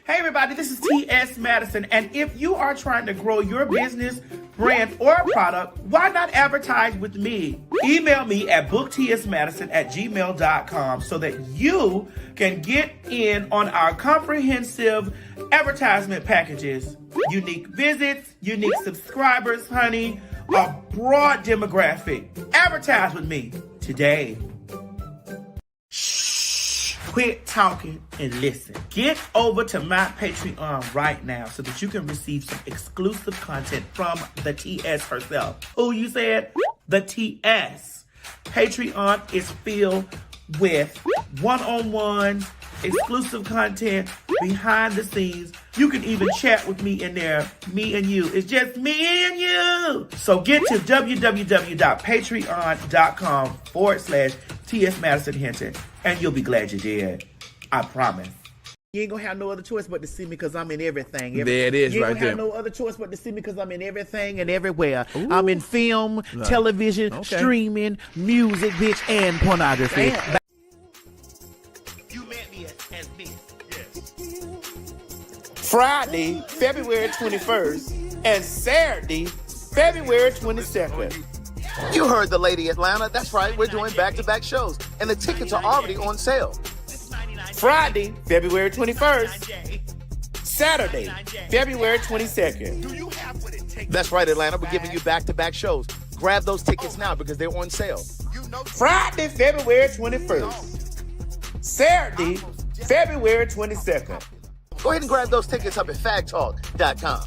Hey everybody, this is T.S. Madison, and if you are trying to grow your business, brand, or product, why not advertise with me? Email me at booktsmadison@gmail.com so that you can get in on our comprehensive advertisement packages. Unique visits, unique subscribers, honey, a broad demographic. Advertise with me today. Quit talking and listen. Get over to my Patreon right now so that you can receive some exclusive content from the TS herself. Who you said? The TS. Patreon is filled with one-on-ones, exclusive content, behind the scenes. You can even chat with me in there, me and you. It's just me and you. So get to www.patreon.com/TS Madison Hinton, and you'll be glad you did. I promise. You ain't gonna have no other choice but to see me because I'm in everything. There it is, you ain't right gonna there. have no other choice but to see me because I'm in everything and everywhere. Ooh. I'm in film, television, streaming, music, bitch, and pornography. Damn. You met me as me. Yes. Friday, February 21st, and Saturday, February 22nd. You heard the lady, Atlanta. That's right. We're doing back-to-back shows, and the tickets are already on sale. Friday, February 21st. Saturday, February 22nd. That's right, Atlanta. We're giving you back-to-back shows. Grab those tickets now because they're on sale. Friday, February 21st. Saturday, February 22nd. Go ahead and grab those tickets up at PhagTawlk.com.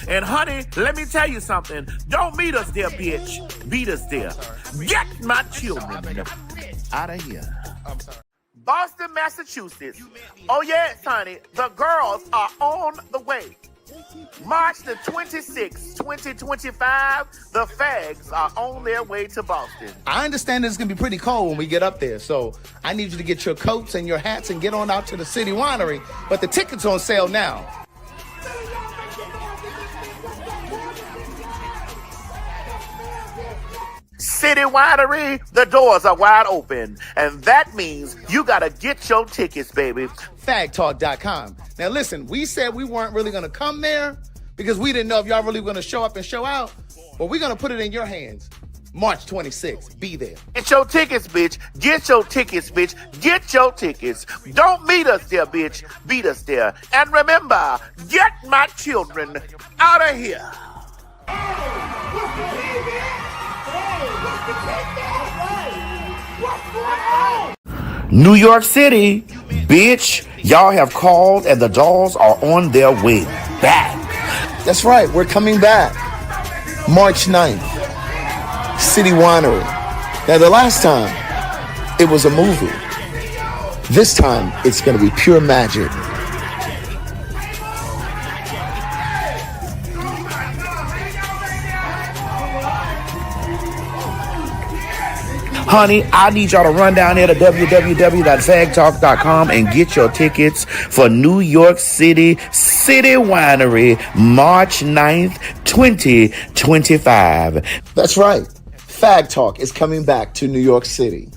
And honey, let me tell you something. Don't meet us there, bitch. Beat us there. Get my children out of here. Boston, Massachusetts. Oh yes, honey. The girls are on the way. March the 26th, 2025, the Fags are on their way to Boston. I understand it's going to be pretty cold when we get up there, so I need you to get your coats and your hats and get on out to the City Winery, but the tickets on sale now. City Winery, the doors are wide open, and that means you gotta get your tickets, baby. PhagTawlk.com. Now listen, we said we weren't really going to come there because we didn't know if y'all really were going to show up and show out, but we're going to put it in your hands. March 26th, be there. Get your tickets, bitch. Get your tickets, bitch. Get your tickets. Don't meet us there, bitch. Beat us there. And remember, get my children out of here. New York City, bitch, y'all have called and the dolls are on their way back. That's right, we're coming back. March 9th, City Winery. Now the last time, it was a movie. This time, it's going to be pure magic. Honey, I need y'all to run down there to www.PhagTawlk.com and get your tickets for New York City Winery, March 9th, 2025. That's right. Phag Talk is coming back to New York City,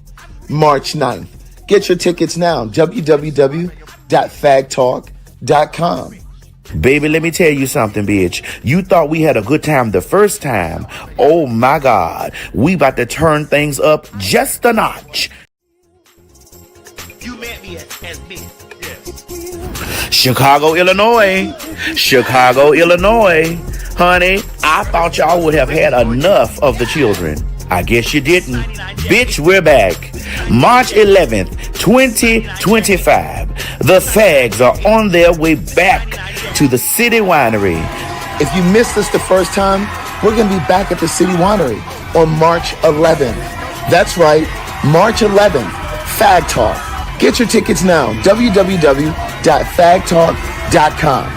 March 9th. Get your tickets now, www.PhagTawlk.com. Baby, let me tell you something, bitch. You thought we had a good time the first time. Oh my God. We about to turn things up just a notch. You met me as me. Yes. Chicago, Illinois. Honey, I thought y'all would have had enough of the children. I guess you didn't. Bitch, we're back. March 11th, 2025. The Fags are on their way back to the City Winery. If you missed us the first time, we're going to be back at the City Winery on March 11th. That's right, March 11th, Phag Talk. Get your tickets now, www.PhagTawlk.com.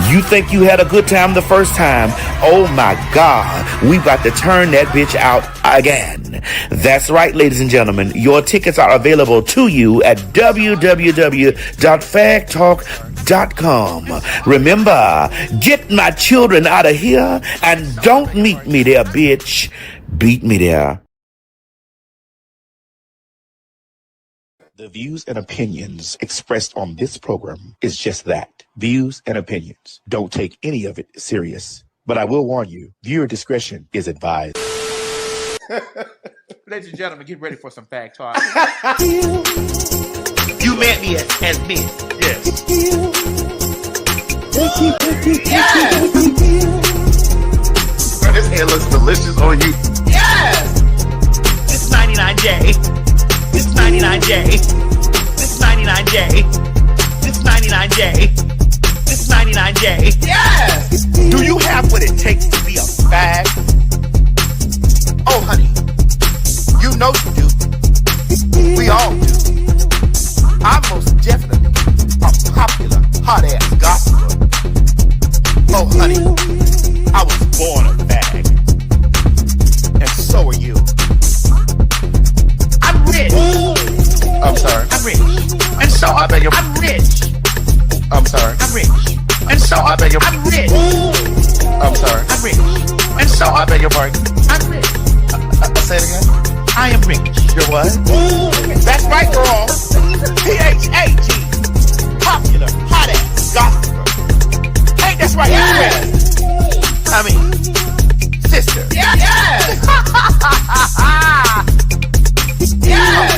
You think you had a good time the first time? Oh my God, we about to turn that bitch out again. That's right, ladies and gentlemen. Your tickets are available to you at www.PhagTawlk.com. Remember, get my children out of here and don't meet me there, bitch. Beat me there. The views and opinions expressed on this program is just that. Views and opinions. Don't take any of it serious. But I will warn you, viewer discretion is advised. Ladies and gentlemen, get ready for some fact talk. You met me as me. Yes. Bro, this hair looks delicious on you. Yes! It's 99J. It's 99J. It's 99J. It's 99J. It's 99J. Yes! Do you have what it takes to be a fag? Oh, honey, you know you do. We all do. I'm most definitely a popular, hot-ass gossiper. Oh, honey, I was born a fag. And so are you. I'm rich. I'm sorry. I'm rich. And so I beg your I'm rich. I'm sorry. I'm rich. And so I beg your I'm rich. I'm sorry. I'm rich. And so I beg your pardon. I'm rich. Say it again. I am rich. You're what? That's right, girl. PhagTawlk. Popular, hot ass, gossiper. Ain't that's right? Yes. I mean, sister. Yes. Yes.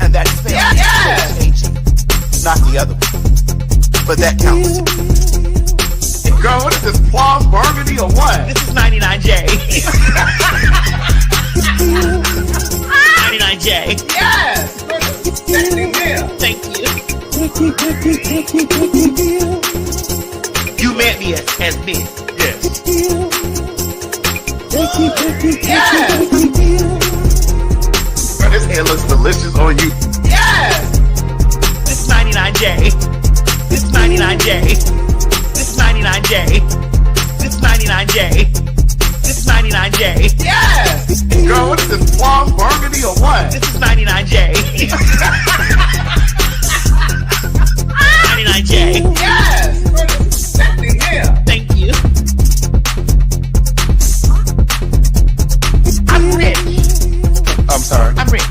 And that's spelled Yes. not the other one. But that counts. Girl, what is this, plum burgundy or what? This is 99J. 99J. Yes. Thank you. You met me as me. Yes. Yes. Bro, this hair looks delicious on you. Yes. This 99J. This 99J. This 99J. This 99J. This 99J. Yes. Girl, what is this, plum burgundy or what? This is 99J. 99J. Yes. Sexy hair. Thank you. I'm rich. I'm sorry. I'm rich.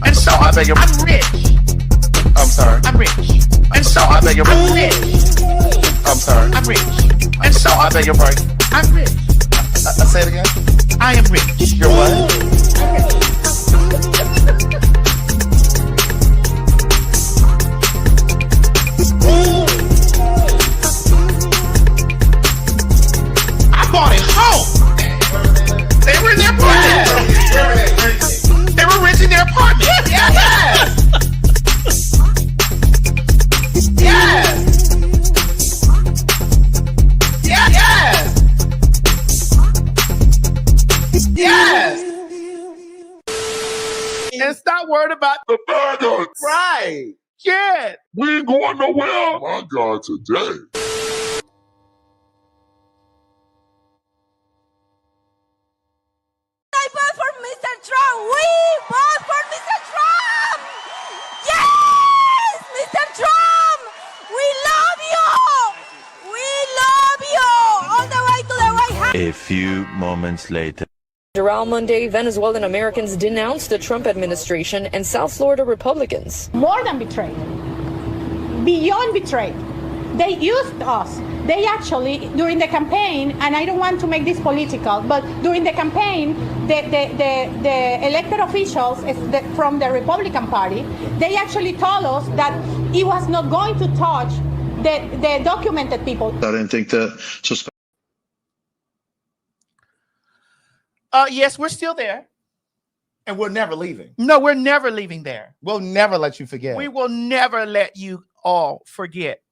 And so I beg your I'm rich. I'm sorry. I'm rich. And so I beg your I'm rich. I'm sorry. I'm rich. And so I beg your pardon. I'm rich. Say it again. I am rich. You're what? I bought it home. They were in their apartment. They were renting their apartment. Yes. Yes. Yes. Yes. And stop worried about The faggots! right. Yeah. We ain't going nowhere! My God, today. I vote for Mr. Trump. We vote for Mr. Trump. Yes, Mr. Trump. We love you. We love you. All the way to the White House. A few moments later. Around Monday, Venezuelan Americans denounced the Trump administration and South Florida Republicans. More than betrayed, beyond betrayed. They used us. They actually, during the campaign, and I don't want to make this political, but during the campaign, the elected officials from the Republican Party, they actually told us that it was not going to touch the documented people. I didn't think that. Yes, we're still there. And we're never leaving. No, we're never leaving there. We'll never let you forget. We will never let you all forget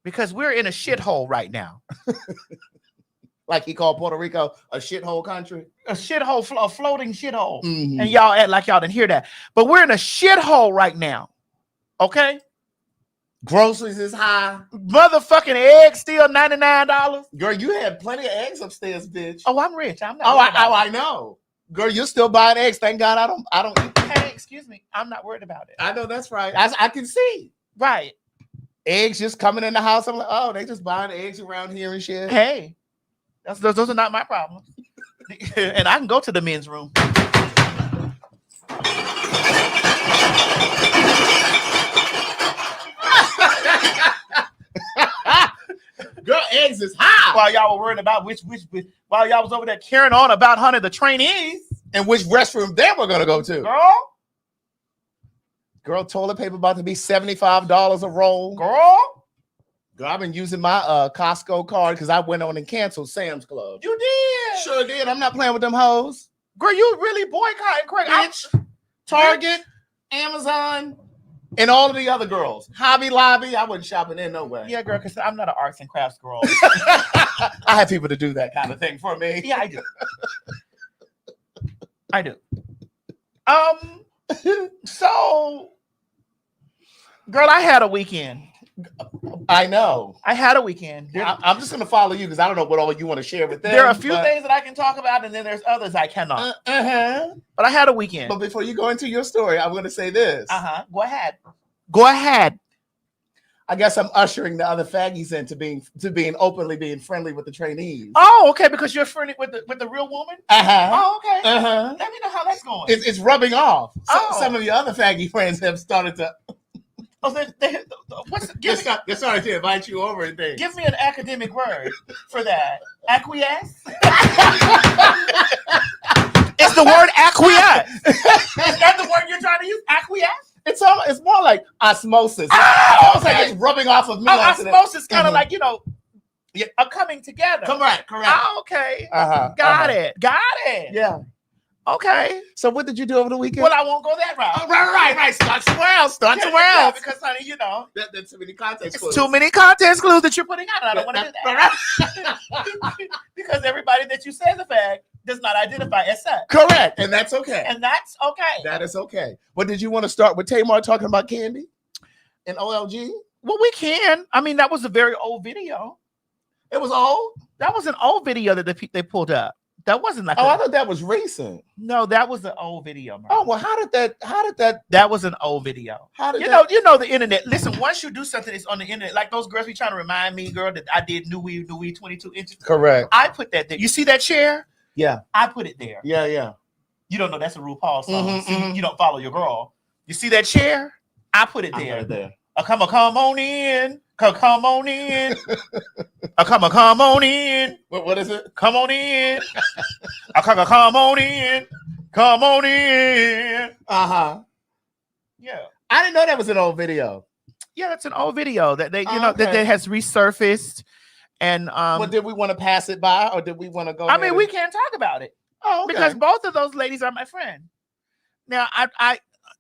because we're in a shithole right now. Like he called Puerto Rico a shithole country. A shithole, a floating shithole. Mhm. And y'all act like y'all didn't hear that. But we're in a shithole right now. Okay? Groceries is high. Motherfucking eggs still $99. Girl, you had plenty of eggs upstairs, bitch. Oh, I'm rich. I'm not. Oh, worried about I know. Girl, you're still buying eggs. Thank God I don't eat. it. Hey, excuse me. I'm not worried about it. I know that's right. I can see. Right. Eggs just coming in the house. I'm like, oh, they just buying eggs around here and shit. Hey, those are not my problems. And I can go to the men's room. eggs is high. While y'all were worried about while y'all was over there carrying on about, honey, the trainees. And which restroom they were going to go to. Girl, toilet paper about to be $75 a roll. Girl, I've been using my Costco card because I went on and canceled Sam's Club. you did. Sure did. I'm not playing with them hoes. Girl, you really boycotting Craig. Bitch. Target, Amazon, and all of the other girls. Hobby Lobby, I wasn't shopping in nowhere. Yeah, girl, because I'm not an arts and crafts girl. I have people to do that kind of thing for me. Yeah, I do. I do. So, girl, I had a weekend. I know. I had a weekend. I'm just going to follow you because I don't know what all you want to share with them. There are a few things that I can talk about, and then there's others I cannot. But I had a weekend. But before you go into your story, I'm going to say this. Go ahead. Go ahead. I guess I'm ushering the other faggies into being openly being friendly with the trainees. Oh, okay, because you're friendly with the real woman? Oh, okay. Let me know how that's going. It's rubbing off. Some of your other faggy friends have started to... They're starting to invite you over and things. Give me an academic word for that. Acquiesce? It's the word acquiesce. Is that the word you're trying to use? Acquiesce? It's more like osmosis. Oh, it's like it's rubbing off of me. Osmosis, kind of like, a coming together. Correct. Oh, okay. Got it. Yeah. Okay. So what did you do over the weekend? Well, I won't go that route. Oh, right. Start somewhere else. Yeah, because, honey, That's too many context clues. It's too many context clues that you're putting out. And I don't want to do that. Because everybody that you say is a fag does not identify as such. Correct. And that's okay. That is okay. What did you want to start with Tamar talking about candy and OLG? Well, we can. I mean, that was a very old video. It was old? That was an old video that they pulled up. That wasn't like I thought that was recent. No, that was an old video, man. Oh, well, how did that that was an old video. How did you know the internet. Listen, once you do something that's on the internet, like those girls be trying to remind me, girl, that I did New Weed 22 inches. Correct. I put that there. You see that chair? Yeah. I put it there. Yeah. You don't know that's a RuPaul song. See, you don't follow your girl. You see that chair? I put it there. Come on in. Come on in. Come on in. What is it? Come on in. Come on in. Come on in. Yeah. I didn't know that was an old video. Yeah, that's an old video that that has resurfaced. And well, did we want to pass it by, or did we want to go? I mean, we can't talk about it. Oh, okay. Because both of those ladies are my friend. Now,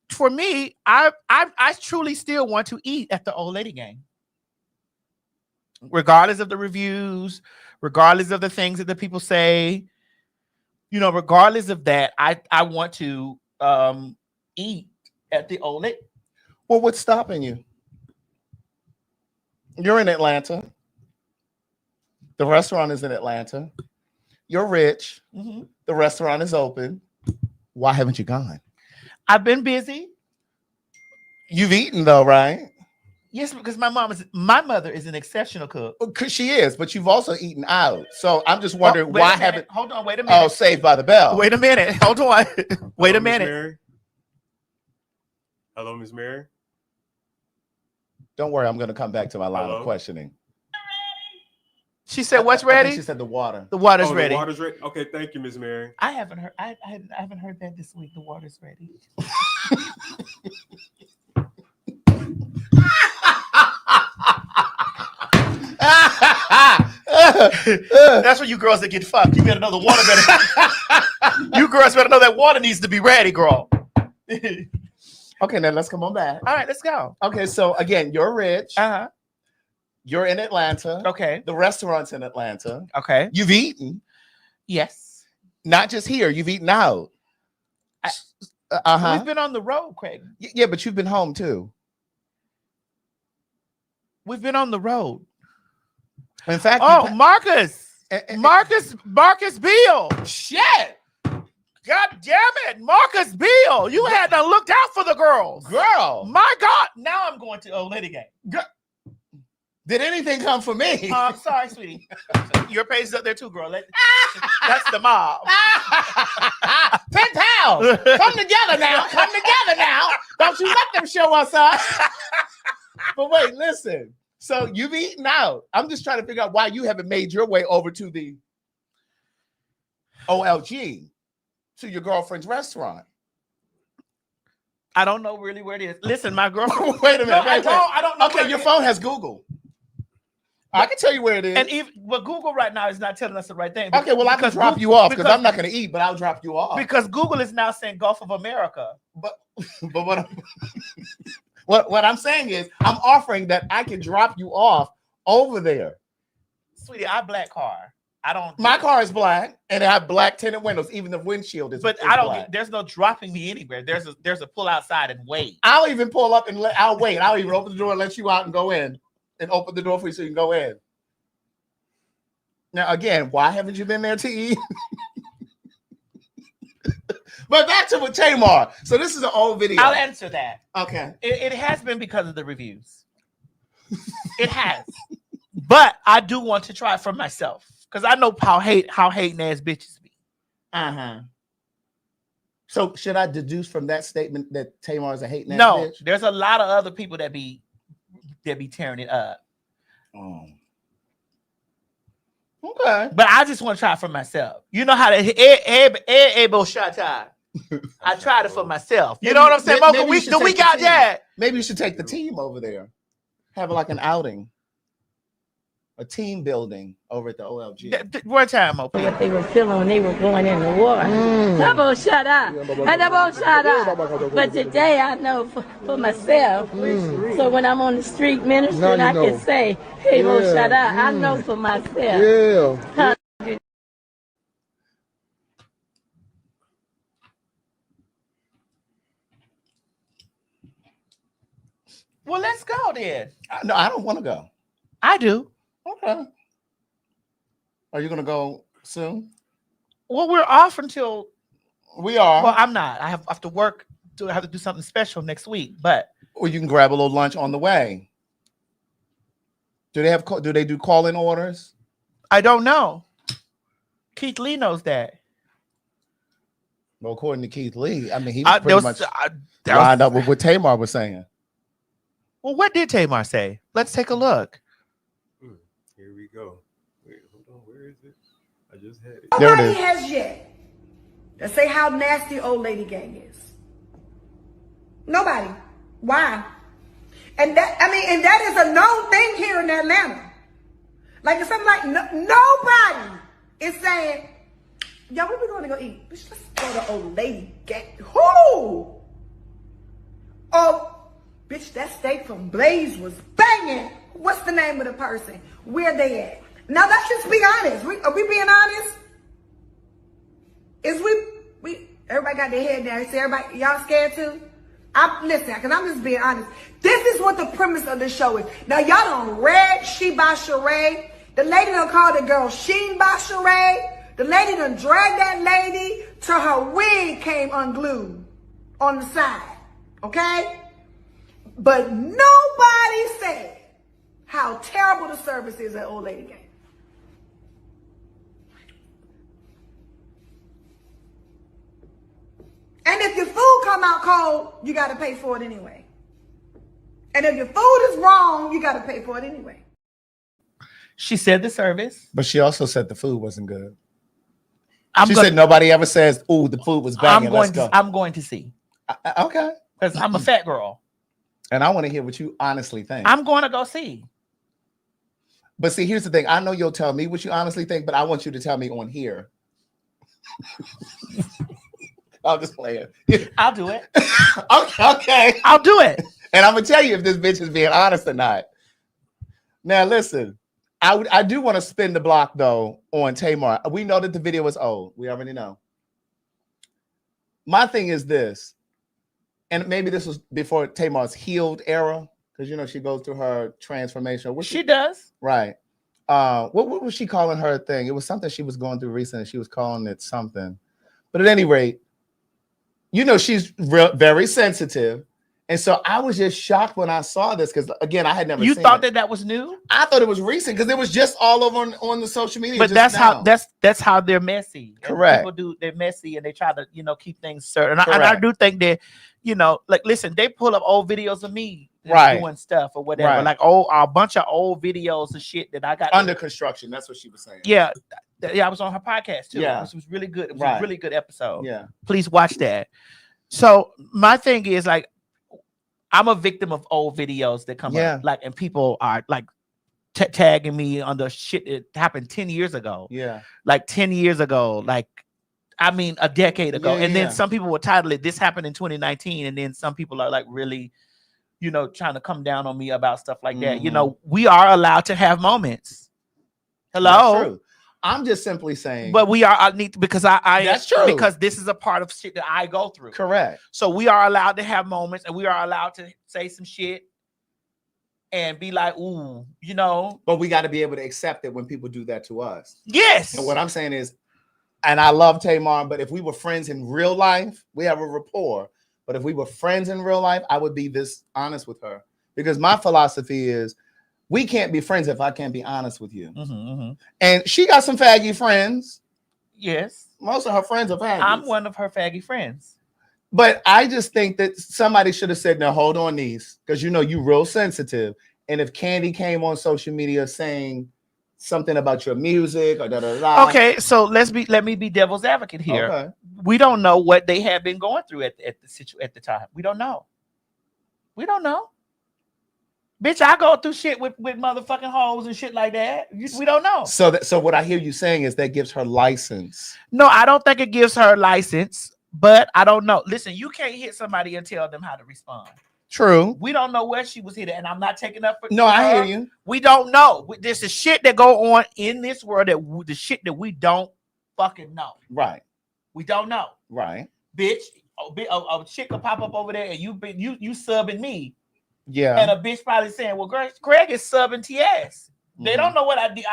for me, I truly still want to eat at the old lady game. Regardless of the reviews, regardless of the things that the people say, regardless of that, I want to eat at the old lady. Well, what's stopping you? You're in Atlanta. The restaurant is in Atlanta. You're rich. Mm-hmm. The restaurant is open. Why haven't you gone? I've been busy. You've eaten though, right? Yes, because my mother is an exceptional cook. Because she is, but you've also eaten out. So I'm just wondering why haven't. Hold on, wait a minute. Oh, Saved by the Bell. Wait a minute. Hold on. Wait a minute. Mary? Hello, Miss Mary. Don't worry, I'm going to come back to my line of questioning. She said, "What's ready?" She said, "The water." The water's ready. The water's ready. Okay, thank you, Miss Mary. I haven't heard. I haven't heard that this week. The water's ready. That's for you girls that get fucked. You better know the water better. You girls better know that water needs to be ready, girl. Okay, now let's come on back. All right, let's go. Okay, so again, you're rich. You're in Atlanta. Okay. The restaurant's in Atlanta. Okay. You've eaten. Yes. Not just here. You've eaten out. We've been on the road, Craig. Yeah, but you've been home too. We've been on the road. In fact, Marcus Beal. Shit. God damn it, Marcus Beal. You had to look out for the girls. Girl. My God. Now I'm going to old lady game. Did anything come for me? Sorry, sweetie. Your page is up there too, girl. That's the mob. Pen pal, come together now. Don't you let them show us up. But wait, listen. So you've eaten out. I'm just trying to figure out why you haven't made your way over to the OLG, to your girlfriend's restaurant. I don't know really where it is. Listen, my girlfriend. Wait a minute. No, I don't know. Okay, your phone has Google. I can tell you where it is. And even Google right now is not telling us the right thing. Okay, well, I can drop you off because I'm not going to eat, but I'll drop you off. Because Google is now saying Gulf of America. But what I'm saying is, I'm offering that I can drop you off over there. Sweetie, I black car. I don't. My car is black, and it have black tinted windows. Even the windshield is. But is I don't. black. There's no dropping me anywhere. There's a pull outside and wait. I'll even pull up and I'll wait. I'll even open the door and let you out and go in, and open the door for you so you can go in. Now again, why haven't you been there to eat? But back to with Tamar. So this is an old video. I'll answer that. Okay. It has been because of the reviews. It has. But I do want to try it for myself. Because I know how hating ass bitches be. Uh-huh. So should I deduce from that statement that Tamar is a hating ass No, bitch? there's a lot of other people that be tearing it up. Oh. Okay. But I just want to try it for myself. You know how to able shot time. I tried it for myself. You know what I'm saying? Mocha, we got that. Maybe you should take the team over there. Have like an outing. A team building over at the OLG. One time, Mocha. What they were feeling when they were going in the war. That won't shut up. And that won't shut up. But today I know for myself. So when I'm on the street ministering, I can say, hey, won't shut up. I know for myself. Yeah. Well, let's go then. No, I don't want to go. I do. Okay. Are you going to go soon? Well, we're off until we are. Well, I'm not. I have to work. I have to do something special next week. But or you can grab a little lunch on the way. Do they do call-in orders? I don't know. Keith Lee knows that. Well, according to Keith Lee, I mean, he was pretty much lined up with what Tamar was saying. Well, what did Tamar say? Let's take a look. Here we go. Wait, hold on. Where is it? I just had it. There it is. Nobody has yet to say how nasty old lady gang is. Nobody. Why? And that is a known thing here in Atlanta. Like it's something like nobody is saying, "Yo, where we going to go eat? Bitch, let's go to old lady gang." Who? Oh. Bitch, that steak from Blaze was banging. What's the name of the person? Where they at? Now let's just be honest. Are we being honest? Is we everybody got their head down. See everybody, y'all scared too? Listen, because I'm just being honest. This is what the premise of the show is. Now y'all done read She by Sheree. The lady done called the girl Sheen by Sheree. The lady done dragged that lady till her wig came unglued on the side. Okay? But nobody said how terrible the service is at Old Lady Gang. And if your food come out cold, you got to pay for it anyway. And if your food is wrong, you got to pay for it anyway. She said the service. But she also said the food wasn't good. She said nobody ever says, "Ooh, the food was banging." I'm going to see. Okay. Because I'm a fat girl. And I want to hear what you honestly think. I'm going to go see. But see, here's the thing. I know you'll tell me what you honestly think, but I want you to tell me on here. I'll just play it. I'll do it. Okay. I'll do it. And I'm going to tell you if this bitch is being honest or not. Now, listen. I do want to spin the block, though, on Tamar. We know that the video is old. We already know. My thing is this. And maybe this was before Tamar's healed era, because you know she goes through her transformation. She does, right? What was she calling her thing? It was something she was going through recently. She was calling it something. But at any rate, you know she's very sensitive, and so I was just shocked when I saw this because again I had never. You seen thought it. that was new? I thought it was recent because it was just all over on the social media. But that's how they're messy. Correct. They're messy and they try to keep things certain. And I do think that. Like, listen, they pull up old videos of me Right. doing stuff or whatever. Right. Like a bunch of old videos and shit that I got Under construction. That's what she was saying. Yeah. I was on her podcast too. Yeah. Which was really good. It was Right. a really good episode. Yeah. Please watch that. So my thing is like, I'm a victim of old videos that come up, like, and people are like tagging me on the shit that happened 10 years ago. Yeah. Like 10 years ago, like, I mean, a decade ago. Yeah, and then yeah. some people will title it, "This happened in 2019." And then some people are like really, you know, trying to come down on me about stuff like that. You know, we are allowed to have moments. Hello. That's true. I'm just simply saying. But we are, I need to, because I That's true. Because this is a part of shit that I go through. Correct. So we are allowed to have moments and we are allowed to say some shit and be like, ooh, you know. But we got to be able to accept it when people do that to us. Yes. And what I'm saying is, and I love Tamar, but if we were friends in real life, we have a rapport. But if we were friends in real life, I would be this honest with her. Because my philosophy is, we can't be friends if I can't be honest with you. And she got some faggy friends. Yes. Most of her friends are faggy. I'm one of her faggy friends. But I just think that somebody should have said, "No, hold on, niece," because you know you real sensitive. And if Candy came on social media saying something about your music or da da da. Okay, so let me be devil's advocate here. Okay. We don't know what they have been going through at the time. We don't know. We don't know. Bitch, I go through shit with motherfucking hoes and shit like that. We don't know. So what I hear you saying is that gives her license. No, I don't think it gives her license, but I don't know. Listen, you can't hit somebody and tell them how to respond. True. We don't know where she was hit at, and I'm not taking up for No, I her. hear you. We don't know. This is shit that go on in this world the shit that we don't fucking know. Right. We don't know. Right. Bitch, a chick will pop up over there and you subbing me. Yeah. And a bitch probably saying, "Well, Greg is subbing TS." They don't know what I did.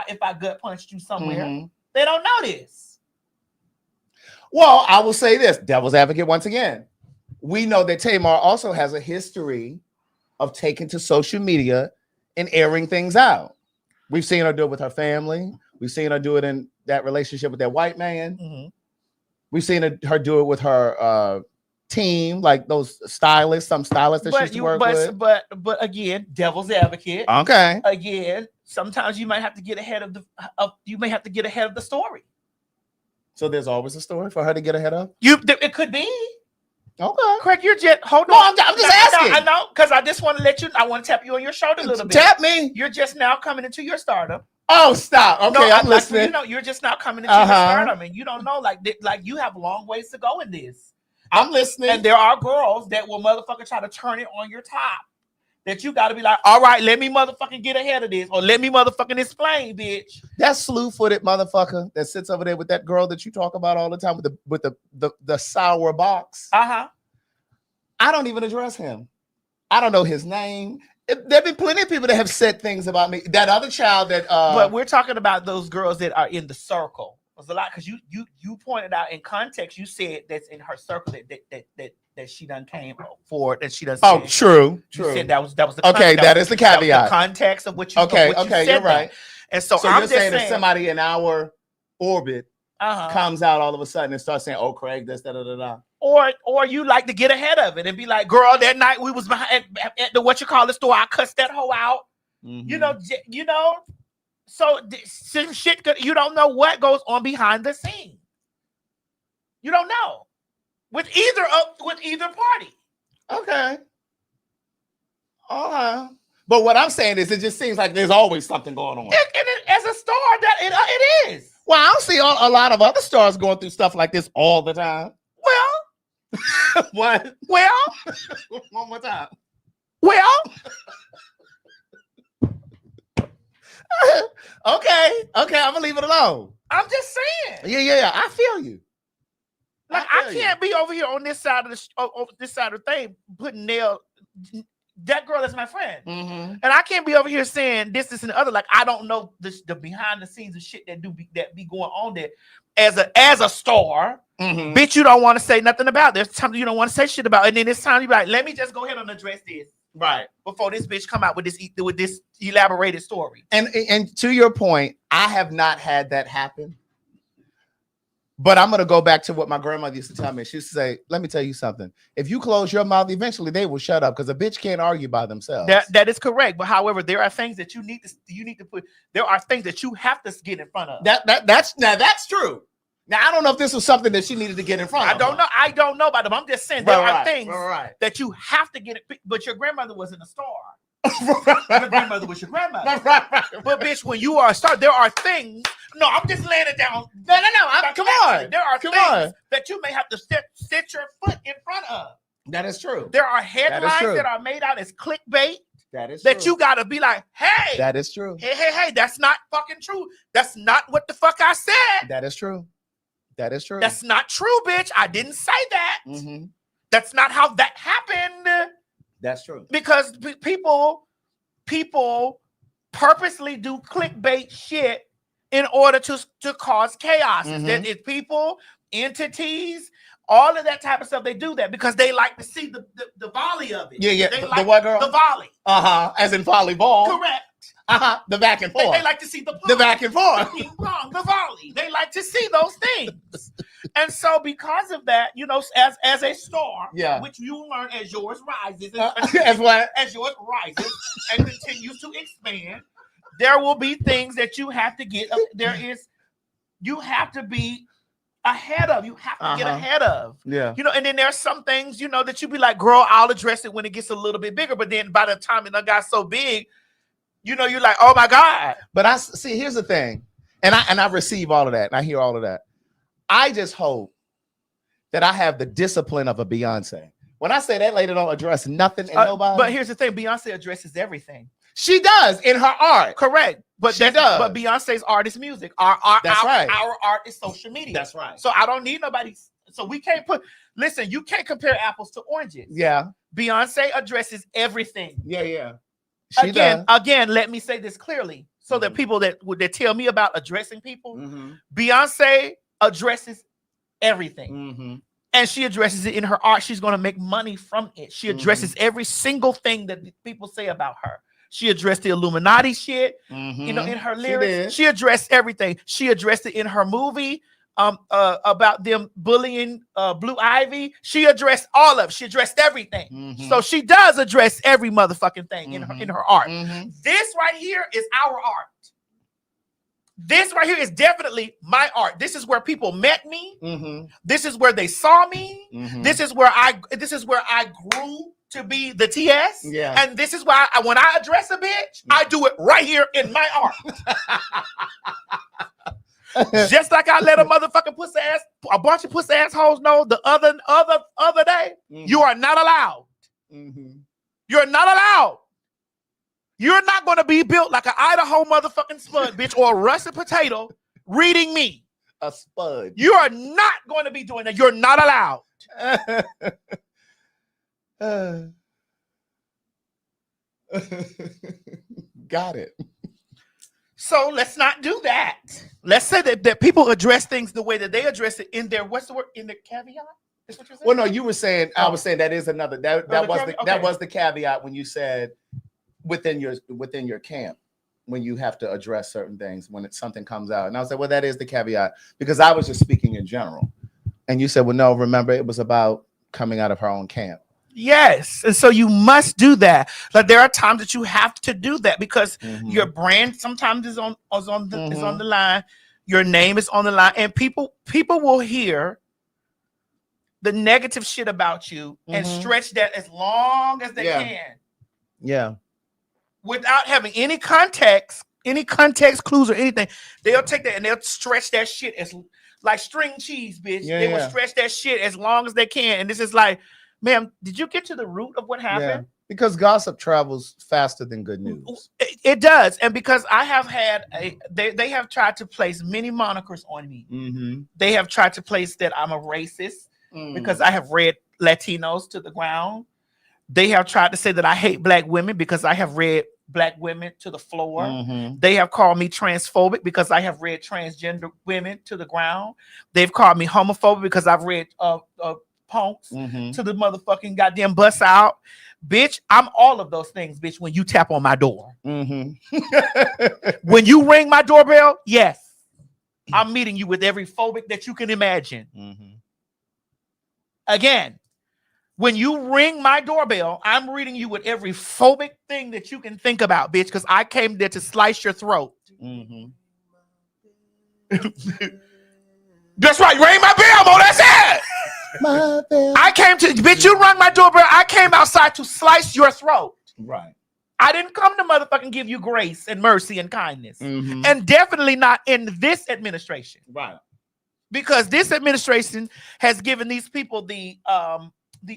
If I gut punched you somewhere, they don't know this. Well, I will say this, devil's advocate once again. We know that Tamar also has a history of taking to social media and airing things out. We've seen her do it with her family. We've seen her do it in that relationship with that white man. We've seen her do it with her team, like those stylists, some stylists that she used to work with. But again, devil's advocate. Okay. Again, sometimes you might have to get ahead of the story. So there's always a story for her to get ahead of. It could be. Okay. Craig, you're just hold No, on. I'm just asking. I know, because I just want to let you. I want to tap you on your shoulder a little bit. Tap me. You're just now coming into your stardom. Oh, stop. Okay, No, I'm listening. You know, you're just now coming into your stardom, and you don't know, like you have long ways to go in this. I'm listening. And there are girls that will motherfucking try to turn it on your top. That you got to be like, all right, let me motherfucking get ahead of this, or let me motherfucking explain, bitch. That slew-footed motherfucker that sits over there with that girl that you talk about all the time with the sour box. I don't even address him. I don't know his name. There've been plenty of people that have said things about me. That other child that but we're talking about those girls that are in the circle. There's a lot, because you pointed out in context, you said that's in her circle that she done came for, that she done said. Oh, true. You said that was the okay. That is the caveat. The context of what you okay. what you said You're right. And so I'm I'm just just saying, if somebody in our orbit comes out all of a sudden and starts saying, "Oh, Craig, this, da da da da," or you like to get ahead of it and be like, "Girl, that night we was behind at the what-you-call-it store, I cussed that hoe out." You know. So some shit, you don't know what goes on behind the scene. You don't know with either party. Okay. But what I'm saying is, it just seems like there's always something going on. As a star, that it is. Well, I don't see a lot of other stars going through stuff like this all the time. Well, what? Well, one more time. Well. Okay, I'm gonna leave it alone. I'm just saying. Yeah. I feel you. Like I can't be over here on this side of the thing putting nail. That girl is my friend, and I can't be over here saying this and the other. Like I don't know the behind the scenes of shit that be going on there. As a star, bitch, you don't want to say nothing about. There's times you don't want to say shit about, and then it's time you be like, let me just go ahead and address this. Right. Before this bitch come out with this elaborated story. And to your point, I have not had that happen. But I'm gonna go back to what my grandmother used to tell me. She used to say, "Let me tell you something. If you close your mouth, eventually they will shut up because a bitch can't argue by themselves." That is correct. But however, there are things that you need to put. There are things that you have to get in front of. That's true. Now I don't know if this was something that she needed to get in front of. I don't know about them. I'm just saying there are things right. that you have to get it. But your grandmother wasn't a star. Your grandmother was your grandmother. Right. But bitch, when you are a star, there are things. No, I'm just laying it down. No. Come on. There are things that you may have to set your foot in front of. That is true. There are headlines that are made out as clickbait. That you gotta be like, hey. That is true. Hey, that's not fucking true. That's not what the fuck I said. That is true. That's not true, bitch. I didn't say that. Mm-hmm. That's not how that happened. That's true. Because people purposely do clickbait shit in order to cause chaos. Mm-hmm. That is people, entities, all of that type of stuff. They do that because they like to see the volley of it. Yeah. They the like what girl? The volley. As in volleyball. Correct. The back and forth. They like to see the back and forth. Wrong, the volley. They like to see those things. And so because of that, you know, as a star, which you learn as yours rises, as yours rises and continues to expand, there will be things that you have to get. You have to be ahead of. You have to get ahead of. Yeah. You know, and then there's some things, you know, that you be like, girl, I'll address it when it gets a little bit bigger. But then by the time it got so big, you know, you're like, oh my God. But I see, here's the thing. And I receive all of that. And I hear all of that. I just hope that I have the discipline of a Beyonce. When I say that lady don't address nothing and nobody. But here's the thing. Beyonce addresses everything. She does in her art. Correct. But she does. But Beyonce's art is music. Our art is social media. That's right. So I don't need nobody. So we can't listen, you can't compare apples to oranges. Yeah. Beyonce addresses everything. Yeah. Again, let me say this clearly so that people that tell me about addressing people, Beyonce addresses everything. And she addresses it in her art. She's going to make money from it. She addresses every single thing that people say about her. She addressed the Illuminati shit, you know, in her lyrics. She addressed everything. She addressed it in her movie about them bullying Blue Ivy. She addressed all of it. She addressed everything. So she does address every motherfucking thing in her art. This right here is our art. This right here is definitely my art. This is where people met me. This is where they saw me. This is where I grew to be the TS. Yeah. And this is why when I address a bitch, I do it right here in my art. Just like I let a motherfucking a bunch of pussy assholes know the other day, you are not allowed. You're not allowed. You're not going to be built like an Idaho motherfucking spud, bitch, or a russet potato reading me. A spud. You are not going to be doing that. You're not allowed. Got it. So let's not do that. Let's say that people address things the way that they address it in their, what's the word? In the caveat? Is what you're saying? Well, no, you were saying, I was saying that is another, that was the caveat when you said within your camp, when you have to address certain things when something comes out. And I was like, well, that is the caveat, because I was just speaking in general. And you said, well, no, remember, it was about coming out of her own camp. Yes. And so you must do that. Like there are times that you have to do that because your brand sometimes is on the line. Your name is on the line, and people will hear the negative shit about you and stretch that as long as they can. Yeah. Without having any context clues or anything. They'll take that and they'll stretch that shit as like string cheese, bitch. They will stretch that shit as long as they can. And this is like, ma'am, did you get to the root of what happened? Because gossip travels faster than good news. It does. And because I have had they have tried to place many monikers on me. They have tried to place that I'm a racist because I have read Latinos to the ground. They have tried to say that I hate black women because I have read black women to the floor. They have called me transphobic because I have read transgender women to the ground. They've called me homophobic because I've read punks to the motherfucking goddamn bus out. Bitch, I'm all of those things, bitch, when you tap on my door. When you ring my doorbell, yes. I'm meeting you with every phobic that you can imagine. Mm-hmm. Again, when you ring my doorbell, I'm reading you with every phobic thing that you can think about, bitch, because I came there to slice your throat. Mm-hmm. That's right. Ring my bell, Mo. That's it. My bell. I came to, bitch, you rung my doorbell. I came outside to slice your throat. Right. I didn't come to motherfucking give you grace and mercy and kindness. Mm-hmm. And definitely not in this administration. Right. Because this administration has given these people the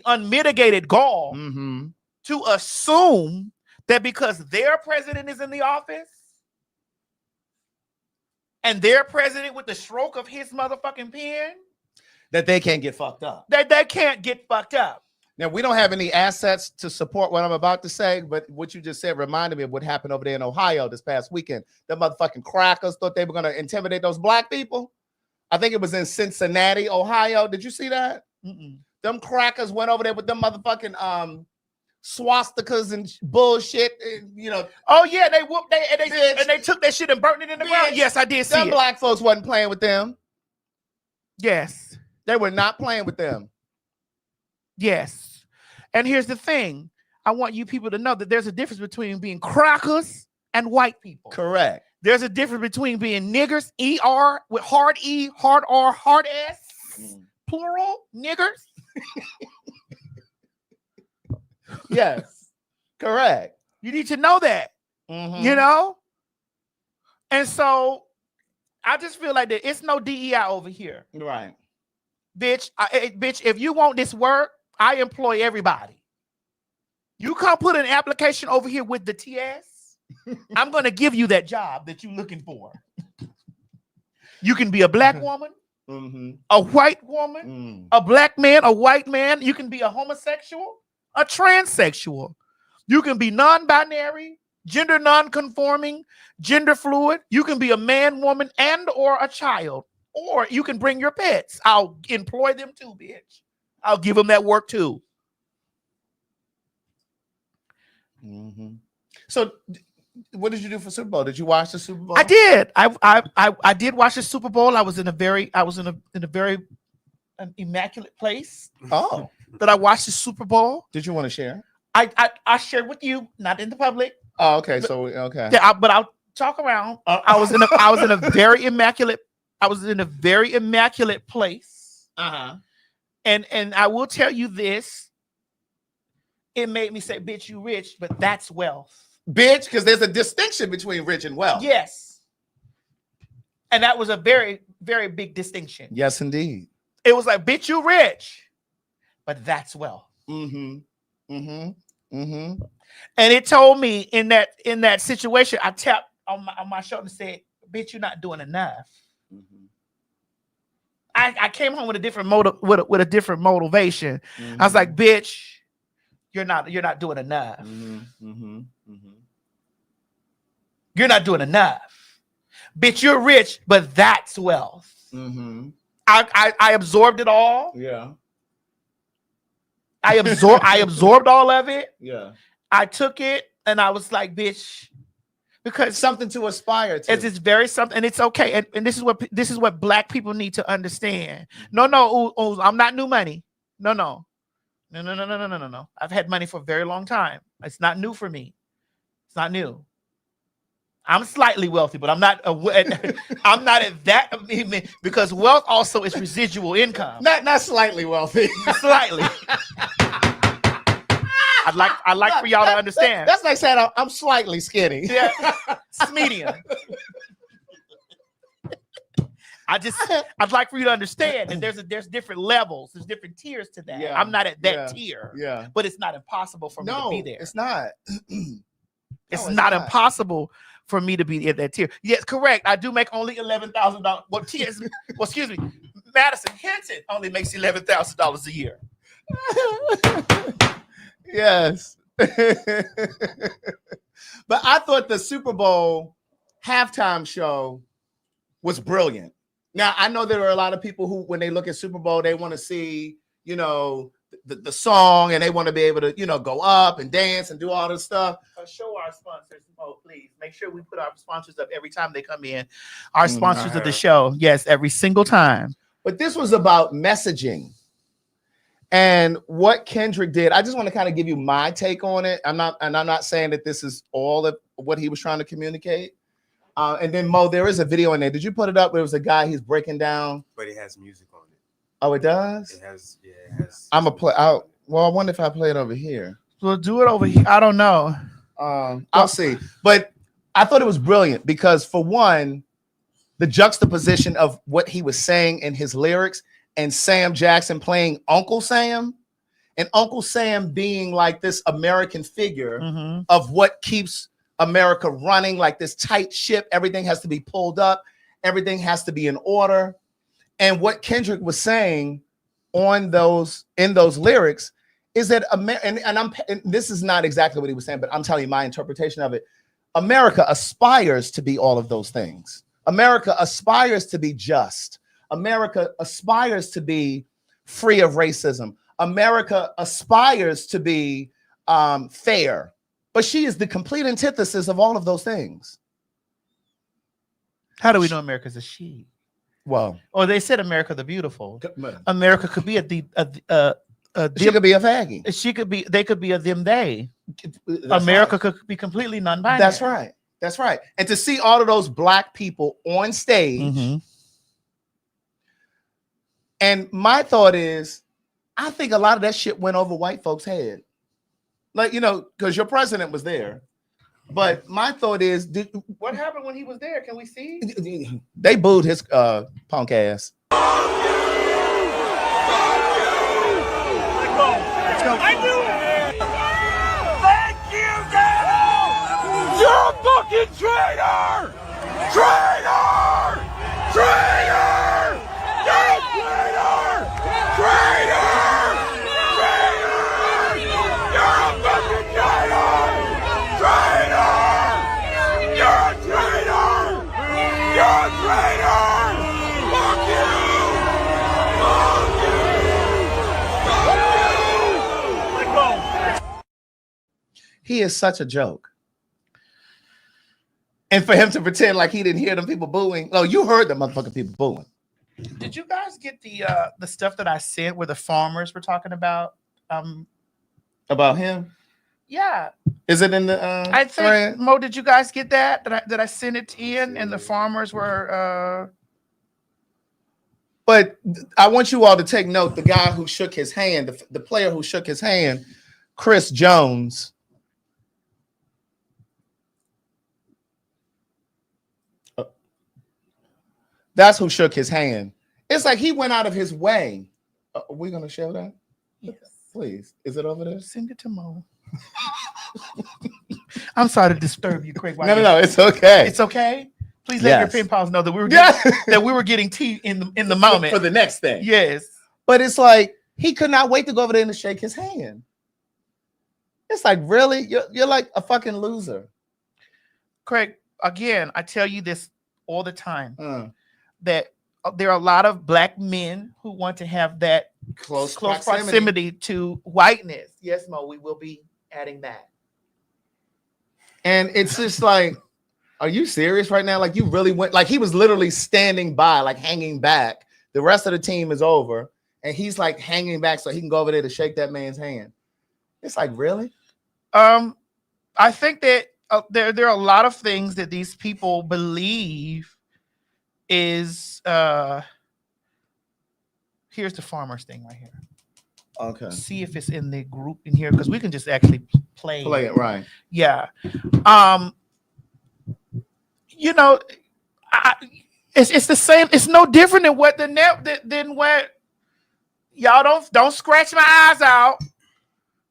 unmitigated gall Mm-hmm. to assume that because their president is in the office and their president with the stroke of his motherfucking pen, that they can't get fucked up. that they can't get fucked up. Now, we don't have any assets to support what I'm about to say, but what you just said reminded me of what happened over there in Ohio this past weekend. The motherfucking crackers thought they were going to intimidate those black people. I think it was in Cincinnati, Ohio. Did you see that? Mm-mm. Them crackers went over there with them motherfucking swastikas and bullshit. And, oh yeah, they whooped they took that shit and burnt it in the ground. Yes, I did see them it. black folks wasn't playing with them. Yes, they were not playing with them. Yes, and here's the thing: I want you people to know that there's a difference between being crackers and white people. Correct. There's a difference between being niggers, ER with hard E, hard R, hard S, plural niggers. Yes, correct. You need to know that, you know? And so I just feel like that it's no DEI over here. Right. Bitch, bitch, if you want this work, I employ everybody. You come put an application over here with the TS, I'm going to give you that job that you're looking for. You can be a black woman, a white woman, a black man, a white man. You can be a homosexual, a transsexual. You can be non-binary, gender non-conforming, gender fluid. You can be a man, woman, and or a child. Or you can bring your pets. I'll employ them too, bitch. I'll give them that work too. So what did you do for Super Bowl? Did you watch the Super Bowl? I did. I did watch the Super Bowl. I was in a very immaculate place. Oh. That I watched the Super Bowl. Did you want to share? I shared with you, not in the public. Oh, okay. So okay. Yeah, but I'll talk around. I was in a very immaculate place. And I will tell you this. It made me say, bitch, you rich, but that's wealth. Bitch, because there's a distinction between rich and wealth. Yes. And that was a very, very big distinction. Yes, indeed. It was like, bitch, you rich, but that's wealth. And it told me in that situation, I tapped on my shoulder and said, bitch, you're not doing enough. I came home with a different with a different motivation. I was like, bitch, you're not doing enough. You're not doing enough. Bitch, you're rich, but that's wealth. I absorbed it all. Yeah. I absorbed all of it. Yeah. I took it and I was like, bitch, because something to aspire to. It's very something, and it's okay. And this is what black people need to understand. No, I'm not new money. No. I've had money for a very long time. It's not new for me. It's not new. I'm slightly wealthy, but I'm not. I'm not at that, because wealth also is residual income. Not slightly wealthy. Slightly. I'd like for y'all to understand. That's like saying I'm slightly skinny. Yeah, it's medium. I'd like for you to understand that there's different levels, there's different tiers to that. Yeah. I'm not at that tier. Yeah, but it's not impossible for me to be there. It's not. It's not impossible for me to be at that tier. Yes, correct. I do make only $11,000. Well, excuse me. Madison Hinton only makes $11,000 a year. Yes. But I thought the Super Bowl halftime show was brilliant. Now, I know there are a lot of people who, when they look at Super Bowl, they want to see, the song, and they want to be able to, go up and dance and do all this stuff. Show our sponsors, Mo, please. Make sure we put our sponsors up every time they come in. Our sponsors of the show. Yes, every single time. But this was about messaging. And what Kendrick did, I just want to kind of give you my take on it. I'm not saying that this is all of what he was trying to communicate. And then Mo, there is a video in there. Did you put it up? There was a guy he's breaking down. But it has music on it. Oh, it does? It has, yeah, it has. I'm a play out. Well, I wonder if I play it over here. We'll do it over here. I don't know. I'll see. But I thought it was brilliant because, for one, the juxtaposition of what he was saying in his lyrics and Sam Jackson playing Uncle Sam, and Uncle Sam being like this American figure of what keeps America running, like this tight ship. Everything has to be pulled up. Everything has to be in order. And what Kendrick was saying in those lyrics is that and this is not exactly what he was saying, but I'm telling you my interpretation of it. America aspires to be all of those things. America aspires to be just. America aspires to be free of racism. America aspires to be fair, but she is the complete antithesis of all of those things. How do we know America's a she? Well, or they said America the beautiful. America could be she could be a faggy. She could be. They could be a them. They. America could be completely non-binary. That's right. That's right. And to see all of those black people on stage. And my thought is, I think a lot of that shit went over white folks' head. Like, because your president was there. But my thought is, what happened when he was there? Can we see? They booed his punk ass. Let's go. I knew it. Thank you, Dad. You're a fucking traitor. Traitor. Traitor. You're a traitor. Traitor. Traitor. You're a fucking traitor. Traitor. You're a traitor. You're a traitor. Fuck you. Fuck you. He is such a joke. And for him to pretend like he didn't hear them people booing. Oh, you heard the motherfucking people booing. Did you guys get the stuff that I sent where the farmers were talking about him? Yeah. Is it in the I think thread? Mo, did you guys get that? That I sent it in and the farmers were But I want you all to take note. The guy who shook his hand, the player who shook his hand, Chris Jones. That's who shook his hand. It's like he went out of his way. Are we going to show that? Yes. Please. Is it over there? Send it to Mo. I'm sorry to disturb you, Craig. No, it's okay. It's okay. Please let your pen pals know that we were getting tea in the moment for the next thing. Yes, but it's like he could not wait to go over there and to shake his hand. It's like, really, you're like a fucking loser, Craig. Again, I tell you this all the time that there are a lot of black men who want to have that close proximity to whiteness. Yes, Mo, we will be adding that. And it's just like, are you serious right now? Like, you really went, like, he was literally standing by, like hanging back. The rest of the team is over, and he's like hanging back so he can go over there to shake that man's hand. It's like, really? I think that there are a lot of things that these people believe is here's the farmers thing right here. Okay. See if it's in the group in here, because we can just actually play it, right? Yeah. It's the same. It's no different than what than what y'all don't scratch my eyes out.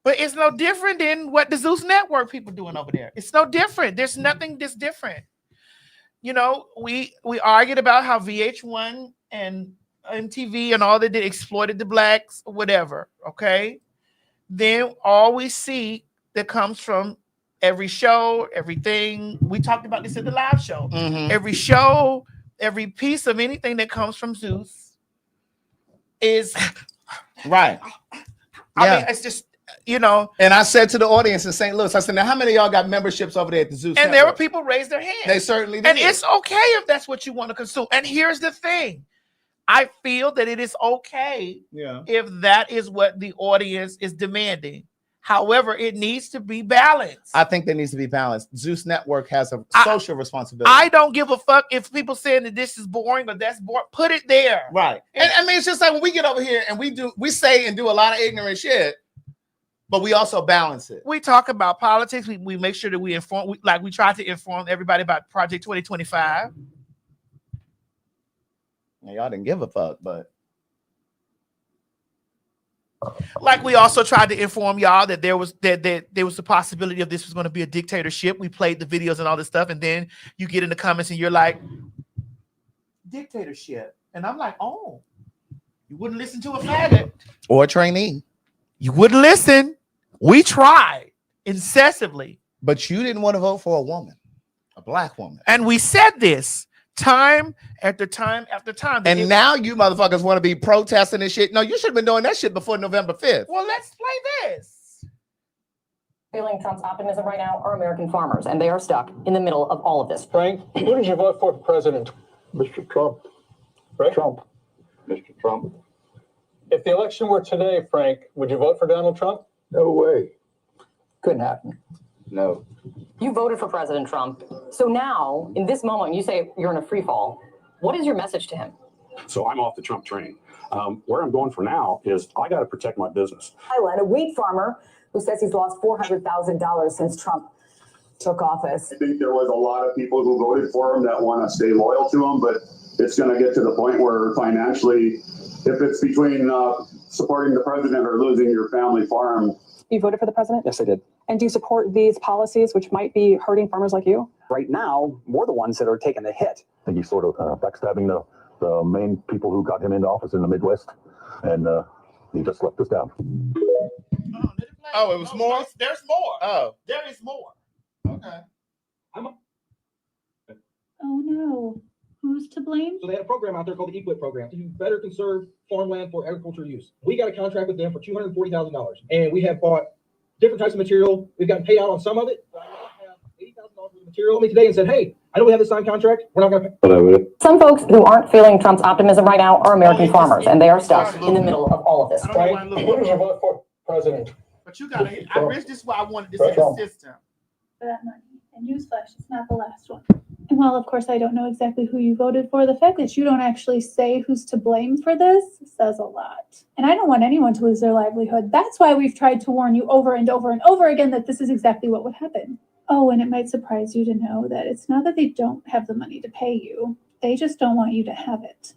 But it's no different than what the Zeus Network people doing over there. It's no different. There's nothing that's different. We argued about how VH1 and MTV and all they did exploited the blacks, whatever. Okay. Then all we see that comes from every show, everything. We talked about this at the live show. Every show, every piece of anything that comes from Zeus is right. I mean, it's just you know. And I said to the audience in St. Louis, I said, now how many of y'all got memberships over there at the Zeus And Network? there were people raise their hands. They certainly did. And it's okay if that's what you want to consume. And here's the thing. I feel that it is okay if that is what the audience is demanding. However, it needs to be balanced. I think there needs to be balance. Zeus Network has a social responsibility. I don't give a fuck if people saying that this is boring or that's boring. Put it there. Right. And I mean, it's just like when we get over here and we say and do a lot of ignorant shit, but we also balance it. We talk about politics. We make sure that we inform. We try to inform everybody about Project 2025. Now, y'all didn't give a fuck, but like we also tried to inform y'all that there was the possibility of this was going to be a dictatorship. We played the videos and all this stuff, and then you get in the comments and you're like, dictatorship, and I'm like, oh, you wouldn't listen to a faggot or a trainee. You wouldn't listen. We tried incessively, but you didn't want to vote for a woman, a black woman, and we said this time after time after time. And now you motherfuckers want to be protesting and shit. No, you should have been doing that shit before November 5th. Well, let's play this. Feeling Trump's optimism right now are American farmers, and they are stuck in the middle of all of this. Frank, who did you vote for president? Mr. Trump. Right? Trump. Mr. Trump. If the election were today, Frank, would you vote for Donald Trump? No way. Couldn't happen. No. You voted for President Trump. So now, in this moment, you say you're in a free fall. What is your message to him? So I'm off the Trump train. Where I'm going for now is I got to protect my business. Thailand, a wheat farmer who says he's lost $400,000 since Trump took office. I think there was a lot of people who voted for him that want to stay loyal to him, but it's going to get to the point where financially, if it's between supporting the president or losing your family farm. You voted for the president? Yes, I did. And do you support these policies, which might be hurting farmers like you? Right now, we're the ones that are taking the hit. I think he's sort of backstabbing the main people who got him into office in the Midwest, and he just let us down. Oh, it was more? There's more. Oh. There is more. Okay. Oh no. Who's to blame? So they had a program out there called the EQIP program to better conserve farmland for agricultural use. We got a contract with them for $240,000, and we have bought different types of material. We've gotten paid out on some of it. But I have $80,000 worth of material me today and said, hey, I know we have this signed contract. We're not going to pay. Some folks who aren't feeling Trump's optimism right now are American farmers, and they are stuck in the middle of all of this. Frank, who did you vote for president? But you got to, I wish this is why I wanted to see the system. For that money. And newsflash, it's not the last one. And while, of course, I don't know exactly who you voted for, the fact that you don't actually say who's to blame for this says a lot. And I don't want anyone to lose their livelihood. That's why we've tried to warn you over and over and over again that this is exactly what would happen. Oh, and it might surprise you to know that it's not that they don't have the money to pay you. They just don't want you to have it.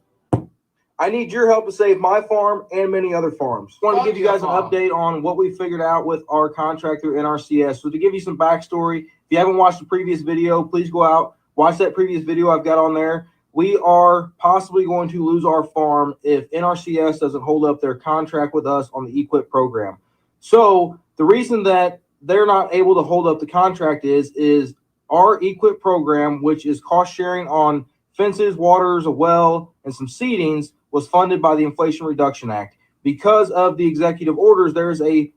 I need your help to save my farm and many other farms. I wanted to give you guys an update on what we figured out with our contract through NRCS. So to give you some backstory, if you haven't watched the previous video, please go out, watch that previous video I've got on there. We are possibly going to lose our farm if NRCS doesn't hold up their contract with us on the EQIP program. So the reason that they're not able to hold up the contract is our EQIP program, which is cost sharing on fences, waters, a well, and some seedings, was funded by the Inflation Reduction Act. Because of the executive orders, there's a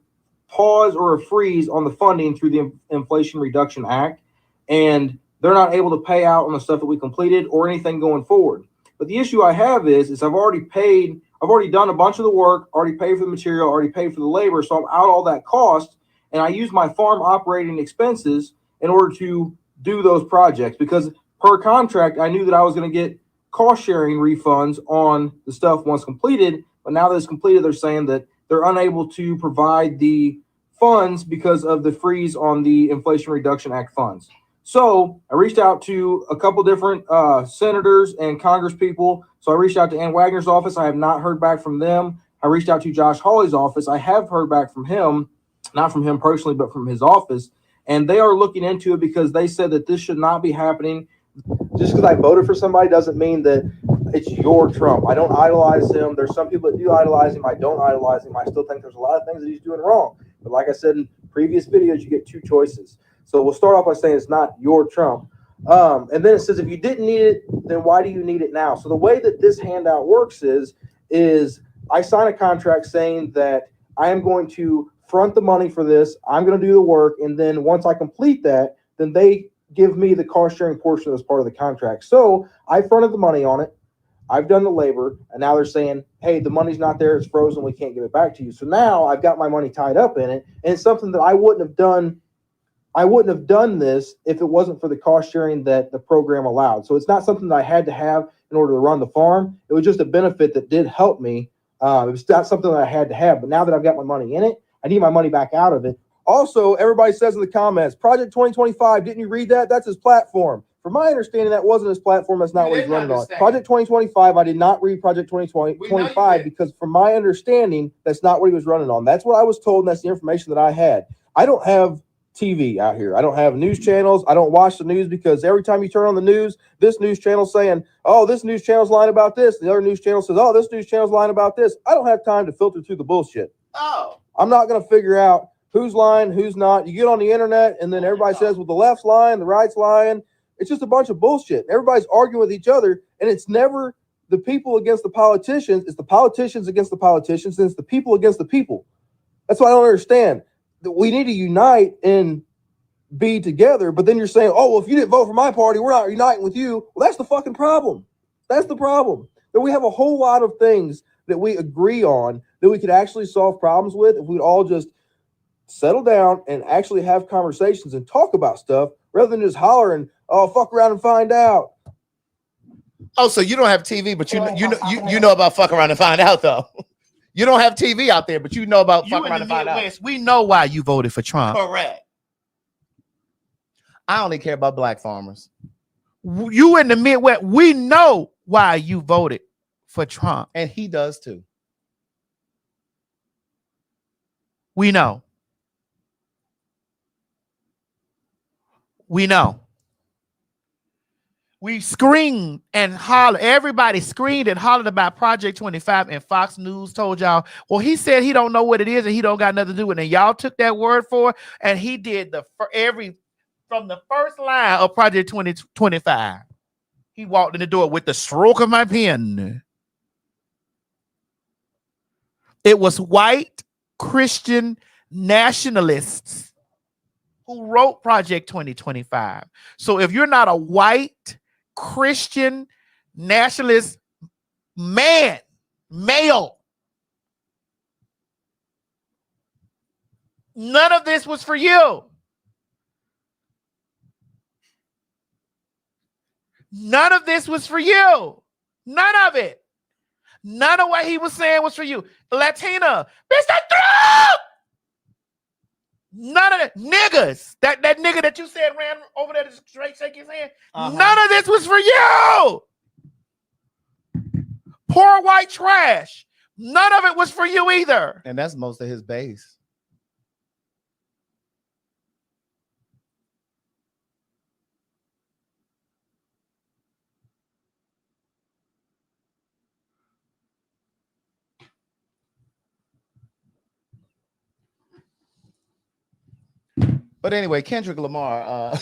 pause or a freeze on the funding through the Inflation Reduction Act, and they're not able to pay out on the stuff that we completed or anything going forward. But the issue I have is I've already done a bunch of the work, already paid for the material, already paid for the labor, so I'm out all that cost, and I use my farm operating expenses in order to do those projects, because per contract, I knew that I was going to get cost sharing refunds on the stuff once completed, but now that it's completed, they're saying that they're unable to provide the funds because of the freeze on the Inflation Reduction Act funds. So I reached out to a couple different senators and Congress people. So I reached out to Ann Wagner's office. I have not heard back from them. I reached out to Josh Hawley's office. I have heard back from him, not from him personally, but from his office. And they are looking into it because they said that this should not be happening. Just because I voted for somebody doesn't mean that it's your Trump. I don't idolize him. There's some people that do idolize him. I don't idolize him. I still think there's a lot of things that he's doing wrong. But like I said in previous videos, you get two choices. So we'll start off by saying it's not your Trump. And then it says if you didn't need it, then why do you need it now? So the way that this handout works is I sign a contract saying that I am going to front the money for this. I'm going to do the work. And then once I complete that, then they give me the cost sharing portion as part of the contract. So I fronted the money on it. I've done the labor, and now they're saying, hey, the money's not there. It's frozen. We can't give it back to you. So now I've got my money tied up in it. And it's something that I wouldn't have done. I wouldn't have done this if it wasn't for the cost sharing that the program allowed. So it's not something that I had to have in order to run the farm. It was just a benefit that did help me. It was not something that I had to have. But now that I've got my money in it, I need my money back out of it. Also, everybody says in the comments, Project 2025, didn't you read that? That's his platform. From my understanding, that wasn't his platform. That's not what he's running on. Project 2025, I did not read Project 2025 because from my understanding, that's not what he was running on. That's what I was told, and that's the information that I had. I don't have TV out here. I don't have news channels. I don't watch the news because every time you turn on the news, this news channel's saying, oh, this news channel's lying about this. The other news channel says, oh, this news channel's lying about this. I don't have time to filter through the bullshit. Oh. I'm not going to figure out who's lying, who's not. You get on the internet and then everybody says, well, the left's lying, the right's lying. It's just a bunch of bullshit. Everybody's arguing with each other, and it's never the people against the politicians. It's the politicians against the politicians, and it's the people against the people. That's what I don't understand. We need to unite and be together, but then you're saying, oh, well, if you didn't vote for my party, we're not uniting with you. Well, that's the fucking problem. That's the problem. That we have a whole lot of things that we agree on that we could actually solve problems with if we'd all just settle down and actually have conversations and talk about stuff rather than just hollering, oh, fuck around and find out. Oh, so you don't have TV, but you know about fuck around and find out, though. You don't have TV out there, but you know about fuck around and find out. We know why you voted for Trump. Correct. I only care about black farmers. You in the Midwest, we know why you voted for Trump. And he does too. We know. We know. We screamed and hollered. Everybody screamed and hollered about Project 25, and Fox News told y'all, well, he said he don't know what it is and he don't got nothing to do with it. And y'all took that word for it, and he did from the first line of Project 2025. He walked in the door with the stroke of my pen. It was white Christian nationalists who wrote Project 2025. So if you're not a white Christian nationalist male, none of this was for you. None of this was for you. None of it. None of what he was saying was for you. Latina, Mr. Trump! None of that. Niggas. That nigga that you said ran over there to straight shake his hand. None of this was for you. Poor white trash. None of it was for you either. And that's most of his base. But anyway, Kendrick Lamar,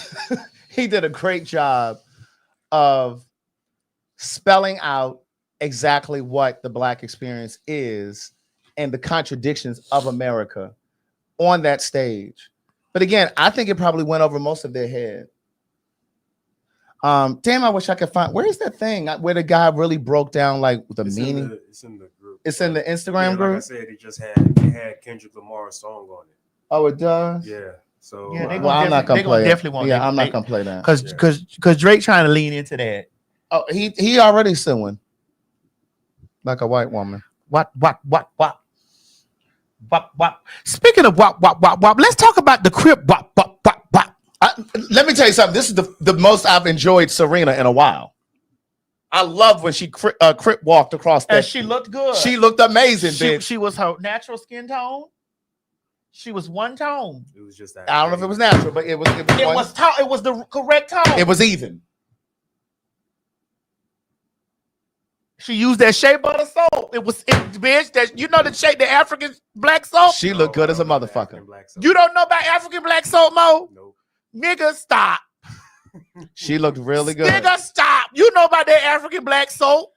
he did a great job of spelling out exactly what the Black experience is and the contradictions of America on that stage. But again, I think it probably went over most of their head. Damn, I wish I could find, where is that thing where the guy really broke down like the meaning? It's in the group. It's in the Instagram group? Like I said, it had Kendrick Lamar's song on it. Oh, it does? Yeah. So yeah, I'm not gonna play it. Yeah, I'm not gonna play that. Because Drake trying to lean into that. Oh, he already suing like a white woman. What? Speaking of what, let's talk about the Crip what. Let me tell you something. This is the most I've enjoyed Serena in a while. I love when she Crip walked across that. And she looked good. She looked amazing, bitch. She was her natural skin tone. She was one tone. It was just that. I don't know if it was natural, but it was the correct tone. It was even. She used that shea butter soap. Bitch, that you know the African black soap. She looked good as a motherfucker. You don't know about African black soap, Mo? Nope. Nigga, stop. She looked really good. Nigga, stop. You know about that African black soap?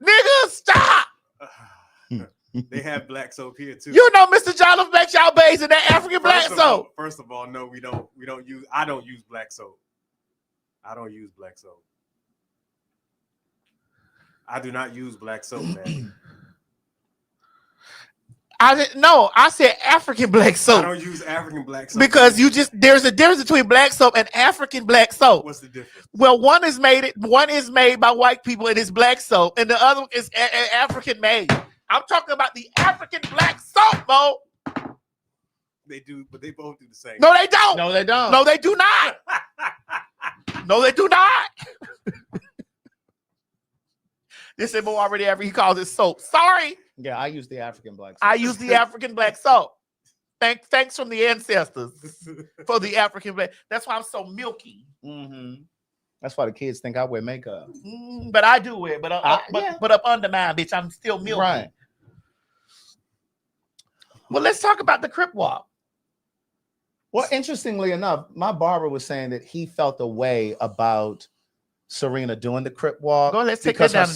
Nigga, stop. They have black soap here too. You know, Mr. Jolliffe makes y'all bathe in that African black soap. First of all, no, we don't use. I don't use black soap. I don't use black soap. I do not use black soap, man. I said African black soap. I don't use African black soap because there's a difference between black soap and African black soap. What's the difference? Well, one is made by white people and it's black soap, and the other is African made. I'm talking about the African black soap, Mo. They do, but they both do the same. No, they don't. No, they don't. No, they do not. No, they do not. This is already he calls it soap. Sorry. Yeah, I use the African black soap. I use the African black soap. Thanks from the ancestors for the African black. That's why I'm so milky. Mm-hmm. That's why the kids think I wear makeup. But I do wear, but up under mine, bitch, I'm still milky. Right. Well, let's talk about the Crip Walk. Well, interestingly enough, my barber was saying that he felt a way about Serena doing the Crip Walk. Go, let's take because that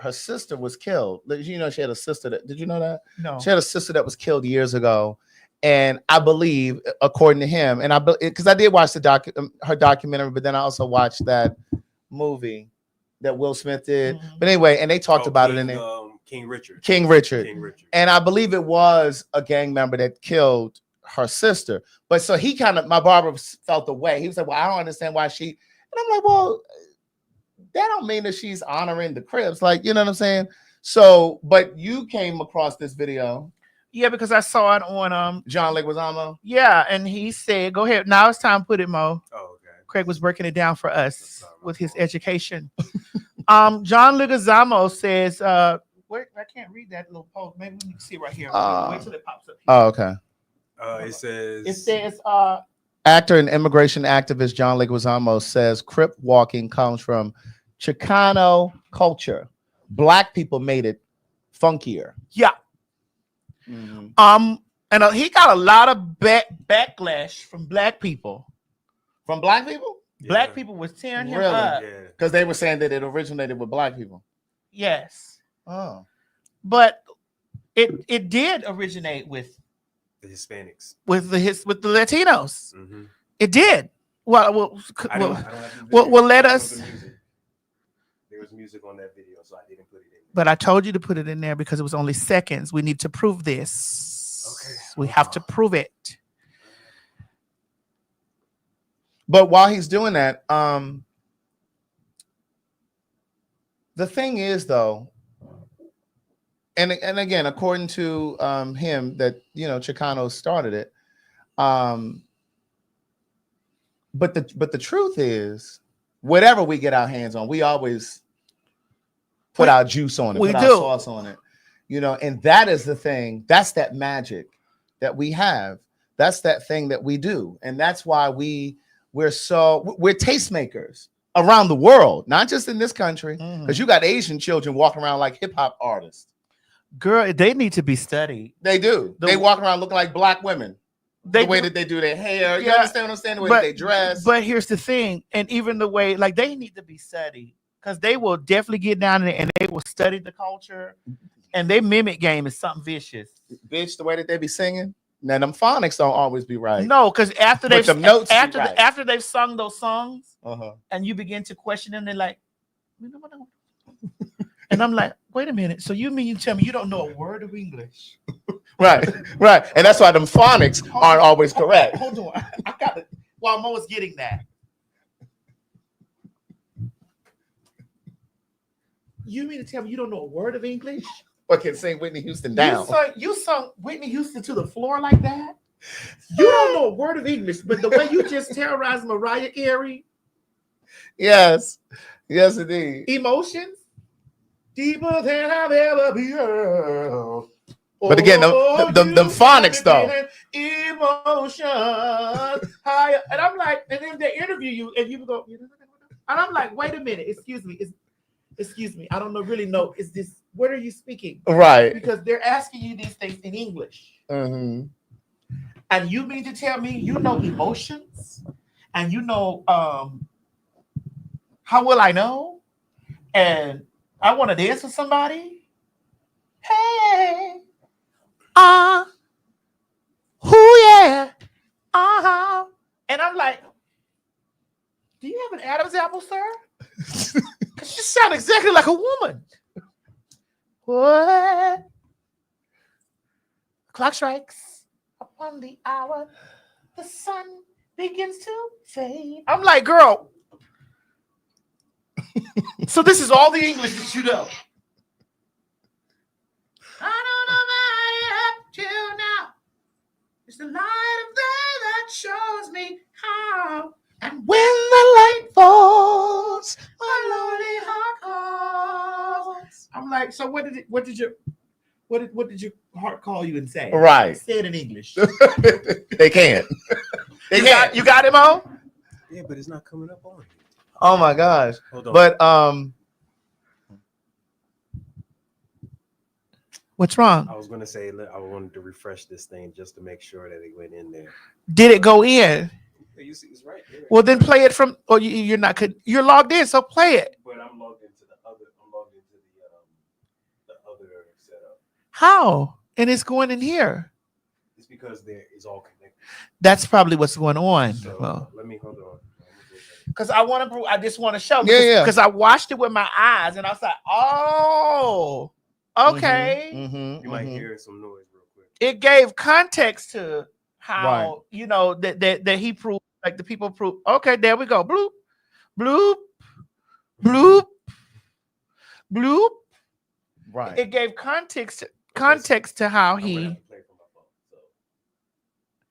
her sister was killed. You know, she had a sister did you know that? No. She had a sister that was killed years ago. And I believe, according to him, and because I did watch her documentary, but then I also watched that movie that Will Smith did. Mm-hmm. But anyway, and they talked about it in there. King Richard. King Richard. And I believe it was a gang member that killed her sister. But so my barber felt the way. He was like, well, I don't understand why she. And I'm like, well, that don't mean that she's honoring the Crips. Like, you know what I'm saying? So, but you came across this video. Yeah, because I saw it on John Leguizamo. Yeah, and he said, "Go ahead. Now it's time to put it, Mo." Oh, okay. Craig was breaking it down for us with his education. John Leguizamo says, "Wait, I can't read that little post. Maybe we can see right here. Wait till it pops up." Oh, okay. It says. Actor and immigration activist John Leguizamo says Crip walking comes from Chicano culture. Black people made it funkier. Yeah. Mm-hmm. And he got a lot of backlash from black people. From black people? Black people was tearing him up. Because they were saying that it originated with black people. Yes. Oh. But it did originate with the Hispanics. With the Latinos. Mm-hmm. It did. Well, let us. There was music on that video, so I didn't put it in. But I told you to put it in there because it was only seconds. We need to prove this. Okay. We have to prove it. But while he's doing that, the thing is, though, and again, according to him, that Chicano started it. But the truth is, whatever we get our hands on, we always put our juice on it, put our sauce on it, and that is the thing. That's that magic that we have. That's that thing that we do. And that's why we're tastemakers around the world, not just in this country, because you got Asian children walking around like hip hop artists. Girl, they need to be studied. They do. They walk around looking like black women. The way that they do their hair. You understand what I'm saying? The way that they dress. But here's the thing. And even the way, like, they need to be studied. Because they will definitely get down there and they will study the culture, and their mimic game is something vicious. Bitch, the way that they be singing. Now them phonics don't always be right. No, because after they've after they've sung those songs, uh-huh, and you begin to question them, they're like, and I'm like, wait a minute. So you mean you tell me you don't know a word of English? Right. And that's why them phonics aren't always correct. Hold on. I got it. While Mo was getting that. You mean to tell me you don't know a word of English? But can sing Whitney Houston down. You sung Whitney Houston to the floor like that? You don't know a word of English, but the way you just terrorized Mariah Carey. Yes, indeed. Emotions deeper than I've ever been. But again, them phonics though. Emotion higher, and I'm like, and then they interview you, and you go, and I'm like, wait a minute, excuse me, I don't really know. Is this, what are you speaking? Right. Because they're asking you these things in English. Mm-hmm. And you mean to tell me you know emotions? And you know, how will I know? And I want to dance with somebody? Hey, Who yeah. Uh-huh. And I'm like, do you have an Adam's apple, sir? Because you sound exactly like a woman. What? Clock strikes upon the hour. The sun begins to fade. I'm like, girl. So this is all the English that you know. I don't know about it up till now. It's the light of day that shows me how. And when the light falls, my lonely heart calls. I'm like, so what did your heart call you and say? Right. Say it in English. They can't. You got him on? Yeah, but it's not coming up on here. Oh my gosh. Hold on. But what's wrong? I was gonna say I wanted to refresh this thing just to make sure that it went in there. Did it go in? Yeah, you see, it's right there. Well, then play it from. Oh, you're not. You're logged in, so play it. But I'm logged into the other. I'm logged into the other setup. How? And it's going in here. It's because there is all connected. That's probably what's going on. So Well, let me hold on. because I want to. I just want to show. Yeah. Because I watched it with my eyes, and I was like, oh, okay. You might hear some noise real quick. It gave context to how Right. you know that he proved, like the people proved. Okay, there we go. Bloop, bloop, bloop, bloop. Right. It gave context to how he.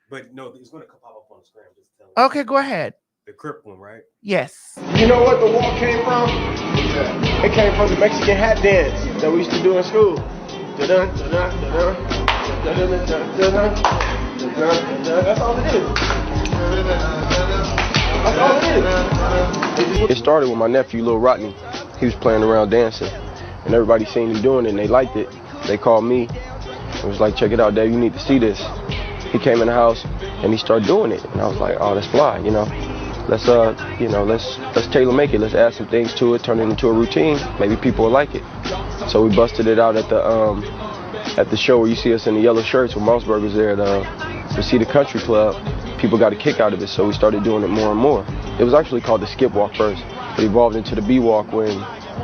But no, it's going to pop up on the screen. Just tell me. Okay, go ahead. The Crip one, right? Yes. You know what the walk came from? It came from the Mexican hat dance that we used to do in school. Dun-dun, dun-dun, dun-dun, dun-dun, dun-dun, dun-dun, dun-dun. That's all it is. That's all it is. It started with my nephew, Lil Rodney. He was playing around dancing, and everybody seen him doing it, and they liked it. They called me. It was like, check it out, Dave, you need to see this. He came in the house, and he started doing it, and I was like, oh, that's fly, you know. Let's tailor make it. Let's add some things to it, turn it into a routine. Maybe people will like it. So we busted it out at the show where you see us in the yellow shirts with Mossberger's there at the Cedar Country Club. People got a kick out of it, so we started doing it more and more. It was actually called the skip walk first. It evolved into the B walk when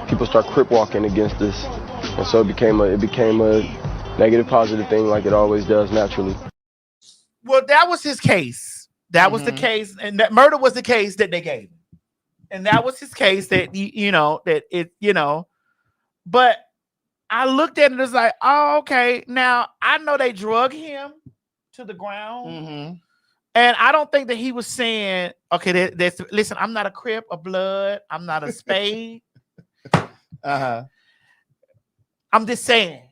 people start crip walking against us, and so it became a negative positive thing like it always does naturally. Well, that was his case. That was the case, and that murder was the case that they gave him, and that was his case that But I looked at it and was like, oh, okay. Now I know they drug him to the ground, and I don't think that he was saying, okay, listen, I'm not a Crip, a Blood, I'm not a Spade. I'm just saying.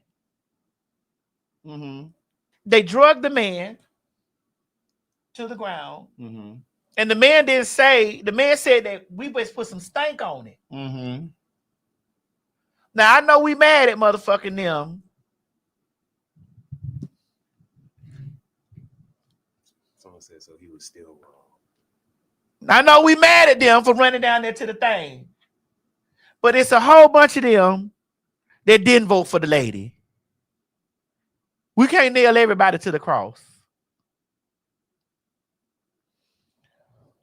They drugged the man to the ground, and the man didn't say. The man said that we best put some stank on it. Now I know we mad at motherfucking them. Someone said so. He was still wrong. I know we mad at them for running down there to the thing, but it's a whole bunch of them that didn't vote for the lady. We can't nail everybody to the cross.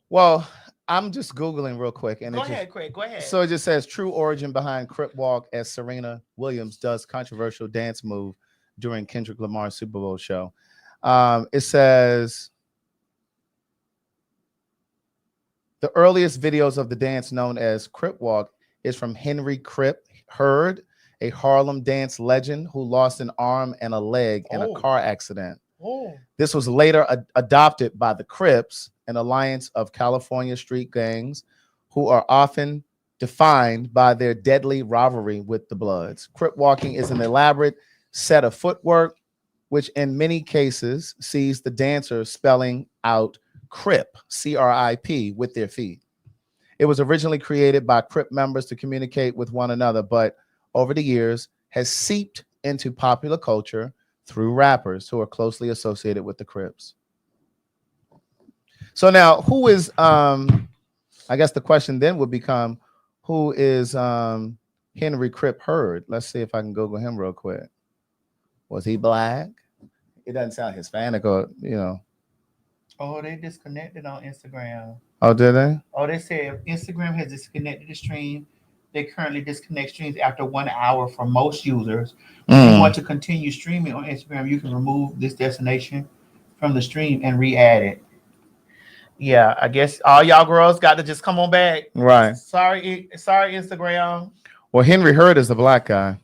Well, I'm just Googling real quick. And Go ahead, Craig. Go ahead. So it just says true origin behind Crip Walk as Serena Williams does controversial dance move during Kendrick Lamar's Super Bowl show. It says the earliest videos of the dance known as Crip Walk is from Henry Crip Hurd, a Harlem dance legend who lost an arm and a leg in a car accident. This was later adopted by the Crips, an alliance of California street gangs who are often defined by their deadly rivalry with the Bloods. Crip walking is an elaborate set of footwork, which in many cases sees the dancers spelling out Crip, C-R-I-P, with their feet. It was originally created by Crip members to communicate with one another, but over the years has seeped into popular culture through rappers who are closely associated with the Crips. So now, who is, I guess the question then would become, who is Henry Crip Hurd? Let's see if I can Google him real quick. Was he black? it doesn't sound Hispanic or Oh, they disconnected on Instagram. Oh, did they? Oh, they said Instagram has disconnected the stream. They currently disconnect streams after 1 hour for most users. If you want to continue streaming on Instagram, you can remove this destination from the stream and re-add it. Yeah, I guess all y'all girls got to just come on back. Right. Sorry, Instagram. Well, Henry Hurd is the black guy.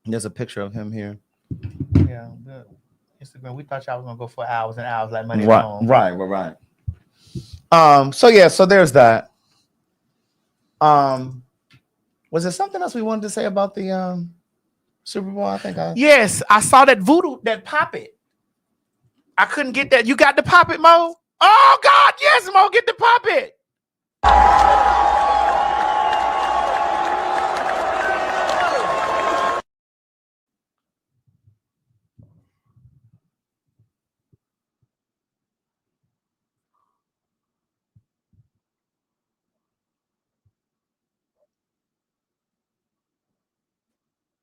There's a picture of him here. Yeah, good. Instagram. We thought y'all was gonna go for hours and hours like money at home. Right. So there's that. Was there something else we wanted to say about the Super Bowl? Yes, I saw that voodoo, that poppet. I couldn't get that. You got the poppet, Mo? Oh God, yes, Mo, get the poppet.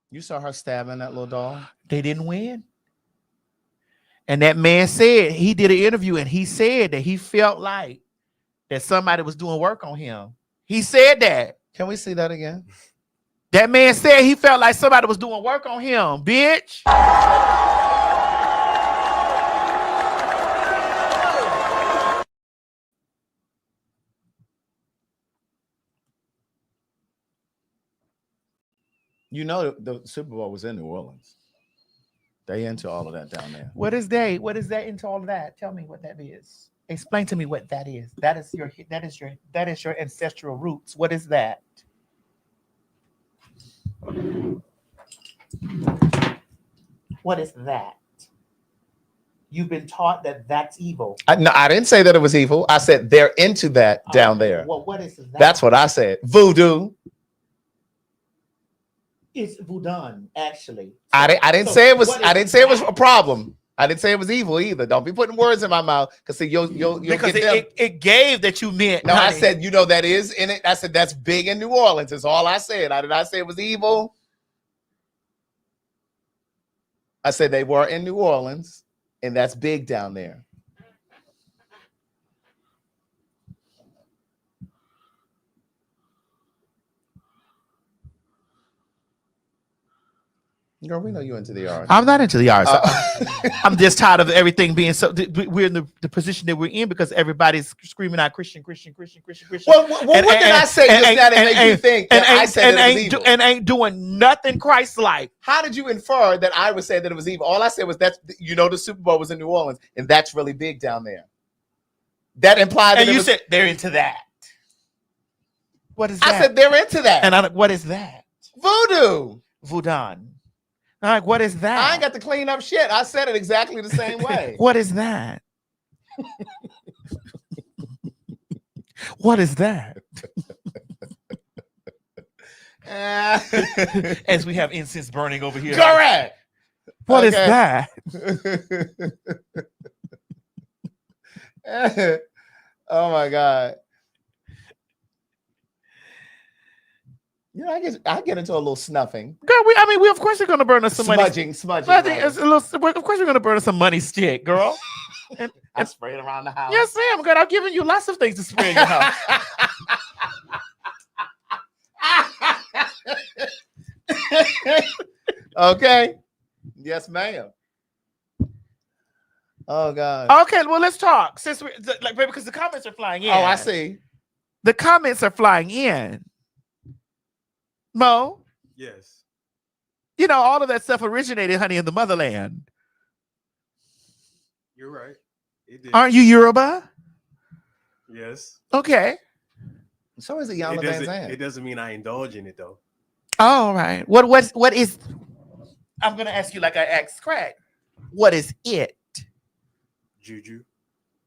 You saw her stabbing that little doll. They didn't win. And that man said, he did an interview and he said that he felt like that somebody was doing work on him. He said that. Can we see that again? That man said he felt like somebody was doing work on him, bitch. You know the Super Bowl was in New Orleans. They into all of that down there. What is that into all of that? Tell me what that is. Explain to me what that is. That is your ancestral roots. What is that? What is that? You've been taught that that's evil. No, I didn't say that it was evil. I said they're into that down there. Well, what is that? That's what I said. Voodoo. It's voodoo, actually. I didn't say it was. I didn't say it was a problem. I didn't say it was evil either. Don't be putting words in my mouth because you'll because get them. It gave that you meant. No, honey. I said that is in it. I said that's big in New Orleans. Is all I said. I did not say it was evil. I said they were in New Orleans, and that's big down there. Girl, we know you into the arts. I'm not into the arts. I'm just tired of everything being so. We're in the position that we're in because everybody's screaming out Christian. Well, what did I say just now that made you think that I said that it was evil? And ain't doing nothing Christ-like. How did you infer that I would say that it was evil? All I said was that the Super Bowl was in New Orleans, and that's really big down there. That implied that you said they're into that. What is that? I said they're into that. And what is that? Voodoo. Voodoo. Like, what is that? I ain't got to clean up shit. I said it exactly the same way. What is that? What is that? As we have incense burning over here. Correct. What is that? Oh my God. I get into a little snuffing. Girl, we of course are gonna burn us some smudging. Of course we're gonna burn us some money stick, girl. And spray it around the house. Yes, Sam. Good. I've given you lots of things to spray in your house. Okay. Yes, ma'am. Oh God. Okay, well, let's talk. Since we're because the comments are flying in. Oh, I see. The comments are flying in. Mo? Yes. All of that stuff originated, honey, in the motherland. You're right. It did. Aren't you Yoruba? Yes. Okay. So is it Yana Van Zandt. It doesn't mean I indulge in it though. All right. What is? I'm gonna ask you like I asked Craig. What is it? Juju.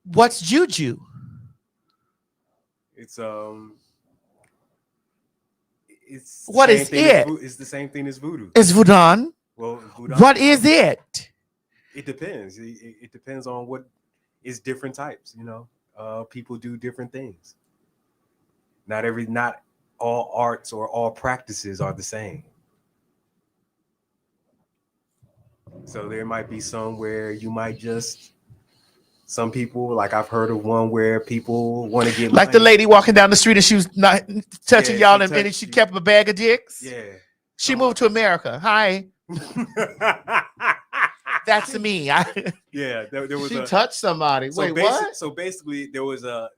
What's juju? It's what is it? It's the same thing as voodoo. It's voodoo. Well, voodoo. What is it? It depends. It depends on what is different types. People do different things. Not all arts or all practices are the same. So there might be some where you might just. Some people, like I've heard of one where people want to get like money. the lady walking down the street and she was not touching y'all, and then she kept a bag of dicks. Yeah, she moved to America. Hi, that's me. Yeah, there was. She touched somebody. So Wait, what? So basically, there was a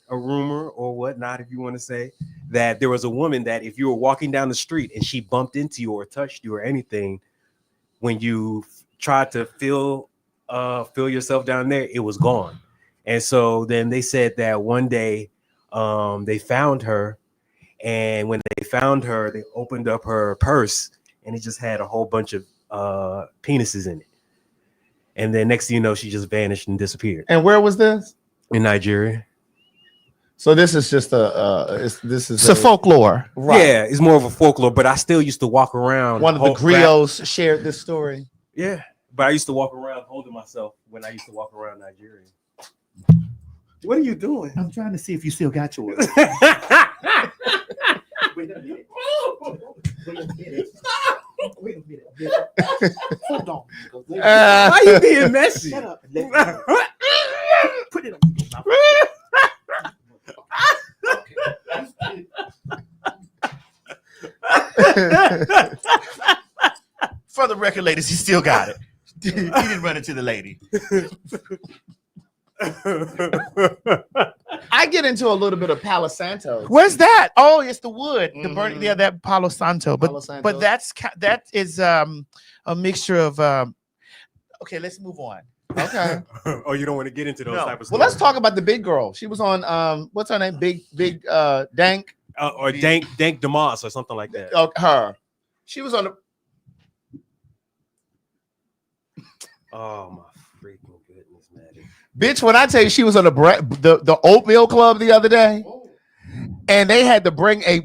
rumor or whatnot, if you want to say, that there was a woman that if you were walking down the street and she bumped into you or touched you or anything, when you tried to feel yourself down there, it was gone. And so then they said that one day they found her, and when they found her, they opened up her purse and it just had a whole bunch of penises in it. And then next thing you know, she just vanished and disappeared. And where was this? In Nigeria. So this is just a folklore. Right. Yeah, it's more of a folklore, but I still used to walk around. One of the griots shared this story. Yeah, but I used to walk around holding myself when I used to walk around Nigeria. What are you doing? I'm trying to see if you still got yours. Wait a minute. Wait a minute. Hold on. Why you being messy? Shut up. Put it on. For the record, ladies, he still got it. He didn't run into the lady. I get into a little bit of Palo Santo. Where's that? Oh, it's the wood. The burning. Yeah, that Palo Santo. Palo Santo. But that is a mixture of. Okay, let's move on. Okay. Oh, you don't want to get into those type of stuff. Well, let's talk about the big girl. She was on what's her name? Big Dank. Or Dank Demas or something like that. Oh, her. She was on the. Oh my freaking goodness, man! Bitch, when I tell you she was on the oatmeal club the other day, and they had to bring a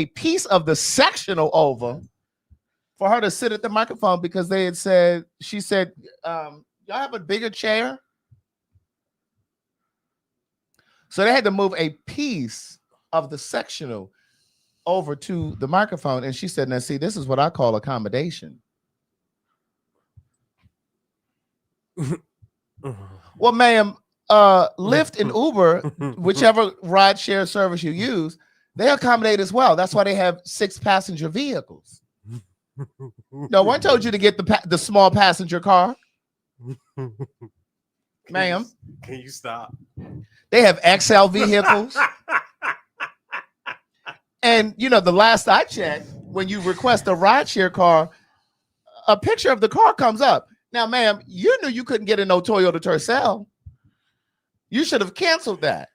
piece of the sectional over for her to sit at the microphone because they had said, she said, y'all have a bigger chair? So they had to move a piece of the sectional over to the microphone. And she said, now see, this is what I call accommodation. Well, ma'am, Lyft and Uber, whichever ride share service you use, they accommodate as well. That's why they have 6-passenger vehicles. No one told you to get the small passenger car. Ma'am. Can you stop? They have XL vehicles. And, you know, the last I checked, when you request a rideshare car, a picture of the car comes up. Now, ma'am, you knew you couldn't get in no Toyota Tercel. You should have canceled that.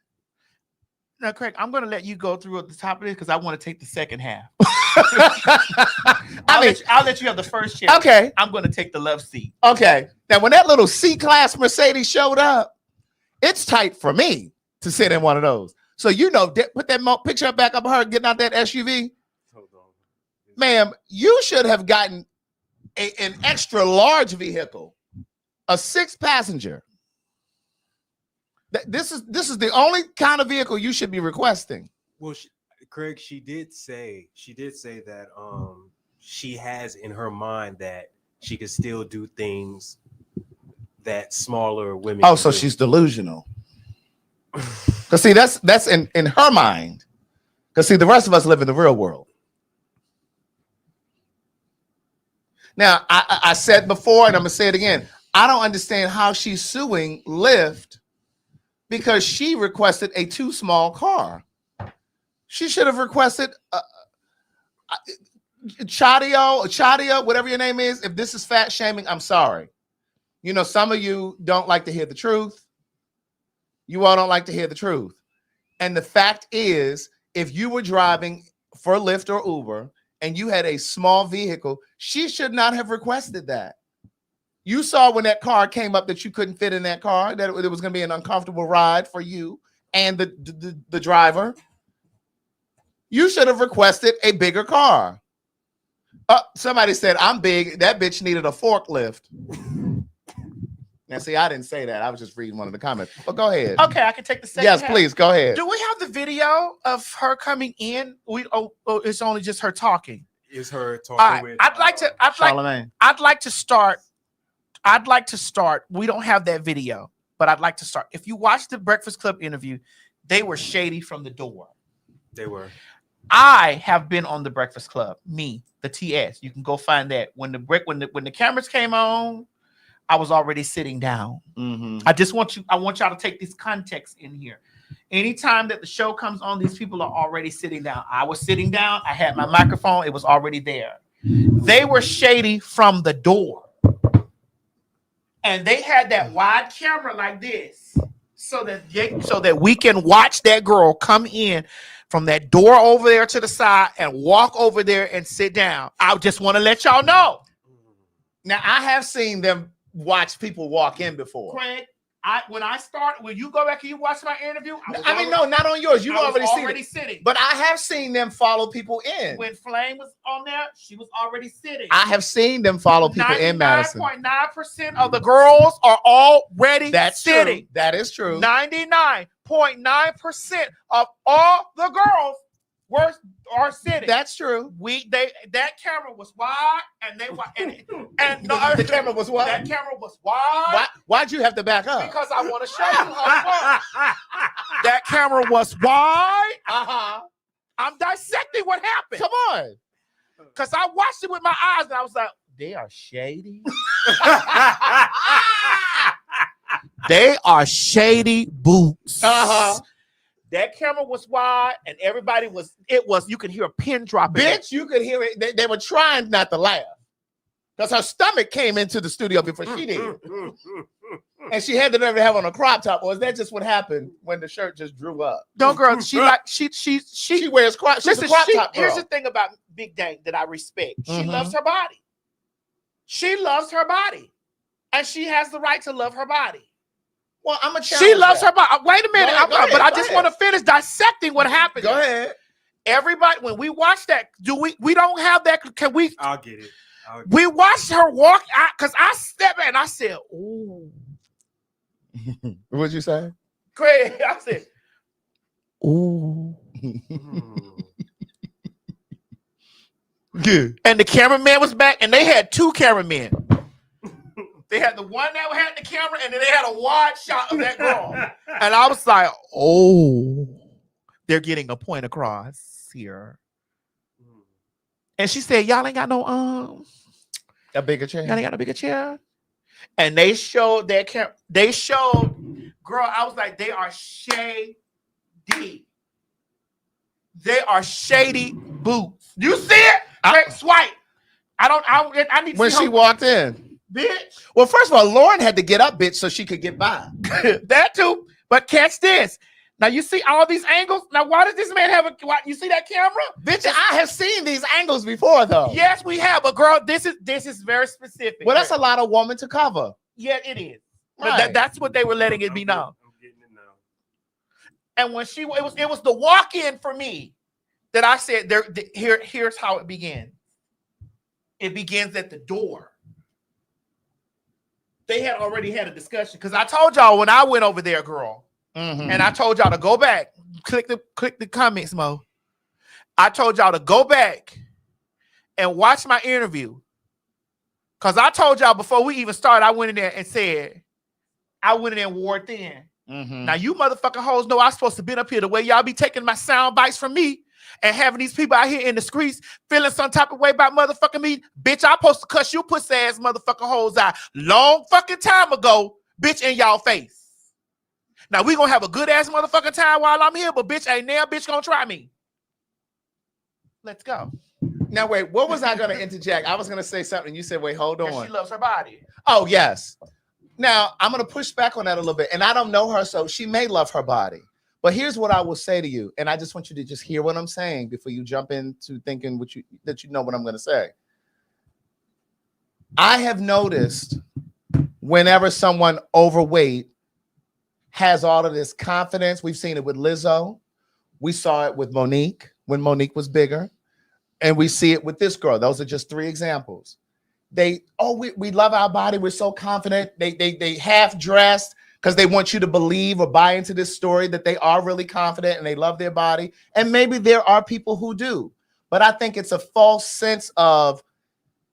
Now, Craig, I'm going to let you go through at the top of this because I want to take the second half. I'll let you have the first chair. Okay. I'm going to take the left seat. Okay. Now, when that little C-Class Mercedes showed up, it's tight for me to sit in one of those. So, you know, put that picture back up of her getting out that SUV. Hold on. Ma'am, you should have gotten an extra large vehicle, a 6-passenger. This is the only kind of vehicle you should be requesting. Well, Craig, she did say that she has in her mind that she could still do things that smaller women. Oh, so she's delusional. Because see, that's in her mind. Because see, the rest of us live in the real world. Now, I said before, and I'm gonna say it again. I don't understand how she's suing Lyft because she requested a too small car. She should have requested Chadia, whatever your name is. If this is fat shaming, I'm sorry. You know, some of you don't like to hear the truth. You all don't like to hear the truth. And the fact is, if you were driving for Lyft or Uber and you had a small vehicle, she should not have requested that. You saw when that car came up that you couldn't fit in that car, that it was going to be an uncomfortable ride for you and the driver. You should have requested a bigger car. Somebody said, I'm big. That bitch needed a forklift. Now, see, I didn't say that. I was just reading one of the comments. But go ahead. Okay, I can take the second Yes, half. please, go ahead. Do we have the video of her coming in? It's only just her talking. is her talking All right, with. I'd like to start. We don't have that video, but I'd like to start. If you watch the Breakfast Club interview, they were shady from the door. They were. I have been on the Breakfast Club. Me, the TS. You can go find that. When the cameras came on, I was already sitting down. I want y'all to take this context in here. Anytime that the show comes on, these people are already sitting down. I was sitting down. I had my microphone. It was already there. They were shady from the door. And they had that wide camera like this so that we can watch that girl come in from that door over there to the side and walk over there and sit down. I just want to let y'all know. Now, I have seen them watch people walk in before. Craig, when you go back and you watch my interview, no, not on yours. You've already already seen it. sitting. But I have seen them follow people in. When Flame was on there, she was already sitting. I have seen them follow people in Madison. 99.9% of the girls are already sitting. True. That is true. 99.9% of all the girls are sitting. That's true. That camera was wide, and they and no, the camera was what? That camera was wide. Why'd you have to back up? Because I want to show you how far. That camera was wide. I'm dissecting what happened. Come on. Because I watched it with my eyes, and I was like, they are shady. They are shady boots. That camera was wide, and everybody you could hear a pin dropping. Bitch, you could hear it. They were trying not to laugh. Because her stomach came into the studio before she did. And she had to never have on a crop top. Or is that just what happened when the shirt just drew up? No, girl, she wears crop. She's a crop top girl. Here's the thing about Big Dang that I respect. She loves her body. She loves her body. And she has the right to love her body. Well, I'm a She loves her body. Wait a minute. I just want to to finish dissecting what happened. Go ahead. Everybody, when we watch that, we don't have that? Can we? I'll get it. We watched her walk out because I stepped back and I said, "Ooh." What'd you say? Craig, I said, "Ooh." Good. And the cameraman was back, and they had two cameramen. They had the one that had the camera, and then they had a wide shot of that girl. And I was like, "Oh, they're getting a point across here." And she said, "Y'all ain't got no a bigger chair. Y'all ain't got a bigger chair." And they showed that camera. They showed, girl. I was like, they are shady. They are shady boots. You see it? Swipe. I need to when see she walked in. Bitch. Well, first of all, Lauren had to get up, bitch, so she could get by. That too. But catch this. Now you see all these angles. Now, why does this man have you see that camera? Bitch, I have seen these angles before, though. Yes, we have. But girl, this is very specific. Well, that's a lot of woman to cover. Yeah, it is. Right. But that's what they were letting it be known. I'm getting it now. And when it was the walk-in for me that I said here's how it began. It begins at the door. They had already had a discussion because I told y'all when I went over there, girl, and I told y'all to go back, click the comments, Mo. I told y'all to go back and watch my interview because I told y'all before we even started, I went in there and said I went in there and wore it thin. Now you motherfucking hoes know I'm supposed to be up here the way y'all be taking my sound bites from me. And having these people out here in the streets feeling some type of way about motherfucking me, bitch, I'm supposed to cuss you pussy ass motherfucking hoes out long fucking time ago, bitch, in y'all face. Now we gonna have a good ass motherfucking time while I'm here, but bitch, ain't now bitch gonna try me. Let's go. Now wait, what was I gonna interject? I was gonna say something. You said, wait, hold on. She loves her body. Oh, yes. Now I'm gonna push back on that a little bit. And I don't know her, so she may love her body. But here's what I will say to you, and I just want you to just hear what I'm saying before you jump into thinking that you know what I'm going to say. I have noticed whenever someone overweight has all of this confidence, we've seen it with Lizzo, we saw it with Monique when Monique was bigger, and we see it with this girl. Those are just three examples. We love our body. We're so confident. They half dressed. Because they want you to believe or buy into this story that they are really confident and they love their body. And maybe there are people who do. but I think it's a false sense of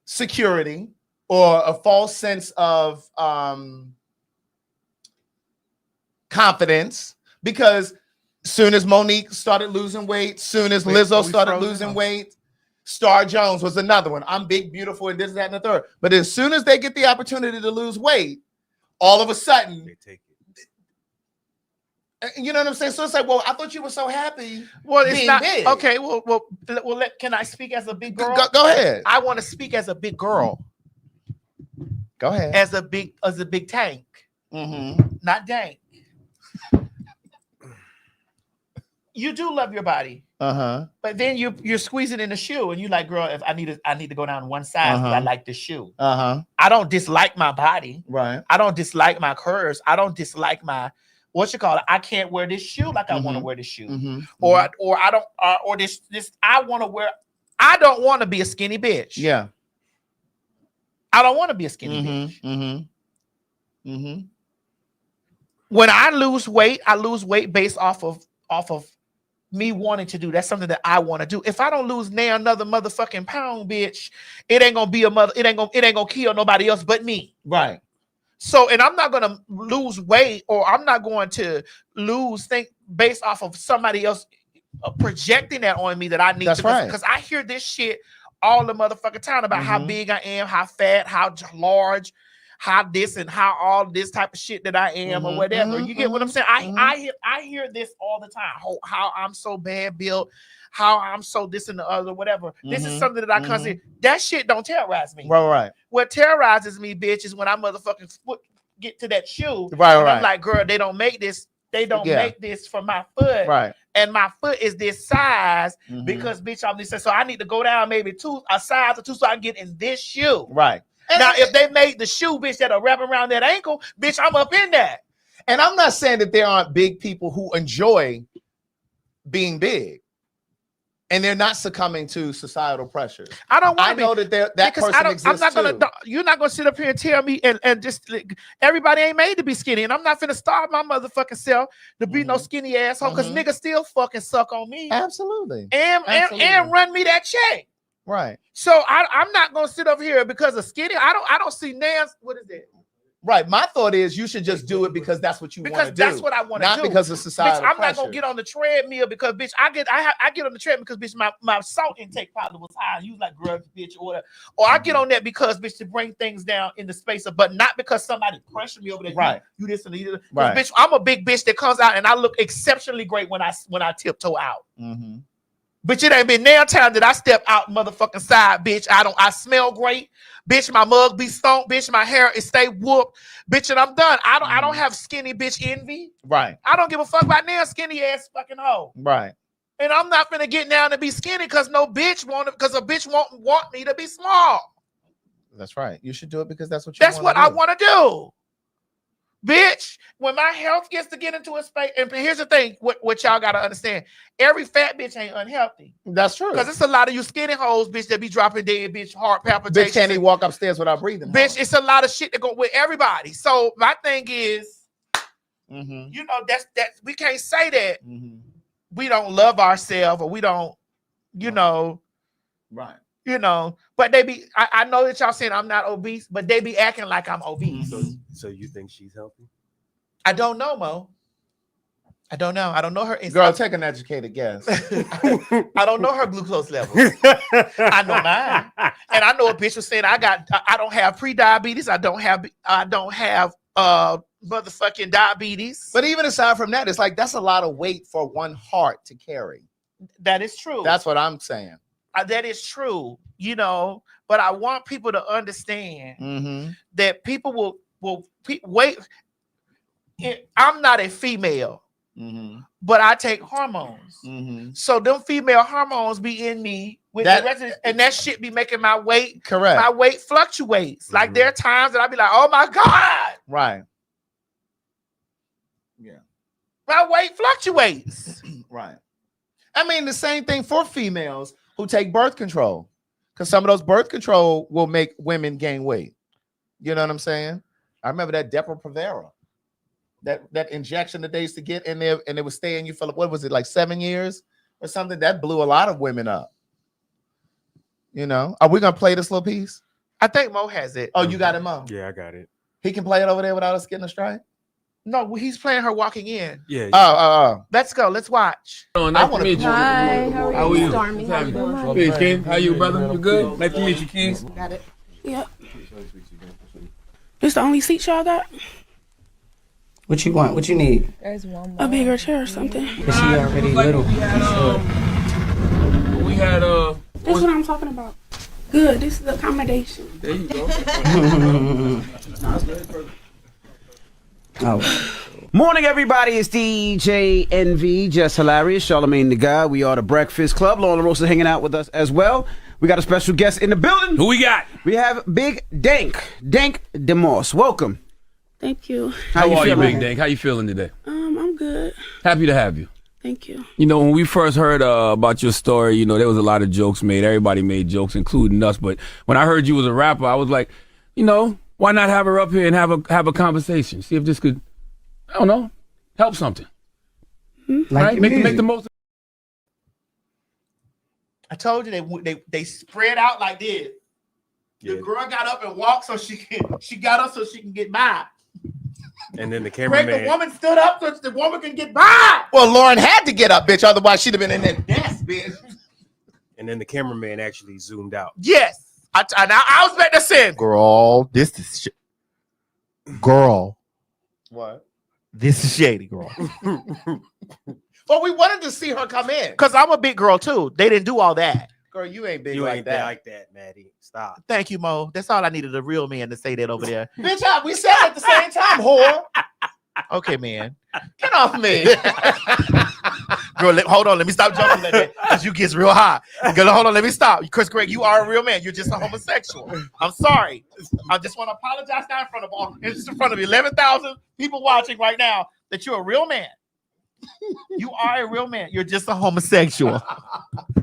security or a false sense of confidence, because soon as Monique started losing weight, soon as Lizzo started losing weight, Star Jones was another one. I'm big, beautiful, and this, that, and the third. But as soon as they get the opportunity to lose weight, all of a sudden, they take it. You know what I'm saying? So it's like, well, I thought you were so happy. Well, it's being not big. okay. Well, can I speak as a big girl? Go ahead. I want to speak as a big girl. Go ahead. As a big tank, not dank. You do love your body, but then you're squeezing in the shoe, and you like, girl, if I need to go down one size because I like the shoe. I don't dislike my body. Right. I don't dislike my curves. I don't dislike my I can't wear this shoe like I want to wear this shoe, or I don't, or this I want to wear. I don't want to be a skinny bitch. Yeah. I don't want to be a skinny bitch. When I lose weight based off of me wanting to do. That's something that I want to do. If I don't lose now another motherfucking pound, bitch, it ain't gonna be it ain't gonna kill nobody else but me. Right. So, and I'm not gonna lose weight, or I'm not going to lose things based off of somebody else projecting that on me that I need to. Right. Because I hear this shit all the motherfucking time about how big I am, how fat, how large, how this and how all this type of shit that I am or whatever. You get what I'm saying? I hear this all the time. How I'm so bad built, how I'm so this and the other, whatever. This is something that I consider. That shit don't terrorize me. Right. What terrorizes me, bitch, is when I motherfucking get to that shoe. Right. I'm like, girl, they don't make this. They don't make this for my foot. Right. And my foot is this size because, bitch, I'm this. So I need to go down maybe a size or two so I can get in this shoe. Right. Now, if they made the shoe, bitch, that'll wrap around that ankle, bitch, I'm up in that. And I'm not saying that there aren't big people who enjoy being big, and they're not succumbing to societal pressures. I don't want to know that person exists. I'm not gonna. too. You're not gonna sit up here and tell me and just everybody ain't made to be skinny, and I'm not finna starve my motherfucking self to be no skinny asshole because niggas still fucking suck on me. Absolutely. And run me that check. Right. So I'm not gonna sit up here because of skinny. I don't see Nance. What is it? Right. My thought is you should just do it because that's what you want to do. Because that's what I want to do. Not because of societal bitch, I'm pressure. not gonna get on the treadmill because bitch, I get on the treadmill because bitch, my salt intake probably was high. You like grubs, bitch, or whatever. Or I get on that because bitch to bring things down in the space of, but not because somebody pressured me over there. Right. You this and you. Right. Bitch, I'm a big bitch that comes out and I look exceptionally great when I tiptoe out. Bitch, it ain't been nail time that I step out motherfucking side, bitch. I smell great. Bitch, my mug be stoned. Bitch, my hair is stay whooped. Bitch, and I'm done. I don't have skinny bitch envy. Right. I don't give a fuck about nail skinny ass fucking hoe. Right. And I'm not gonna get down to be skinny because no bitch because a bitch won't want me to be small. That's right. You should do it because that's what you That's what I want to do. Bitch, when my health gets to get into a space, and here's the thing, what y'all gotta understand: every fat bitch ain't unhealthy. That's true. Because it's a lot of you skinny hoes, bitch, that be dropping dead, bitch, heart palpitations. Bitch can't even walk upstairs without breathing. Bitch, it's a lot of shit that go with everybody. So my thing is, you know, that's we can't say that we don't love ourselves or we don't, you know, right. You know, but they be. I know that y'all saying I'm not obese, but they be acting like I'm obese. So you think she's healthy? I don't know, Mo. I don't know. I don't know her. Girl, take an educated guess. I don't know her glucose level. I know mine, and I know a bitch was saying I don't have pre-diabetes. I don't have motherfucking diabetes. But even aside from that, it's like that's a lot of weight for one heart to carry. That is true. That's what I'm saying. That is true, you know, but I want people to understand that people will wait. I'm not a female, but I take hormones. So them female hormones be in me with the rest of it, and that shit be making my weight. Correct. My weight fluctuates. Like there are times that I be like, oh my God. Right. Yeah. My weight fluctuates. Right. I mean, the same thing for females who take birth control, because some of those birth control will make women gain weight. You know what I'm saying? I remember that Depo-Provera, that injection that they used to get in there, and it would stay in you for what was it, like 7 years or something? That blew a lot of women up. You know, are we gonna play this little piece? I think Mo has it. Oh, you got it, Mo. Yeah, I got it. He can play it over there without us getting a strike. No, he's playing her walking in. Yeah. Oh. Let's go. Let's watch. Oh, nice to meet you. Hi, how are you? How are you? Stormy, how you doing? Hey, King. How you, brother? You good? Nice to meet you, King. Got it. Yep. This the only seat y'all got? What you want? What you need? There's one more. A bigger chair or something. Is she already little? We had That's what I'm talking about. Good. This is the accommodation. There you go. Oh. Morning, everybody. It's DJ NV, Just Hilarious, Charlamagne the Guy. We are the Breakfast Club. Lauren LaRosa hanging out with us as well. We got a special guest in the building. Who we got? We have Big Dank DeMoss. Welcome. Thank you. How are you, Big Dank? How you feeling today? I'm good. Happy to have you. Thank you. You know, when we first heard about your story, you know, there was a lot of jokes made. Everybody made jokes, including us. But when I heard you was a rapper, I was like, you know, why not have her up here and have a conversation? See if this could, I don't know, help something. Right? Make the most. I told you they spread out like this. The girl got up and walked so she got up so she can get by. And then the Greg, cameraman. the woman stood up so the woman can get by. Well, Lauren had to get up, bitch. Otherwise, she'd have been in that desk, bitch. And then the cameraman actually zoomed out. Yes. I was about to say, Girl, this is girl. What? This is shady, girl. Well, we wanted to see her come in. Because I'm a big girl, too. They didn't do all that. Girl, you ain't big You like ain't that. like that, Maddie. Stop. Thank you, Mo. That's all I needed, a real man to say that over there. Bitch, we said it at the same time, whore. Okay, man. Get off me. Girl, hold on. Let me stop jumping like that because you gets real high. Girl, hold on. Let me stop. Because, Greg, you are a real man. You're just a homosexual. I'm sorry. I just want to apologize now in front of 11,000 people watching right now that you're a real man. You are a real man. You're just a homosexual.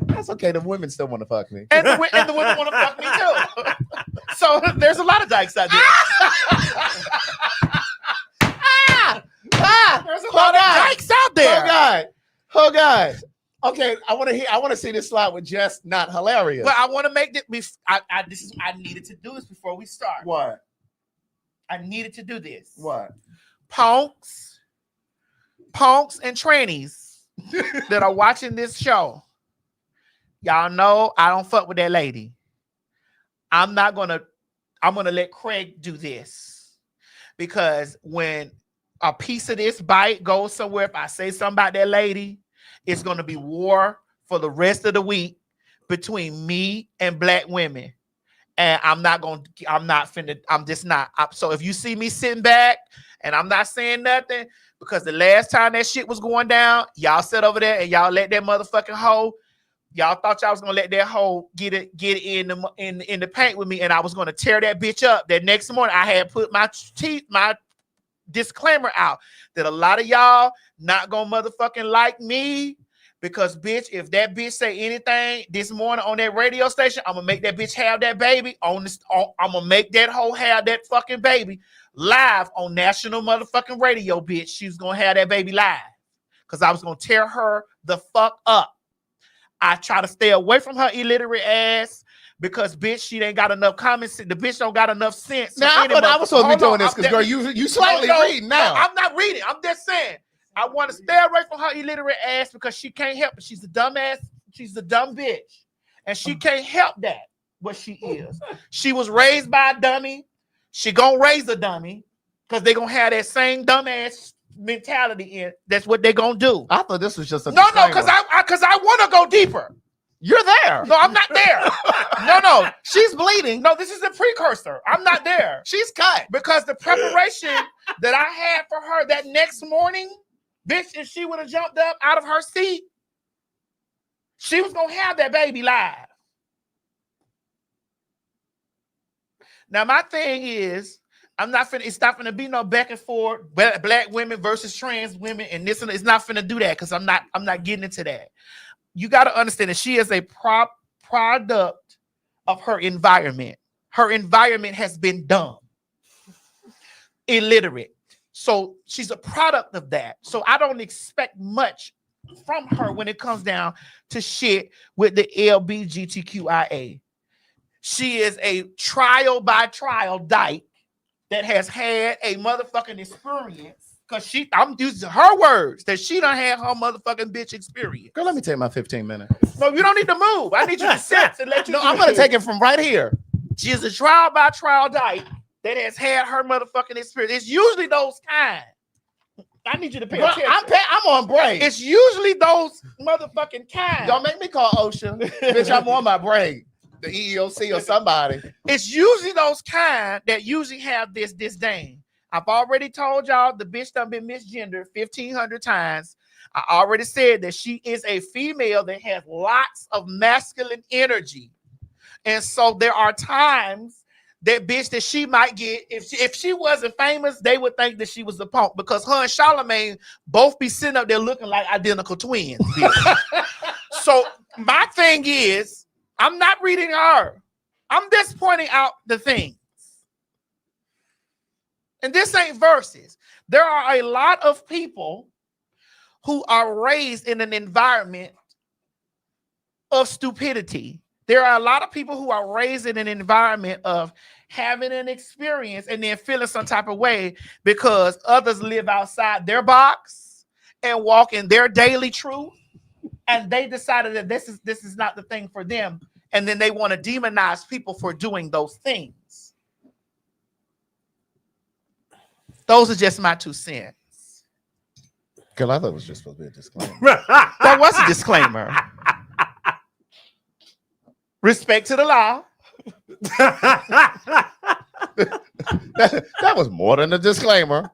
That's okay. The women still want to fuck me. And the women want to fuck me, too. So there's a lot of dykes out there. There's a lot of dykes out there. Oh God. Okay, I want to see this slide with just not hilarious. But I want to make this. I needed to do this before we start. What? I needed to do this. What? Punks and trannies that are watching this show. Y'all know I don't fuck with that lady. I'm gonna let Craig do this. Because when a piece of this bite goes somewhere, if I say something about that lady, it's gonna be war for the rest of the week between me and black women. And so if you see me sitting back and I'm not saying nothing, because the last time that shit was going down, y'all sat over there and y'all let that motherfucking hoe. Y'all thought y'all was gonna let that hoe get it in the paint with me, and I was gonna tear that bitch up. That next morning, I had put my disclaimer out that a lot of y'all not gonna motherfucking like me, because bitch, if that bitch say anything this morning on that radio station, I'm gonna make that bitch have that baby I'm gonna make that hoe have that fucking baby live on national motherfucking radio, bitch. She's gonna have that baby live because I was gonna tear her the fuck up. I try to stay away from her illiterate ass because bitch, she ain't got enough common sense. The bitch don't got enough sense. Now I was supposed to be doing this because girl, you slightly reading now. No, I'm not reading. I'm just saying. I want to stay away from her illiterate ass because she can't help it. She's a dumb ass. She's a dumb bitch, and she can't help that. What she is. She was raised by a dummy. She gonna raise a dummy because they gonna have that same dumb ass mentality in. That's what they gonna do. I thought this was just a no, because I want to go deeper. You're there. No, I'm not there. No, she's bleeding. No, this is the precursor. I'm not there. She's cut because the preparation that I had for her that next morning, bitch, if she would have jumped up out of her seat, she was gonna have that baby live. Now my thing is, it's not finna be no back and forth, black women versus trans women, and this and it's not finna do that because I'm not getting into that. You got to understand that she is a product of her environment. Her environment has been dumb, illiterate. So she's a product of that. So I don't expect much from her when it comes down to shit with the LGBTQIA. She is a trial by trial dyke that has had a motherfucking experience. Cause I'm using her words that she done had her motherfucking bitch experience. Girl, let me take my 15 minutes. No, you don't need to move. I need you to sit and let you. No, I'm gonna take it from right here. She is a trial by trial dyke that has had her motherfucking experience. It's usually those kind. I need you to pay attention. I'm on break. It's usually those motherfucking kind. Don't make me call OSHA. Bitch, I'm on my break. The EEOC or somebody. It's usually those kind that usually have this disdain. I've already told y'all the bitch done been misgendered 1,500 times. I already said that she is a female that has lots of masculine energy. And so there are times that bitch that she might get, if she wasn't famous, they would think that she was a punk because her and Charlamagne both be sitting up there looking like identical twins. So my thing is, I'm not reading her. I'm just pointing out the things. And this ain't verses. There are a lot of people who are raised in an environment of stupidity. There are a lot of people who are raised in an environment of having an experience and then feeling some type of way because others live outside their box and walk in their daily truth. And they decided that this is not the thing for them. And then they want to demonize people for doing those things. Those are just my 2 cents. Girl, I thought it was just supposed to be a disclaimer. That was a disclaimer. Respect to the law. that was more than a disclaimer.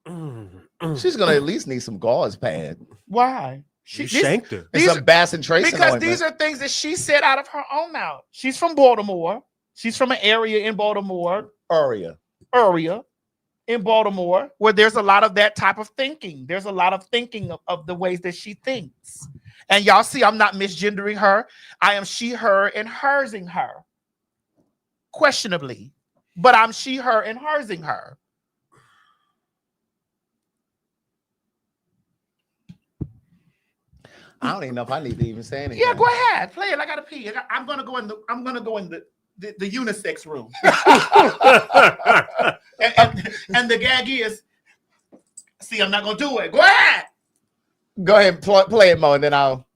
She's gonna at least need some gauze pad. Why? She shanked her. And some Bass and Trace because these are things that she said out of her own mouth. She's from Baltimore. She's from an area in Baltimore. Area in Baltimore where there's a lot of that type of thinking. There's a lot of thinking of the ways that she thinks. And y'all see, I'm not misgendering her. I am she, her, and hersing her. Questionably. But I'm she, her, and hersing her. I don't even know if I need to even say anything. Yeah, go ahead. Play it. I gotta pee. I'm gonna go in the unisex room. and the gag is, see, I'm not gonna do it. Go ahead. Go ahead and play it, Mo, and then I'll.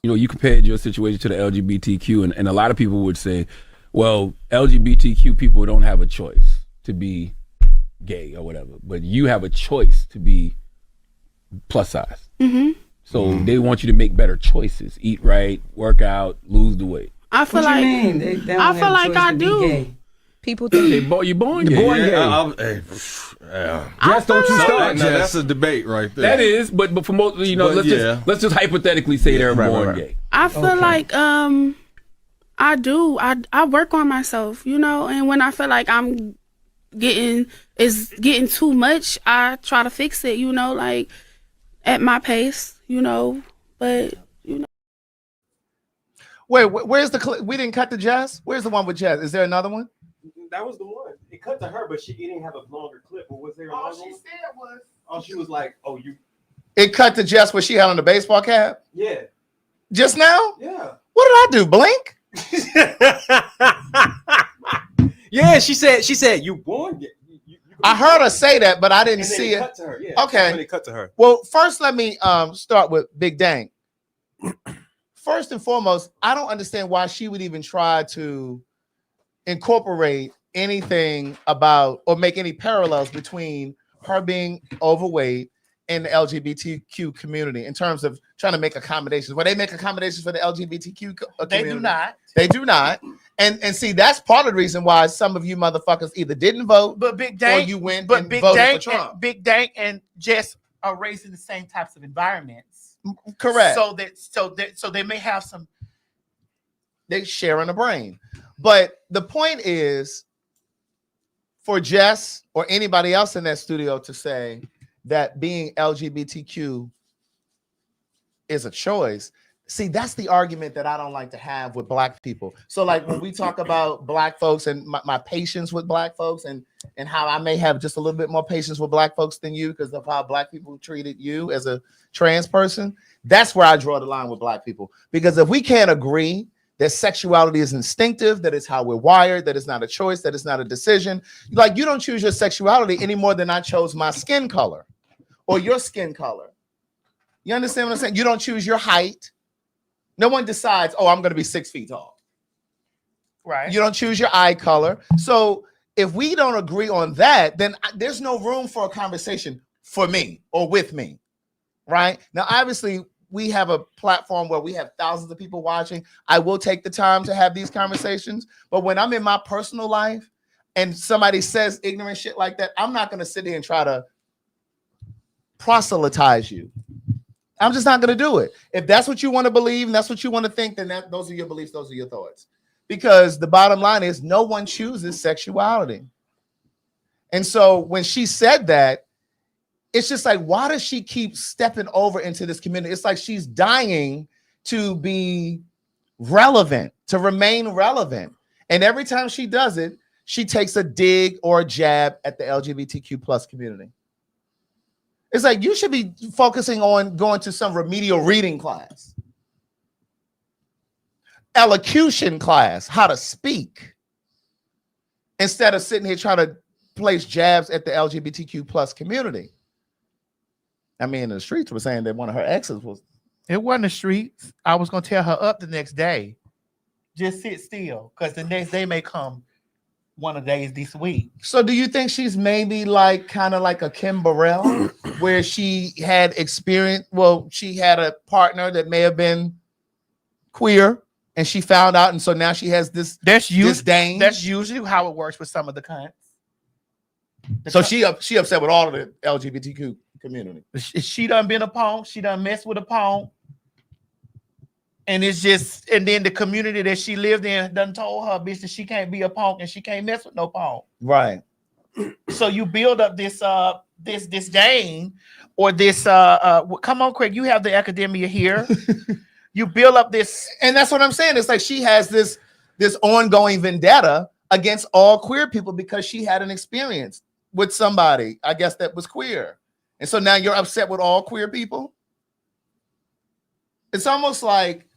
You know, you compared your situation to the LGBTQ, and a lot of people would say, well, LGBTQ people don't have a choice to be gay or whatever, but you have a choice to be plus size. Mm-hmm. So they want you to make better choices, eat right, work out, lose the weight. I feel like I feel like I do. People think you born gay. Just don't you start. Now that's a debate right there. That is, but for most, let's just hypothetically say they're born gay. I feel like I do. I work on myself, and when I feel like I'm getting too much, I try to fix it, like at my pace, but Wait, where's the clip? We didn't cut the Jazz? Where's the one with Jazz? Is there another one? That was the one. It cut to her, but she didn't have a longer clip. Or was there a longer one? Said was. Oh, she was like, "Oh, you." It cut to Jess where she had on the baseball cap. Yeah. Just now? Yeah. What did I do? Blink? Yeah, she said you born gay. I heard her say that, but I didn't And then see it. Cut to her. Yeah. Okay. When it cut to her. Well, first let me start with Big Dang. First and foremost, I don't understand why she would even try to incorporate anything about or make any parallels between her being overweight and the LGBTQ community in terms of trying to make accommodations. Well, they make accommodations for the LGBTQ community. They do not. They do not. And see, that's part of the reason why some of you motherfuckers either didn't vote, but Big Dang, or you went but and Big voted Dang for Trump. Big Dang and Jess are raised in the same types of environments. Correct. So they may have some. They share in the brain. But the point is for Jess or anybody else in that studio to say that being LGBTQ is a choice. See, that's the argument that I don't like to have with Black people. So like when we talk about Black folks and my patience with Black folks and how I may have just a little bit more patience with Black folks than you because of how Black people treated you as a trans person, that's where I draw the line with Black people. Because if we can't agree that sexuality is instinctive, that it's how we're wired, that it's not a choice, that it's not a decision. Like, you don't choose your sexuality any more than I chose my skin color or your skin color. You understand what I'm saying? You don't choose your height. No one decides, oh, I'm going to be 6 feet tall. Right. You don't choose your eye color. So if we don't agree on that, then there's no room for a conversation for me or with me. Right? Now, obviously, we have a platform where we have thousands of people watching. I will take the time to have these conversations. But when I'm in my personal life and somebody says ignorant shit like that, I'm not going to sit here and try to proselytize you. I'm just not going to do it. If that's what you want to believe and that's what you want to think, then those are your beliefs, those are your thoughts. Because the bottom line is no one chooses sexuality. And so when she said that, it's just like, why does she keep stepping over into this community? It's like she's dying to be relevant, to remain relevant. And every time she does it, she takes a dig or a jab at the LGBTQ plus community. It's like, you should be focusing on going to some remedial reading class, elocution class, how to speak, instead of sitting here trying to place jabs at the LGBTQ plus community. I mean, the streets were saying that one of her exes was. It wasn't the streets. I was going to tell her up the next day. Just sit still, because the next day may come one of the days this week. So do you think she's maybe like kind of like a Kim Burrell, where she had experience? Well, she had a partner that may have been queer, and she found out, and so now she has this disdain. That's usually how it works with some of the cunts. So she upset with all of the LGBTQ community. She done been a punk. She done messed with a punk. And it's just, and then the community that she lived in done told her, bitch, that she can't be a punk and she can't mess with no punk. Right. So you build up this this disdain or this come on, Craig, you have the academia here. You build up this, and that's what I'm saying. It's like she has this ongoing vendetta against all queer people because she had an experience with somebody, I guess, that was queer. And so now you're upset with all queer people. It's almost like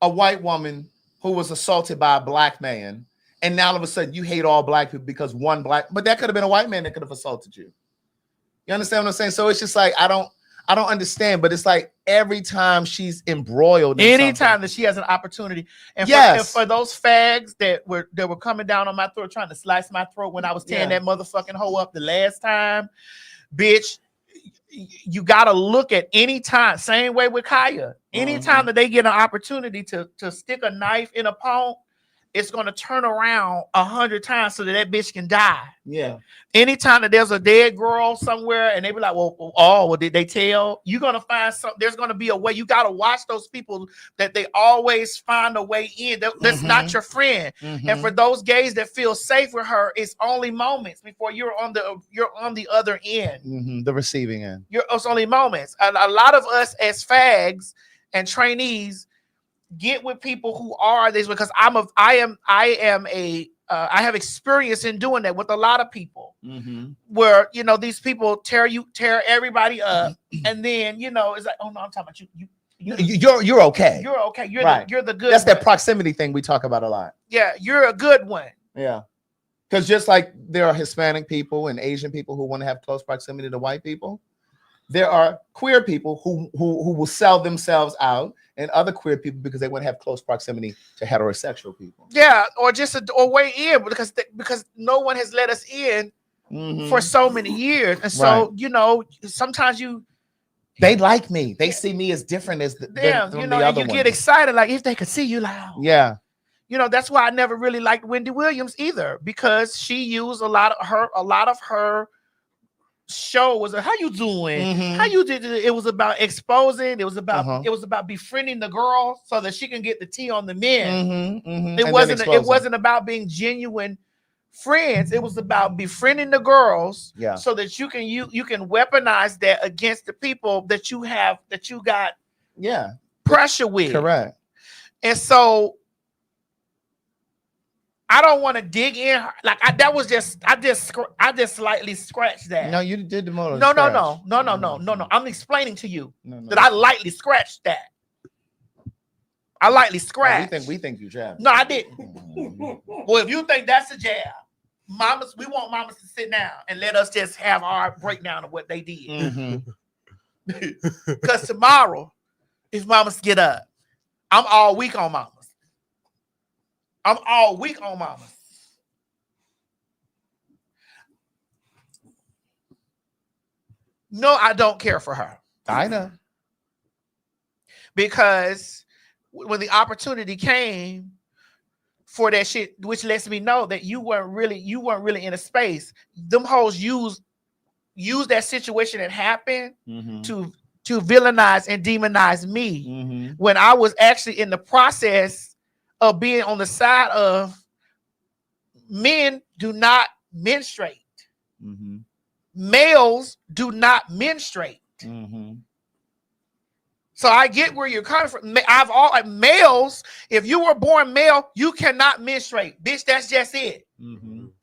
a white woman who was assaulted by a black man, and now all of a sudden you hate all black people because one black, but that could have been a white man that could have assaulted you. You understand what I'm saying? So it's just like, I don't understand, but it's like every time she's embroiled in anytime that she has an opportunity. And for those fags that were coming down on my throat, trying to slice my throat when I was tearing that motherfucking hoe up the last time, bitch, you gotta look at any time, same way with Kaya. Anytime that they get an opportunity to stick a knife in a punk, it's gonna turn around 100 times so that bitch can die. Yeah. Anytime that there's a dead girl somewhere and they be like, well, did they tell? You're gonna find some. There's gonna be a way. You gotta watch those people that they always find a way in. That's not your friend. And for those gays that feel safe with her, it's only moments before you're on the other end. The receiving end. It's only moments. And a lot of us as fags and trainees get with people who are this, because I have experience in doing that with a lot of people, where these people tear everybody up, and then it's like, oh no, I'm talking about you. You're okay. You're okay. You're the good. That's one. that proximity thing we talk about a lot. Yeah, you're a good one. Yeah, because just like there are Hispanic people and Asian people who want to have close proximity to white people, there are queer people who will sell themselves out, and other queer people because they want to have close proximity to heterosexual people. Yeah, or just a way in because no one has let us in for so many years, and so sometimes they like me. They see me as different as the other you get excited like if they could see you loud. Yeah. That's why I never really liked Wendy Williams either, because she used a lot of her show was how you doing, how you did it. It was about exposing. It was about befriending the girl so that she can get the tea on the men. It wasn't about being genuine friends. It was about befriending the girls, so that you can weaponize that against the people that you got pressure with. Correct. And so I don't want to dig in like I just slightly scratched that. No, you did the most. No. I'm explaining to you that I lightly scratched that. I lightly Oh, scratched. we think you jabbed. No, I didn't. Well, if you think that's a jab, mamas, we want mamas to sit down and let us just have our breakdown of what they did. Because tomorrow, if mamas get up, I'm all week on mamas. I'm all week on mamas. No, I don't care for her. I know. Because when the opportunity came for that shit, which lets me know that you weren't really in a space. Them hoes use that situation that happened to villainize and demonize me when I was actually in the process of being on the side of men do not menstruate. Males do not menstruate. So I get where you're coming from. Males, if you were born male, you cannot menstruate. Bitch, that's just it.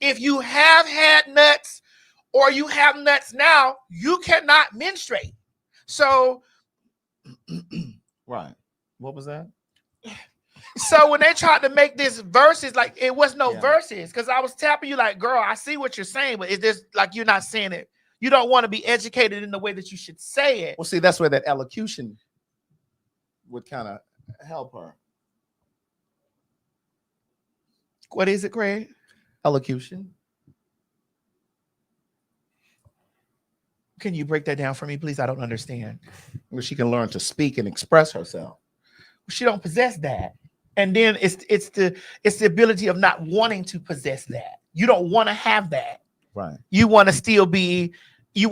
If you have had nuts or you have nuts now, you cannot menstruate. So right. What was that? So when they tried to make this verses, like it was no verses, because I was tapping you like, girl, I see what you're saying, but it's just like you're not saying it. You don't want to be educated in the way that you should say it. Well, see, that's where that elocution would kind of help her. What is it, Craig? Elocution. Can you break that down for me, please? I don't understand. Where she can learn to speak and express herself. She don't possess that. And then it's the ability of not wanting to possess that. You don't want to have that. Right. You want to still be, you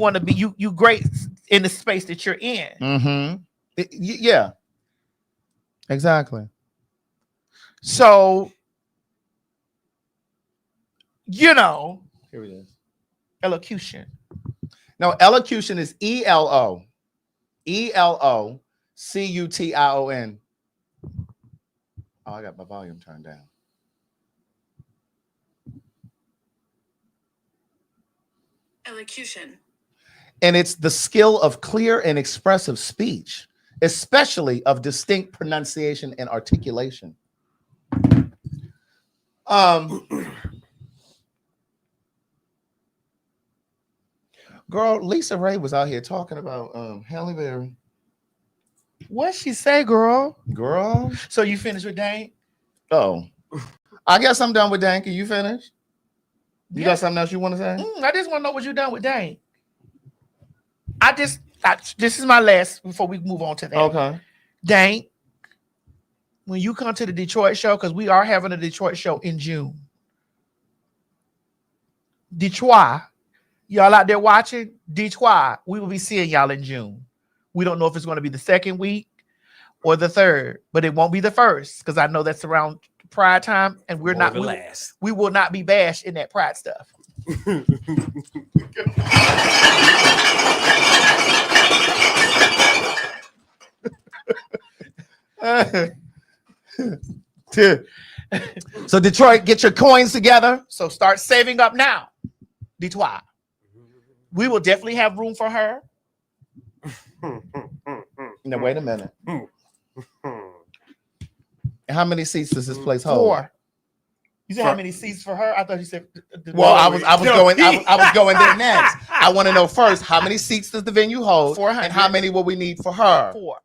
great in the space that you're in. Yeah. Exactly. So, here it is. Elocution. No, elocution is ELO. ELOCUTION. Oh, I got my volume turned down. Elocution. And it's the skill of clear and expressive speech, especially of distinct pronunciation and articulation. Girl, Lisa Ray was out here talking about Halle Berry. What'd she say, girl? Girl. So you finished with Dane? Oh. I guess I'm done with Dane. Can you finish? You got something else you want to say? I just want to know what you done with Dane. This is my last before we move on to that. Okay. Dane, when you come to the Detroit show, because we are having a Detroit show in June. Detroit, y'all out there watching? Detroit, we will be seeing y'all in June. We don't know if it's going to be the second week or the third, but it won't be the first because I know that's around Pride time, and we will not be bashed in that Pride stuff. So Detroit, get your coins together. So start saving up now, Detroit. We will definitely have room for her. Now wait a minute. How many seats does this place hold? 4. You said how many seats for her? I thought you said. Well, I was going there next. I want to know first how many seats does the venue hold, 400. and how many will we need for her? 4.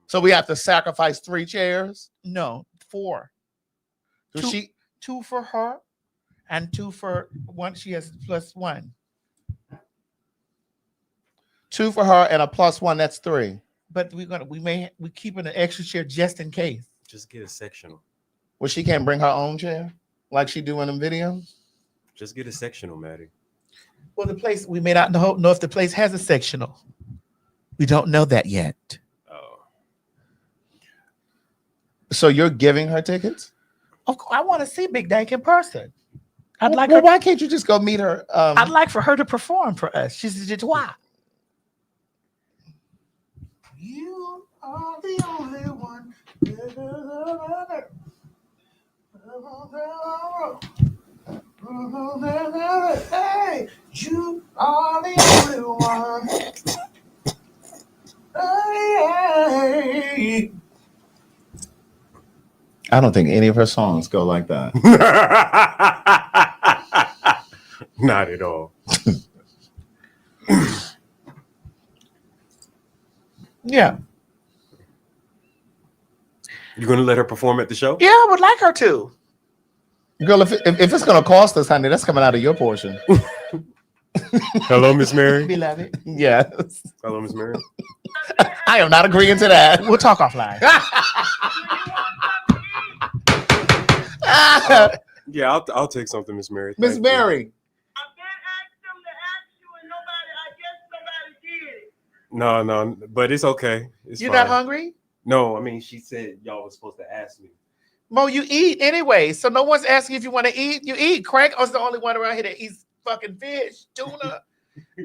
So we have to sacrifice 3 chairs. No, 4. So 2 for her, and 2 for one. She has +1. 2 for her and a +1. That's 3. But we keeping an extra chair just in case. Just get a sectional. Well, she can't bring her own chair like she do in them videos. Just get a sectional, Maddie. Well, the place we may not know if the place has a sectional. We don't know that yet. Oh. So you're giving her tickets? Of course, I want to see Big Dank in person. I'd like. Well, why can't you just go meet her? I'd like for her to perform for us. She's just why. You are the only one. Hey, you are the only one. Hey. I don't think any of her songs go like that. Not at all. Yeah. You're gonna let her perform at the show? Yeah, I would like her to. Girl, if it's gonna cost us, honey, that's coming out of your portion. Hello, Miss Mary. Beloved. Yes. Hello, Miss Mary. I am not agreeing to that. We'll talk offline. Yeah, I'll take something, Miss Mary. Miss Thank you. Mary. No, but it's okay. It's You're fine. not hungry? No, I mean, she said y'all was supposed to ask me. Mo, you eat anyway, so no one's asking if you want to eat. You eat. Craig is the only one around here that eats fucking fish, tuna,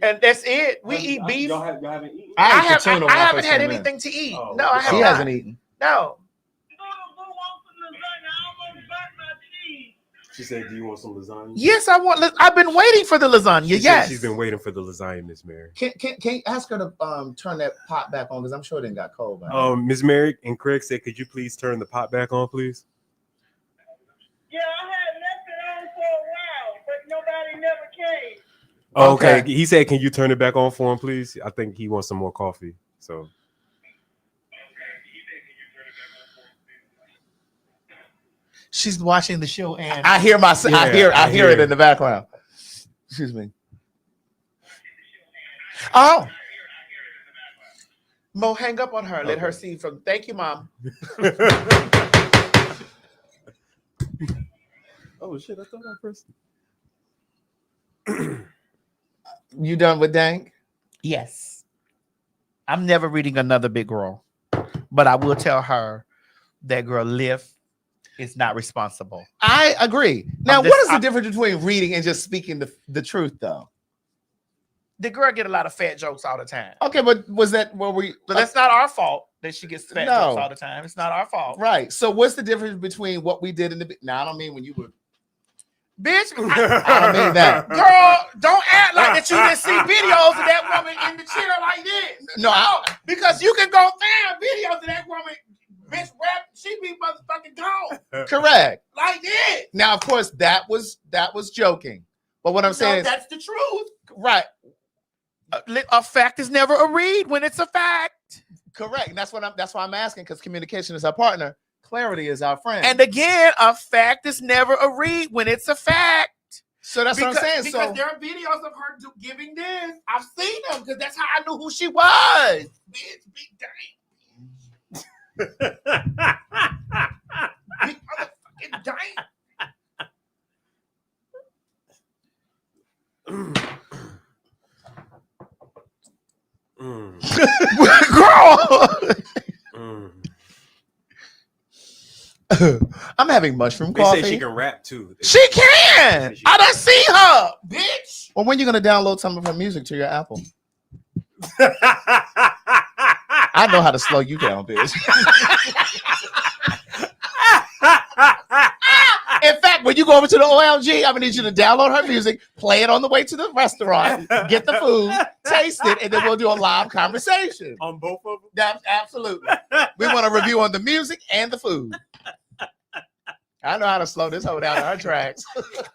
and that's it. We eat beef. Y'all haven't eaten? I ate the tuna when I haven't first had came in. anything to eat. Oh, No, I have She not. hasn't eaten. No. She said, "Do you want some lasagna?" Yes, I want. I've been waiting for the lasagna. She said Yes. she's been waiting for the lasagna, Miss Mary. Can you ask her to turn that pot back on because I'm sure it didn't got cold. By now. Miss Mary and Craig said, "Could you please turn the pot back on, please?" Yeah, I had left it on for a while, but nobody never came. Okay. He said, "Can you turn it back on for him, please?" I think he wants some more coffee. So. She's watching the show, and I hear I hear it in the background. Excuse me. Oh. Mo, hang up on her. Let her see from. Thank you, Mom. Oh shit! I thought I pressed. You done with Dank? Yes. I'm never reading another big girl, but I will tell her that girl Liv is not responsible. I agree. Now, what is the difference between reading and just speaking the truth, though? The girl get a lot of fat jokes all the time. Okay, but was that where we? But that's not our fault that she gets fat No. jokes all the time. It's not our fault. Right. So, what's the difference between what we did in the? Now, I don't mean when you were. Bitch, I don't mean that. Girl, don't act like that you didn't see videos of that woman in the chair like this. No, because you can go find videos of that woman, bitch, rap, she be motherfucking gone. Correct. Like this. Now, of course, that was joking. But what I'm saying is, that's the truth. right. A fact is never a read when it's a fact. Correct. And that's why I'm asking, because communication is our partner. Clarity is our friend. And again, a fact is never a read when it's a fact. So that's what I'm saying. Because So there are videos of her giving this. I've seen them because that's how I knew who she was. Bitch, big dang. Big motherfucking dang. Girl. I'm having mushroom They coffee. say she can rap too. She can. I done seen her, bitch. Well, when you gonna download some of her music to your Apple? I know how to slow you down, bitch. In fact, when you go over to the OLG, I'm gonna need you to download her music, play it on the way to the restaurant, get the food, taste it, and then we'll do a live conversation on both of them. That's absolutely. We want a review on the music and the food. I know how to slow this hoe down to her tracks.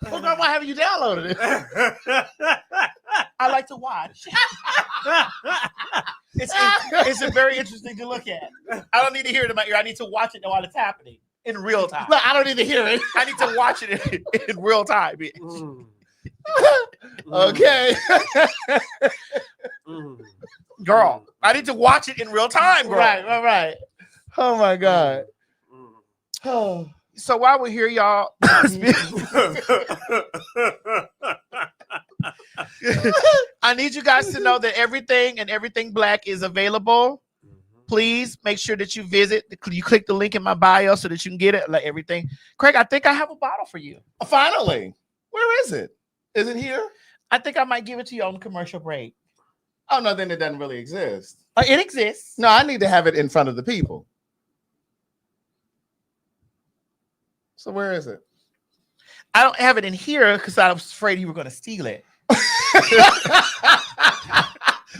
Well, girl, why haven't you downloaded it? I like to watch. It's very interesting to look at. I don't need to hear it in my ear. I need to watch it while it's happening in real time. Look, I don't need to hear it. I need to watch it in real time. Okay. Girl, I need to watch it in real time, girl. Right. Oh my God. Oh. So while we're here, y'all, I need you guys to know that everything black is available. Please make sure that you you click the link in my bio so that you can get it, like everything. Craig, I think I have a bottle for you. Finally. Where is it? Is it here? I think I might give it to you on commercial break. Oh, no, then it doesn't really exist. It exists. No, I need to have it in front of the people. So where is it? I don't have it in here because I was afraid you were going to steal it.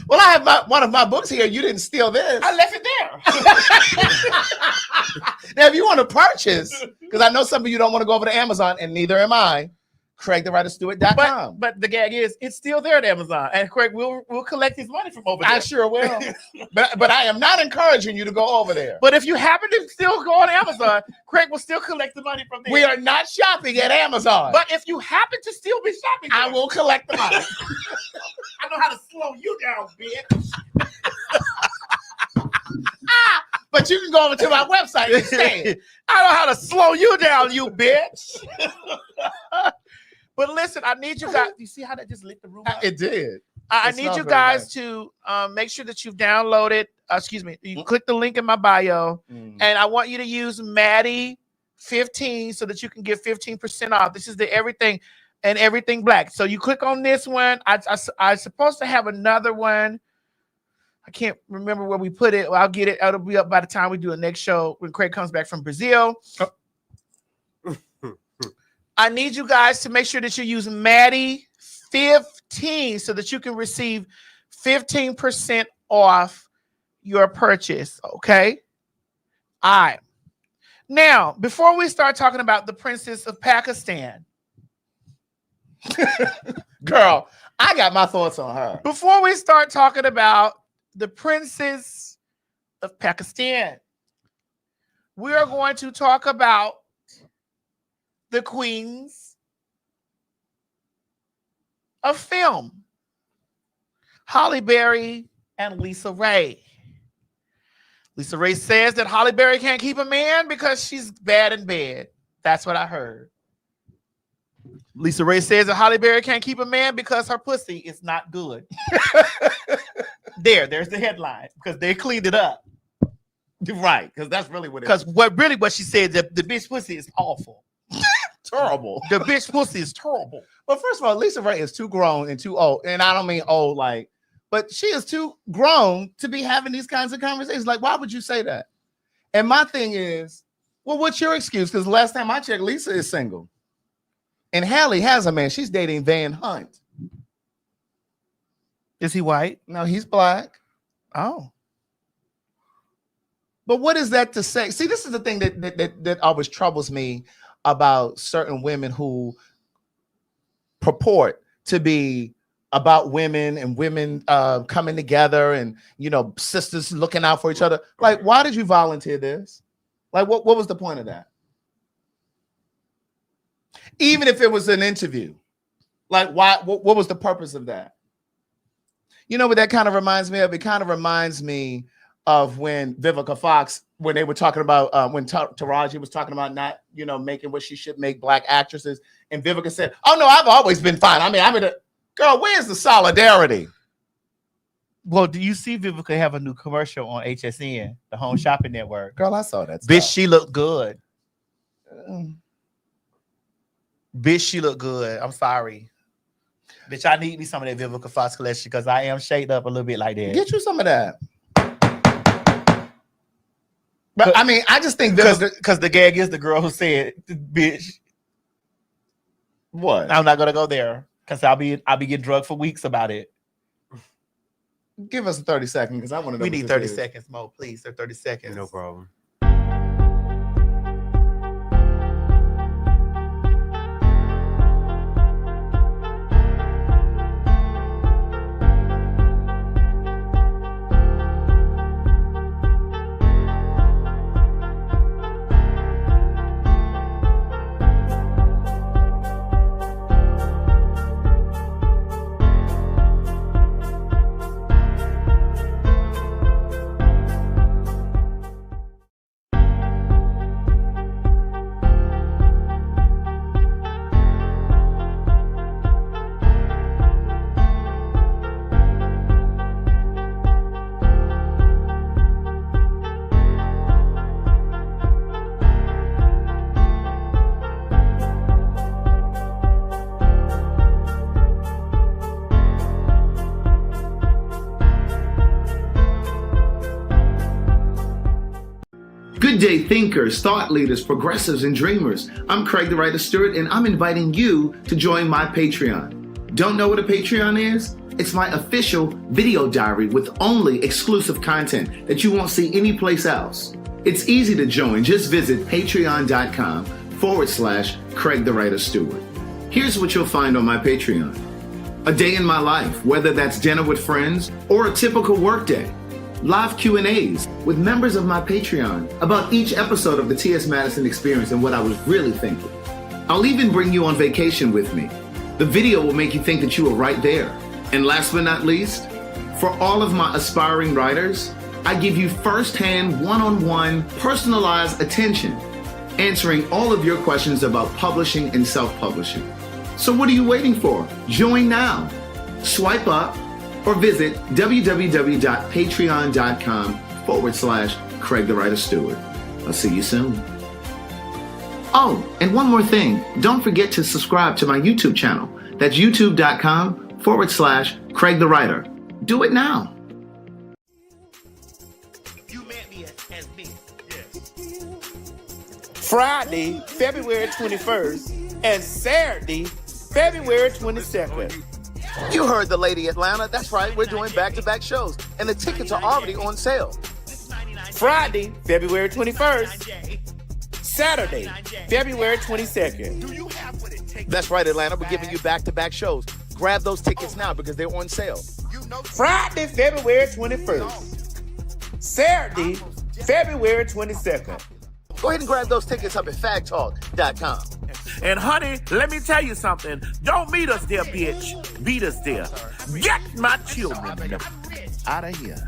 Well, I have one of my books here. You didn't steal this. I left it there. Now, if you want want to purchase, because I know some of you don't want to go over to Amazon, and neither am I, CraigTheWriterStewart.com. But the gag is, it's still there at Amazon, and Craig will collect his money from over there. I sure will. but I am not encouraging you to go over there. But if you happen to still go on Amazon, Craig will still collect the money from there. We are not shopping at Amazon. But if you happen to still be shopping there, I will collect the money. I know how to slow you down, bitch. But you can go over to my website instead. I know how to slow you down, you bitch. But listen, I need you guys. You see how that just lit the room up? It did. I need you guys to make sure that you've downloaded. You click the link in my bio, and I want you to use Maddie 15 so that you can get 15% off. This is the everything and everything black. So you click on this one. I'm supposed to have another one. I can't remember where we put it. Well, I'll get it. It'll be up by the time we do the next show when Craig comes back from Brazil. I need you guys to make sure that you use Maddie 15 so that you can receive 15% off your purchase. Okay. All right. Now, before we start talking about the Princess of Pakistan, girl, I got my thoughts on her. Before we start talking about the Princess of Pakistan, we are going to talk about the queens of film, Halle Berry and Lisa Ray. Lisa Ray says that Halle Berry can't keep a man because she's bad in bed. That's what I heard. Lisa Ray says that Halle Berry can't keep a man because her pussy is not good. There's the headline, because they cleaned it up. Right, because that's really what it is. Because what she said, the bitch pussy is awful. Terrible. The bitch pussy is terrible. But first of all, Lisa Ray is too grown and too old. And I don't mean old like, but she is too grown to be having these kinds of conversations. Like, why would you say that? And my thing is, well, what's your excuse? Because last time I checked, Lisa is single. And Halle has a man. She's dating Van Hunt. Is he white? No, he's black. Oh. But what is that to say? See, this is the thing that always troubles me about certain women who purport to be about women and women coming together and, you know, sisters looking out for each other. Like, why did you volunteer this? Like, what was the point of that? Even if it was an interview, like, why? What was the purpose of that? You know what that kind of reminds me of? It kind of reminds me of when Vivica Fox, when they were talking about, when Taraji was talking about not, you know, making what she should make black actresses. And Vivica said, oh, no, I've always been fine. I mean, girl, where's the solidarity? Well, do you see Vivica have a new commercial on HSN, the Home Shopping Network? Girl, I saw that. Bitch, she looked good. Bitch, she looked good. I'm sorry. Bitch, I need me some of that Vivica Fox collection because I am shaped up a little bit like that. Get you some of that. But I mean, I just think because the gag is the girl who said, "Bitch, what? I'm not gonna go there because I'll be getting drugged for weeks about it." Give us 30 seconds because I want to know. We need 30 seconds, Mo. Please, 30 seconds. No problem. Good day, thinkers, thought leaders, progressives, and dreamers. I'm Craig the Writer Stewart, and I'm inviting you to join my Patreon. Don't know what a Patreon is? It's my official video diary with only exclusive content that you won't see anyplace else. It's easy to join. Just visit patreon.com/Craig the Writer Stewart. Here's what you'll find on my Patreon. A day in my life, whether that's dinner with friends or a typical workday. Live Q&As with members of my Patreon about each episode of the T.S. Madison Experience and what I was really thinking. I'll even bring you on vacation with me. The video will make you think that you were right there. And last but not least, for all of my aspiring writers, I give you firsthand, one-on-one, personalized attention, answering all of your questions about publishing and self-publishing. So what are you waiting for? Join now. Swipe up or visit www.patreon.com/Craig the Writer Stewart. I'll see you soon. Oh, and one more thing. Don't forget to subscribe to my YouTube channel. That's youtube.com/Craig the Writer. Do it now. Friday, February 21st, and Saturday, February 22nd. You heard the lady Atlanta. That's right. We're doing back-to-back shows, and the tickets are already on sale. Friday, February 21st. Saturday, February 22nd. That's right, Atlanta. We're giving you back-to-back shows. Grab those tickets now because they're on sale. Friday, February 21st. Saturday, February 22nd. Go ahead and grab those tickets up at PhagTawlk.com. And honey, let me tell you something. Don't meet us there, bitch. Beat us there. Get my children out of here.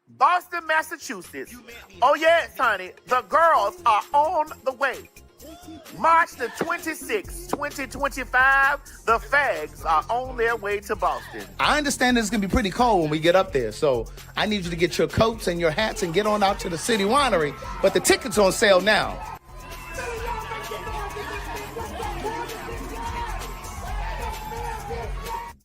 Boston, Massachusetts. Oh yes, honey. The girls are on the way. March the 26th, 2025, the Fags are on their way to Boston. I understand it's going to be pretty cold when we get up there, so I need you to get your coats and your hats and get on out to the City Winery, but the tickets on sale now.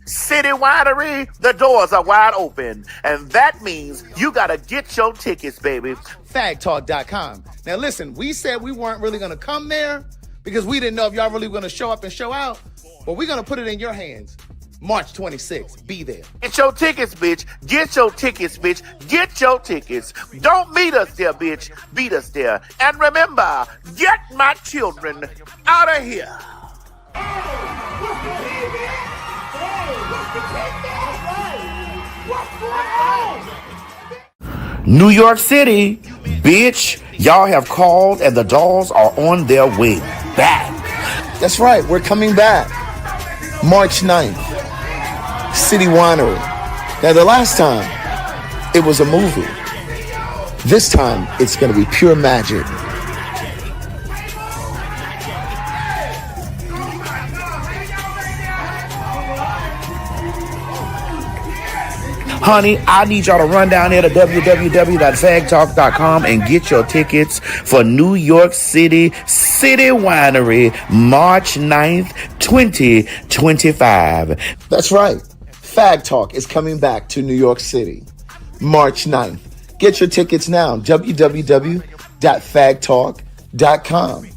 City Winery, the doors are wide open, and that means you gotta get your tickets, baby. PhagTawlk.com. Now listen, we said we weren't really going to come there because we didn't know if y'all really were going to show up and show out, but we're going to put it in your hands. March 26th, be there. Get your tickets, bitch. Get your tickets, bitch. Get your tickets. Don't meet us there, bitch. Beat us there. And remember, get my children out of here. New York City, bitch, y'all have called and the dolls are on their way back. That's right, we're coming back. March 9th, City Winery. Now the last time, it was a movie. This time, it's going to be pure magic. Honey, I need y'all to run down there to www.PhagTawlk.com and get your tickets for New York City Winery, March 9th, 2025. That's right. PhagTawlk is coming back to New York City, March 9th. Get your tickets now, www.PhagTawlk.com.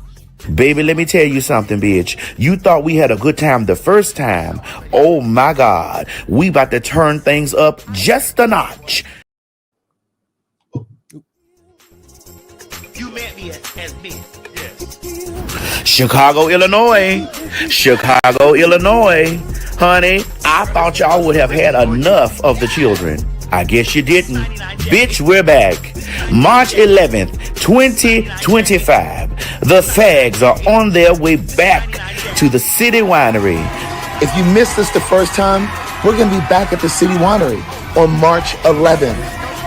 Baby, let me tell you something, bitch. You thought we had a good time the first time. Oh my God. We about to turn things up just a notch. You met me as me. Chicago, Illinois. Honey, I thought y'all would have had enough of the children. I guess you didn't. Bitch, we're back. March 11th, 2025. The Fags are on their way back to the City Winery. If you missed us the first time, we're going to be back at the City Winery on March 11th.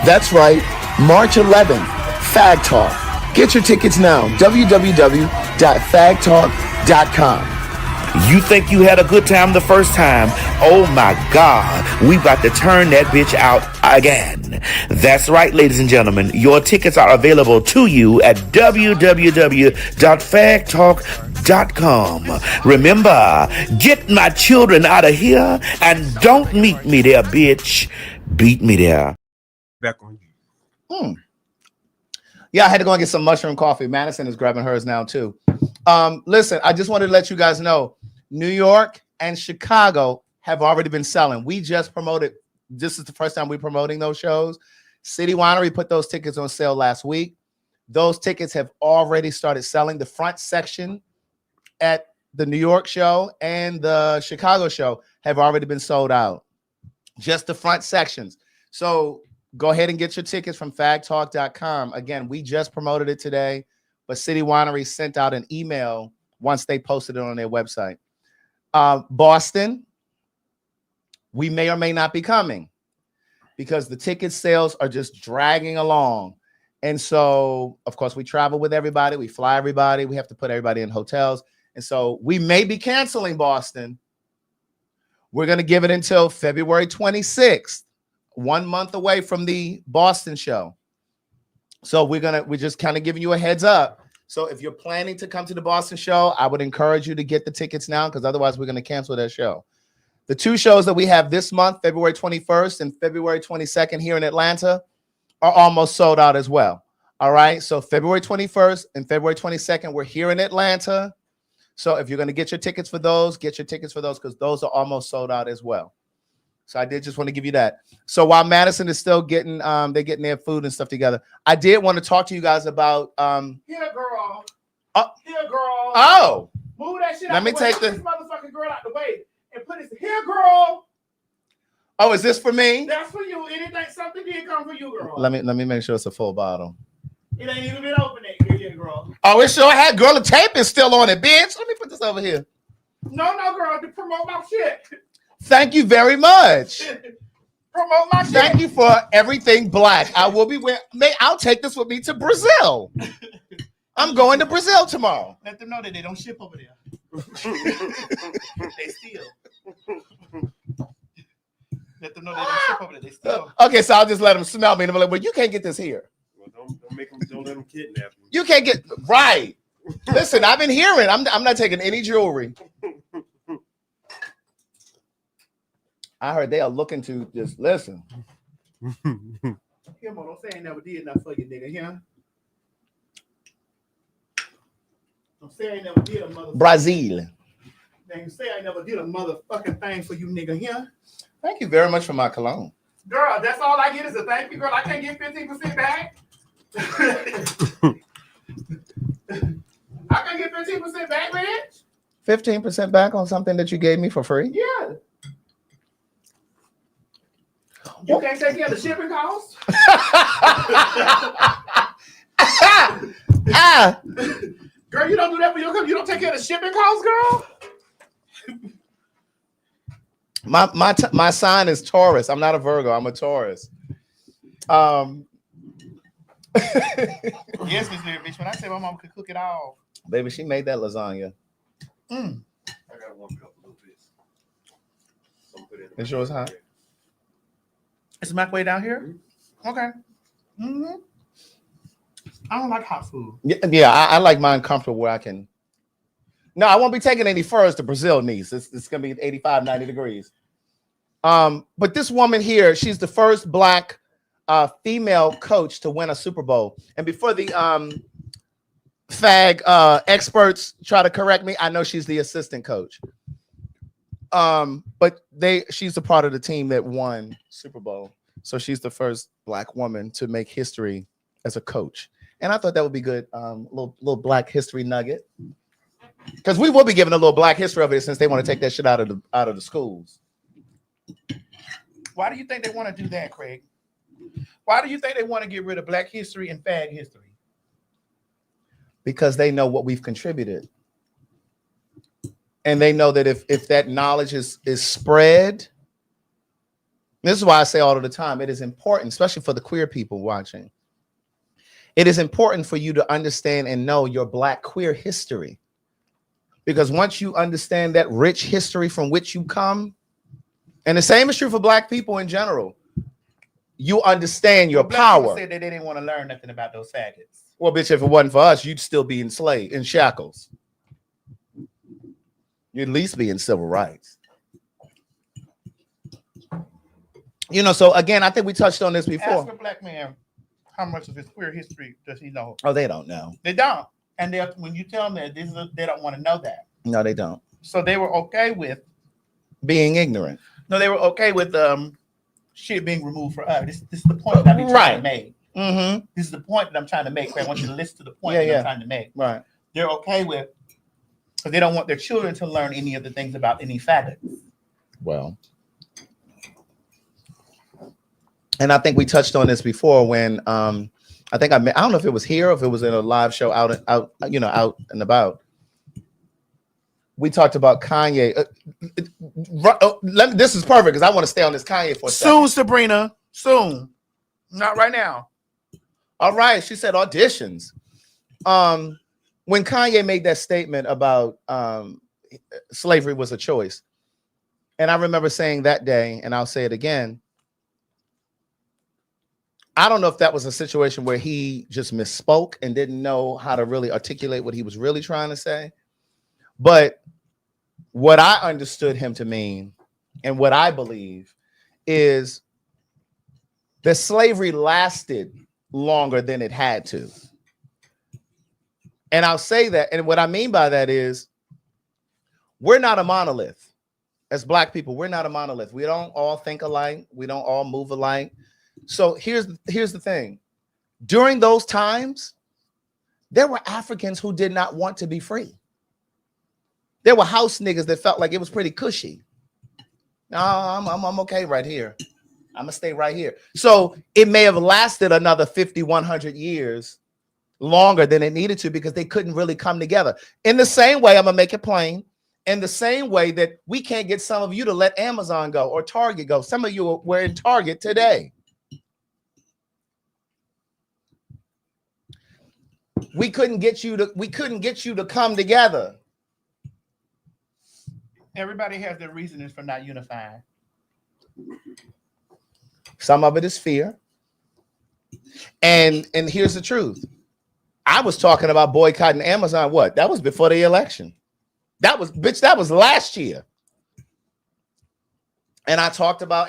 That's right, March 11th, PhagTawlk. Get your tickets now, www.PhagTawlk.com. You think you had a good time the first time? Oh my God, we about to turn that bitch out again. That's right, ladies and gentlemen. Your tickets are available to you at www.PhagTawlk.com. Remember, get my children out of here and don't meet me there, bitch. Beat me there. Back on you. Yeah, I had to go and get some mushroom coffee. Madison is grabbing hers now too. Listen, I just wanted to let you guys know, New York and Chicago have already been selling. We just promoted. This is the first time we're promoting those shows. City Winery put those tickets on sale last week. Those tickets have already started selling. The front section at the New York show and the Chicago show have already been sold out. Just the front sections. So go ahead and get your tickets from PhagTawlk.com. Again, we just promoted it today, but City Winery sent out an email once they posted it on their website. Boston, we may or may not be coming because the ticket sales are just dragging along. And so, of course, we travel with everybody. We fly everybody. We have to put everybody in hotels. And so we may be canceling Boston. We're going to give it until February 26th, 1 month away from the Boston show. So we're just kind of giving you a heads up. So if you're planning to come to the Boston show, I would encourage you to get the tickets now because otherwise we're going to cancel that show. The two shows that we have this month, February 21st and February 22nd here in Atlanta, are almost sold out as well. All right. So February 21st and February 22nd, we're here in Atlanta. So if you're going to get your tickets for those, get your tickets for those because those are almost sold out as well. So I did just want to give you that. So while Madison is still getting, they're getting their food and stuff together, I did want to talk to you guys about. Here, girl. Here, girl. Oh. Move that shit out. Let me take this motherfucking girl out the way and put this here, girl. Oh, is this for me? That's for you. Anything, something did come for you, girl. Let me make sure it's a full bottle. It ain't even been opened yet, girl. Oh, it sure had. Girl, the tape is still on it, bitch. Let me put this over here. No, girl, to promote my shit. Thank you very much. Promote my shit. Thank you for everything black. I will be I'll take this with me to Brazil. I'm going to Brazil tomorrow. Let them know that they don't ship over there. They steal. Let them know they don't ship over there. They steal. Okay, so I'll just let them smell me and be like, well, you can't get this here. Well, don't let them kidnap you. You can't get right. Listen, I've been hearing. I'm not taking any jewelry. I heard they are looking to just listen. Come on, don't say I ain't never did nothing for you, nigga. Here. Don't say I ain't never did a motherfucker. Brazil. Then say I never did a motherfucking thing for you, nigga. Here. Thank you very much for my cologne. Girl, that's all I get is a thank you, girl. I can't get 15% back. I can get 15% back, bitch. 15% back on something that you gave me for free? Yeah. You can't take care of the shipping costs? Girl, you don't do that for your company. You don't take care of the shipping costs, girl? My sign is Taurus. I'm not a Virgo. I'm a Taurus. Yes, Miss Mary, bitch. When I say my mom could cook it all. Baby, she made that lasagna. I gotta warm it up a little bit. It's yours hot? Is the microwave down here? Okay. Mm-hmm. I don't like hot food. Yeah, I like mine comfortable where I can. No, I won't be taking any furs to Brazil, niece. It's going to be 85, 90 degrees. But this woman here, she's the first black female coach to win a Super Bowl. And before the fag experts try to correct me, I know she's the assistant coach. But she's a part of the team that won Super Bowl. So she's the first black woman to make history as a coach. And I thought that would be good. Little black history nugget. Because we will be giving a little black history of it since they want to take that shit out of the schools. Why do you think they want to do that, Craig? Why do you think they want to get rid of black history and fag history? Because they know what we've contributed. And they know that if that knowledge is spread, this is why I say all of the time, it is important, especially for the queer people watching. It is important for you to understand and know your black queer history. Because once you understand that rich history from which you come, and the same is true for black people in general, you understand your power. People said that they didn't want to learn nothing about those faggots. Well, bitch, if it wasn't for us, you'd still be enslaved, in shackles. You'd at least be in civil rights. You know, so again, I think we touched on this before. Ask a black man how much of his queer history does he know? Oh, they don't know. They don't. And when you tell them that, they don't want to know that. No, they don't. So they were okay with being ignorant. No, they were okay with shit being removed for us. This is the point that we trying to make. Mm-hmm. This is the point that I'm trying to make. I want you to listen to the point Yeah, that yeah. I'm trying to make. Right. They're okay with, because they don't want their children to learn any of the things about any faggots. Well, and I think we touched on this before when I think I don't know if it was here or if it was in a live show out and about. We talked about Kanye. This is perfect because I want to stay on this Kanye for a second. Soon, Sabrina. Soon. Not right now. All right. She said auditions. When Kanye made that statement about slavery was a choice. And I remember saying that day, and I'll say it again, I don't know if that was a situation where he just misspoke and didn't know how to really articulate what he was really trying to say. But what I understood him to mean, and what I believe, is that slavery lasted longer than it had to. And I'll say that, and what I mean by that is we're not a monolith. As Black people, we're not a monolith. We don't all think alike. We don't all move alike. So here's the thing. During those times, there were Africans who did not want to be free. There were house niggas that felt like it was pretty cushy. No, I'm okay right here. I'm gonna stay right here. So it may have lasted another 50, 100 years longer than it needed to because they couldn't really come together. In the same way, I'm gonna make it plain. In the same way that we can't get some of you to let Amazon go or Target go. Some of you were in Target today. We couldn't get you to come together. Everybody has their reasons for not unifying. Some of it is fear. And here's the truth. I was talking about boycotting Amazon. What? That was before the election. That was last year. And I talked about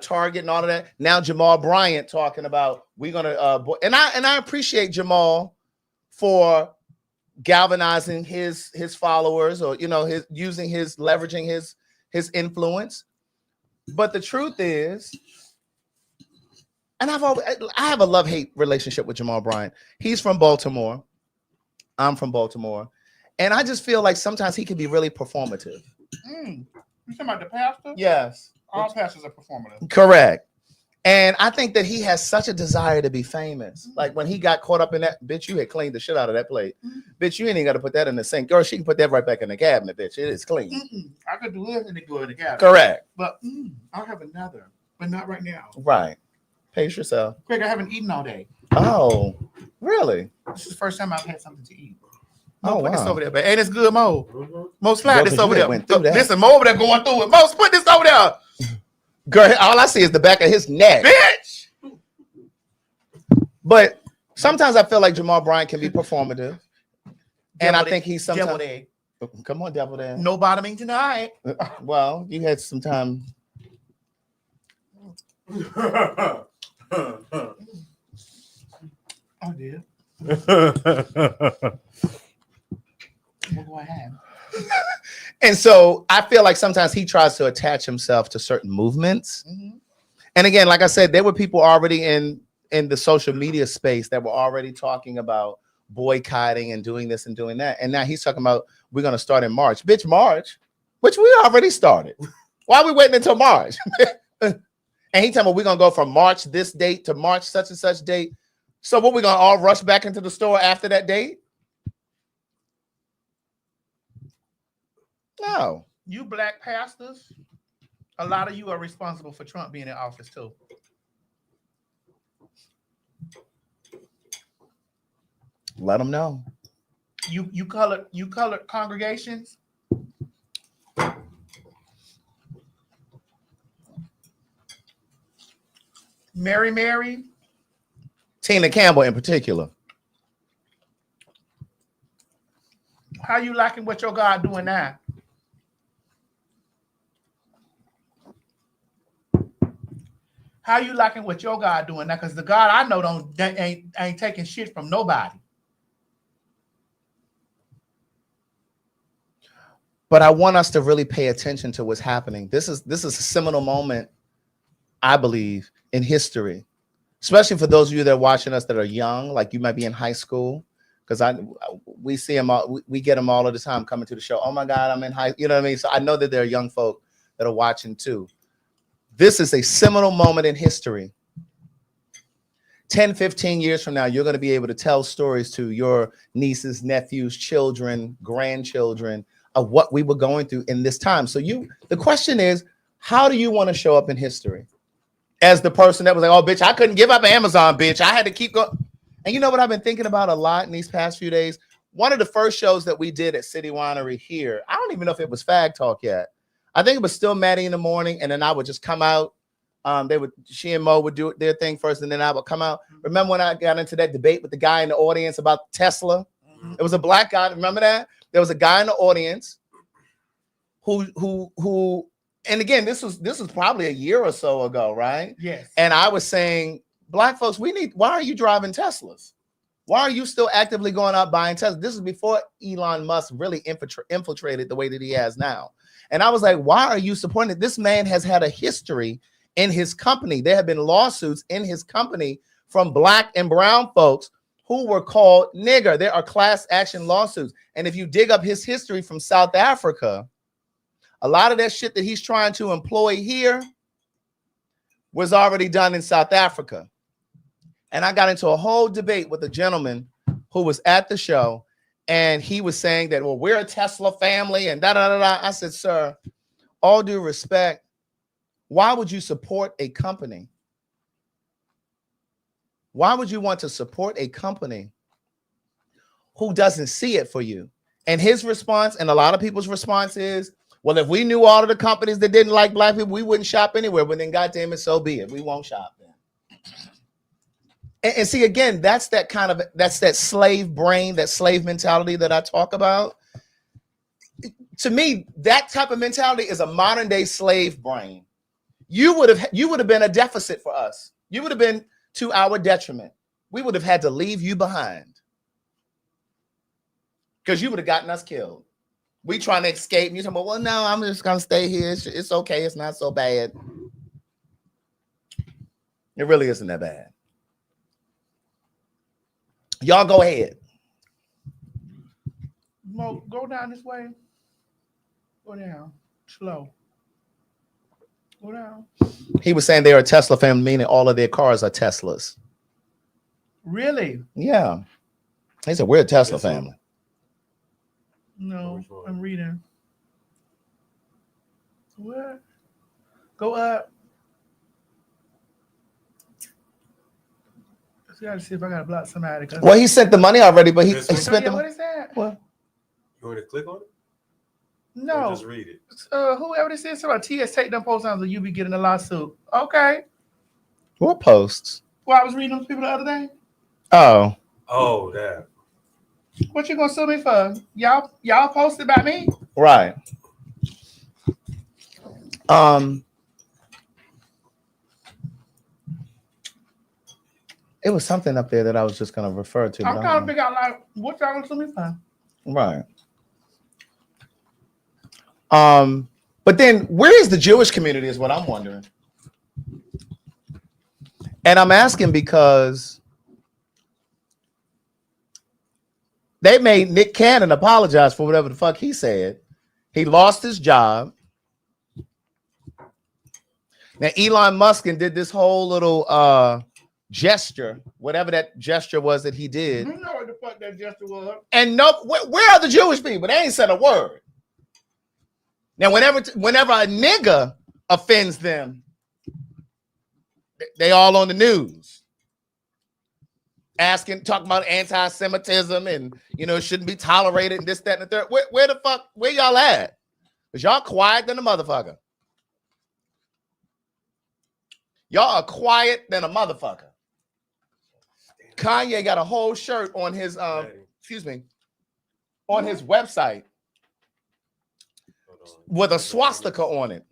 Target and all of that. Now Jamal Bryant talking about we're gonna and I appreciate Jamal for galvanizing his followers, or his leveraging his influence. But the truth is, and I have a love-hate relationship with Jamal Bryant. He's from Baltimore. I'm from Baltimore. And I just feel like sometimes he can be really performative. You talking about the pastor? Yes. All pastors are performative. Correct. And I think that he has such a desire to be famous. Like when he got caught up in that, bitch, you had cleaned the shit out of that plate. Bitch, you ain't even got to put that in the sink. Girl, she can put that right back in the cabinet, bitch. It is clean. I could do anything to go in the cabinet. Correct. But I'll have another, but not right now. Right. Pace yourself. Craig, I haven't eaten all day. Oh, really? This is the first time I've had something to eat. Oh, put this wow. over there, but ain't this good, Mo? Mo, slide this over there. Listen, Mo over there going through it. Mo, put this over there. Girl, all I see is the back of his neck. Bitch! But sometimes I feel like Jamal Bryant can be performative. And I think he's sometimes... Come on, devil there. No bottoming tonight. Well, you had some time. Oh, dear. What do I have? And so I feel like sometimes he tries to attach himself to certain movements. Mm-hmm. And again, like I said, there were people already in the social media space that were already talking about boycotting and doing this and doing that. And now he's talking about we're going to start in March. Bitch, March, which we already started. Why are we waiting until March? And he talking about we're going to go from March this date to March such and such date. So what, we going to all rush back into the store after that date? No. You black pastors, a lot of you are responsible for Trump being in office too. Let them know. You colored congregations. Mary, Tina Campbell in particular. how you liking what your God doing now? How you liking what your God doing now? Because the God I know ain't taking shit from nobody. But I want us to really pay attention to what's happening. This is a seminal moment, I believe, in history. especially for those of you that are watching us that are young, like you might be in high school, because we see them all, we get them all of the time coming to the show. Oh my God, I'm in high, you know what I mean? So I know that there are young folk that are watching too. This is a seminal moment in history. 10, 15 years from now, you're going to be able to tell stories to your nieces, nephews, children, grandchildren of what we were going through in this time. So the question is, how do you want to show up in history? As the person that was like, oh, bitch, I couldn't give up Amazon, bitch. I had to keep going. And you know what I've been thinking about a lot in these past few days? One of the first shows that we did at City Winery here, I don't even know if it was PhagTawlk yet. I think it was still Maddie in the morning, and then I would just come out. She and Mo would do their thing first, and then I would come out. Remember when I got into that debate with the guy in the audience about Tesla? It was a black guy. Remember that? There was a guy in the audience who, and again, this was probably a year or so ago, right? Yes. And I was saying, black folks, why are you driving Teslas? Why are you still actively going out buying Teslas? This is before Elon Musk really infiltrated the way that he has now. And I was like, why are you supporting it? This man has had a history in his company. There have been lawsuits in his company from black and brown folks who were called nigger. There are class action lawsuits. And if you dig up his history from South Africa, a lot of that shit that he's trying to employ here was already done in South Africa. And I got into a whole debate with a gentleman who was at the show, and he was saying that, well, we're a Tesla family and da-da-da-da. I said, sir, all due respect, why would you support a company? Why would you want to support a company who doesn't see it for you? And his response, and a lot of people's response is, well, if we knew all of the companies that didn't like black people, we wouldn't shop anywhere. But then, goddamn it, so be it. We won't shop then. And see, again, that's that slave brain, that slave mentality that I talk about. To me, that type of mentality is a modern day slave brain. You would have been a deficit for us. You would have been to our detriment. We would have had to leave you behind because you would have gotten us killed. We trying to escape, and you're talking about, well, no, I'm just gonna stay here. It's okay. It's not so bad. It really isn't that bad. Y'all go ahead. Mo, go down this way. Go down. Slow. Go down. He was saying they're a Tesla family, meaning all of their cars are Teslas. Really? Yeah. He said, we're a Tesla family. No, I'm reading. What? Go up. I gotta see if I gotta block somebody. Well, he sent the money already, but he spent the money. What is that? What? You want to click on it? No. Or just read it. Whoever this is, about TS take them posts on, so you be getting a lawsuit. Okay. What posts? Well, I was reading those people the other day. Oh. Oh, that. What you gonna sue me for? Y'all posted about me? Right. It was something up there that I was just gonna refer to. I'm trying to figure out like what y'all gonna sue me for. Right. But then where is the Jewish community is what I'm wondering. And I'm asking because they made Nick Cannon apologize for whatever the fuck he said. He lost his job. Now Elon Musk did this whole little gesture, whatever that gesture was that he did. You know what the fuck that gesture was. And where are the Jewish people? They ain't said a word. Now, whenever a nigga offends them, they all on the news. Talking about anti-Semitism and, it shouldn't be tolerated and this, that, and the third. Where y'all at? Because y'all quiet than a motherfucker. Y'all are quiet than a motherfucker. Kanye got a whole shirt on his, on his website with a swastika on it.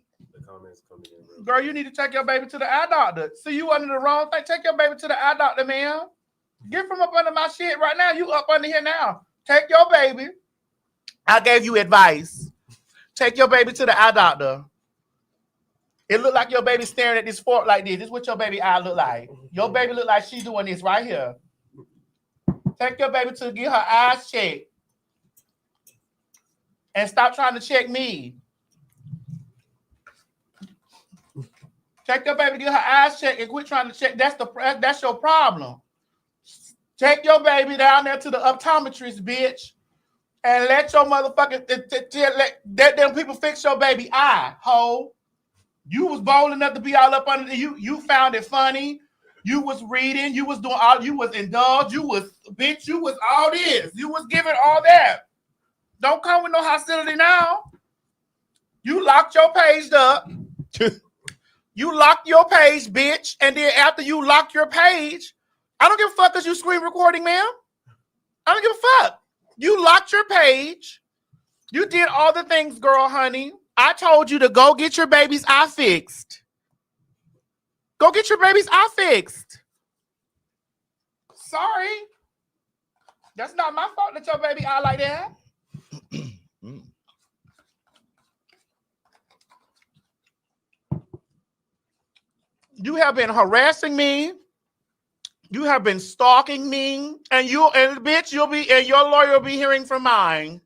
Girl, you need to take your baby to the eye doctor. See, you under the wrong thing. Take your baby to the eye doctor, man. Get from up under my shit right now. You up under here now. Take your baby. I gave you advice. Take your baby to the eye doctor. It look like your baby staring at this fork like this. This is what your baby eye look like. Your baby look like she's doing this right here. Take your baby to get her eyes checked. And stop trying to check me. Take your baby to get her eyes checked and quit trying to check. That's your problem. Take your baby down there to the optometrist, bitch. And let your motherfucking let them people fix your baby eye, ho. You was bold enough to be all up under you found it funny. You was reading, you was doing all, you was indulged, you was all this. You was giving all that. Don't come with no hostility now. You locked your page up. You locked your page, bitch. And then after you lock your page, I don't give a fuck because you screen recording, ma'am. I don't give a fuck. You locked your page. You did all the things, girl, honey. I told you to go get your baby's eye fixed. Go get your baby's eye fixed. Sorry. That's not my fault that your baby eye like that. You have been harassing me. You have been stalking me, and bitch, your lawyer will be hearing from mine.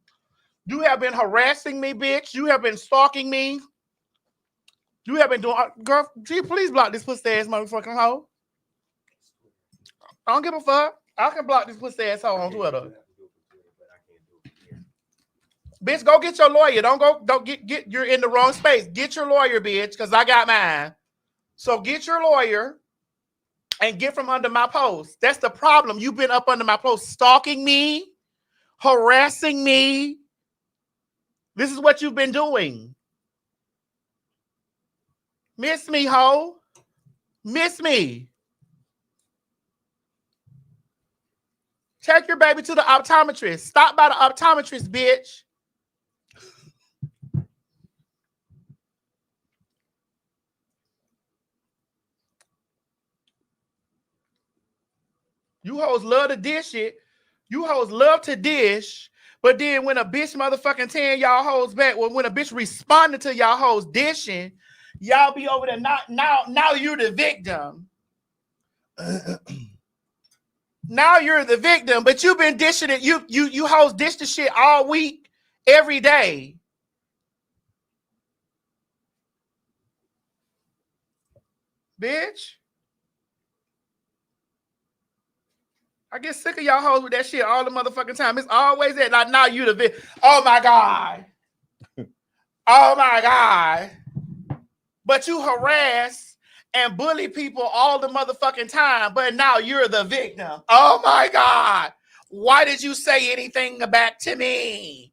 You have been harassing me, bitch. You have been stalking me. You have been doing, girl. Gee, please block this pussy ass motherfucking hoe. I don't give a fuck. I can block this pussy ass hoe on Twitter. Bitch, go get your lawyer. Don't get. You're in the wrong space. Get your lawyer, bitch, because I got mine. So get your lawyer and get from under my post. That's the problem. You've been up under my post, stalking me, harassing me. This is what you've been doing. Miss me, ho. Miss me. Take your baby to the optometrist. Stop by the optometrist, bitch. You hoes love to dish it. You hoes love to dish. But then when a bitch motherfucking tearing y'all hoes back, when a bitch responded to y'all hoes dishing, y'all be over there. Now you're the victim. Now you're the victim, but you've been dishing it. You hoes dish the shit all week, every day. Bitch. I get sick of y'all hoes with that shit all the motherfucking time. It's always that. Like, now you the victim. Oh my God. Oh my God. But you harass and bully people all the motherfucking time, but now you're the victim. Oh my God. Why did you say anything back to me?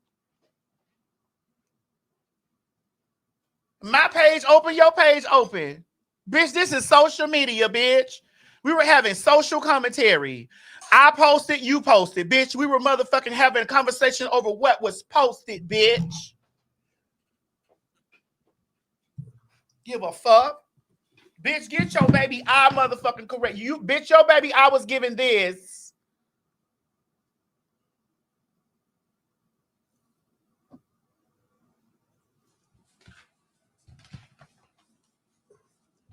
My page open, your page open. Bitch, this is social media, bitch. We were having social commentary. I posted, you posted, bitch. We were motherfucking having a conversation over what was posted, bitch. Give a fuck. Bitch, get your baby eye motherfucking correct. You, bitch, your baby eye was given this.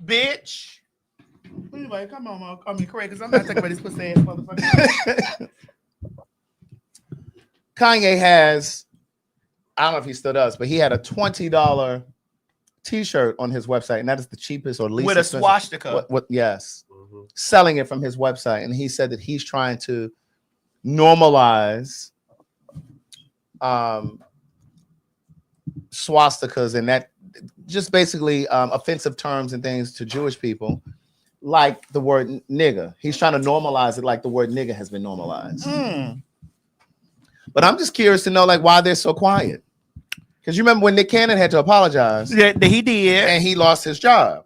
Bitch. Anyway, come on, Mom. I mean, correct, because I'm not talking about this pussy ass motherfucker. Kanye has, I don't know if he still does, but he had a $20 t-shirt on his website, and that is the cheapest or least with a expensive. swastika. Yes. Selling it from his website. And he said that he's trying to normalize swastikas and that just basically offensive terms and things to Jewish people, like the word nigga. He's trying to normalize it like the word nigga has been normalized. But I'm just curious to know, like, why they're so quiet. Because you remember when Nick Cannon had to apologize? Yeah, he did. And he lost his job.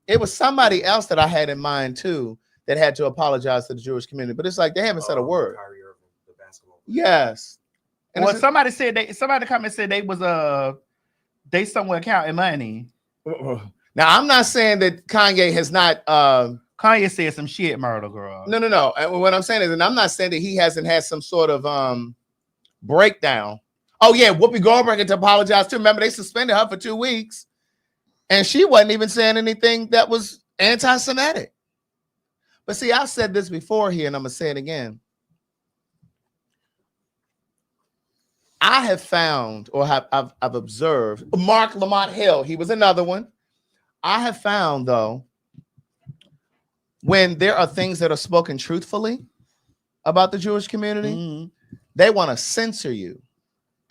It was somebody else that I had in mind, too, that had to apologize to the Jewish community. But it's like they haven't said a word. Yes. And well, somebody come and said they was they somewhere counting money. Now, I'm not saying that Kanye has not Kanye said some shit, murder girl. No. What I'm saying is, and I'm not saying that he hasn't had some sort of breakdown. Oh, yeah, Whoopi Goldberg had to apologize too. Remember, they suspended her for 2 weeks. And she wasn't even saying anything that was anti-Semitic. But see, I've said this before here, and I'm gonna say it again. I have found, or I've observed, Mark Lamont Hill, he was another one. I have found, though, when there are things that are spoken truthfully about the Jewish community, they want to censor you.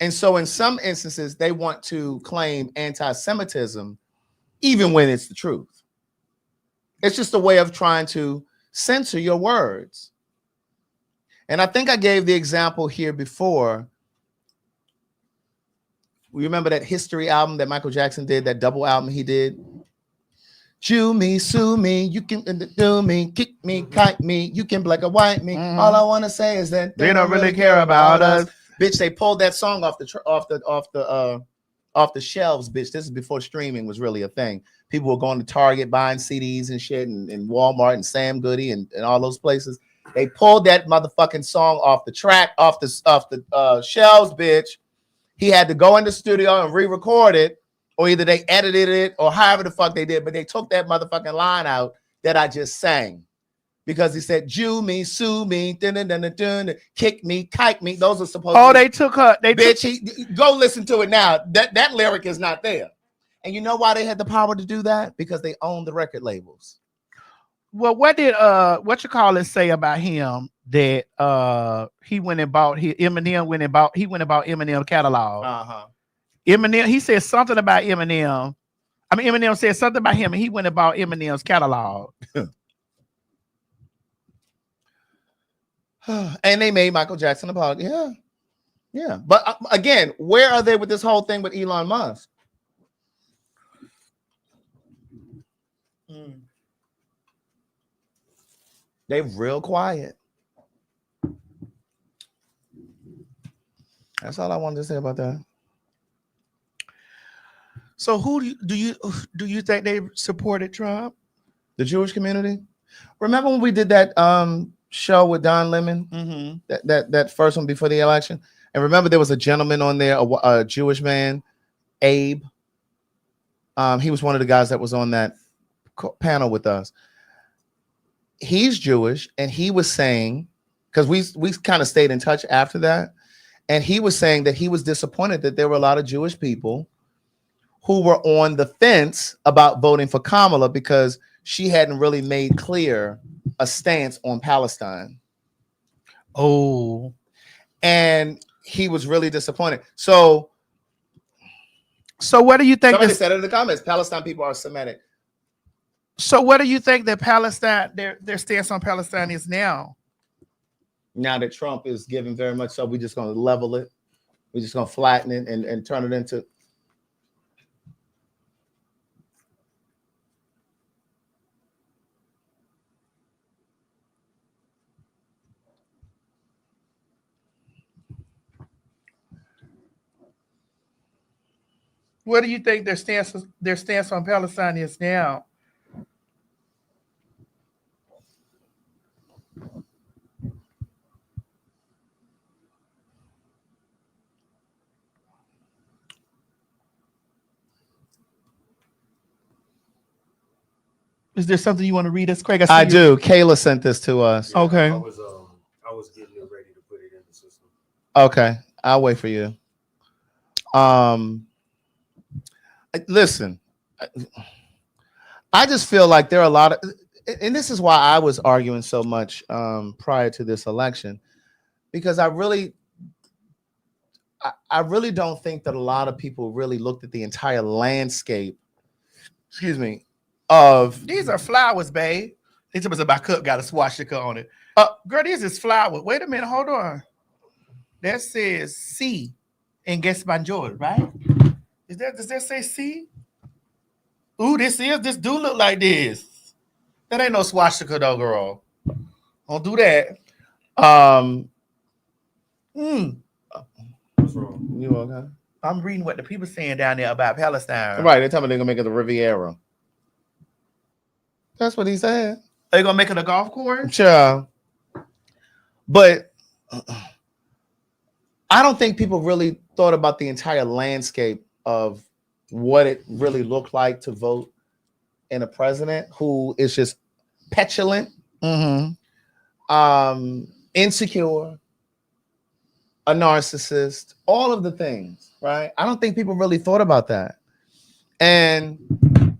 And so in some instances, they want to claim anti-Semitism, even when it's the truth. It's just a way of trying to censor your words. And I think I gave the example here before. We remember that History album that Michael Jackson did, that double album he did? Jew me, sue me, you can do me, kick me, kite me, you can black or white me. All I want to say is that they don't really care about us. Bitch, they pulled that song off the shelves, bitch. This is before streaming was really a thing. People were going to Target buying CDs and shit, and Walmart and Sam Goody and all those places. They pulled that motherfucking song off the track, off the shelves, bitch. He had to go in the studio and re-record it, or either they edited it or however the fuck they did, but they took that motherfucking line out that I just sang. Because he said, Jew me, sue me, kick me, kite me. Those are supposed to be. They took her. Go listen to it now. That lyric is not there. And you know why they had the power to do that? Because they own the record labels. Well, what did say about him that he went and bought Eminem went and bought Eminem catalog? Eminem, he said something about Eminem. Eminem said something about him, and he went and bought Eminem's catalog. And they made Michael Jackson about it. Yeah. But again, where are they with this whole thing with Elon Musk? They real quiet. That's all I wanted to say about that. So who do you think they supported Trump? The Jewish community. Remember when we did that show with Don Lemon, that first one before the election? And remember there was a gentleman on there, a Jewish man, Abe. He was one of the guys that was on that panel with us. He's Jewish, and he was saying, because we kind of stayed in touch after that, and he was saying that he was disappointed that there were a lot of Jewish people who were on the fence about voting for Kamala because she hadn't really made clear a stance on Palestine. Oh. And he was really disappointed. So what do you think? Somebody said in the comments, Palestine people are Semitic. So what do you think that Palestine, their stance on Palestine is now? Now that Trump is giving very much so, we're just going to level it. We're just going to flatten it and turn it into. What do you think their stance on Palestine is now? Is there something you want to read us, Craig? I do. Kayla sent this to us. Yeah, okay. I was getting it ready to put it in the system. Okay. I'll wait for you. Listen, I just feel like there are a lot of, and this is why I was arguing so much prior to this election, because I really don't think that a lot of people really looked at the entire landscape. Excuse me. These are flowers, babe. This was about cup got a swastika on it. Girl, this is flower. Wait a minute, hold on. That says C in Gespanjol, right? Does that say C? Ooh, this do look like this. That ain't no swastika though, girl. Don't do that. What's wrong? You okay? I'm reading what the people saying down there about Palestine. Right, they're telling me they're gonna make it the Riviera. That's what he said. Are you gonna make it a golf course? Sure. But I don't think people really thought about the entire landscape of what it really looked like to vote in a president who is just petulant, insecure, a narcissist, all of the things, right? I don't think people really thought about that. And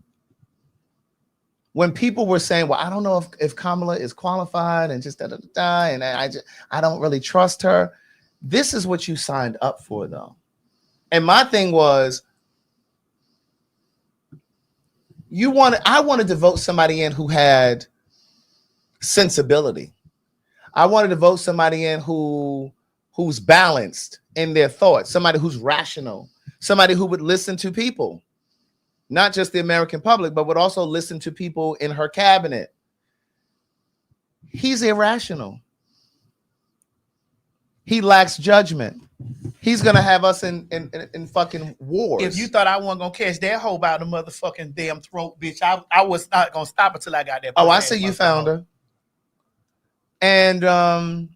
when people were saying, well, I don't know if Kamala is qualified and just and I don't really trust her. This is what you signed up for, though. And my thing was, I wanted to vote somebody in who had sensibility. I wanted to vote somebody in who's balanced in their thoughts, somebody who's rational, somebody who would listen to people, not just the American public, but would also listen to people in her cabinet. He's irrational. He lacks judgment. He's gonna have us in fucking wars. If you thought I wasn't gonna catch that hoe by the motherfucking damn throat, bitch, I was not gonna stop until I got that. Oh, I see you found her. And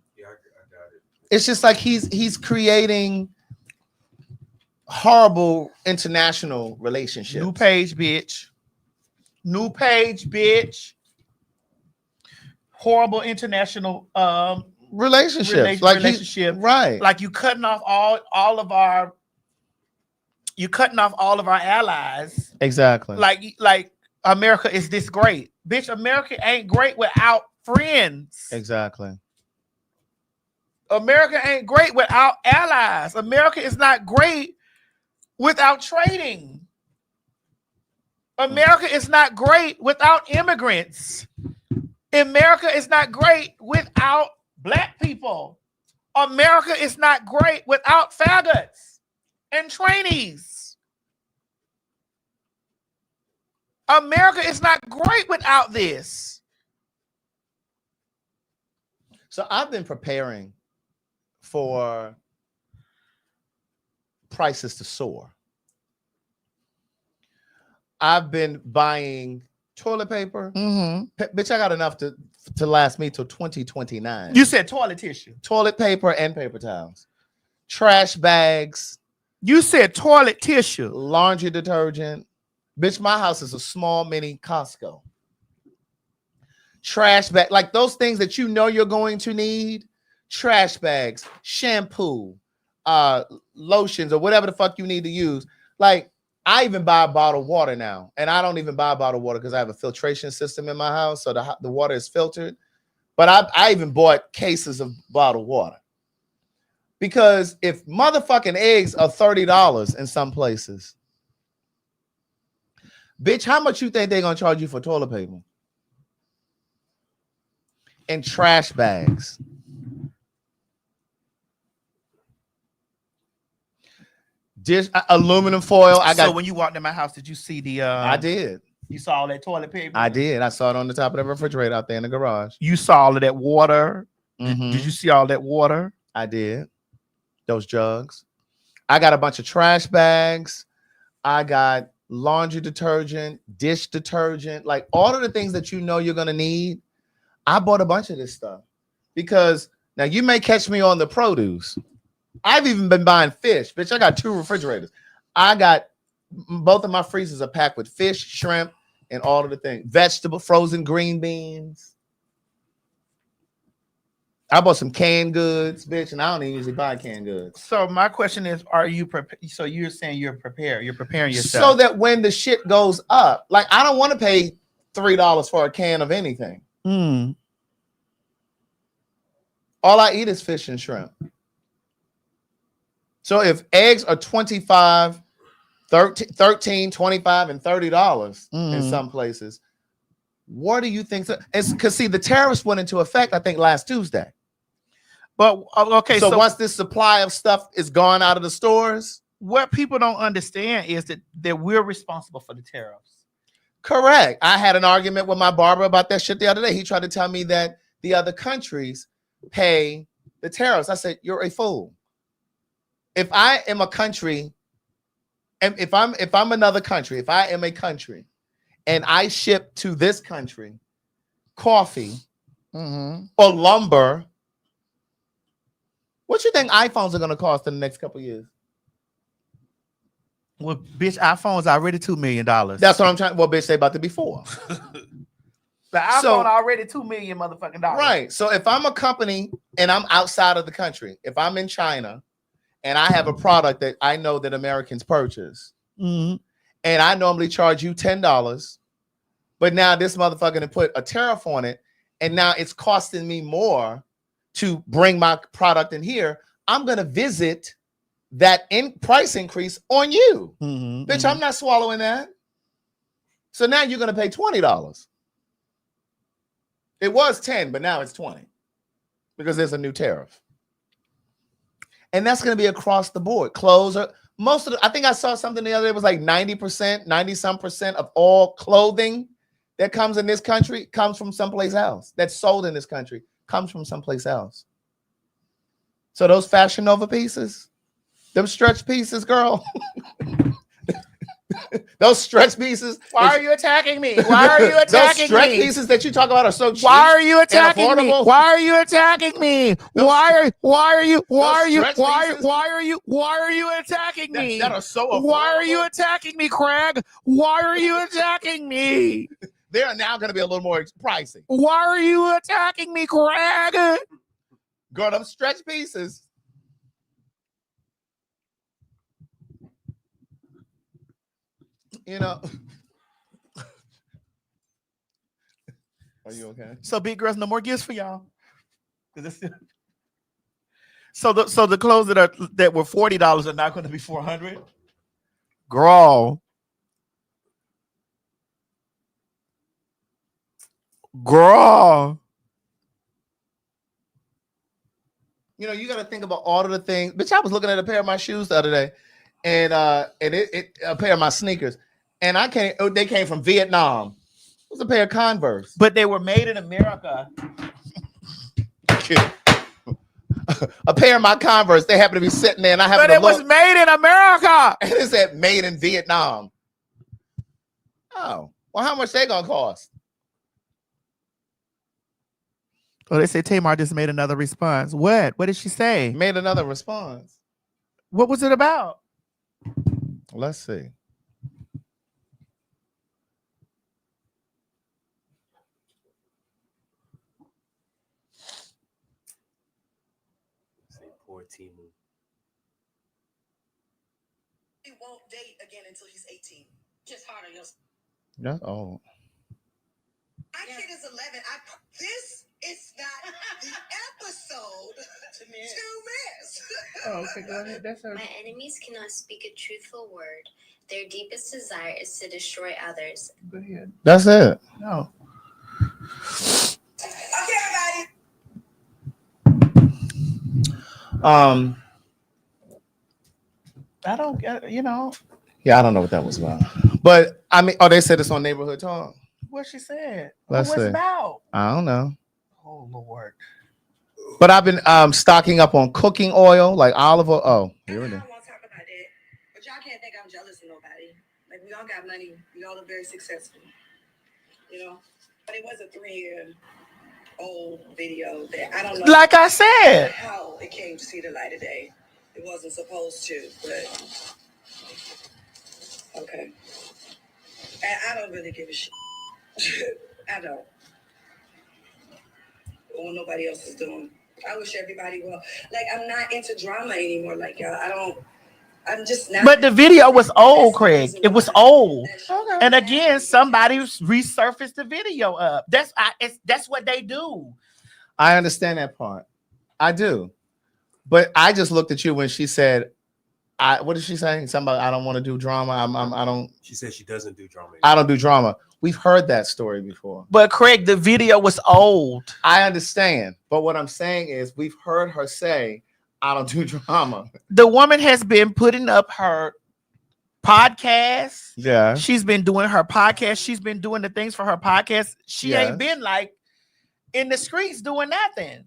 it's just like he's creating horrible international relationships. New page, bitch. New page, bitch. Horrible international relationships. Relationship. Right. Like you cutting off all of our allies. Exactly. Like America is this great. Bitch, America ain't great without friends. Exactly. America ain't great without allies. America is not great without trading. America is not great without immigrants. America is not great without black people. America is not great without faggots and trainees. America is not great without this. So I've been preparing for prices to soar. I've been buying toilet paper. Bitch, I got enough to last me till 2029. You said toilet tissue. Toilet paper and paper towels. Trash bags. You said toilet tissue. Laundry detergent. Bitch, my house is a small mini Costco. Trash bag, like those things that you know you're going to need. Trash bags, shampoo, lotions, or whatever the fuck you need to use. Like, I even buy bottled water now, and I don't even buy bottled water because I have a filtration system in my house, so the water is filtered. But I even bought cases of bottled water because if motherfucking eggs are $30 in some places, bitch, how much you think they're gonna charge you for toilet paper and trash bags? Aluminum foil. So when you walked in my house, did you see the? I did. You saw all that toilet paper. I did. I saw it on the top of the refrigerator out there in the garage. You saw all of that water. Did you see all that water? I did. Those jugs. I got a bunch of trash bags. I got laundry detergent, dish detergent, like all of the things that you know you're gonna need. I bought a bunch of this stuff because now you may catch me on the produce. I've even been buying fish, bitch. I got 2 refrigerators. I got both of my freezers are packed with fish, shrimp, and all of the things. Vegetable, frozen green beans. I bought some canned goods, bitch, and I don't even usually buy canned goods. So my question is, are you prepared? So you're saying you're prepared. You're preparing yourself. So that when the shit goes up, like I don't want to pay $3 for a can of anything. All I eat is fish and shrimp. So if eggs are $25, $13, $25, and $30 in some places, what do you think? It's because see, the tariffs went into effect, I think, last Tuesday. But okay, so once this supply of stuff is gone out of the stores, what people don't understand is that we're responsible for the tariffs. Correct. I had an argument with my barber about that shit the other day. He tried to tell me that the other countries pay the tariffs. I said, you're a fool. If I am a country, and if I'm another country, if I am a country and I ship to this country coffee or lumber, what you think iPhones are going to cost in the next couple of years? Well, bitch, iPhone's already $2 million. That's what I'm trying. Well, bitch, they about to be 4. The iPhone So- already $2 million motherfucking dollars. Right. So if I'm a company and I'm outside of the country, if I'm in China and I have a product that I know that Americans purchase, Mhm. and I normally charge you $10, but now this motherfucker done put a tariff on it, and now it's costing me more to bring my product in here, I'm gonna visit that price increase on you. Bitch, I'm not swallowing that. So now you're gonna pay $20. It was 10, but now it's 20 because there's a new tariff. And that's going to be across the board. Clothes are most of the, I think I saw something the other day, it was like 90%, 90 some percent of all clothing that comes in this country comes from someplace else. That's sold in this country comes from someplace else. So those Fashion Nova pieces, them stretch pieces, girl. Those stretch pieces. Why are you attacking me? Why are you attacking Those stretch me? pieces that you talk about are so cheap. Why are you attacking me? affordable. Why are you attacking me? Why are you attacking me? That are so affordable. Why are you attacking me, Craig? Why are you attacking me? They are now going to be a little more pricey. Why are you attacking me, Craig? Girl, them stretch pieces. You know. Are you okay? So big girls, no more gifts for y'all. So the clothes that were $40 are now going to be $400. Girl. You know, you got to think about all of the things. Bitch, I was looking at a pair of my shoes the other day, and it a pair of my sneakers, and they came from Vietnam. It was a pair of Converse, but they were made in America. A pair of my Converse, they happen to be sitting there, and I happen But to it was look, made in America. and it said made in Vietnam. Oh, well, how much they gonna cost? Oh, they say Tamar just made another response. What? What did she say? Made another response. What was it about? Let's see. Poor Timu. He won't date again until he's 18. Just hard on yourself. That's old. My kid is 11. This is not the episode to miss. Oh, okay, go ahead. That's her. My enemies cannot speak a truthful word. Their deepest desire is to destroy others. Go ahead. That's it. No. Okay, everybody. I don't get, you know. Yeah, I don't know what that was about. But I mean, they said it's on Neighborhood Talk. What she said. Let's What's see. it about? I don't know. Oh Lord. But I've been stocking up on cooking oil, like olive oil. Oh, here it is. But y'all can't think I'm jealous of nobody. Like, we all got money. We all are very successful. You know? But it was a 3-year-old video that I don't know. Like I said. How it came to see the light of day. It wasn't supposed to, but okay. And I don't really give a shit. I don't. What nobody else is doing. I wish everybody well. Like, I'm not into drama anymore. Like, y'all, I'm just not. But the video was old, Craig. It was old. Okay. And again, somebody resurfaced the video up. That's what they do. I understand that part. I do. But I just looked at you when she said, what did she say? Something about I don't want to do drama. I don't. She said she doesn't do drama. I don't do drama. We've heard that story before. But Craig, the video was old. I understand. But what I'm saying is we've heard her say, I don't do drama. The woman has been putting up her podcast. Yeah. She's been doing her podcast. She's been doing the things for her podcast. She Yes. ain't been like in the streets doing nothing.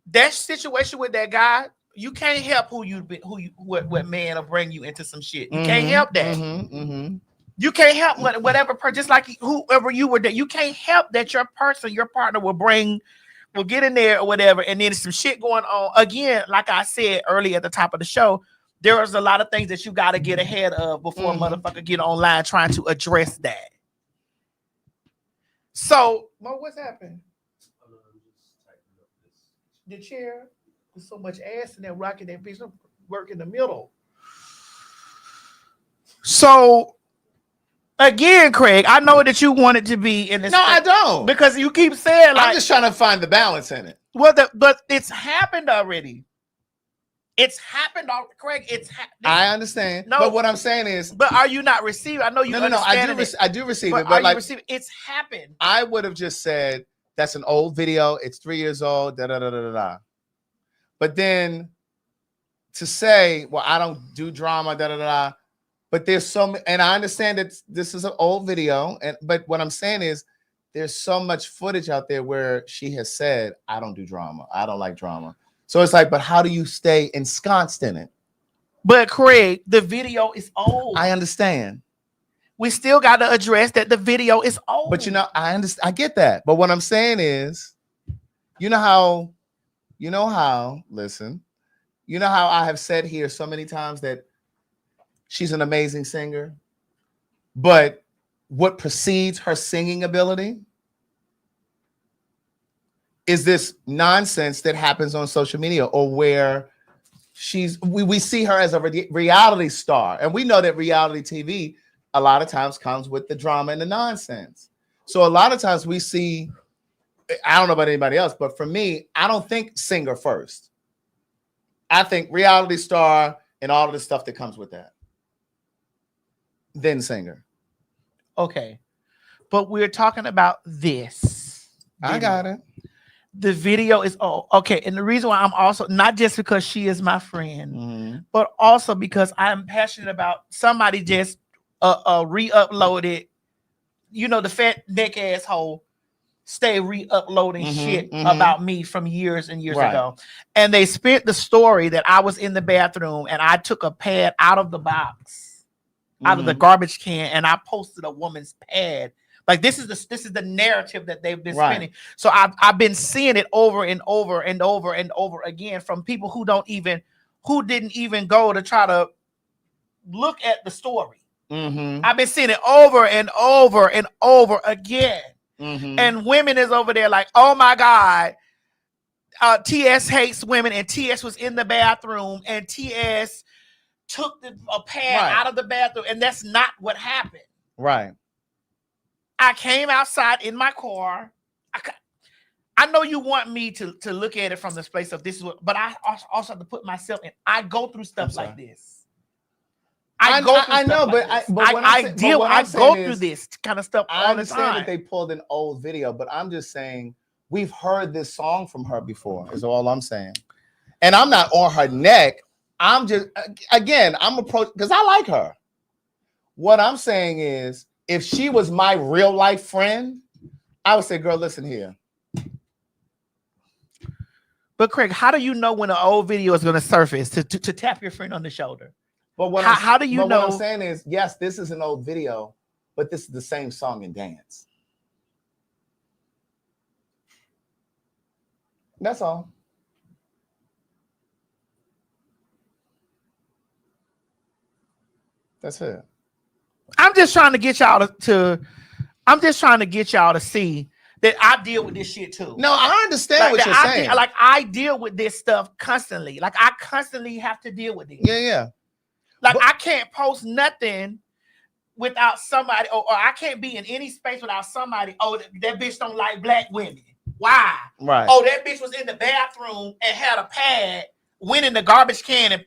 That situation with that guy, you can't help what man will bring you into some shit. You can't help that. You can't help whatever just like whoever you were that you can't help that your partner will get in there or whatever, and then some shit going on. Again, like I said earlier at the top of the show, There's a lot of things that you got to get ahead of before a motherfucker get online trying to address that. So, Mo, what's happened? The chair. There's so much ass in there rocking that bitch. Work in the middle. So, again, Craig, I know that you wanted to be in this. No, I don't. Because you keep saying like I'm just trying to find the balance in it. Well, but it's happened already. It's happened already, Craig. I understand. No, but what I'm saying is, but are you not receiving? I know you. No. I do receive it. But are like, you receiving? It's happened. I would have just said that's an old video. It's 3 years old. Da da da da da. But then to say, well, I don't do drama. Da da da. But there's so many, and I understand that this is an old video. But what I'm saying is, there's so much footage out there where she has said, I don't do drama. I don't like drama. So it's like, but how do you stay ensconced in it? But Craig, the video is old. I understand. We still got to address that the video is old. But I understand. I get that. But what I'm saying is, you know how I have said here so many times that she's an amazing singer, but what precedes her singing ability is this nonsense that happens on social media, or where we see her as a reality star. And we know that reality TV a lot of times comes with the drama and the nonsense. So a lot of times we see, I don't know about anybody else, but for me, I don't think singer first. I think reality star and all of the stuff that comes with that. Then singer. Okay. But we're talking about this. I got it. The video is okay. And the reason why I'm also, not just because she is my friend, but also because I'm passionate about somebody just re-uploaded, the fat neck asshole stay re-uploading shit about me from years and years ago. And they spit the story that I was in the bathroom and I took a pad out of the box, out of the garbage can, and I posted a woman's pad. Like this is the narrative that they've been spinning. So I've been seeing it over and over and over and over again from people who didn't even go to try to look at the story. I've been seeing it over and over and over again. And women is over there like, oh my God, TS hates women, and TS was in the bathroom and TS took a pad out of the bathroom, and that's not what happened. Right. I came outside in my car. I know you want me to look at it from this place of this is what, but I also have to put myself in. I go through stuff like this. I go through this kind of stuff all the time. I understand that they pulled an old video, but I'm just saying we've heard this song from her before, is all I'm saying. And I'm not on her neck. I'm just, again, I'm approaching because I like her. What I'm saying is, if she was my real life friend, I would say, girl, listen here. But Craig, how do you know when an old video is going to surface to tap your friend on the shoulder? But how do you know? What I'm saying is, yes, this is an old video, but this is the same song and dance. That's all. That's it. I'm just trying to get y'all to see that I deal with this shit too. No, I understand what you're saying. I deal with this stuff constantly. Like I constantly have to deal with this. Yeah. Like I can't post nothing without somebody, or I can't be in any space without somebody. Oh, that bitch don't like black women. Why? Right. Oh, that bitch was in the bathroom and had a pad, went in the garbage can and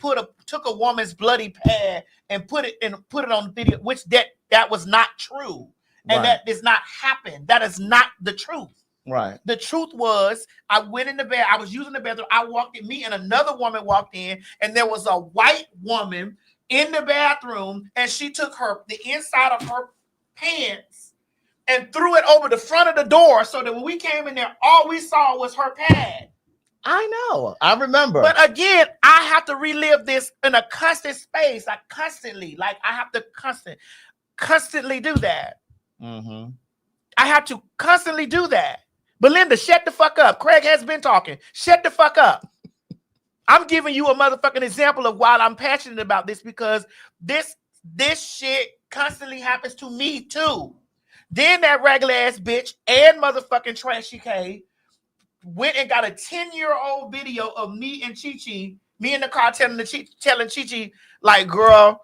took a woman's bloody pad and put it on the video, which that was not true. And that does not happen. That is not the truth. Right. The truth was, I went in the bed, I was using the bathroom, I walked in, me and another woman walked in, and there was a white woman in the bathroom, and she took the inside of her pants and threw it over the front of the door, so that when we came in there, all we saw was her pad. I know. I remember. But again, I have to relive this in a constant space, I have to constantly do that. I have to constantly do that. Belinda, shut the fuck up. Craig has been talking. Shut the fuck up. I'm giving you a motherfucking example of why I'm passionate about this, because this shit constantly happens to me too. Then that regular ass bitch and motherfucking Trashy K went and got a 10-year-old video of me and Chi-Chi, me in the car telling Chi-Chi, like, girl,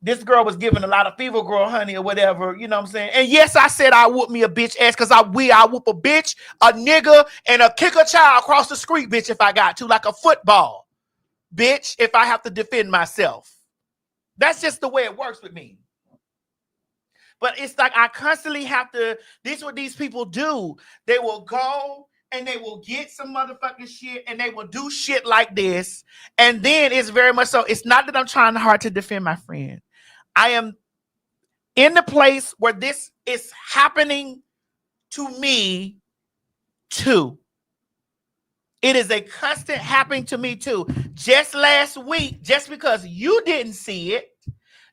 this girl was giving a lot of fever, girl, honey, or whatever, you know what I'm saying? And yes, I said I whoop me a bitch ass, because I whoop a bitch, a nigga, and a kick a child across the street, bitch, if I got to, like a football, bitch, if I have to defend myself. That's just the way it works with me. But it's like I constantly have to, this is what these people do. They will go and they will get some motherfucking shit and they will do shit like this. And then it's very much so, it's not that I'm trying hard to defend my friend. I am in the place where this is happening to me too. It is a constant happening to me too. Just last week, just because you didn't see it,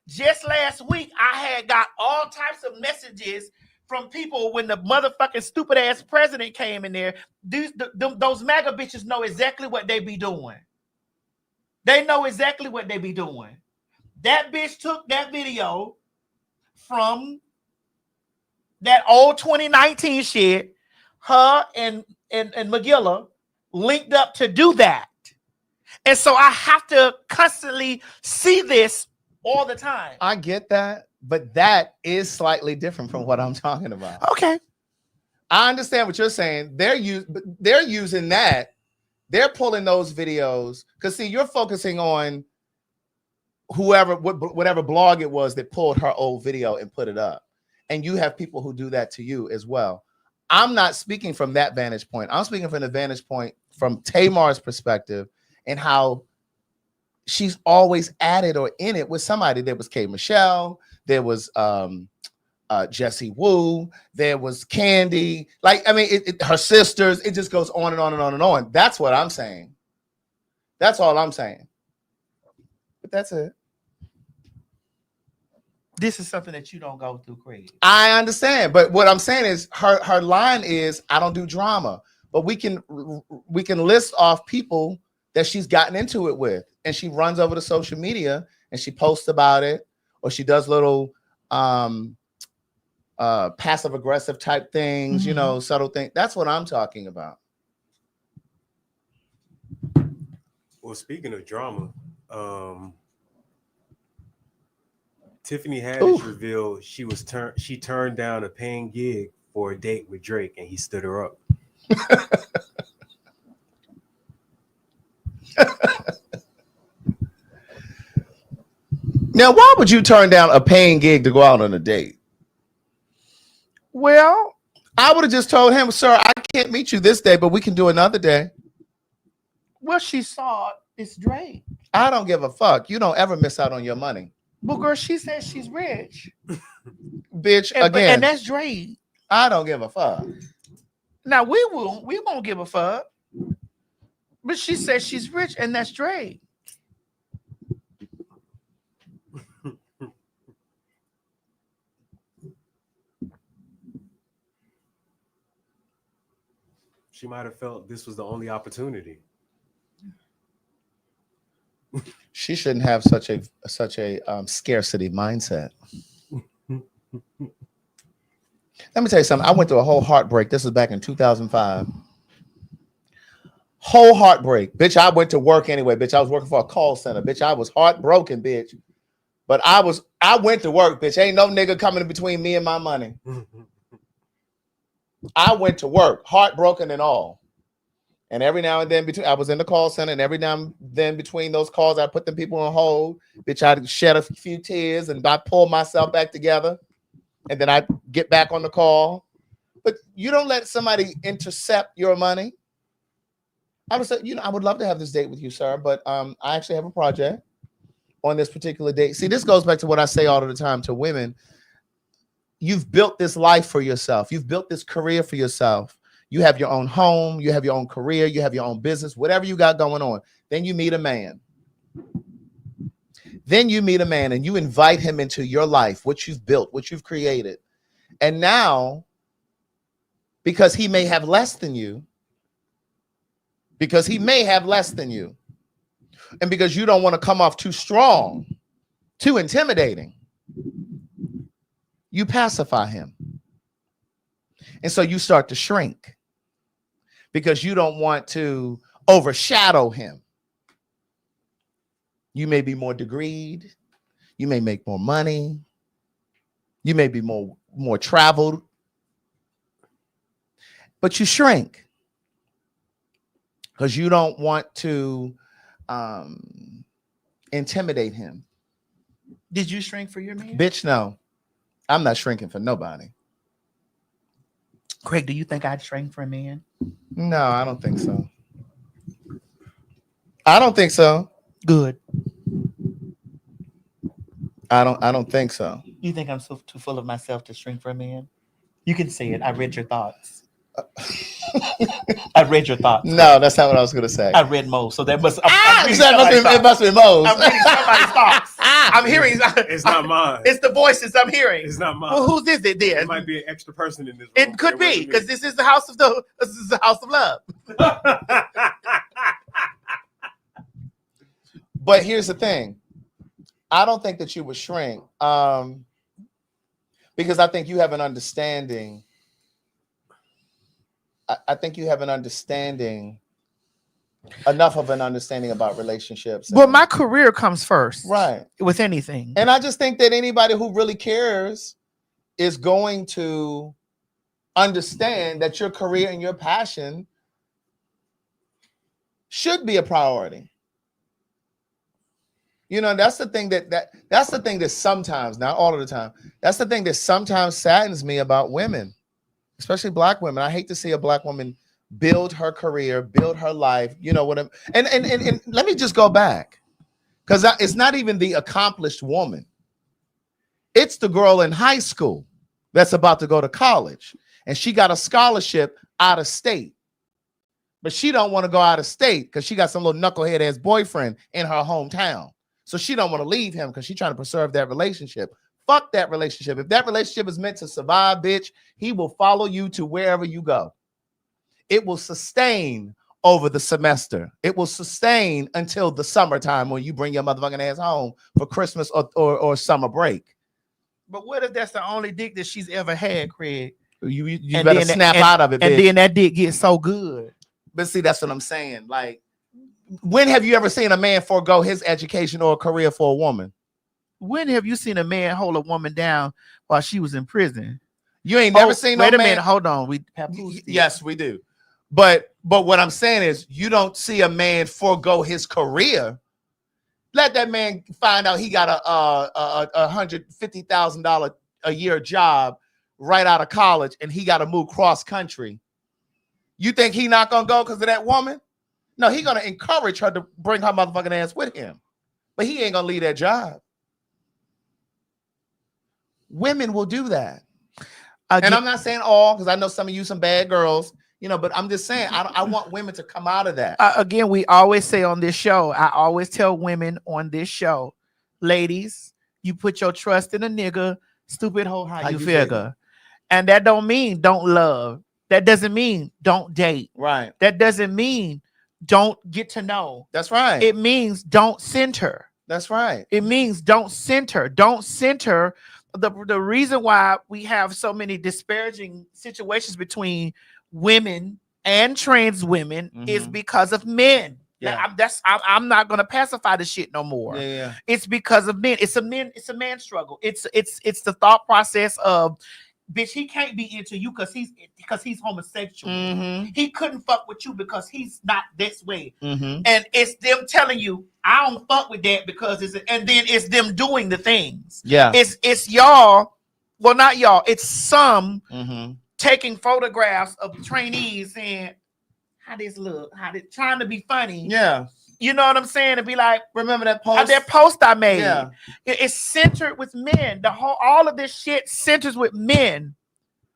just last week, I had got all types of messages from people when the motherfucking stupid ass president came in there. Those MAGA bitches know exactly what they be doing. They know exactly what they be doing. That bitch took that video from that old 2019 shit. Her and McGilla linked up to do that. And so I have to constantly see this all the time. I get that, but that is slightly different from what I'm talking about. Okay. I understand what you're saying. They're using that. They're pulling those videos because see, you're focusing on whatever blog it was that pulled her old video and put it up. And you have people who do that to you as well. I'm not speaking from that vantage point. I'm speaking from the vantage point from Tamar's perspective and how she's always at it or in it with somebody. There was K. Michelle, there was Jessie Wu, there was Candy. Like, I mean, her sisters, it just goes on and on and on and on. That's what I'm saying. That's all I'm saying. But that's it. This is something that you don't go through, Craig. I understand, but what I'm saying is her line is, I don't do drama, but we can list off people that she's gotten into it with, and she runs over to social media and she posts about it, or she does little passive aggressive type things, you know, subtle things. That's what I'm talking about. Well, speaking of drama, Tiffany Haddish revealed she turned down a paying gig for a date with Drake, and he stood her up. Now, why would you turn down a paying gig to go out on a date? Well, I would have just told him, sir, I can't meet you this day, but we can do another day. Well, she saw it's Drake. I don't give a fuck. You don't ever miss out on your money. But girl, she says she's rich. Bitch, and, again. And that's Drake. I don't give a fuck. Now, we won't give a fuck. But she says she's rich, and that's Drake. She might have felt this was the only opportunity. She shouldn't have such a scarcity mindset. Let me tell you something. I went through a whole heartbreak. This was back in 2005. Whole heartbreak. Bitch, I went to work anyway. Bitch, I was working for a call center. Bitch, I was heartbroken, bitch. But I went to work, bitch. Ain't no nigga coming in between me and my money. I went to work, heartbroken and all. And every now and then, I was in the call center, and every now and then between those calls, I put them people on hold. Bitch, I'd shed a few tears, and I pull myself back together, and then I get back on the call. But you don't let somebody intercept your money. I would say, I would love to have this date with you, sir, but I actually have a project on this particular date. See, this goes back to what I say all of the time to women. You've built this life for yourself. You've built this career for yourself. You have your own home. You have your own career. You have your own business, whatever you got going on. Then you meet a man. Then you meet a man and you invite him into your life, what you've built, what you've created. And now, because he may have less than you, and because you don't want to come off too strong, too intimidating, you pacify him. And so you start to shrink because you don't want to overshadow him. You may be more degreed. You may make more money. You may be more traveled. But you shrink because you don't want to intimidate him. Did you shrink for your man? Bitch, no. I'm not shrinking for nobody. Craig, do you think I'd shrink for a man? No, I don't think so. I don't think so. Good. I don't think so. You think I'm too full of myself to shrink for a man? You can say it. I read your thoughts. I read your thoughts. No, that's not what I was going to say. I read Mo's, so that must. It must be Mo's. I'm reading somebody's thoughts. I'm hearing. It's not mine. It's the voices I'm hearing. It's not mine. Well, whose is it then? It might be an extra person in this room. It could be because this is the house of love. But here's the thing. I don't think that you would shrink because I think you have an understanding. I think you have an understanding, enough of an understanding about relationships. But my career comes first. Right. With anything. And I just think that anybody who really cares is going to understand that your career and your passion should be a priority. You know, that's the thing that's the thing that sometimes, not all of the time, that's the thing that sometimes saddens me about women, especially Black women. I hate to see a Black woman build her career, build her life. You know what I'm and let me just go back, because it's not even the accomplished woman. It's the girl in high school that's about to go to college, and she got a scholarship out of state, but she don't want to go out of state because she got some little knucklehead ass boyfriend in her hometown. So she don't want to leave him because she's trying to preserve that relationship. Fuck that relationship. If that relationship is meant to survive, bitch, he will follow you to wherever you go. It will sustain over the semester. It will sustain until the summertime when you bring your motherfucking ass home for Christmas or summer break. But what if that's the only dick that she's ever had, Craig? You better snap out of it, bitch. And then that dick gets so good. But see, that's what I'm saying. Like, when have you ever seen a man forego his education or career for a woman? When have you seen a man hold a woman down while she was in prison? You ain't never seen no man. Wait a minute, hold on. Yes, we do. But what I'm saying is, you don't see a man forego his career. Let that man find out he got a $150,000 a year job right out of college, and he got to move cross country. You think he not gonna go because of that woman? No, he gonna encourage her to bring her motherfucking ass with him, but he ain't gonna leave that job. Women will do that, and I'm not saying all, because I know some of you some bad girls, you know. But I'm just saying I want women to come out of that. Again, we always say on this show, I always tell women on this show, ladies, you put your trust in a nigga, stupid hoe, how you figure. And that don't mean don't love. That doesn't mean don't date. Right. That doesn't mean don't get to know. That's right. It means don't center. That's right. It means don't center. Don't center. The reason why we have so many disparaging situations between women and trans women is because of men. Yeah. I'm not gonna pacify the shit no more. Yeah. It's because of men. It's a man struggle. It's the thought process of, bitch, he can't be into you because he's homosexual. He couldn't fuck with you because he's not this way. And it's them telling you, I don't fuck with that because and then it's them doing the things. Yeah. It's y'all, well, not y'all, it's some taking photographs of trainees saying, how this look, trying to be funny. Yeah. You know what I'm saying? To be like, remember that post? That post I made. Yeah. It's centered with men. All of this shit centers with men.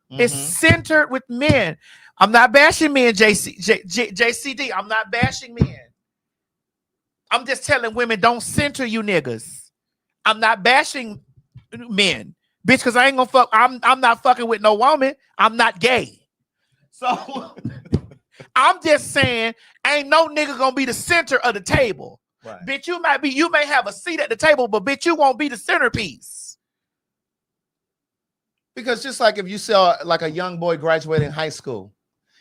It's centered with men. I'm not bashing men, JCD. I'm not bashing men. I'm just telling women, don't center you niggas. I'm not bashing men, bitch, because I ain't gonna fuck. I'm not fucking with no woman. I'm not gay. So I'm just saying, ain't no nigga gonna be the center of the table. Bitch, you may have a seat at the table, but bitch, you won't be the centerpiece. Because just like if you saw like a young boy graduating high school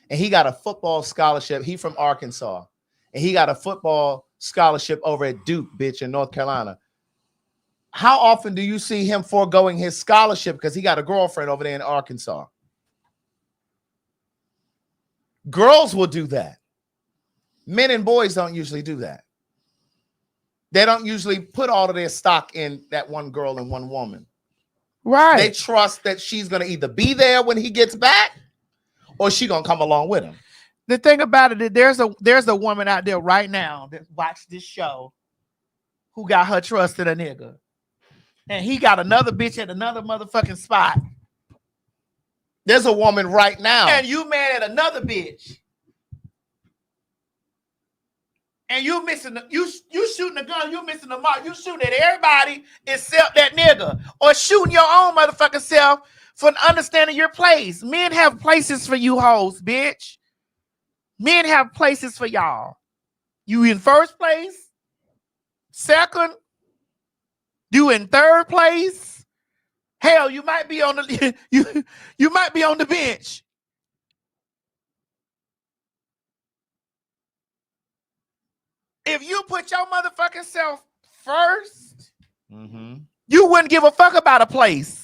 and he got a football scholarship, he from Arkansas, and he got a football scholarship over at Duke, bitch, in North Carolina. How often do you see him foregoing his scholarship because he got a girlfriend over there in Arkansas? Girls will do that. Men and boys don't usually do that. They don't usually put all of their stock in that one girl and one woman. Right. They trust that she's going to either be there when he gets back or she going to come along with him. The thing about it is there's a woman out there right now that watched this show who got her trust in a nigga. And he got another bitch at another motherfucking spot. There's a woman right now. And you mad at another bitch. And you missing you shooting a gun, you missing the mark. You shooting at everybody except that nigga. Or shooting your own motherfucking self for understanding your place. Men have places for you hoes, bitch. Men have places for y'all. You in first place, second, you in third place. Hell, you might be on the you might be on the bench. If you put your motherfucking self first, you wouldn't give a fuck about a place.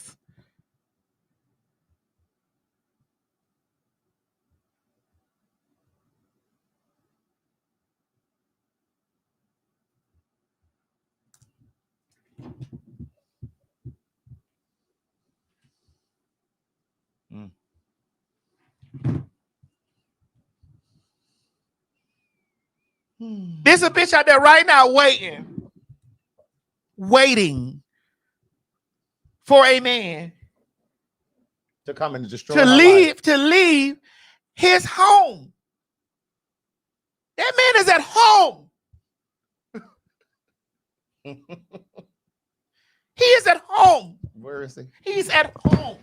There's a bitch out there right now waiting for a man to come and destroy to leave his home. That man is at home. He is at home. Where is he? He's at home.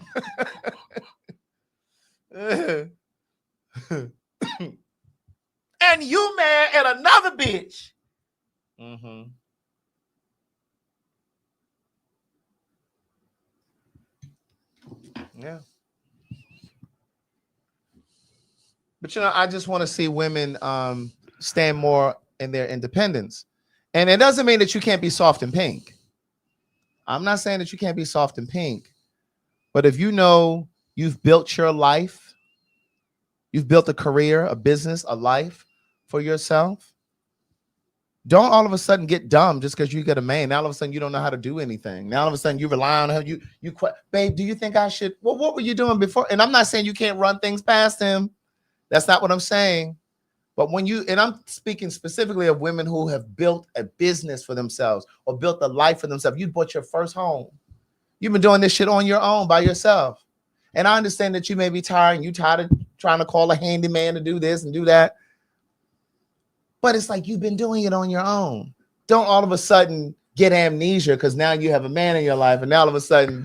And you mad at another bitch. Yeah. But I just want to see women stand more in their independence. And it doesn't mean that you can't be soft and pink. I'm not saying that you can't be soft and pink. But if you know you've built your life, you've built a career, a business, a life for yourself, don't all of a sudden get dumb just because you get a man. Now all of a sudden you don't know how to do anything. Now all of a sudden you rely on him. You quit. Babe, do you think I should? Well, what were you doing before? And I'm not saying you can't run things past him. That's not what I'm saying. But and I'm speaking specifically of women who have built a business for themselves or built a life for themselves. You bought your first home. You've been doing this shit on your own by yourself. And I understand that you may be tired and you tired of trying to call a handyman to do this and do that. But it's like you've been doing it on your own. Don't all of a sudden get amnesia because now you have a man in your life and now all of a sudden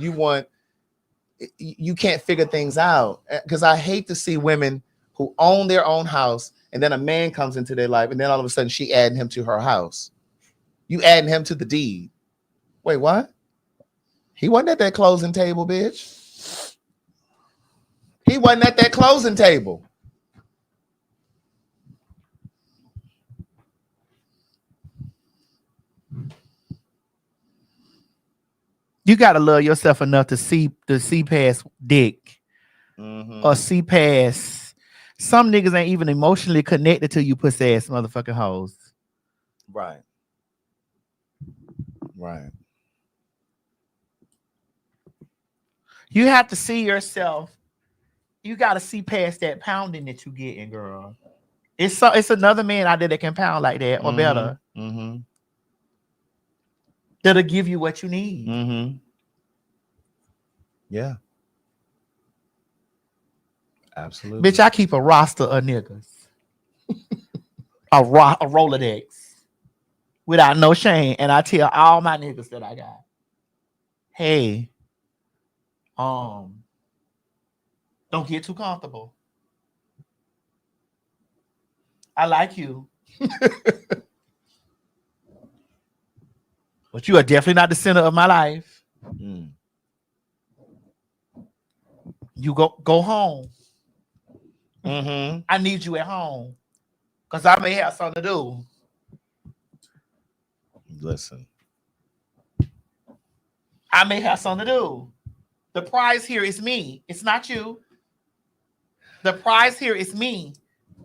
you can't figure things out. Because I hate to see women who own their own house and then a man comes into their life and then all of a sudden she adding him to her house. You adding him to the deed. Wait, what? He wasn't at that closing table, bitch. He wasn't at that closing table. You gotta love yourself enough to see past dick or see past. Some niggas ain't even emotionally connected to you pussy ass motherfucking hoes. Right. Right. You have to see yourself. You got to see past that pounding that you getting, girl. It's another man out there that can pound like that or better. That'll give you what you need. Yeah. Absolutely. Bitch, I keep a roster of niggas. a Rolodex. Without no shame. And I tell all my niggas that I got. Hey. Don't get too comfortable. I like you. But you are definitely not the center of my life. You go home. I need you at home because I may have something to do. Listen, I may have something to do. The prize here is me. It's not you. The prize here is me.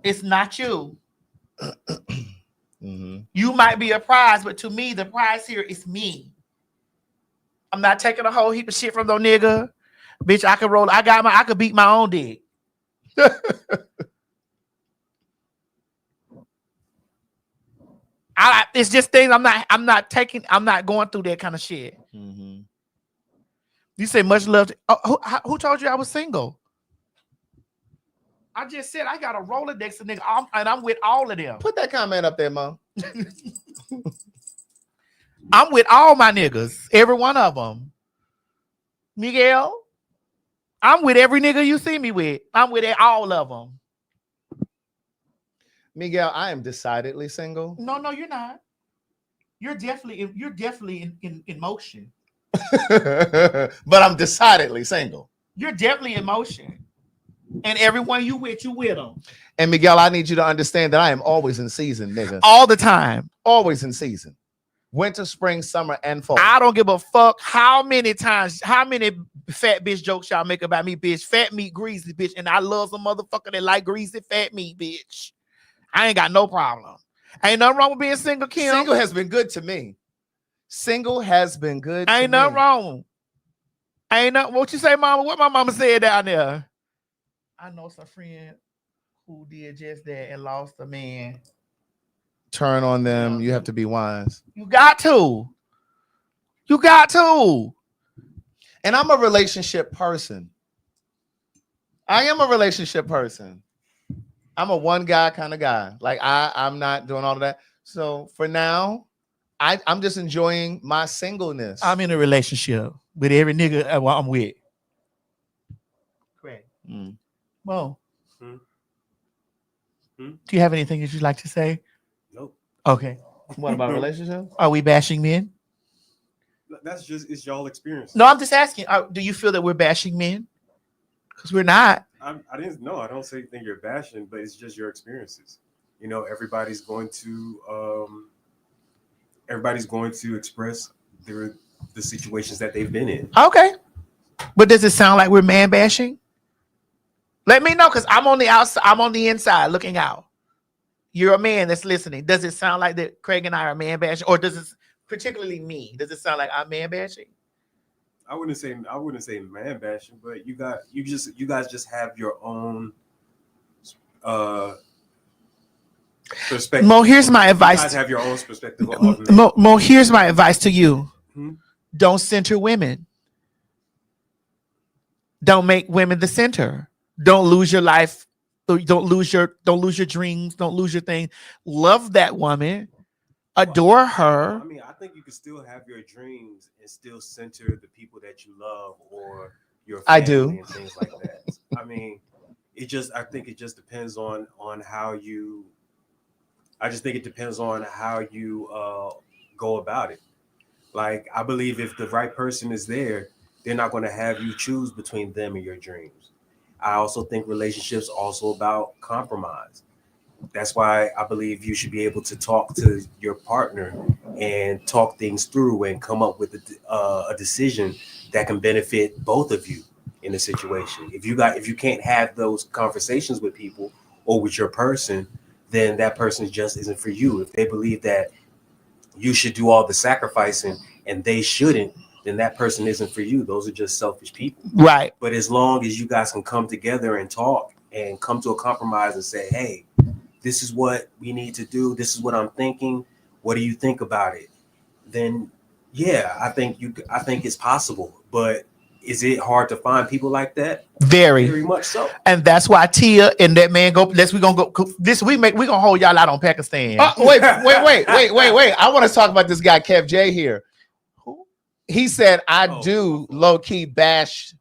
It's not you. You might be a prize, but to me, the prize here is me. I'm not taking a whole heap of shit from no nigga. Bitch, I can roll. I could beat my own dick. It's just things I'm not going through that kind of shit. You say much love. Who told you I was single? I just said I got a Rolodex of nigga, and I'm with all of them. Put that comment up there, Mom. I'm with all my niggas, every one of them. Miguel, I'm with every nigga you see me with. I'm with all of them. Miguel, I am decidedly single. No, you're not. You're definitely in motion. But I'm decidedly single. You're definitely in motion. And everyone you with them. And Miguel, I need you to understand that I am always in season, nigga. All the time. Always in season. Winter, spring, summer, and fall. I don't give a fuck how many times, how many fat bitch jokes y'all make about me, bitch. Fat meat, greasy, bitch. And I love some motherfucker that like greasy fat meat, bitch. I ain't got no problem. Ain't nothing wrong with being single, Kim. Single has been good to me. Single has been good. Ain't nothing wrong. Ain't nothing. What you say, mama? What my mama said down there? I know some friend who did just that and lost a man. Turn on them. You have to be wise. You got to. You got to. And I'm a relationship person. I am a relationship person. I'm a one guy kind of guy. Like I'm not doing all of that. So for now, I'm just enjoying my singleness. I'm in a relationship with every nigga I'm with. Correct. Well, do you have anything that you'd like to say? Nope. Okay. What about relationships? Are we bashing men? That's just, it's y'all experience. No, I'm just asking. Do you feel that we're bashing men? Because we're not. I don't say think you're bashing, but it's just your experiences. You know, everybody's going to express the situations that they've been in. Okay. But does it sound like we're man bashing? Let me know, because I'm on the outside, I'm on the inside looking out. You're a man that's listening. Does it sound like that Craig and I are man bashing? Or does it, particularly me, does it sound like I'm man bashing? I wouldn't say man bashing, but you guys just have your own perspective. Mo, here's my advice. You guys have your own perspective. Mo, here's my advice to you. Don't center women. Don't make women the center. Don't lose your life. Don't lose your dreams. Don't lose your thing. Love that woman. Adore her. I mean, I think you can still have your dreams and still center the people that you love or your family and things like that. I mean, I think it just depends on how you. I just think it depends on how you go about it. Like, I believe if the right person is there, they're not going to have you choose between them and your dreams. I also think relationships are also about compromise. That's why I believe you should be able to talk to your partner and talk things through and come up with a decision that can benefit both of you in a situation. If you can't have those conversations with people or with your person, then that person just isn't for you. If they believe that you should do all the sacrificing and they shouldn't, then that person isn't for you. Those are just selfish people. Right. But as long as you guys can come together and talk and come to a compromise and say, hey, this is what we need to do. This is what I'm thinking. What do you think about it? Then, yeah, I think it's possible. But is it hard to find people like that? Very much so. And that's why Tia and that man we gonna hold y'all out on Pakistan. Wait. I want to talk about this guy, Kev J here. He said, I do low-key bash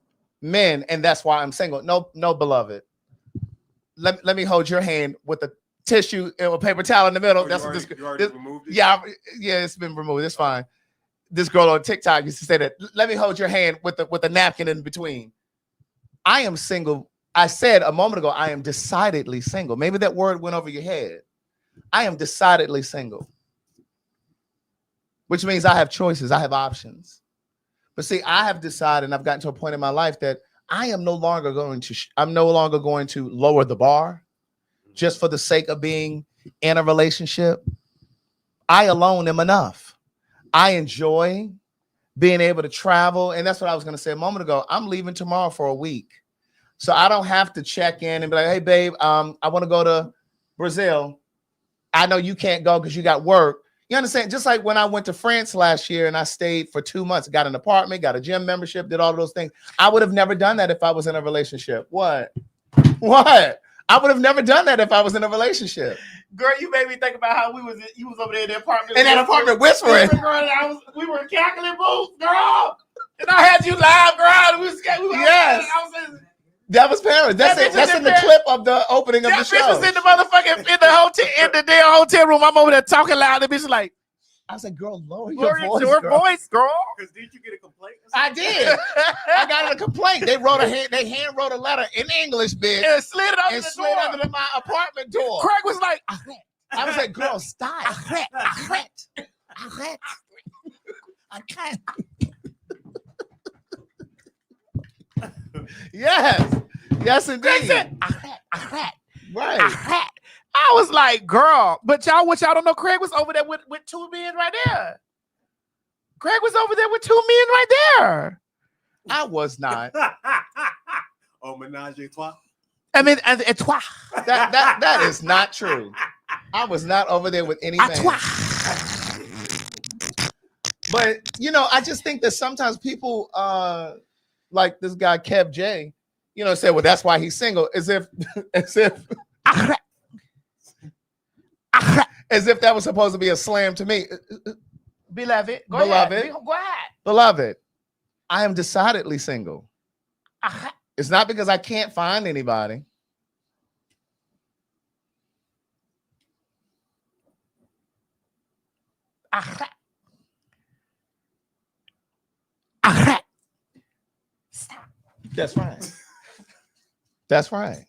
men, and that's why I'm single. No, beloved. Let me hold your hand with a tissue and a paper towel in the middle. That's what this. Removed it? Yeah, it's been removed. It's fine. this girl on TikTok used to say that. Let me hold your hand with the napkin in between. I am single. I said a moment ago, I am decidedly single. Maybe that word went over your head. I am decidedly single, which means I have choices. I have options. But see, I have decided, and I've gotten to a point in my life that I am no longer going to lower the bar just for the sake of being in a relationship. I alone am enough. I enjoy being able to travel. And that's what I was going to say a moment ago. I'm leaving tomorrow for a week. So I don't have to check in and be like, hey, babe, I want to go to Brazil. I know you can't go because you got work. You understand? Just like when I went to France last year and I stayed for 2 months, got an apartment, got a gym membership, did all of those things. I would have never done that if I was in a relationship. What? I would have never done that if I was in a relationship. Girl, you made me think about how you was over there in the apartment. In that apartment whispering. Girl, we were cackling boots, girl. And I had you live, girl. Yes. That was Paris. That's in the clip of the opening of the show. That bitch was in the motherfucking in the damn hotel room. I'm over there talking loud. The bitch is like, I said, girl, lower your your voice, girl. Because did you get a complaint? I did. I got a complaint. They hand wrote a letter in English, bitch, and slid it under my apartment door. Craig was like, I was like, girl, stop. I can't. Yes, indeed. Right. I was like, girl, but what y'all don't know, Craig was over there with 2 men right there. Craig was over there with 2 men right there. I was not. Oh, menage a trois. I mean, a trois. That is not true. I was not over there with any man. But I just think that sometimes people like this guy Kev J, say, well, that's why he's single, as if that was supposed to be a slam to me. Beloved, go ahead. Beloved, I am decidedly single. It's not because I can't find anybody. That's right. That's right.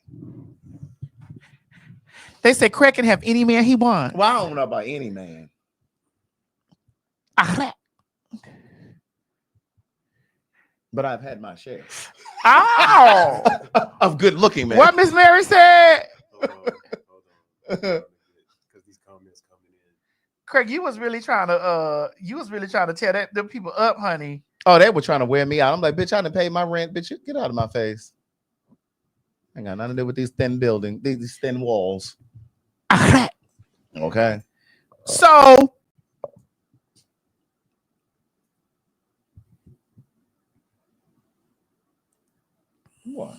They say Craig can have any man he wants. Well, I don't know about any man. But I've had my share. Oh! Of good looking men. What Miss Mary said? Hold on. Because these comments coming in. Craig, you was really trying to tear them people up, honey. Oh, they were trying to wear me out. I'm like, bitch, I didn't pay my rent. Bitch, you get out of my face. I ain't got nothing to do with these thin buildings, these thin walls. Okay. So what?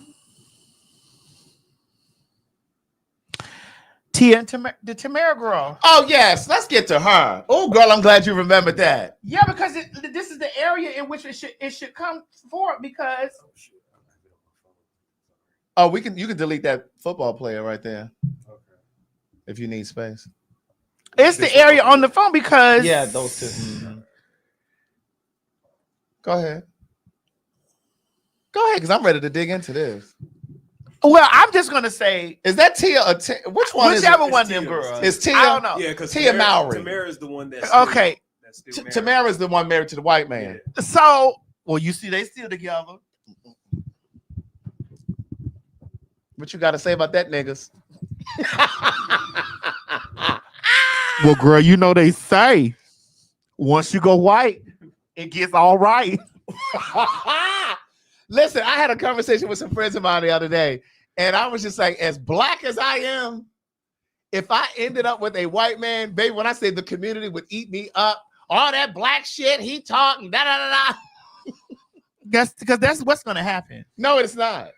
Tia and the Tamara girl. Oh, yes. Let's get to her. Oh, girl, I'm glad you remembered that. Yeah, because this is the area in which it should come forward because. Oh, you can delete that football player right there. Okay. If you need space. It's the area on the phone because. Yeah, those two. Mm-hmm. Go ahead, because I'm ready to dig into this. Well, I'm just gonna say, is that Tia or Tia? Which one? Whichever one of them girls. Is Tia? I don't know. Yeah, because Tia Mowry. Tamara is the one that's okay. Tamara is the one married to the white man. Yeah. So, well, you see, they still together. What you got to say about that, niggas? Well, girl, they say once you go white, it gets all right. Listen, I had a conversation with some friends of mine the other day, and I was just like, as black as I am, if I ended up with a white man, baby, when I say the community would eat me up, all that black shit he talking, da. That's because that's what's gonna happen. No, it's not.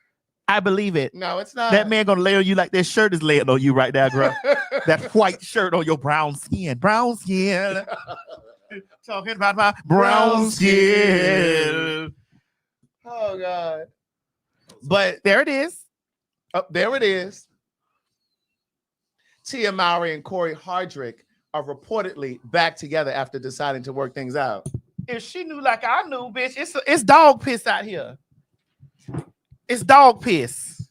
I believe it. No, it's not. That man gonna lay on you like that shirt is laying on you right now, girl. That white shirt on your brown skin. Brown skin. Talking about my brown skin. Oh, God. But there it is. Oh, there it is. Tia Mowry and Corey Hardrick are reportedly back together after deciding to work things out. If she knew like I knew, bitch, it's dog piss out here. It's dog piss.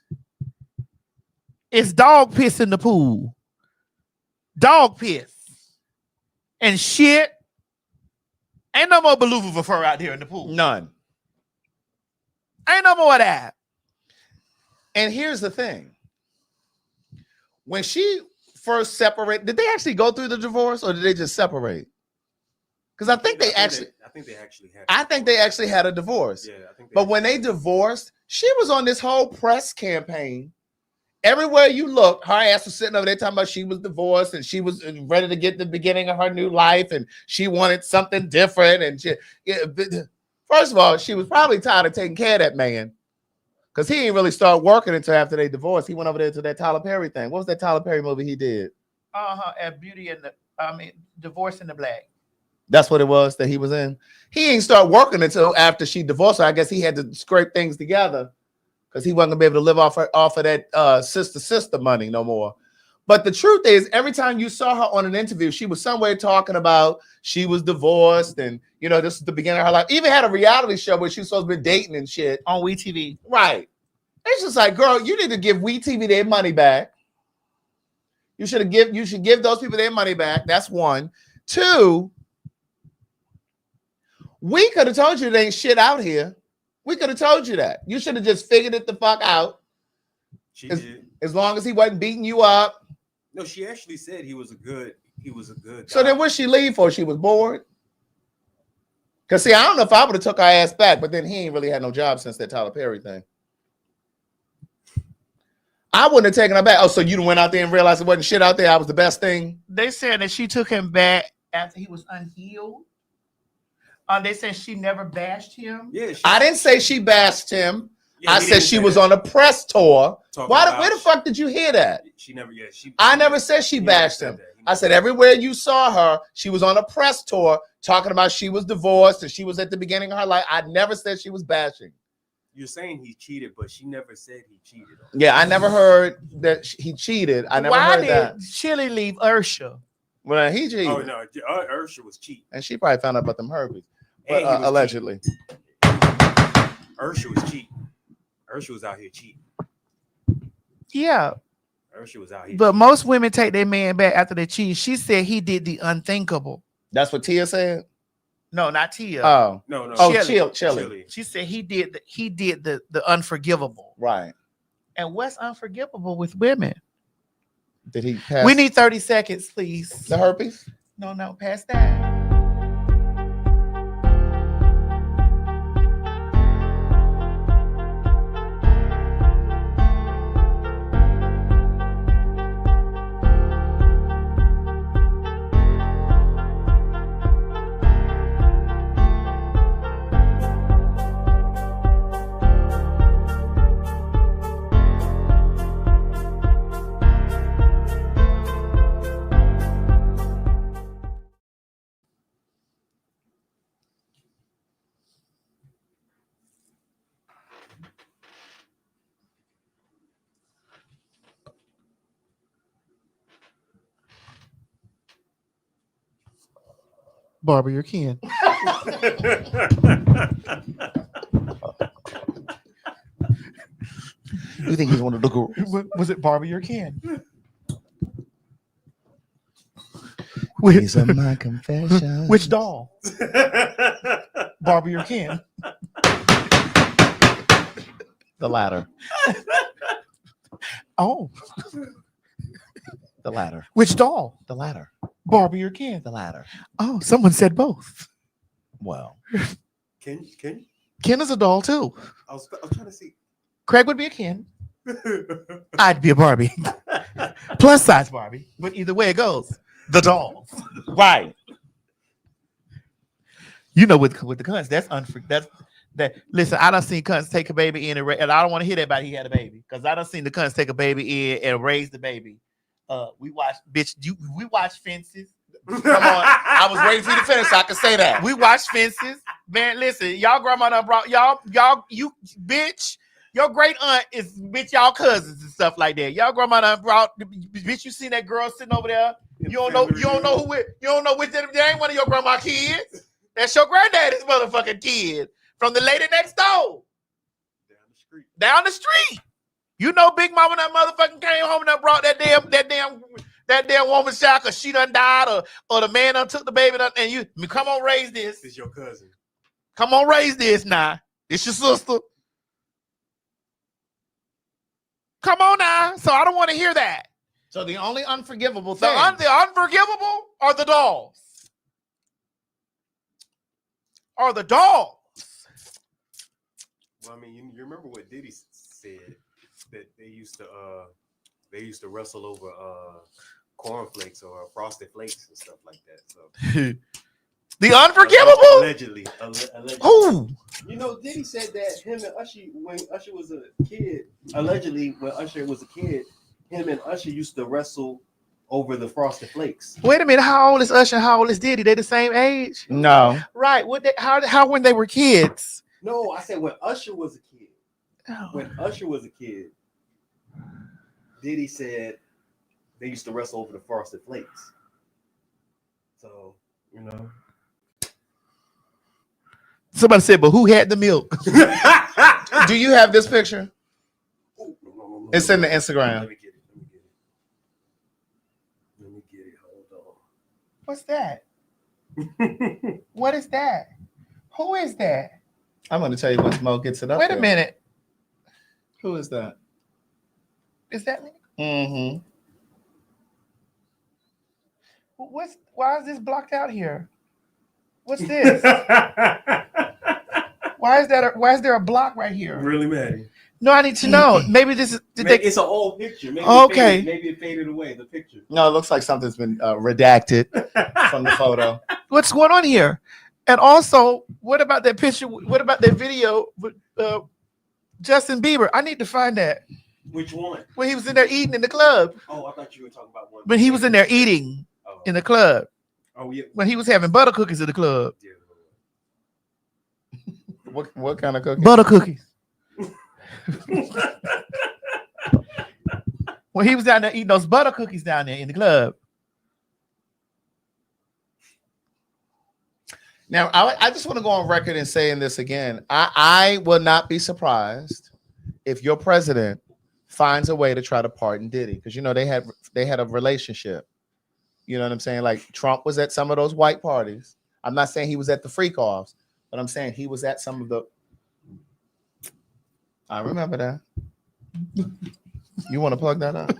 It's dog piss in the pool. Dog piss. And shit. Ain't no more beluga fur out here in the pool. None. Ain't no more of that. And here's the thing. When she first separated, did they actually go through the divorce or did they just separate? Because I think they actually had a divorce. Yeah, I think but when they divorced, she was on this whole press campaign. Everywhere you look, her ass was sitting over there talking about she was divorced and she was ready to get the beginning of her new life and she wanted something different. And first of all, she was probably tired of taking care of that man because he didn't really start working until after they divorced. He went over there to that Tyler Perry thing. What was that Tyler Perry movie he did? At Divorce in the Black. That's what it was that he was in. He didn't start working until after she divorced her. I guess he had to scrape things together because he wasn't gonna be able to live off of that sister money no more. But the truth is, every time you saw her on an interview, she was somewhere talking about she was divorced and this is the beginning of her life. Even had a reality show where she was supposed to be dating and shit on WeTV. Right. It's just like, girl, you need to give WeTV their money back. You should give those people their money back. That's one. Two, we could have told you there ain't shit out here. We could have told you that. You should have just figured it the fuck out. She did. As long as he wasn't beating you up. No, she actually said he was a good guy. So then what'd she leave for? She was bored? Because see, I don't know if I would have took her ass back, but then he ain't really had no job since that Tyler Perry thing. I wouldn't have taken her back. Oh, so you went out there and realized it wasn't shit out there? I was the best thing? They said that she took him back after he was unhealed. They said she never bashed him. Yeah, I didn't say she bashed him. I said she was on a press tour. Where the fuck did you hear that? She never. Yeah, I never said she bashed him. I said everywhere you saw her, she was on a press tour talking about she was divorced and she was at the beginning of her life. I never said she was bashing. You're saying he cheated, but she never said he cheated. Yeah, I never heard that he cheated. I never heard that. Why did Chili leave Ursha? Well, he cheated. Oh no, Ursha was cheating, and she probably found out about them herpes. But, allegedly, Ursha was cheating. Ursha was out here cheating. Yeah. Ursha was out here. But most women take their man back after they cheat. She said he did the unthinkable. That's what Tia said? No, not Tia. Oh. No. Oh, Chili. She said he did the unforgivable. Right. And what's unforgivable with women? Did he pass? We need 30 seconds, please. The herpes? No, pass that. Barbara, you're Ken. You think he's one of the girls? Was it Barbie or Ken? These are my confessions. Which doll? Barbie or Ken? The latter. Oh. The latter. Which doll? The latter. Barbie or Ken? The latter. Oh, someone said both. Well. Ken? Ken is a doll too. I was trying to see. Craig would be a Ken. I'd be a Barbie. Plus size Barbie. But either way it goes, the doll. Right. You know, with the cunts, that. Listen, I done seen cunts take a baby in and I don't want to hear that about he had a baby because I done seen the cunts take a baby in and raise the baby. We watched Fences. Come on, I was waiting for you to finish so I could say that. We watched Fences. Man, listen, y'all grandma done brought you bitch. Your great aunt is bitch y'all cousins and stuff like that. Y'all grandma done brought bitch. You seen that girl sitting over there? You don't know who it. You don't know which. There ain't one of your grandma kids. That's your granddaddy's motherfucking kid from the lady next door. Down the street. You know, Big Mama that motherfucking came home and done brought that damn woman's child because she done died or the man done took the baby and you come on, raise this. This is your cousin. Come on, raise this now. It's your sister. Come on now. So I don't want to hear that. So the only unforgivable thing. The unforgivable are the dolls. Are the dolls. Well, I mean, you remember what Diddy said that they used to wrestle over cornflakes or frosted flakes and stuff like that. So the unforgivable. Allegedly. Who? You know, Diddy said that him and Usher, when Usher was a kid, allegedly when Usher was a kid, him and Usher used to wrestle over the frosted flakes. Wait a minute. How old is Usher? How old is Diddy? They the same age? No. Right. How when they were kids? No, I said when Usher was a kid. When Usher was a kid, Diddy said they used to wrestle over the frosted flakes. So, you know. Somebody said, but who had the milk? Do you have this picture? It's in the Instagram. Let me get it. Hold on. What's that? What is that? Who is that? I'm going to tell you once Mo gets it up. Wait a minute. Who is that? Is that me? Mm-hmm. Why is this blocked out here? What's this? Why is there a block right here? Really, Maddie? No, I need to know. Maybe this is. It's an old picture. Maybe maybe it faded away. The picture. No, it looks like something's been redacted from the photo. What's going on here? And also, what about that picture? What about that video with Justin Bieber? I need to find that. Which one? When he was in there eating in the club. Oh, I thought you were talking about one. When he was in there eating in the club. Oh yeah. When he was having butter cookies in the club. What kind of cookies? Butter cookies. When he was down there eating those butter cookies down there in the club. Now, I just want to go on record and saying this again. I will not be surprised if your president finds a way to try to pardon Diddy, because you know they had a relationship. You know what I'm saying? Like Trump was at some of those white parties. I'm not saying he was at the freak offs, but I'm saying he was at some of the. I remember that. You want to plug that up?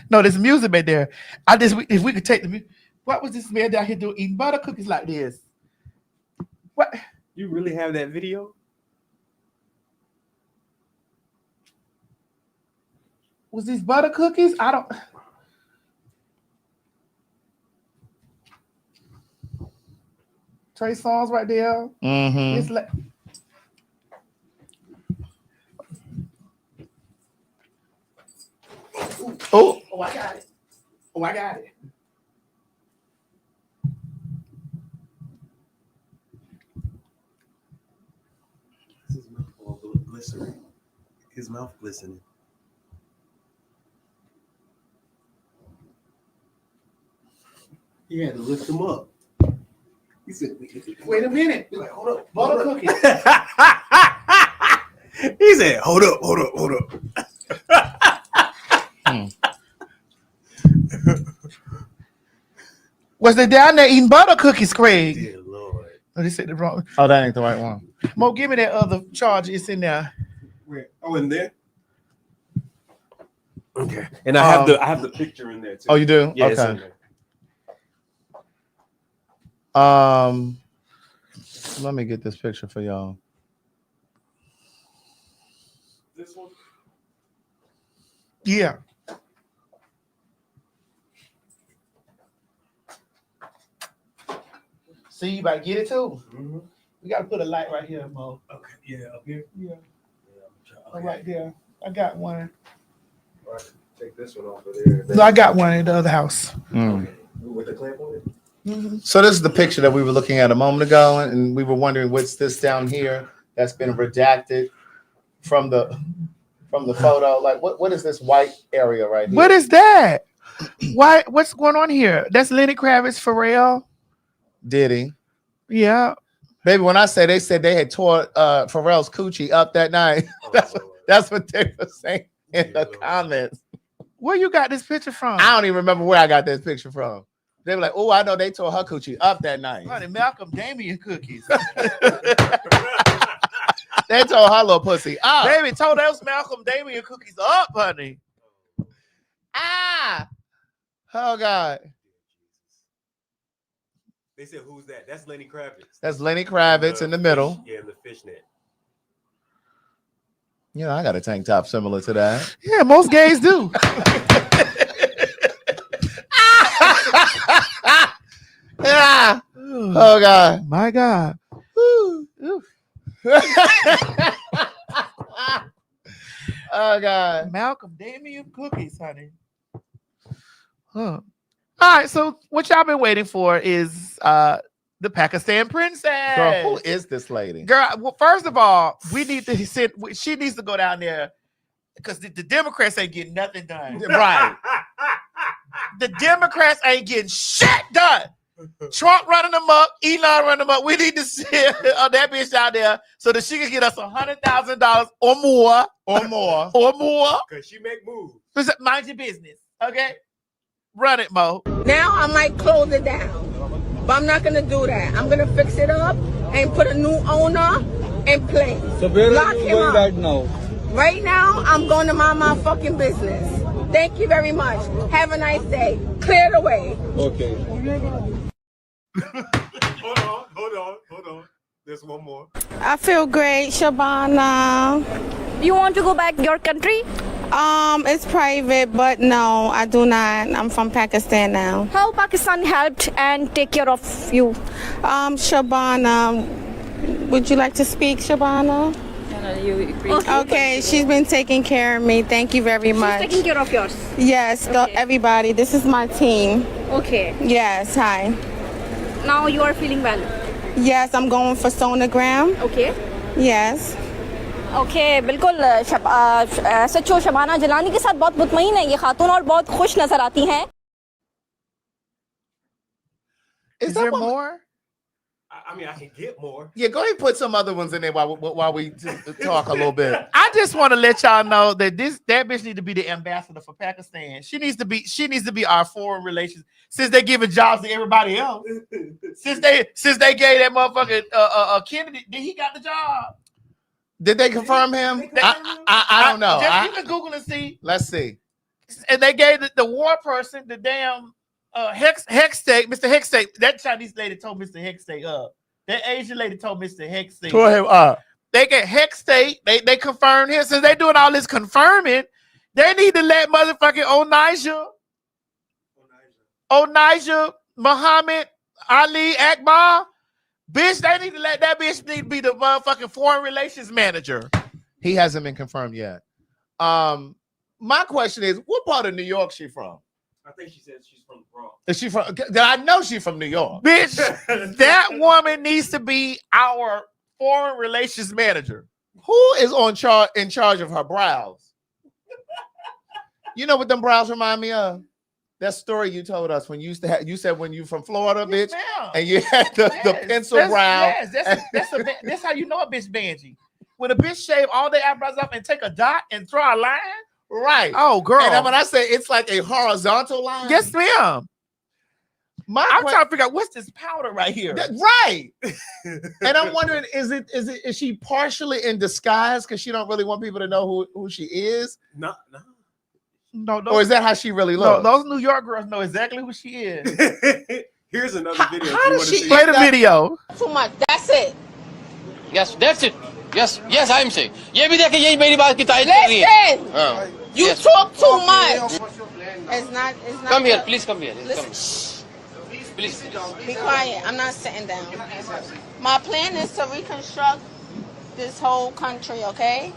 No, there's music back there. If we could take the music. What was this man down here doing eating butter cookies like this? What? You really have that video? Was these butter cookies? I don't. Trey Songz right there. Mm-hmm. It's like. Oh, I got it. Oh, I got it. His mouth all glistening. His mouth glistening. He had to lift him up. He said, "Wait a minute." He's like, "Hold up, butter cookies." He said, "Hold up, hold up, hold up." Was they down there eating butter cookies, Craig? Dear Lord. Oh, they said the wrong. Oh, that ain't the right one. Mo, give me that other charger. It's in there. Where? Oh, in there. Okay. And I have the picture in there too. Oh, you do? Yeah, it's Okay. in there. Let me get this picture for y'all. This one? Yeah. See, you about to get it too. Mm-hmm. We got to put a light right here, Mo. Okay. Yeah, up here. Yeah. Okay. Right there. I got one. All right. Take this one off of there. No, I got one in the other house. Mm. With the clamp on it? Mm-hmm. So this is the picture that we were looking at a moment ago, and we were wondering what's this down here that's been redacted from the photo. Like what is this white area right here? What is that? Why? What's going on here? That's Lenny Kravitz, Pharrell. Diddy. Yeah. Baby, when I say they said they had tore Pharrell's coochie up that night, that's what they were saying in the comments. Where you got this picture from? I don't even remember where I got this picture from. They were like, oh, I know they tore her coochie up that night. Honey, Malcolm Damien cookies. They tore her little pussy up. Baby told those Malcolm Damien cookies up, honey. Ah. Oh, God. They said, who's that? That's Lenny Kravitz. That's Lenny Kravitz in the middle. Yeah, the fishnet. You know, I got a tank top similar to that. Yeah, most gays do. Ah. Oh, God. My God. Oh, God. Malcolm Damien cookies, honey. Huh. All right, so what y'all been waiting for is the Pakistan princess. Girl, who is this lady? Girl, well, first of all, we need to send. She needs to go down there because the Democrats ain't getting nothing done. Right. The Democrats ain't getting shit done. Trump running them up, Elon running them up. We need to send that bitch out there so that she can get us $100,000 or more. Because she make moves. Mind your business, okay? Run it, Mo. Now I might close it down, but I'm not gonna do that. I'm gonna fix it up and put a new owner in place. So where Lock are you him going up. right now? Right now, I'm going to mind my fucking business. Thank you very much. Have a nice day. Clear the way. Okay. Hold on. There's one more. I feel great, Shabana. You want to go back your country? It's private, but no, I do not. I'm from Pakistan now. How Pakistan helped and take care of you? Shabana, would you like to speak, Shabana? Okay, she's been taking care of me. Thank you very much. She's taking care of yours? Yes, everybody. This is my team. Okay. Yes, hi. Now you are feeling well? Yes, I'm going for sonogram. Okay. Yes. Okay बिल्कुल सचो शबाना जलानी के साथ बहुत मुतमईन है ये खातून और बहुत खुश नजर आती हैं. Is there more? I mean, I can get more. Yeah, go ahead and put some other ones in there while we talk a little bit. I just want to let y'all know that that bitch need to be the ambassador for Pakistan. She needs to be our foreign relations since they giving jobs to everybody else. since they gave that motherfucker Kennedy, did he got the job? Did they confirm him? I don't know. You can Google and see. Let's see. And they gave the war person the damn Hextake, Mr. Hextake. That Chinese lady told Mr. Hextake that Asian lady told Mr. Hextake. Tore him up. They get Hextake. They confirmed him. Since they doing all this confirming, they need to let motherfucking Onaija, Muhammad, Ali, Akbar. Bitch, they need to let that bitch be the motherfucking foreign relations manager. He hasn't been confirmed yet. My question is, what part of New York she from? I think she said she's from the Bronx. Is she from? I know she's from New York. Bitch, that woman needs to be our foreign relations manager. Who is in charge of her brows? You know what them brows remind me of? That story you told us when you used to have, you said when you from Florida, bitch, and you had the pencil brow. Yes, that's how you know a bitch bangy. When a bitch shave all their eyebrows up and take a dot and throw a line. Right. Oh, girl. And then when I say it's like a horizontal line. Yes, ma'am. I'm trying to figure out what's this powder right here. Right. And I'm wondering, is she partially in disguise because she don't really want people to know who she is? No. Or is that how she really looks? No, those New York girls know exactly who she is. Here's another video. How does she play the video? Too much. That's it. Yes, that's it. Yes, I'm saying. ये भी देखे यही मेरी बात की तारीफ कर रही है. Listen. You talk too much. It's not. Come here, please come here. Listen. Please. Be quiet. I'm not sitting down. My plan is to reconstruct this whole country. Okay.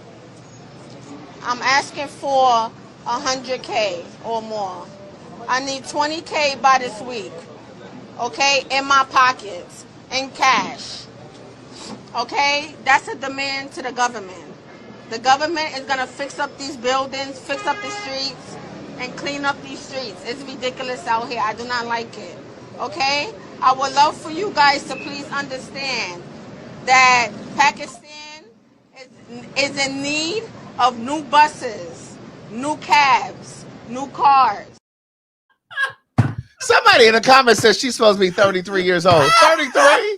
I'm asking for 100K or more. I need 20K by this week. Okay, in my pockets, in cash. Okay, that's a demand to the government. The government is gonna fix up these buildings, fix up the streets, and clean up these streets. It's ridiculous out here. I do not like it. Okay, I would love for you guys to please understand that Pakistan is in need of new buses, new cabs, new cars. Somebody in the comments says she's supposed to be 33 years old. 33?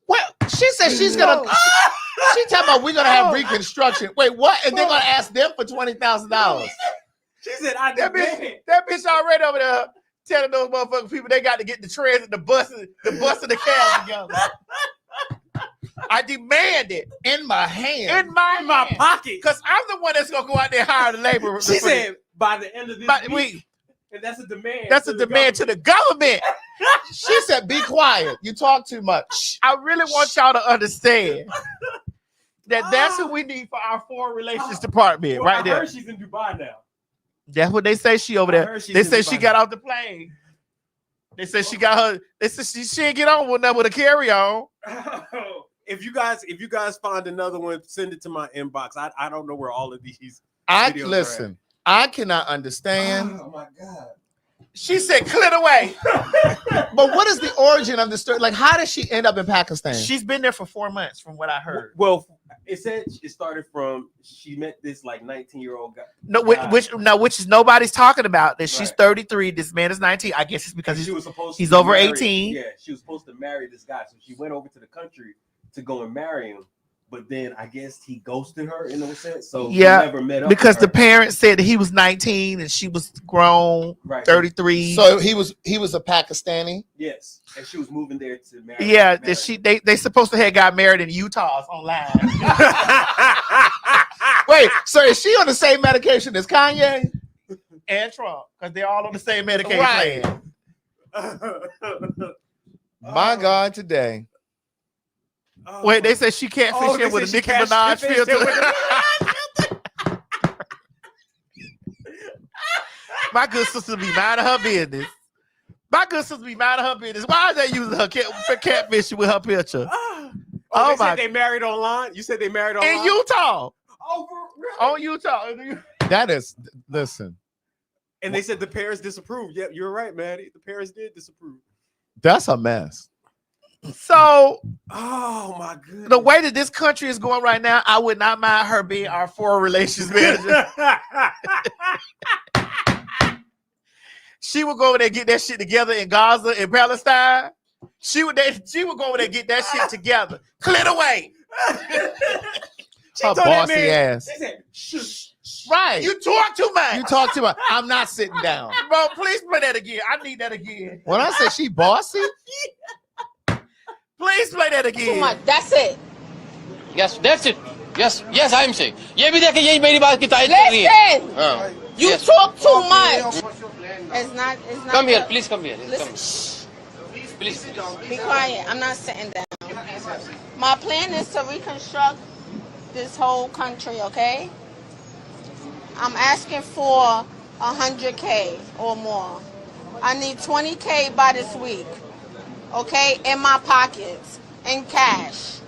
Well, she said she's gonna. She talking about we're gonna have reconstruction. Wait, what? And they're gonna ask them for $20,000. She said, "I That demand." bitch already over there telling those motherfucking people they got to get the transit, the bus and the cab together. I demand it In my hand. in my pocket because I'm the one that's gonna go out there and hire the labor. She said, "By the end of this week," and that's a demand. That's a demand to the government. She said, be quiet. You talk too much. I really want y'all to understand that that's who we need for our foreign relations department Well, right I there. heard she's in Dubai now. That's what they say she over I there. heard she's They in say she Dubai got now. off the plane. They said she got her. They said she didn't get on with nothing with a carry on. If you guys find another one, send it to my inbox. I don't know where all of these. I videos are listen. I cannot understand. Oh my god. She said, "Clear the way." But what is the origin of the story? Like, how did she end up in Pakistan? She's been there for 4 months, from what I heard. Well, it said it started from she met this like 19-year-old guy. No, which is nobody's talking about that she's Right. 33. This man is 19. I guess it's because She was supposed he's to over marry- 18. Yeah, she was supposed to marry this guy, so she went over to the country to go and marry him. But then I guess he ghosted her in a sense, so he never met up because with the her. parents said that he was 19 and she was grown, Right. 33. So he was a Pakistani. Yes, and she was moving there to marry. Yeah, that they supposed to have got married in Utah online. Wait, so is she on the same medication as Kanye and Trump, because they're all on the same medication Right. plan. My God, today. Wait, they said she can't fish in with a Nicki Minaj filter. My good sister be minding her business. My good sister be minding her business. Why are they using her catfishing with her picture? Oh, Oh they my! said they married online. You said they married online In Utah. Oh, for real? On Utah. That is, listen, And they said the parents disapproved. Yep, you're right, Maddie. The parents did disapprove. that's a mess. So, oh my goodness, the way that this country is going right now, I would not mind her being our foreign relations manager. She would go over there and get that shit together in Gaza and Palestine. She would go over there and get that shit together. Clear the way. Her bossy ass. She said, "Shh." Right. You talk too much. You talk too much. I'm not sitting down. Bro, please play that again. I need that again. When I say she bossy, Please play that again. Too much. That's it. Yes, that's it. Yes, yes, I'm saying. ये भी देखे यही मेरी बात की तारीफ कर रही है. Listen. हाँ. You Yes. talk too much. It's not. Come here, please come here. Listen. Come. Shh. Please. Be quiet. I'm not sitting down. My plan is to reconstruct this whole country, okay? I'm asking for 100K or more. I need 20K by this week, okay? In my pockets, in cash,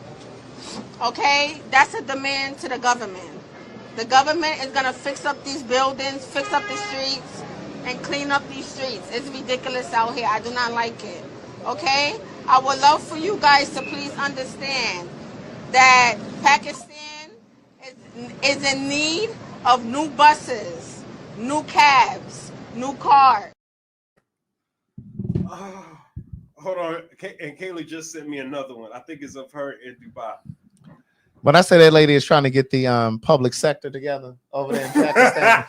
okay? That's a demand to the government. The government is gonna fix up these buildings, fix up the streets, and clean up these streets. It's ridiculous out here. I do not like it, okay? I would love for you guys to please understand that Pakistan is in need of new buses, new cabs, new cars. Hold on, and Kaylee just sent me another one. I think it's of her in Dubai. when I say that lady is trying to get the public sector together over there in Pakistan,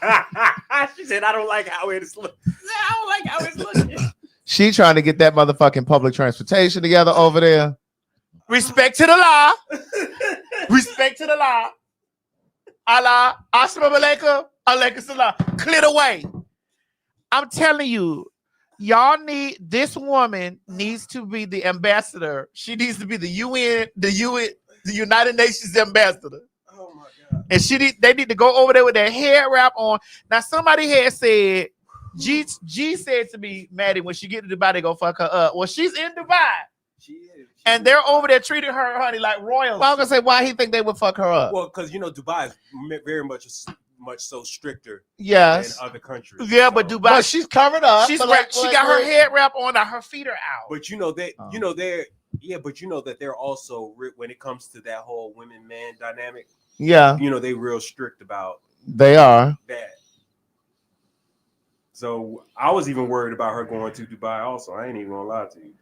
She said, "I don't like how it's looking." I don't like how it's looking. she trying to get that motherfucking public transportation together over there. Respect to the law. Respect to the law. Allah, assalamu alaikum, alaikum salam. Clear the way. I'm telling you, y'all need, this woman needs to be the ambassador. She needs to be the United Nations ambassador. Oh my god. And they need to go over there with their hair wrap on. Now, somebody had said, G said to me, Maddie, when she get to Dubai, they go fuck her up. Well, she's in Dubai. She is. And they're over there treating her, honey, like royals. Well, I was gonna say, why he think they would fuck her up? Well, because Dubai is very much much so stricter Yes. than other countries. Yeah, but Dubai, But she's covered up. she's but she got her head wrap on, now her feet are out. But but you know that they're also when it comes to that whole women-man dynamic. Yeah. You know, they real strict about They are. that. So I was even worried about her going to Dubai also. I ain't even gonna lie to you.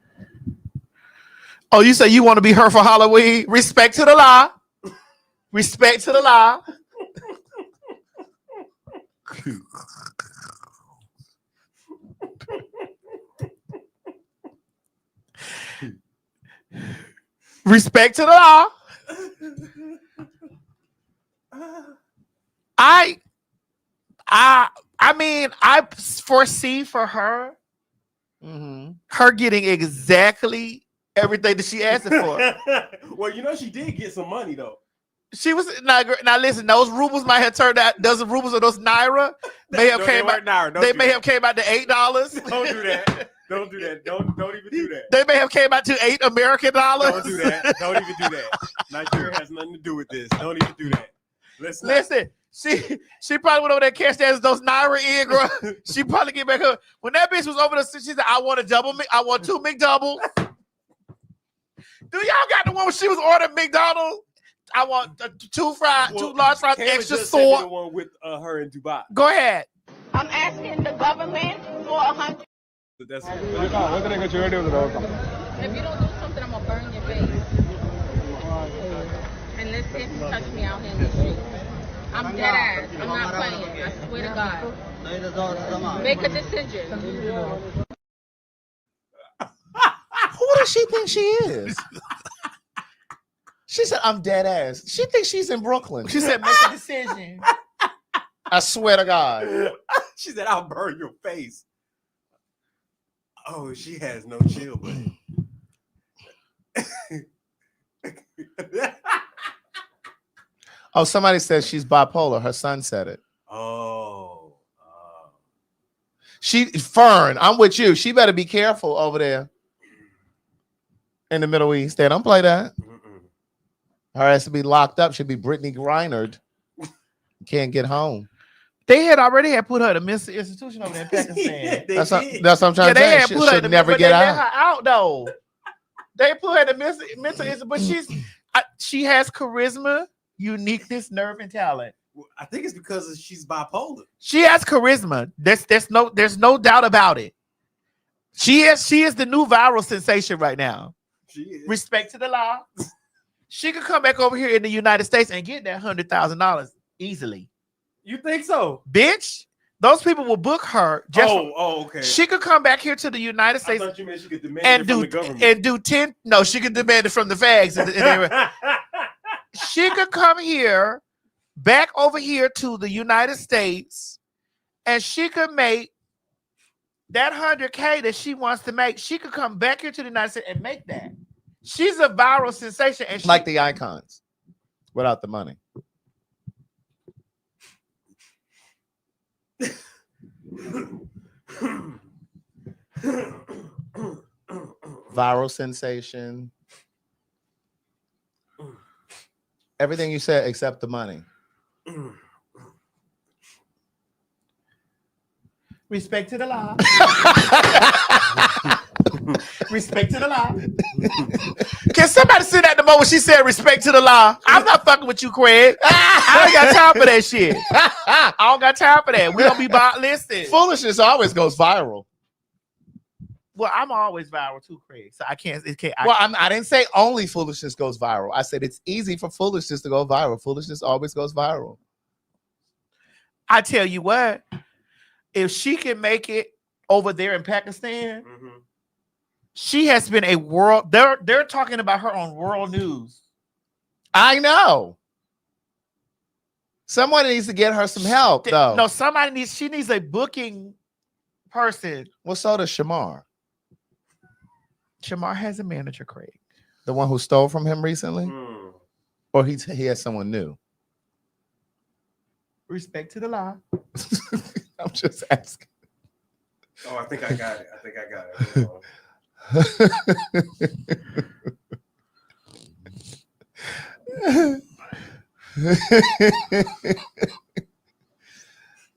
Oh, you say you want to be her for Halloween? Respect to the law. Respect to the law. Respect to the law. I mean, I foresee for her, her getting exactly everything that she asked for. Well, you know, she did get some money though. She was now. Listen, those rubles might have turned out. Those rubles or those naira may have came out. They may have came out to $8. Don't do that. Don't do that. Don't even do that. They may have came out to $8 American. Don't do that. Don't even do that. Nigeria has nothing to do with this. Don't even do that. Listen. She probably went over there and cashed those naira in, girl. She probably get back her. When that bitch was over there, she said, I want I want 2 McDoubles. Do y'all got the one where she was ordering McDonald's? I want 2 large fries, extra salt. The one with her in Dubai. Go ahead. I'm asking the government for 100. That's If you don't do something, I'm gonna burn your face. And let's get to touch me out here in the street. I'm dead ass. I'm not playing. I swear to God. Make a decision. Who does she think she is? She said, I'm dead ass. She thinks she's in Brooklyn. She said, make a decision. I swear to God. She said, I'll burn your face. Oh, she has no chill, buddy. Oh, somebody said she's bipolar. Her son said it. Oh. Fern, I'm with you. She better be careful over there in the Middle East. They don't play that. Her has to be locked up. She'll be Brittany Griner. Can't get home. They had already put her in a mental institution over there in Pakistan. That's what I'm trying to they say. had She put her should in never get They let out. her out though. They put her in a mental institution, but she has charisma, uniqueness, nerve, and talent. I think it's because she's bipolar. She has charisma. There's no doubt about it. She is the new viral sensation right now. She is. Respect to the law. She could come back over here in the United States and get that $100,000 easily. You think so? Bitch, those people will book her. Okay. She could come back here to the United States. I thought you meant she could demand it from the government. And do 10. No, she could demand it from the fags. She could come here, back over here to the United States, and she could make that $100K that she wants to make. She could come back here to the United States and make that. She's a viral sensation, and Like the icons, without the money. Viral sensation. Everything you said except the money. respect to the law. Respect to the law. Can somebody sit at the moment she said respect to the law? I'm not fucking with you, Craig. I ain't got time for that shit. I don't got time for that. We don't be listen. Foolishness always goes viral. Well, I'm always viral too, Craig. So I can't. I didn't say only foolishness goes viral. I said it's easy for foolishness to go viral. Foolishness always goes viral. I tell you what, if she can make it over there in Pakistan, she has been a world. They're talking about her on world news. I know. Someone needs to get her some help, though. No, she needs a booking person. Well, so does Shamar. Shamar has a manager, Craig. The one who stole from him recently? Or he has someone new? Respect to the law. I'm just asking. Oh, I think I got it.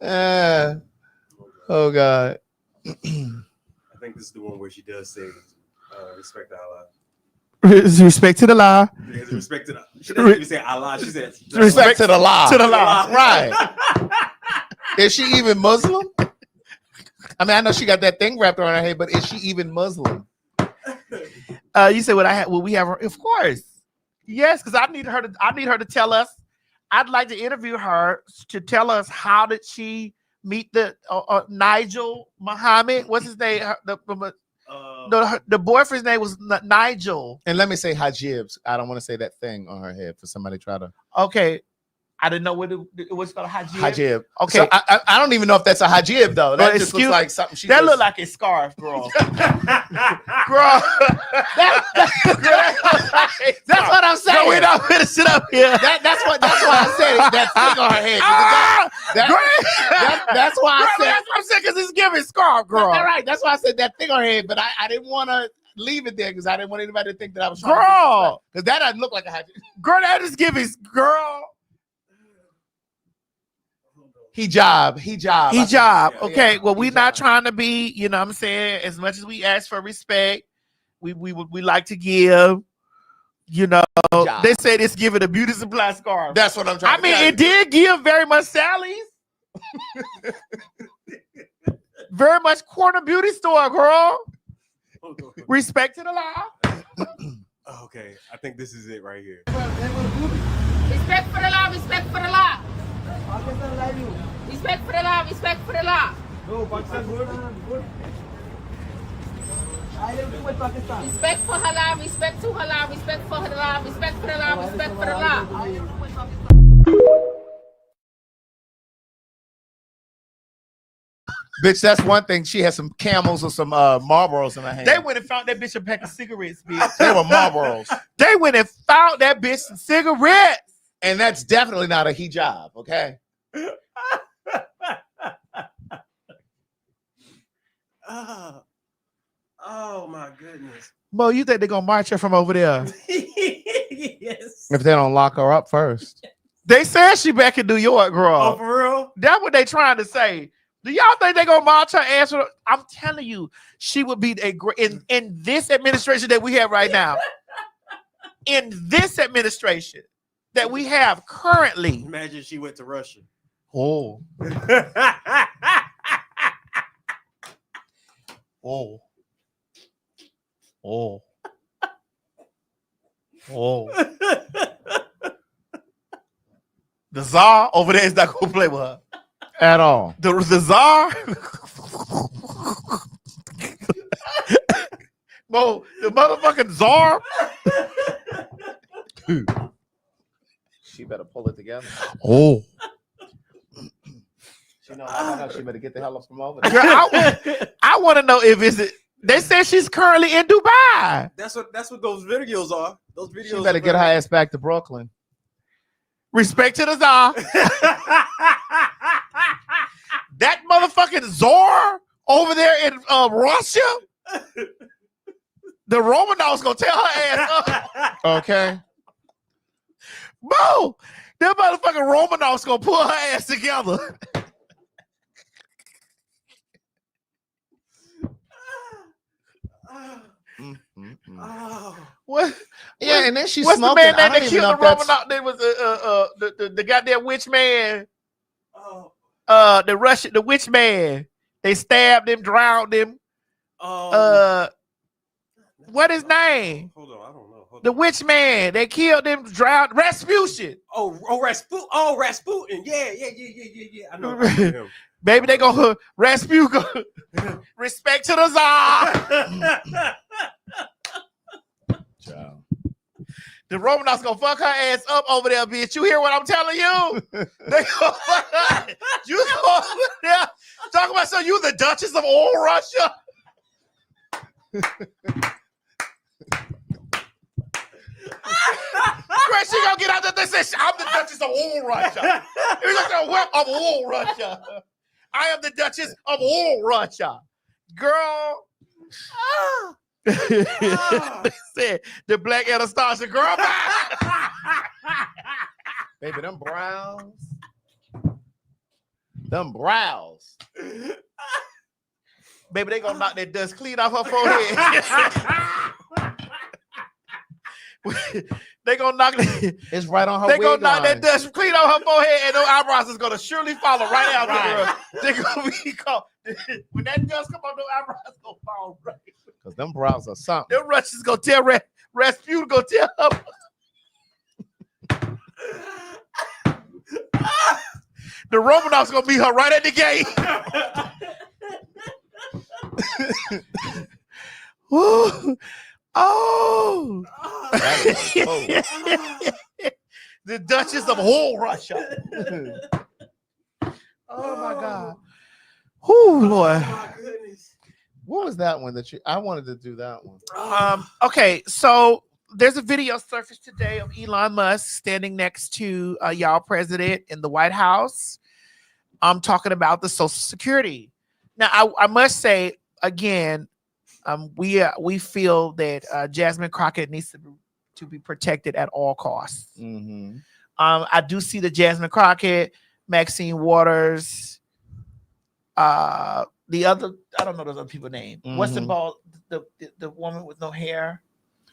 Oh God. I think this is the one where she does say respect Allah. Respect to the law. There's respect to the. She doesn't even say Allah. She says Respect to the law. To the law. Right. Is she even Muslim? I mean, I know she got that thing wrapped around her head, but is she even Muslim? You said what I had? Well, we have her, of course. Yes, because I need her to tell us. I'd like to interview her to tell us how did she meet the Nigel Muhammad? What's his name? The boyfriend's name was Nigel. And let me say hijabs. I don't want to say that thing on her head for somebody to try to. Okay. I didn't know what it was called. Hijab. Hijab. Okay. So I don't even know if that's a hijab though. That just looks like something she. That just... look like a scarf, girl. Girl. That's what I'm saying. No, we're not gonna sit up here. That's why I said it. That thing on her head. That's why I said. That's what I'm saying because it's giving scarf, girl. All right. That's why I said that thing on her head, but I didn't want to leave it there because I didn't want anybody to think that I was trying girl. Because that doesn't look like a hijab. Girl, that is giving girl. Hijab. Okay. Yeah, well, we're not trying to be, you know what I'm saying, as much as we ask for respect, we like to give, you know, hijab. They said it's giving a beauty supply scarf. That's what I'm trying to say. It did give very much Sally's. Very much corner beauty store, girl. Respect to the law. Okay, I think this is it right here. Respect for the law, respect for the law. Respect for the law, respect for the law. No, Pakistan good. Respect for halal, respect to halal, respect for halal, respect for the law, respect for the law. Bitch, that's one thing. She had some Camels or some Marlboros in her hand. They went and found that bitch a pack of cigarettes, bitch. They were Marlboros. They went and found that bitch some cigarettes. And that's definitely not a hijab, okay? Oh my goodness. Mo, you think they're gonna march her from over there? Yes. If they don't lock her up first. They said she back in New York, girl. Oh, for real? That's what they trying to say. Do y'all think they gonna march her ass? I'm telling you, she would be a great in this administration that we have right now. In this administration that we have currently. Imagine she went to Russia. Oh. Oh. Oh. Oh. The czar over there is not gonna play with her at all. The czar. Mo, the motherfucking czar. She better pull it together. Oh. She know she better get the hell up from over there. Girl, I want to know if is it. They said she's currently in Dubai. That's what those videos are. Those videos. She better get her ass back to Brooklyn. Respect to the czar. That motherfucking czar over there in Russia. The Romanovs gonna tell her ass up. Okay. Bo, that motherfucking Romanovs gonna pull her ass together. What? Yeah, and then she's what's smoking. The man that killed the Romanov? There was the goddamn witch man. The witch man. They stabbed him, drowned him. What his name? Hold on, I don't know. The witch man. They killed him, drowned. Rasputin. Rasputin. Yeah. I know him. Baby, they go Rasputin. Respect to the czar. The Romanovs gonna fuck her ass up over there, bitch. You hear what I'm telling you? They gonna fuck her. You go over there talking about so you the Duchess of old Russia. Right, she gonna get out there. They say I'm the Duchess of old Russia. He's like the whip of old Russia. I am the Duchess of old Russia, girl. They said the black Anastasia girl. Baby, them browns. Them brows. Baby, they gonna knock that dust clean off her forehead. They gonna knock it. It's right on her. They gonna wig knock that line. dust clean off her forehead, and those eyebrows is gonna surely follow right out there. They gonna be called when that dust come on, those eyebrows gonna fall right. Cause them brows are something. Them rushes gonna tell Rasputin gonna tell her. The Romanovs gonna meet her right at the gate. Ooh. Oh. The Duchess of Whole Russia. Oh my God. Whoo, Lord. What was that one that I wanted to do that one? Okay, so there's a video surfaced today of Elon Musk standing next to y'all president in the White House. I'm talking about the Social Security. Now, I must say again, we feel that Jasmine Crockett needs to be protected at all costs. Mm-hmm. I do see the Jasmine Crockett, Maxine Waters, the other, I don't know those other people's name. Mm-hmm. What's the ball? The woman with no hair.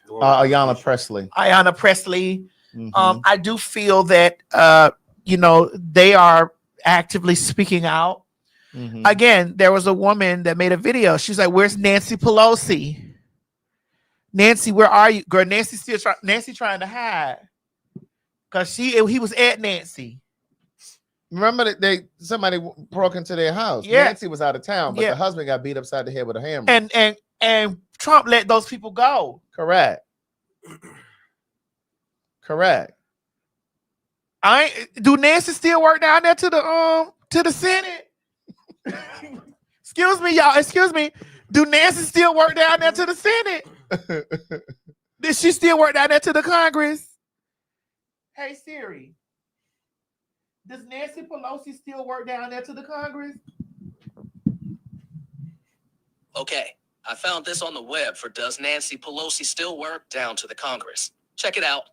Ayanna Presley. Ayanna Presley. Mm-hmm. I do feel that they are actively speaking out. Mm-hmm. Again, there was a woman that made a video. She's like, "Where's Nancy Pelosi? Nancy, where are you, girl? Nancy still Nancy trying to hide because he was at Nancy. Remember that somebody broke into their house. Yeah. Nancy was out of town, but Yeah. the husband got beat upside the head with a hammer. And Trump let those people go. Correct. Do Nancy still work down there to the Senate? Excuse me, y'all. Excuse me. Do Nancy still work down there to the Senate? Did she still work down there to the Congress? Hey Siri, does Nancy Pelosi still work down there to the Congress? Okay, I found this on the web for Does Nancy Pelosi Still Work Down to the Congress? Check it out.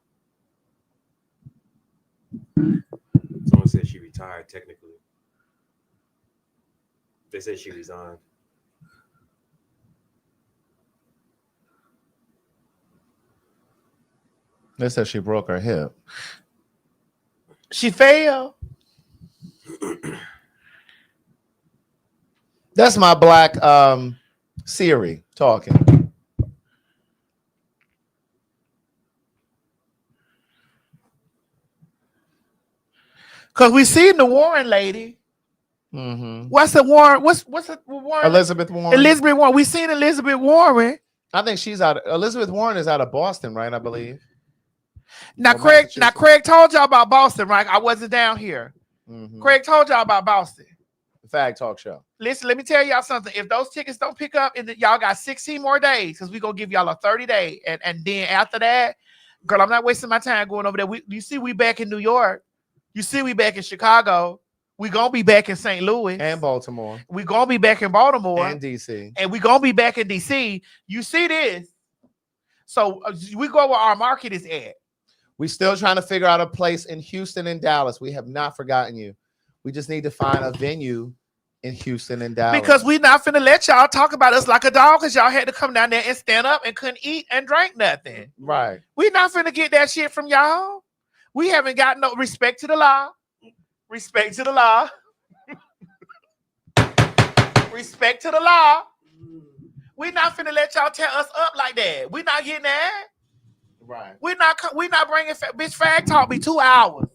Someone said she retired technically. They said she resigned. They said she broke her hip. She failed. That's my black Siri talking. Cause we seen the Warren lady. Mm-hmm. What's the Warren? What's the Warren? Elizabeth Warren. Elizabeth Warren. We seen Elizabeth Warren. I think she's out. Elizabeth Warren is out of Boston, right? I believe. Now, Craig told y'all about Boston, right? I wasn't down here. Mm-hmm. Craig told y'all about Boston. The PhagTawlk show. Listen, let me tell y'all something. If those tickets don't pick up, y'all got 16 more days because we're gonna give y'all a 30-day, and then after that, girl, I'm not wasting my time going over there. You see, we back in New York. You see, we back in Chicago. We gonna be back in St. Louis and Baltimore. We gonna be back in Baltimore and DC, and we gonna be back in DC. You see this? So we go where our market is at. We still trying to figure out a place in Houston and Dallas. We have not forgotten you. We just need to find a venue in Houston and Dallas. Because we not finna let y'all talk about us like a dog because y'all had to come down there and stand up and couldn't eat and drink nothing. Right. We not finna get that shit from y'all. We haven't got no respect to the law. Respect to the law. Respect to the law. We not finna let y'all tear us up like that. We not getting that. Right. We not bringing bitch. PhagTawlk be 2 hours.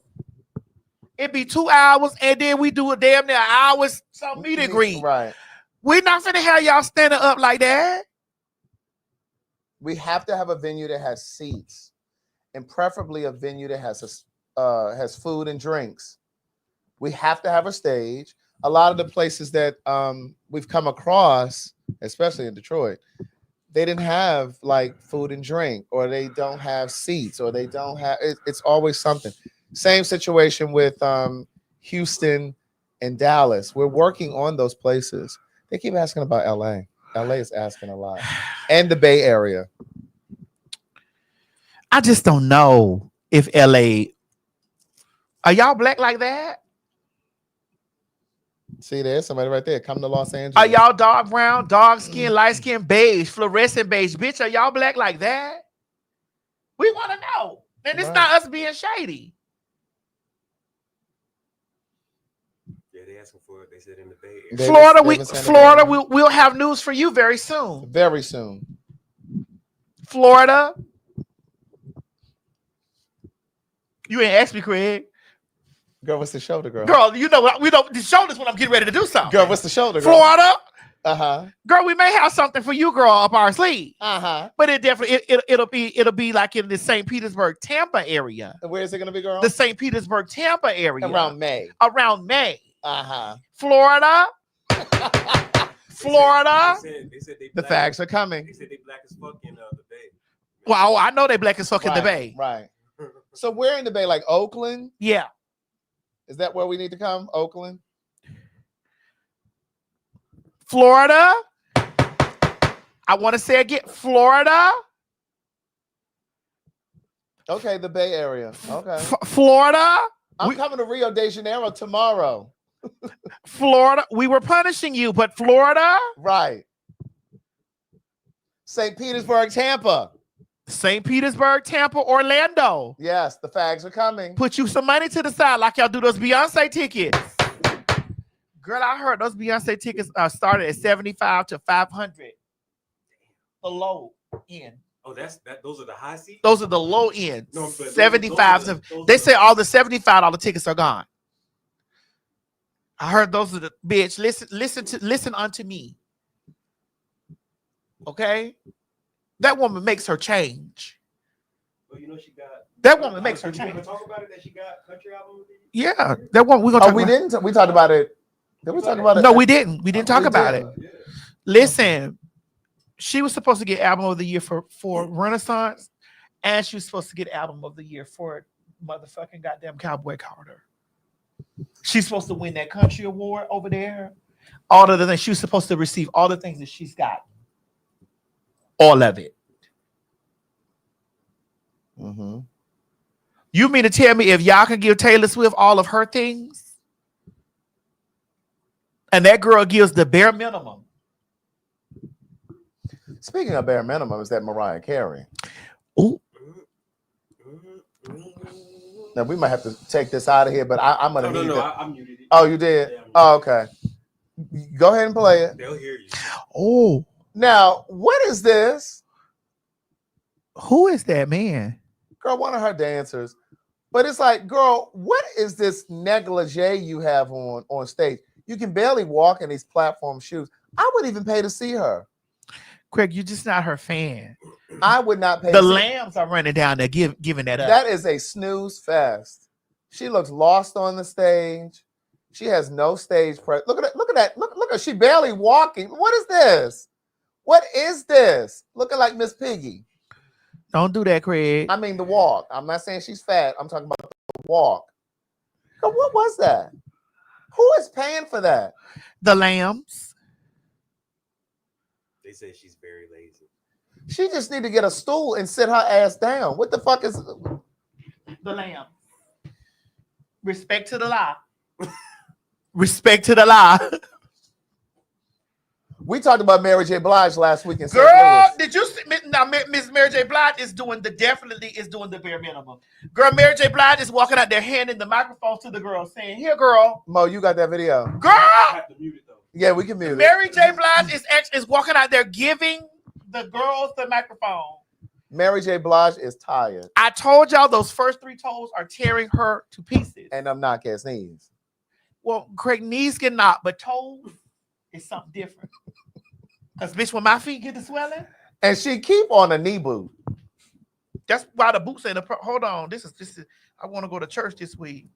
It be 2 hours, and then we do a damn near hours some meet and greet. Right. We not finna have y'all standing up like that. We have to have a venue that has seats, and preferably a venue that has food and drinks. We have to have a stage. A lot of the places that we've come across, especially in Detroit, they didn't have like food and drink, or they don't have seats, or they don't have. It's always something. Same situation with Houston and Dallas. We're working on those places. They keep asking about LA. LA is asking a lot, and the Bay Area. I just don't know if LA. Are y'all black like that? See, there's somebody right there. Come to Los Angeles. Are y'all dark brown, dark skin, light skin, beige, fluorescent beige? Bitch, are y'all black like that? We want to know. And it's not us being shady. Yeah, they asking for it. They said in the Bay Area. Florida, we'll have news for you very soon. Very soon. Florida. You ain't asked me, Craig. Girl, what's the shoulder, girl? Girl, you know what? We don't. The shoulder's when I'm getting ready to do something. Girl, what's the shoulder, girl? Florida. Uh-huh. Girl, we may have something for you, girl, up our sleeve. Uh-huh. But it definitely it'll be like in the St. Petersburg, Tampa area. Where is it gonna be, girl? The St. Petersburg, Tampa area. Around May. Uh-huh. Florida. Florida. They said they The black. facts are coming. They said they black as fuck in the Bay. Well, I know they black as fuck in the Bay. Right. So where in the Bay? Like Oakland? Yeah. Is that where we need to come? Oakland? Florida. I want to say again, Florida. Okay, the Bay Area. Okay. Florida. I'm coming to Rio de Janeiro tomorrow. Florida. We were punishing you, but Florida. Right. St. Petersburg, Tampa. St. Petersburg, Tampa, Orlando. Yes, the fags are coming. Put you some money to the side like y'all do those Beyonce tickets. Girl, I heard those Beyonce tickets started at 75 to 500. The low end. Oh, those are the high seats? Those are the low end. No, but 75. They say all the $75 tickets are gone. I heard those are the bitch. Listen unto me. Okay? That woman makes her change. Well, you know she got that woman makes her change. Talk about it that she got country album of the year? Yeah, that one we're gonna talk we about. didn't. We talked about it. Did we talk about it? No, we didn't. We didn't talk about it. Listen, she was supposed to get album of the year for Renaissance, and she was supposed to get album of the year for motherfucking goddamn Cowboy Carter. She's supposed to win that country award over there. All of the things she was supposed to receive, all the things that she's got. All of it. Mm-hmm. You mean to tell me if y'all can give Taylor Swift all of her things, and that girl gives the bare minimum? Speaking of bare minimum, is that Mariah Carey? Ooh. Now we might have to take this out of here, but I'm gonna need it. I muted it. Oh, you did? Yeah, oh, okay. Go ahead and play it. They'll hear you. Oh. Now, what is this? Who is that man? Girl, one of her dancers. But it's like, girl, what is this negligee you have on stage? You can barely walk in these platform shoes. I wouldn't even pay to see her. Craig, you're just not her fan. I would not pay. The Lambs are running down there giving that up. That is a snooze fest. She looks lost on the stage. She has no stage presence. Look at that. Look at that. Look at she barely walking. What is this? What is this? Looking like Miss Piggy. Don't do that, Craig. I mean the walk. I'm not saying she's fat. I'm talking about the walk. But what was that? Who is paying for that? The Lambs. They say she's very lazy. She just need to get a stool and sit her ass down. What the fuck is the Lambs? Respect to the law. Respect to the law. We talked about Mary J. Blige last week in St. Girl, Louis. did you see? Now, Miss Mary J. Blige is doing the bare minimum. Girl, Mary J. Blige is walking out there handing the microphone to the girl, saying, "Here, girl." Mo, you got that video? Girl. I have to mute it though. Yeah, we can mute it. Mary J. Blige is walking out there giving the girls the microphone. Mary J. Blige is tired. I told y'all those first 3 toes are tearing her to pieces. And I'm not cast knees. Well, Craig, knees get knocked, but toes is something different. Because, bitch, when my feet get to swelling. And she keep on a knee boot. That's why the boots ain't hold on. This is I want to go to church this week.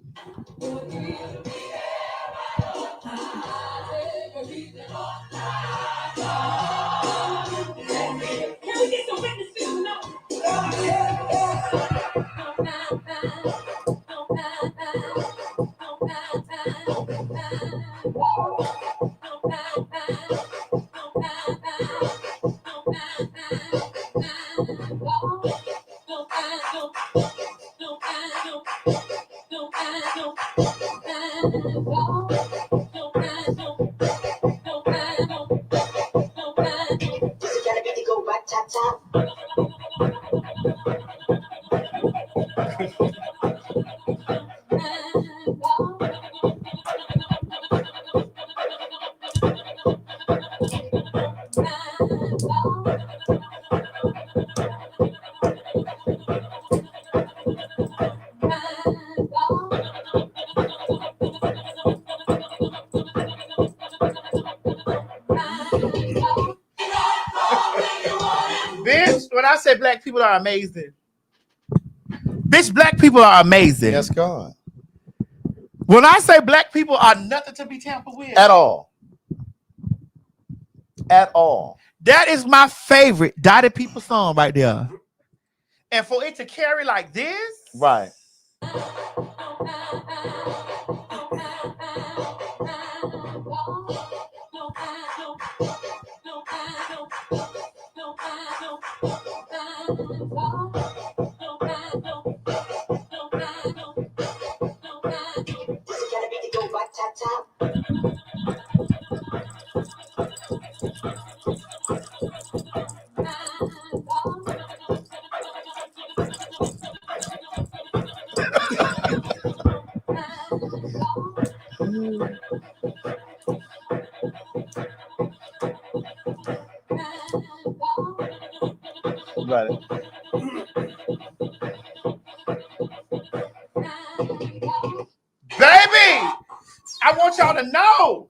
Bitch, when I say black people are amazing, bitch, black people are amazing. Yes, God. When I say black people are nothing to be tampered with. At all. At all. That is my favorite Dotted People song right there. And for it to carry like this. Right. Right. Baby, I want y'all to know.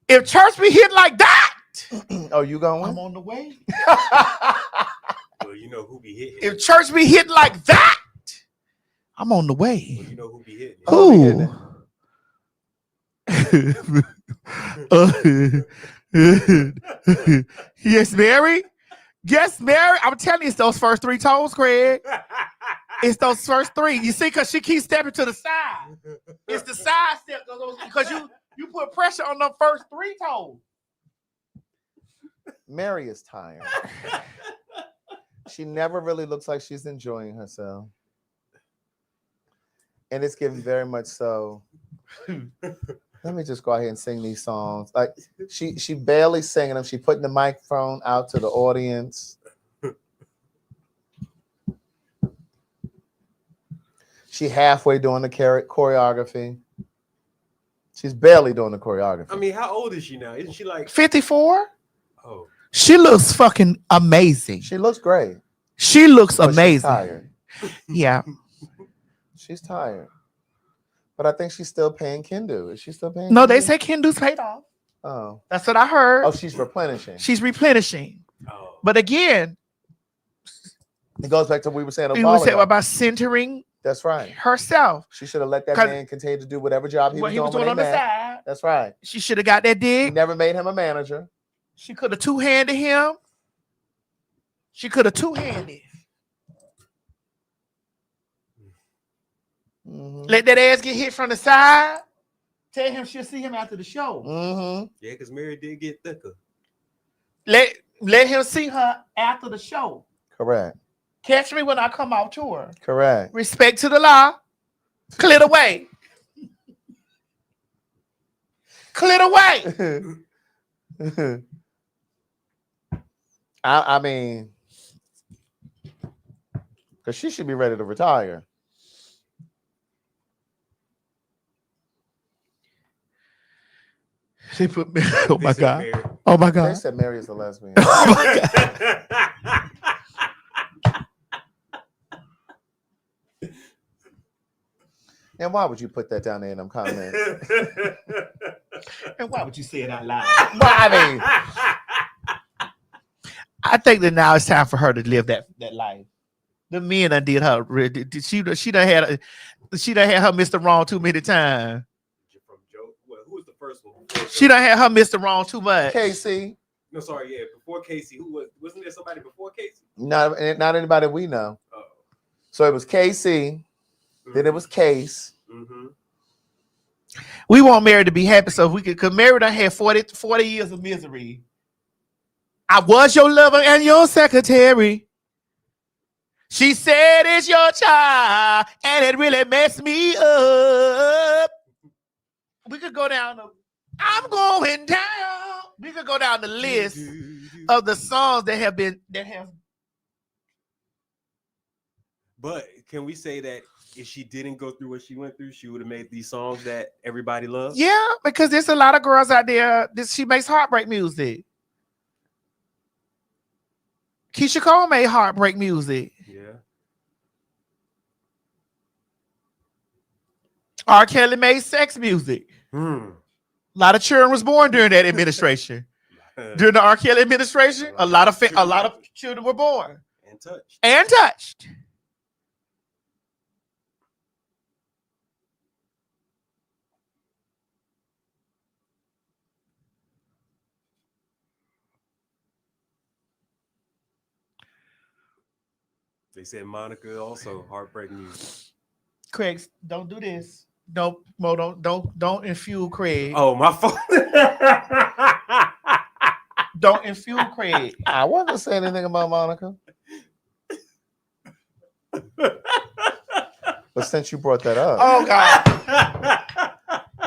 If church be hit like that. Oh, you going? I'm on the way. Well, you know who be hitting. If church be hit like that, I'm on the way. Well, you know who be hitting. Who? Yes, Mary. Yes, Mary. I'm telling you, it's those first three toes, Craig. It's those first three. You see, because she keeps stepping to the side. It's the side step because you put pressure on the first three toes. Mary is tired. She never really looks like she's enjoying herself. And it's getting very much so. Let me just go ahead and sing these songs. Like she barely singing them. She putting the microphone out to the audience. She halfway doing the choreography. She's barely doing the choreography. I mean, how old is she now? Isn't she like 54? Oh. She looks fucking amazing. She looks great. She looks But amazing. She's tired. Yeah. She's tired. But I think she's still paying Kendu. Is she still paying No, Kendu? they say Kendu's paid off. Oh. That's what I heard. Oh, she's replenishing. She's replenishing. Oh. But again, it goes back to what we were saying we were saying about centering That's right. herself. She should have let that man continue to do whatever job he What was he was doing doing when on they the met. side. That's right. She should have got that He dig. never made him a manager. She could have two-handed him. She could have two-handed. Mm-hmm. Let that ass get hit from the side. Tell him she'll see him after the show. Mm-hmm. Yeah, because Mary did get thicker. Let him see her after the show. Correct. Catch me when I come out tour. Correct. Respect to the law. Clear the way. Clear the way. I mean, because she should be ready to retire. She put me. Oh my said God. Mary. Oh my They God. said Mary is a lesbian. Oh my God. And why would you put that down there in them comments? And why would you say it out loud? Well, I mean, I think that now it's time for her to live that life. The men done did her. She done had her Mr. Wrong too many times. From Joe. Well, who was the first one? She done had her Mr. Wrong too much. Casey. No, sorry, yeah. Before Casey, wasn't there somebody before Casey? Not anybody we know. Oh. So it was Casey. Then it was Case. Mm-hmm. We want Mary to be happy so we could, because Mary done had 40 years of misery. I was your lover and your secretary. She said it's your child, and it really messed me up. We could go down I'm going down. We could go down the list of the songs that have But can we say that if she didn't go through what she went through, she would have made these songs that everybody loves? Yeah, because there's a lot of girls out there. She makes heartbreak music. Keisha Cole made heartbreak music. Yeah. R. Kelly made sex music. A lot of children was born during that administration. During the R. Kelly administration, a lot of children were born and touched. They said Monica also heartbreak music. Craig, don't do this. Don't infuel Craig. Oh, my fault. Don't infuel Craig. I wasn't saying anything about Monica. But since you brought that up, oh God,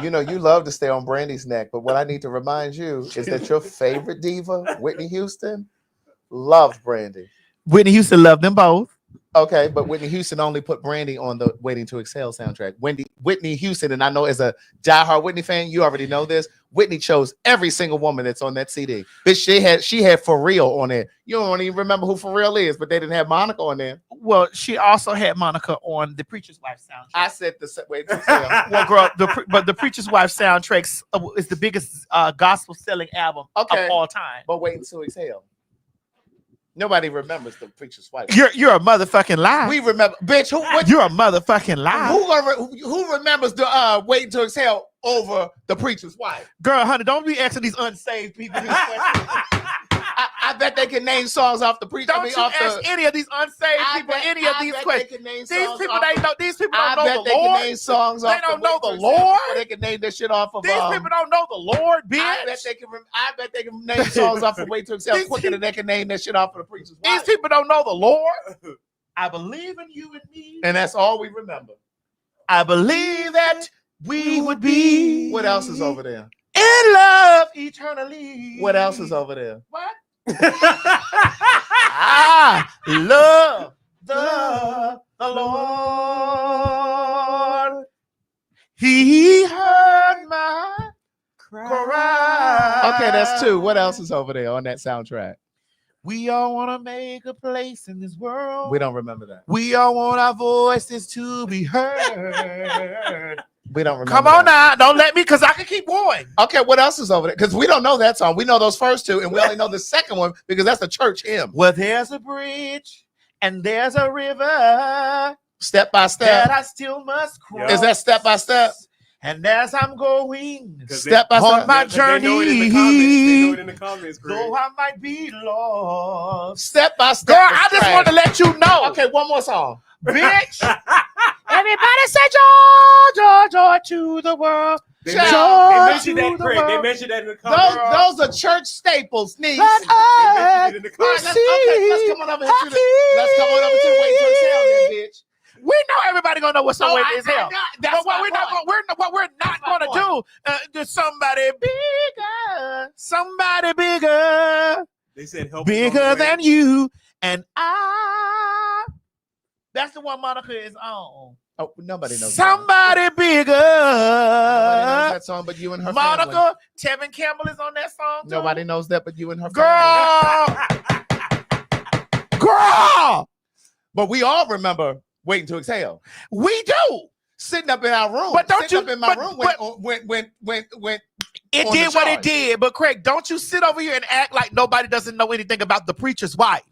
you know you love to stay on Brandy's neck. But what I need to remind you is that your favorite diva, Whitney Houston, loved Brandy. Whitney Houston loved them both. Okay, but Whitney Houston only put Brandy on the Waiting to Exhale soundtrack. Whitney Houston, and I know as a diehard Whitney fan, you already know this. Whitney chose every single woman that's on that CD. Bitch, she had For Real on there. You don't even remember who For Real is, but they didn't have Monica on there. Well, she also had Monica on the Preacher's Wife soundtrack. I said the Waiting to Exhale. Well, girl, but the Preacher's Wife soundtrack is the biggest gospel selling album of all time. But Waiting to Exhale. Nobody remembers the Preacher's Wife. You're a motherfucking lie. We remember, bitch. You're a motherfucking lie. Who remembers the Waiting to Exhale over the Preacher's Wife? Girl, honey, don't be asking these unsaved people these questions. I bet they can name songs off the Preacher. Don't you ask any of these unsaved people any of these questions. These people don't know the Lord. Can name songs they off don't know the Lord. They can name this shit off of. These people don't know the Lord, bitch. I bet they can name songs off of Wait to Exhale quicker than they can name that shit off of the Preacher's Wife. These people don't know the Lord. I believe in you and me, and that's all we remember. I believe that we would be. What else is over there? In love eternally. What else is over there? What? I love the Lord. He heard my cry. Okay, that's two. What else is over there on that soundtrack? We all want to make a place in this world. We don't remember that. We all want our voices to be heard. We don't remember. Come on now. Don't let me, because I can keep going. Okay, what else is over there? Because we don't know that song. We know those first two, and we only know the second one because that's a church hymn. Well, there's a bridge and there's a river. Step by step. That I still must cross. Is that step by step? And as I'm going step by on step my journey, they know it in the comments, though I might be lost. Step by step. Girl, I just want to let you know. Okay, one more song. Bitch. Everybody say joy, joy, joy to the world. They mentioned that, Craig. They mentioned that in the comments. Those are church staples, niece. Let let's come on over here to the Wait to Exhale, then, bitch. We know everybody gonna know what's on Wait to Exhale. That's what we're not gonna do. There's somebody bigger. They said help bigger than you and I. That's the one Monica is on. Oh, nobody knows. Somebody bigger. Nobody knows that song, but you and her. Monica, family. Tevin Campbell is on that song too. Nobody knows that, but you and her. Girl. But we all remember Waiting to Exhale. We do. Sitting up in our room. But don't you? Up in my room when it did what it did. But Craig, don't you sit over here and act like nobody doesn't know anything about the Preacher's Wife.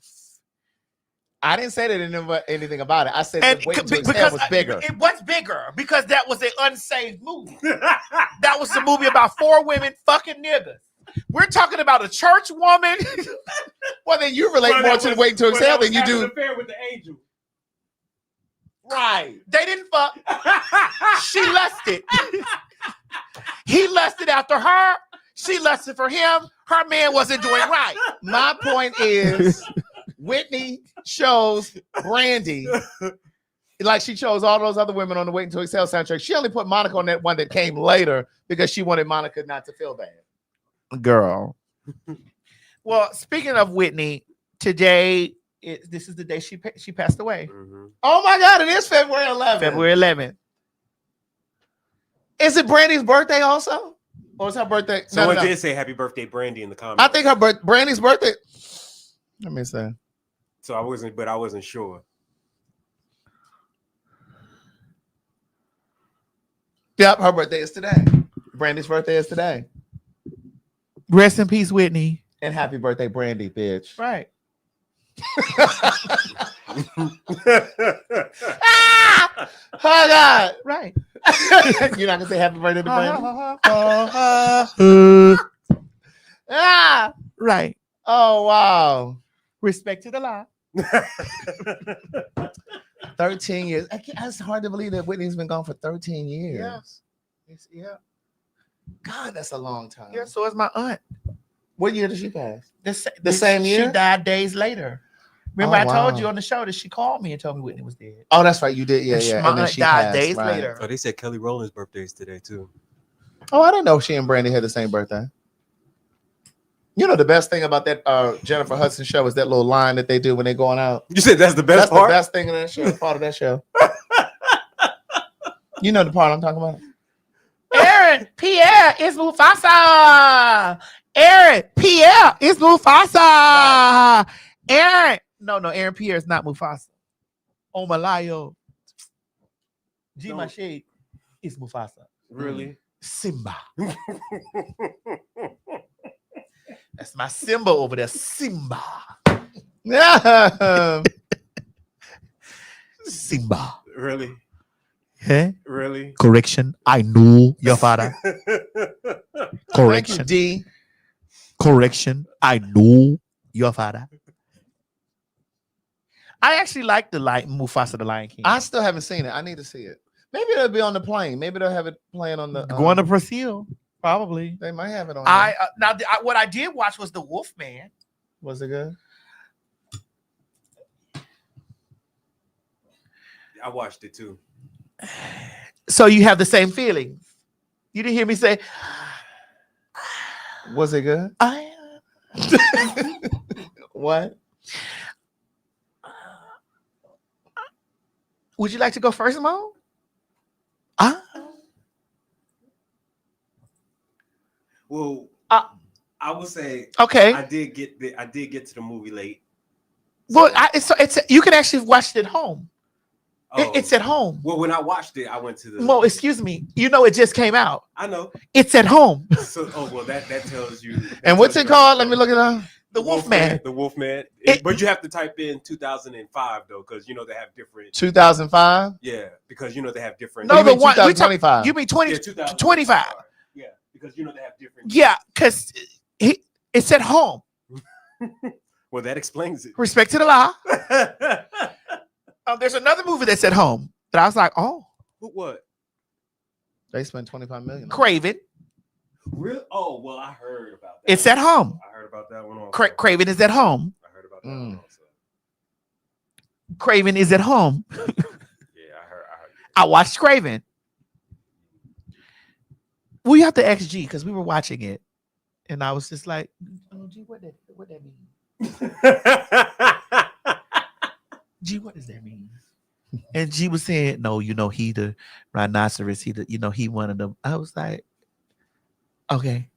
I didn't say that I didn't know anything about it. I said that Waiting to Exhale was bigger. It was bigger because that was an unsaved movie. That was a movie about 4 women fucking niggas. We're talking about a church woman. Well, then you relate more to the Waiting to Exhale than you do. An affair with the angel. Right. They didn't fuck. She lusted. He lusted after her. She lusted for him. Her man wasn't doing right. My point is, Whitney chose Brandy like she chose all those other women on the Waiting to Exhale soundtrack. She only put Monica on that one that came later because she wanted Monica not to feel bad. Girl. Well, speaking of Whitney, today this is the day she passed away. Oh my God, it is February 11th. February 11th. Is it Brandy's birthday also? Or is her birthday? Someone did say happy birthday, Brandy, in the comments. I think Brandy's birthday. Let me see. So I wasn't sure. Yep, her birthday is today. Brandy's birthday is today. Rest in peace, Whitney. And happy birthday, Brandy, bitch. Right. Oh God. Right. You're not gonna say happy birthday to Brandy? Right. Oh wow. Respect to the law. 13 years. It's hard to believe that Whitney's been gone for 13 years. Yeah. Yeah. God, that's a long time. Yeah, so is my aunt. What year did she pass? The same year? She died days later. Remember, Oh, I told wow. you on the show that she called me and told me Whitney was dead. Oh, that's right. You did. Yeah, And yeah. my And then aunt she died passed, days right. later. Oh, they said Kelly Rowland's birthday is today too. Oh, I didn't know she and Brandy had the same birthday. You know, the best thing about that Jennifer Hudson show is that little line that they do when they're going out. You said that's the best part? The best thing of that show, part of that show. You know the part I'm talking about? Aaron Pierre is Mufasa. Aaron Pierre is Mufasa. Right. Aaron. No, Aaron Pierre is not Mufasa. Omalayo. G No. Mache is Mufasa. Really? Simba. That's my Simba over there. Simba. Yeah. Simba. Really? Huh? Really? Correction. I know your father. Correction. Thank you, D. Correction. I know your father. I actually like the Mufasa the Lion King. I still haven't seen it. I need to see it. Maybe it'll be on the plane. Maybe they'll have it playing on the Going to Brazil, probably. They might have it on. What I did watch was the Wolfman. Was it good? I watched it too. So you have the same feelings. You didn't hear me say, Was it good? What? Would you like to go first, Mo? Well, I would say Okay. I did get to the movie late. Well, it's you can actually watch it at home. It's at home. Well, when I watched it, I went to the. Mo, excuse me. You know it just came out. I know. It's at home. So, that tells you. And what's it called? Let me look it up. The Wolfman. The Wolfman. But you have to type in 2005 though, because they have different. 2005. Yeah, because they have different. No, the mean one 2025. You mean 20 Yeah, 25? Yeah, because they have different. Yeah, because it's at home. Well, that explains it. Respect to the law. There's another movie that's at home that I was like, oh, What? They spent 25 million. Craven. Really? Oh, well, I heard about that. It's at home. I heard about that one also. Craven is at home. I heard about that one also. Craven is at home. Yeah, I heard. I watched Craven. We have to ask G because we were watching it, and I was just like, "Oh, G, what that mean?" G, what does that mean? And G was saying, "No, he the rhinoceros. He one of them." I was like, "Okay,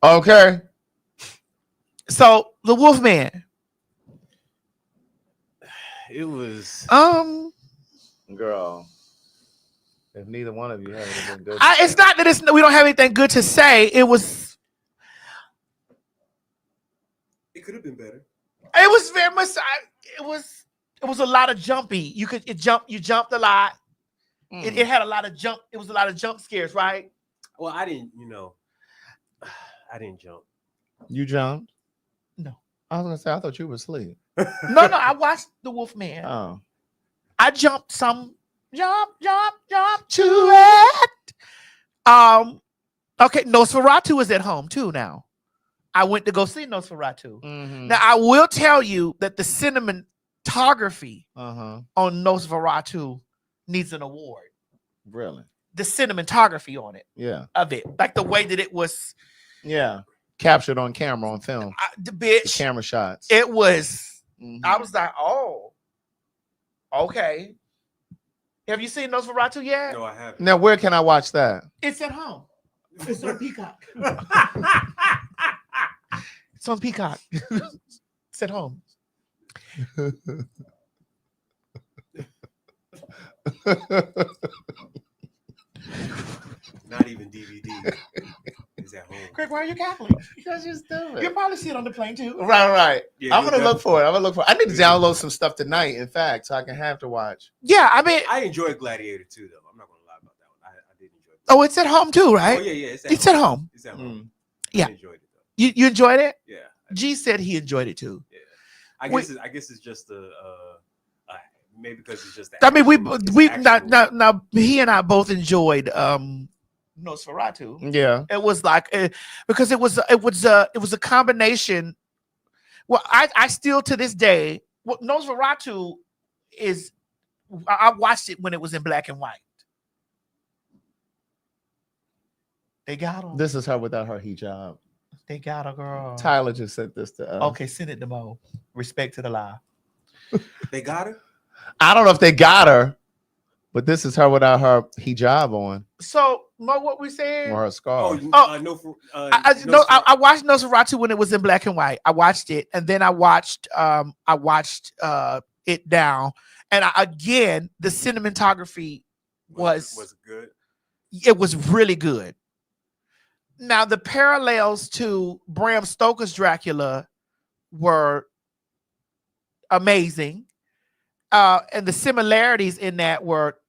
Okay. So the Wolfman." It was. Girl. If neither one of you had it, it'd been good. It's not that we don't have anything good to say. It was. It could have been better. It was very much. It was a lot of jumpy. You jumped a lot. It had a lot of jump. It was a lot of jump scares, right? Well, I didn't. I didn't jump. You jumped? No. I was gonna say I thought you were asleep. No. I watched the Wolfman. Oh. I jumped some. Jump to it. Okay, Nosferatu is at home too now. I went to go see Nosferatu. Mm-hmm. Now I will tell you that the cinematography Uh-huh. on Nosferatu needs an award. Really? The cinematography on it. Yeah. Of it. Like the way that it was. Yeah. captured on camera, on film. The bitch. Camera shots. It was. Mhm. I was like, oh, okay. Have you seen Nosferatu yet? No, I haven't. Now, where can I watch that? It's at home. It's on Peacock. It's on Peacock. It's at home. Not even DVD. It's at home. Craig, why are you cackling? Because you're stupid. You'll probably see it on the plane too. Right. Yeah, I'm gonna look for it. I need to download some stuff tonight, in fact, so I can have to watch. Yeah, I mean, I enjoyed Gladiator too, though. I'm not gonna lie about that one. I did enjoy it. oh, it's at home too, right? Oh yeah. It's at home. It's at home. Yeah. I enjoyed it though. You enjoyed it? Yeah. G said he enjoyed it too. Yeah. I guess it's just maybe because it's just. I mean, now he and I both enjoyed Nosferatu. Yeah. It was like because it was a combination. Well, I still to this day, Nosferatu is. I watched it when it was in black and white. They got him. This is her without her hijab. They got her, girl. Tyler just sent this to us. Okay, send it to Mo. Respect to the lie. They got her. I don't know if they got her, but this is her without her hijab on So Mo, what we saying? or her scarf. I watched Nosferatu when it was in black and white. I watched it, and then I watched it down. And again, the cinematography was good. It was really good. Now the parallels to Bram Stoker's Dracula were amazing, and the similarities in that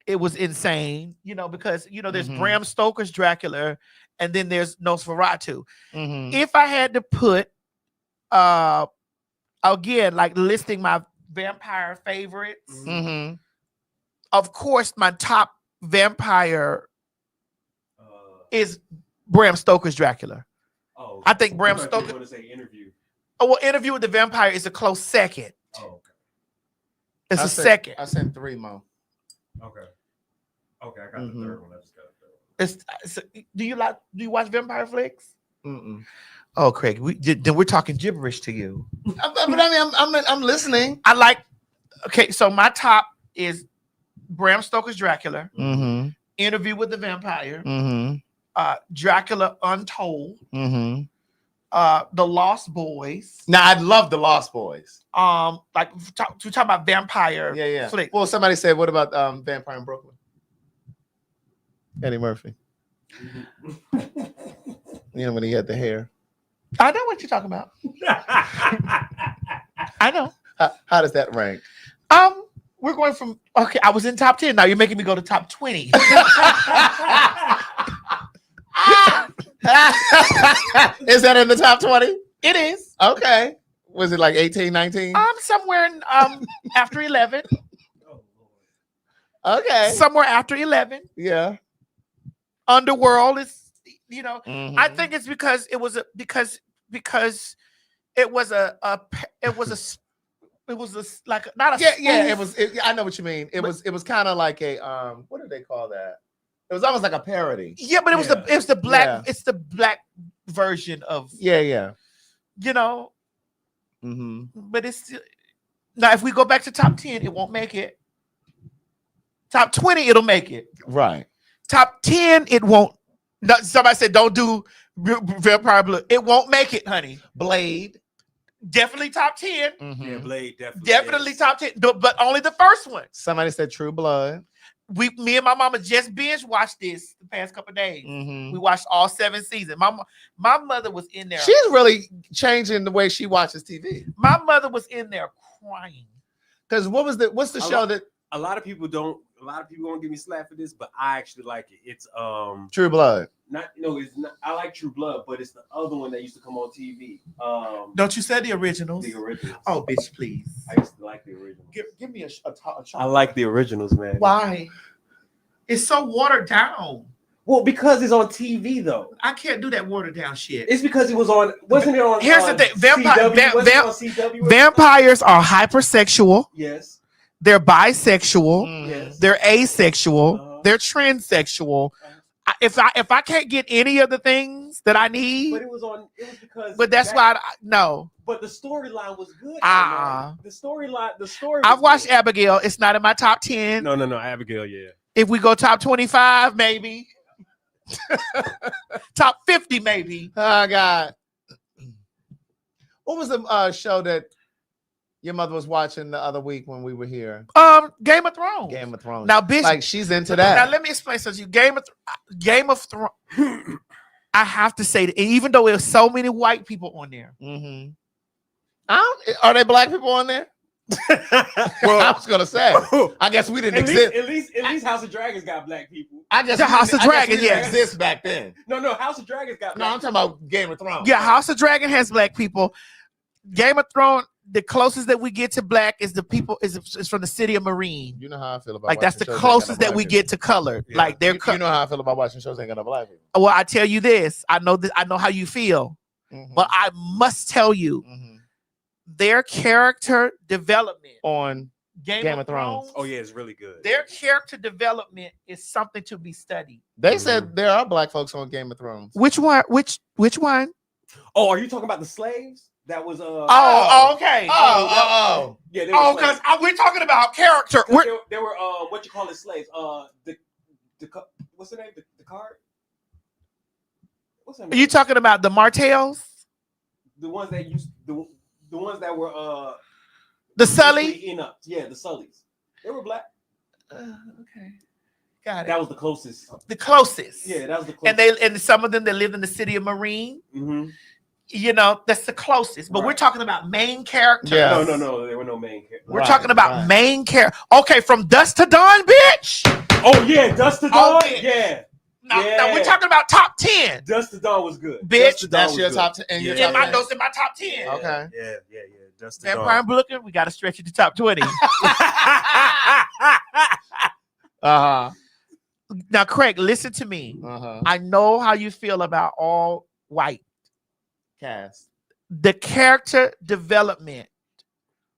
it was insane. Because there's Bram Stoker's Dracula, and then there's Nosferatu. If I had to put, again, like listing my vampire favorites, of course, my top vampire is Bram Stoker's Dracula. Oh, I think Bram Stoker. Want to say Interview? Oh, well, Interview with the Vampire is a close second. Oh, okay. It's a second. I sent 3 more. Okay, I got the third one. I just got the third one. Do you watch vampire flicks? Mm-mm. Oh, Craig, we're talking gibberish to you. But I mean, I'm listening. I like. Okay, so my top is Bram Stoker's Dracula, Interview with the Vampire, Dracula Untold, The Lost Boys. Now, I love The Lost Boys. Like to talk about vampire. Yeah. Flicks. Well, somebody said, what about Vampire in Brooklyn? Eddie Murphy. When he had the hair. I know what you're talking about. I know. How does that rank? We're going from I was in top 10. Now you're making me go to top 20. Is that in the top 20? It is. Okay. Was it like 18, 19? Somewhere in after 11. Okay. Somewhere after 11. Yeah. Underworld is I think it's because it was because it was a like not a spoof. I know what you mean. It was kind of like a what do they call that? It was almost like a parody. Yeah, but it was the black it's the black version of yeah. But it's still, now if we go back to top 10, it won't make it. Top 20, it'll make it. Right. Top 10, it won't. No, somebody said don't do Vampire Blood. It won't make it, honey. Blade. Definitely top 10. Yeah, Blade Definitely top 10. But only the first one. Somebody said True Blood. Me and my mama just binge watched this the past couple of days. We watched all 7 seasons. My mother was in there. She's really changing the way she watches TV. My mother was in there crying. Because what's the show that a lot of people won't give me slack for this, but I actually like it. It's True Blood. It's not. I like True Blood, but it's the other one that used to come on TV. Don't you say the originals? The originals. Oh, bitch, please. I used to like the originals. Give me a I like the originals, man. Why? It's so watered down. Well, because it's on TV, though. I can't do that watered down shit. It's because it was on. Wasn't it on? Here's the thing: CW? vampires are hypersexual. Yes. They're bisexual. Yes. They're asexual. They're transsexual. if I can't get any of the things that I need, But it was because. But that's why no. But the storyline was good. The story. I've watched Abigail. It's not in my top 10. No, Abigail. Yeah. If we go top 25, maybe. Top 50, maybe. Oh God. What was the show that your mother was watching the other week when we were here? Game of Thrones. Game of Thrones. Now, bitch, like she's into that. Now, let me explain something to you. Game of Thrones. I have to say that even though there's so many white people on there, are there black people on there? Well, I was gonna say. I guess we didn't exist. At least House of Dragons got black people. I guess the House of Dragons, yeah, exist back then. No, House of Dragons got. No, I'm talking about Game of Thrones. Yeah, House of Dragon has black people. Game of Thrones, the closest that we get to black is the people is from the city of Marine. You know how I feel about like that's the closest that we get to color. Yeah. Like they're you know how I feel about watching shows ain't got no black people. Well, I tell you this. I know how you feel, but I must tell you, their character development on Game of Thrones. Oh yeah, it's really good. Their character development is something to be studied. They said there are black folks on Game of Thrones. Which one? Which one? Oh, are you talking about the slaves? That was okay. Yeah. Because we're talking about character. They were what you call it, slaves. What's the name? The card. What's that? Are you talking about the Martells? The ones that used the ones that were the Sully. Yeah, the Sullys. They were black. Okay. Got it. That was the closest. The closest. Yeah, that was the closest. And some of them that lived in the city of Marine. Mm-hmm. You know, that's the closest. But we're talking about main characters. Yes. No, there were no main characters. We're talking about main character. Okay, from Dusk to Dawn, bitch. Oh yeah, Dusk to Dawn. Yeah. Now we're talking about top 10. Dusk to Dawn was good. Bitch, that's your top 10. In my notes, in my top 10. Okay. Yeah. Dusk to Dawn. Vampire Brooklyn, we got to stretch it to top 20. Now, Craig, listen to me. I know how you feel about all white cast. The character development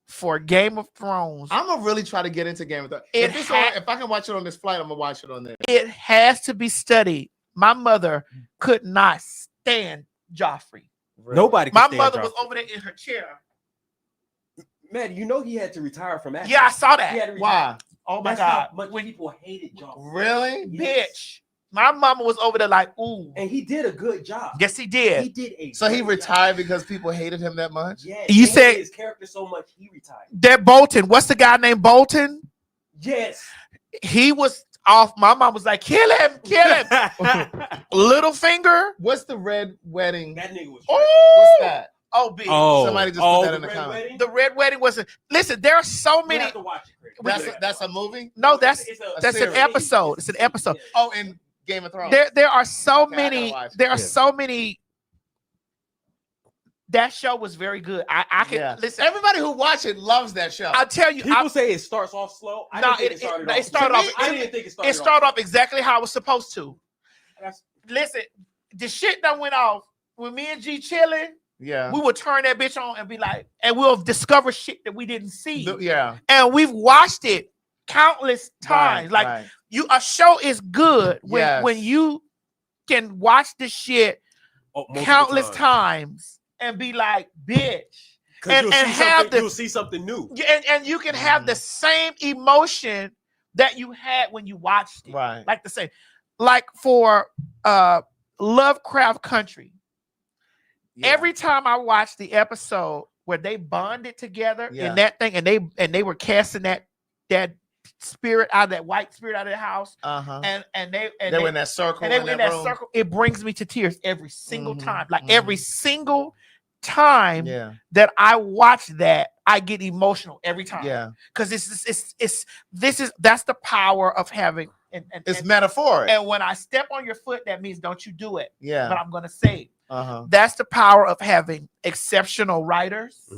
for Game of Thrones. I'm gonna really try to get into Game of Thrones. If I can watch it on this flight, I'm gonna watch it on there. It has to be studied. My mother could not stand Joffrey. Really? Nobody. My mother was over there in her chair. Man, you know he had to retire from acting. Yeah, I saw that. He had to retire. Why? Oh my That's God! how much people hated Joffrey. Really? Bitch. My mama was over there like, ooh. And he did a good job. Yes, he did. He did a So he great retired because people hated him that much? Yeah. You said his character so much he retired. That Bolton. What's the guy named Bolton? Yes. He was off. My mom was like, kill him. Littlefinger. What's the Red Wedding? That nigga was. What's that? Oh, bitch. Somebody just put that in the comment. The Red Wedding wasn't. Listen, there are so many. You have to watch it, Craig. That's a movie? No, that's an series. episode. It's an episode. Oh, in Game of Thrones. There are so Okay, many. I gotta watch it. There are so many. That show was very good. I can listen. Everybody who watched it loves that show. I'll tell you. People say it starts off slow. I didn't think it started off. It started off. I didn't think it started. It started off exactly how it was supposed to. Listen, the shit that went off when me and G chilling. Yeah. We would turn that bitch on and be like, and we'll discover shit that we didn't see. Yeah. And we've watched it countless times. A show is good when you can watch the shit countless times and be like, bitch. And you'll see something new. And you can have the same emotion that you had when you watched it. Right. Like the same. Like for Lovecraft Country. Yeah. Every time I watch the episode where they bonded together in that thing, and they were casting that spirit out of that white spirit out of the house, and they were in that circle. And they were in that circle. It brings me to tears every single time. Like every single time that I watch that, I get emotional every time. Yeah, because that's the power of having. And it's metaphoric. And when I step on your foot, that means don't you do it. Yeah, but I'm gonna say. That's the power of having exceptional writers.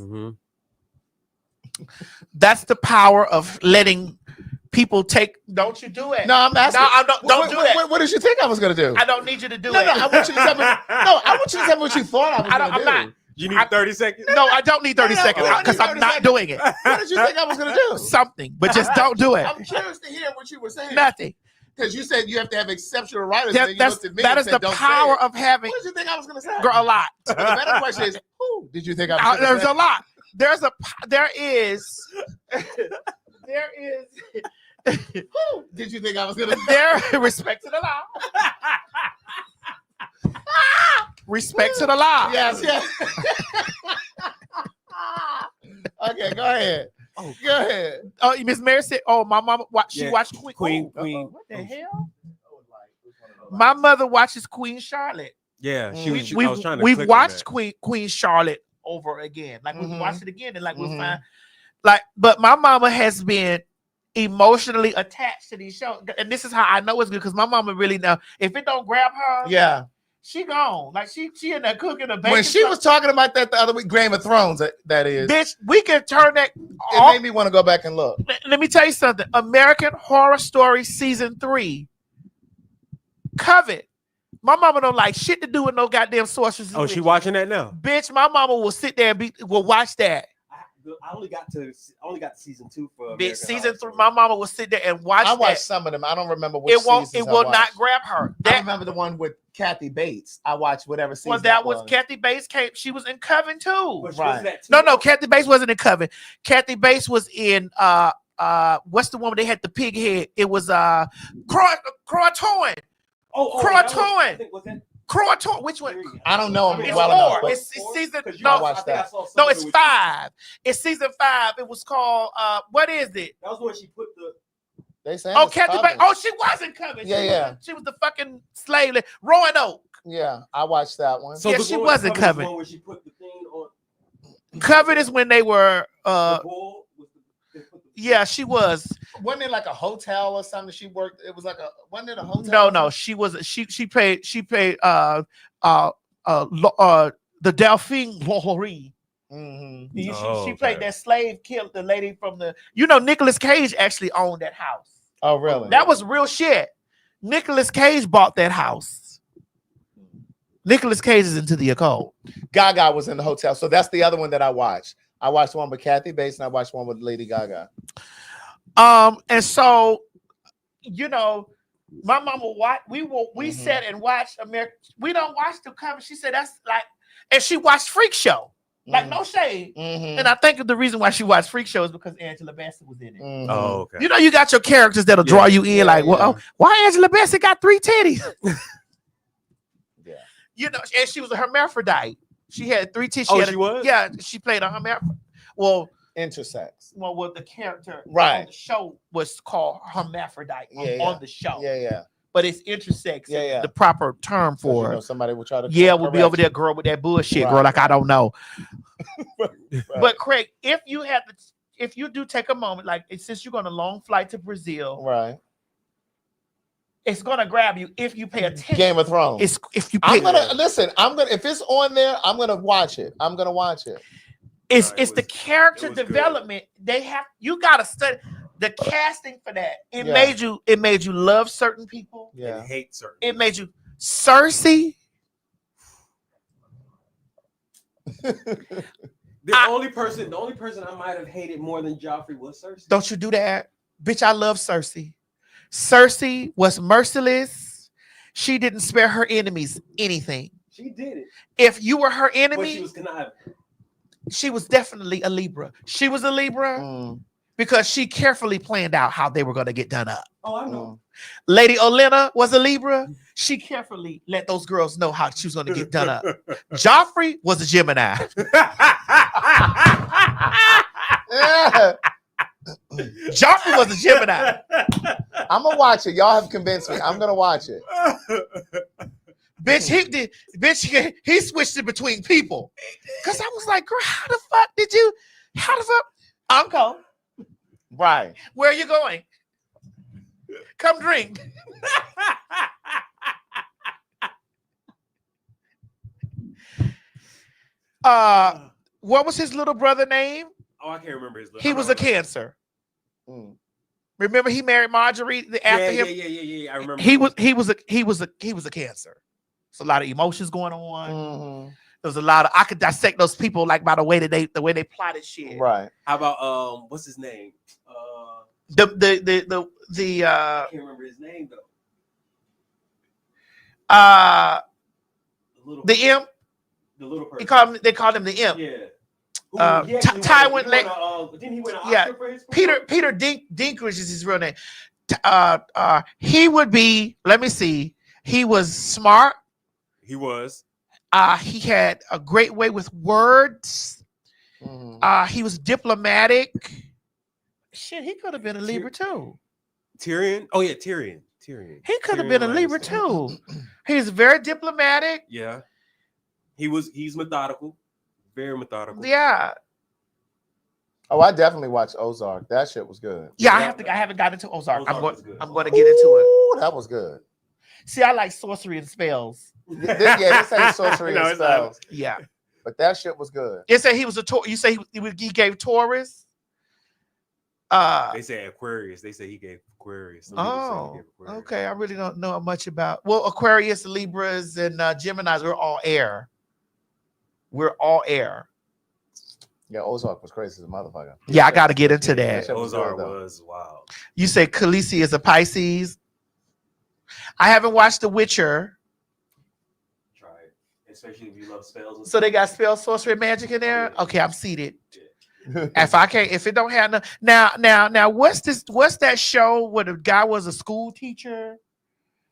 That's the power of letting people take. Don't you do it? No, I'm asking. No, don't do it. What did you think I was going to do? I don't need you to do it. No, I want you to tell me. No, I want you to tell me what you thought I was going to do. I'm not. You need 30 seconds? No, I don't need 30 seconds because I'm not doing it. What did you think I was going to do? Something, but just don't do it. I'm curious to hear what you were saying. Nothing. Because you said you have to have exceptional writers. And then you looked at me that and is said, the "Don't say power it." of having. What did you think I was going to say? Girl, a lot. The better question is, who did you think I was going to There's say? a lot. There is. Who did you think I was going to say? There, respect to the law. Respect to the law. Yes, yes. Okay, go ahead. Oh, go ahead. Oh, Miss Mary said, "Oh, my mama Yeah, watched Queen. What the hell? My mother watches Queen Charlotte. Yeah, I was trying to. We've click on watched that. Queen Charlotte over again. Like we watched it again, and like we Mhm. find, like. But my mama has been emotionally attached to these shows, and this is how I know it's good because my mama really know if it don't grab her, Yeah. she gone. Like she in there cooking a bacon. When she was talking about that the other week, Game of Thrones, that is. Bitch, we can turn that. It made me want to go back and look. Let me tell you something. American Horror Story season 3. Covet. My mama don't like shit to do with no goddamn sorcerers. Oh, she watching that now? Bitch, my mama will sit there and will watch that. I only got to season 2 for Bitch, season 3. My mama will sit there and watch. I watched that. some of them. I don't remember which It won't. seasons It will I not watched. grab her. I remember the one with Kathy Bates. I watched whatever season. Well, that was Kathy Bates came. She was in Coven too. Right. No, Kathy Bates wasn't in Coven. Kathy Bates was in what's the one where they had the pig head? It was Croatoan. Croatoan. Croatoan. Which one? I don't know. It's well 4. enough, but It's season. I No, watched that. no, it's 5. It's season 5. It was called what is it? That was when she put the. They say. Oh, Kathy Bates. Oh, she wasn't coming. Yeah. She was the fucking slave. Roanoke. Yeah, I watched that one. So yeah, she wasn't coming. When she put the thing on. Covered is when they were. Yeah, she was. Wasn't it like a hotel or something? She worked. It was like a. Wasn't it a hotel? No. She was. She played. The Delphine Bohry. Mm-hmm. She played that slave killed the lady from the. You know, Nicolas Cage actually owned that house. Oh, really? That was real shit. Nicolas Cage bought that house. Nicolas Cage is into the occult. Gaga was in the hotel, so that's the other one that I watched. I watched one with Kathy Bates and I watched one with Lady Gaga. And so, you know, my mama we sat and watched America. We don't watch the cover. She said that's like, and she watched Freak Show. Like no shade. And I think the reason why she watched Freak Show is because Angela Bassett was in it. Oh, okay. You know, you got your characters that'll draw you in. Well, why Angela Bassett got 3 titties? You know, and she was a hermaphrodite. She had 3 titties. She was? Yeah, she played a hermaphrodite. Well, intersex. Well, the character right on the show was called hermaphrodite on the show. Yeah. But it's intersex. Yeah. The proper term for it. Somebody will try to. Will be over there, girl, with that bullshit, girl. Like I don't know. But Craig, if you do take a moment, like since you're going a long flight to Brazil, right? It's gonna grab you if you pay attention. Game of Thrones. It's if you. I'm gonna listen. if it's on there, I'm gonna watch it. I'm gonna watch it. It's the character development. You gotta study the casting for that. It made you love certain people. Yeah. And hate certain. It made you Cersei. The only person I might have hated more than Joffrey was Cersei. Don't you do that, bitch? I love Cersei. Cersei was merciless. She didn't spare her enemies anything. She did it. If you were her enemy, but she was conniving. She was definitely a Libra. She was a Libra because she carefully planned out how they were going to get done up. Oh, I know. Lady Olenna was a Libra. She carefully let those girls know how she was going to get done up. Joffrey was a Gemini. Joffrey was a Gemini. I'm gonna watch it. Y'all have convinced me. I'm gonna watch it. He switched it between people. Cause I was like, girl, how the fuck Uncle? Right. Where are you going? Come drink. What was his little brother name? Oh, I can't remember his little. He was a Cancer. Remember, he married Marjorie after him. Yeah. I remember. He was a Cancer. It's a lot of emotions going on. There was a lot of I could dissect those people like by the way they plotted shit. Right. How about what's his name? The I can't remember his name though. The imp. The little person. They called him the imp. Yeah. Tywin. Didn't he win an Oscar for his Peter Dinklage is his real name. He would be. Let me see. He was smart. He was. He had a great way with words. He was diplomatic. Shit, he could have been a Libra too. Tyrion. Oh yeah, Tyrion. He could have been a Libra too. He's very diplomatic. Yeah. He's methodical. Very methodical. Yeah. Oh, I definitely watched Ozark. That shit was good. Yeah, I haven't gotten into Ozark. I'm going to get into it. Ooh, that was good. See, I like sorcery and spells. This ain't sorcery and spells. Yeah. But that shit was good. It said he was you say he gave Taurus? They say Aquarius. They say he gave Aquarius. Okay. I really don't know much about. Well, Aquarius, Libras, and Geminis, we're all air. Yeah, Ozark was crazy as a motherfucker. Yeah, I got to get into that. Ozark was wild. You say Khaleesi is a Pisces. I haven't watched The Witcher. Try it, especially if you love spells. So they got spell, sorcery, and magic in there. Okay, I'm seated. If it don't have no now, what's that show where the guy was a school teacher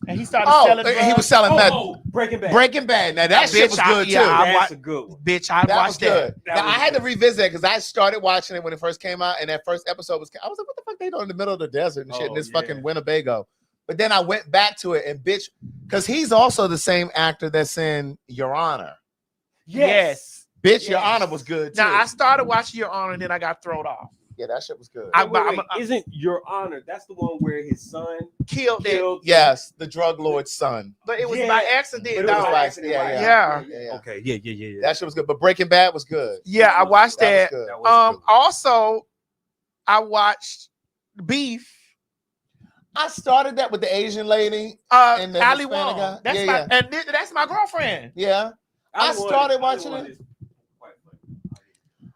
and he started selling drugs? He was selling Breaking Bad. Breaking Bad. Now that shit was good too. That's a good one. Bitch, I watched that. Now I had to revisit it because I started watching it when it first came out, and that first episode I was like, what the fuck they doing in the middle of the desert and shit in this fucking Winnebago? But then I went back to it and bitch, because he's also the same actor that's in Your Honor. Yes. Bitch, Your Honor was good too. Now I started watching Your Honor and then I got thrown off. Yeah, that shit was good. Isn't Your Honor? That's the one where his son killed him. Yes, the drug lord's son. But it was by accident. But it was by accident. Yeah. Okay. Yeah. That shit was good. But Breaking Bad was good. Yeah, I watched that. Was good. Also, I watched Beef. I started that with the Asian lady and the Ali Hispanic Wong. guy. That's my girlfriend. Yeah. I started watching it.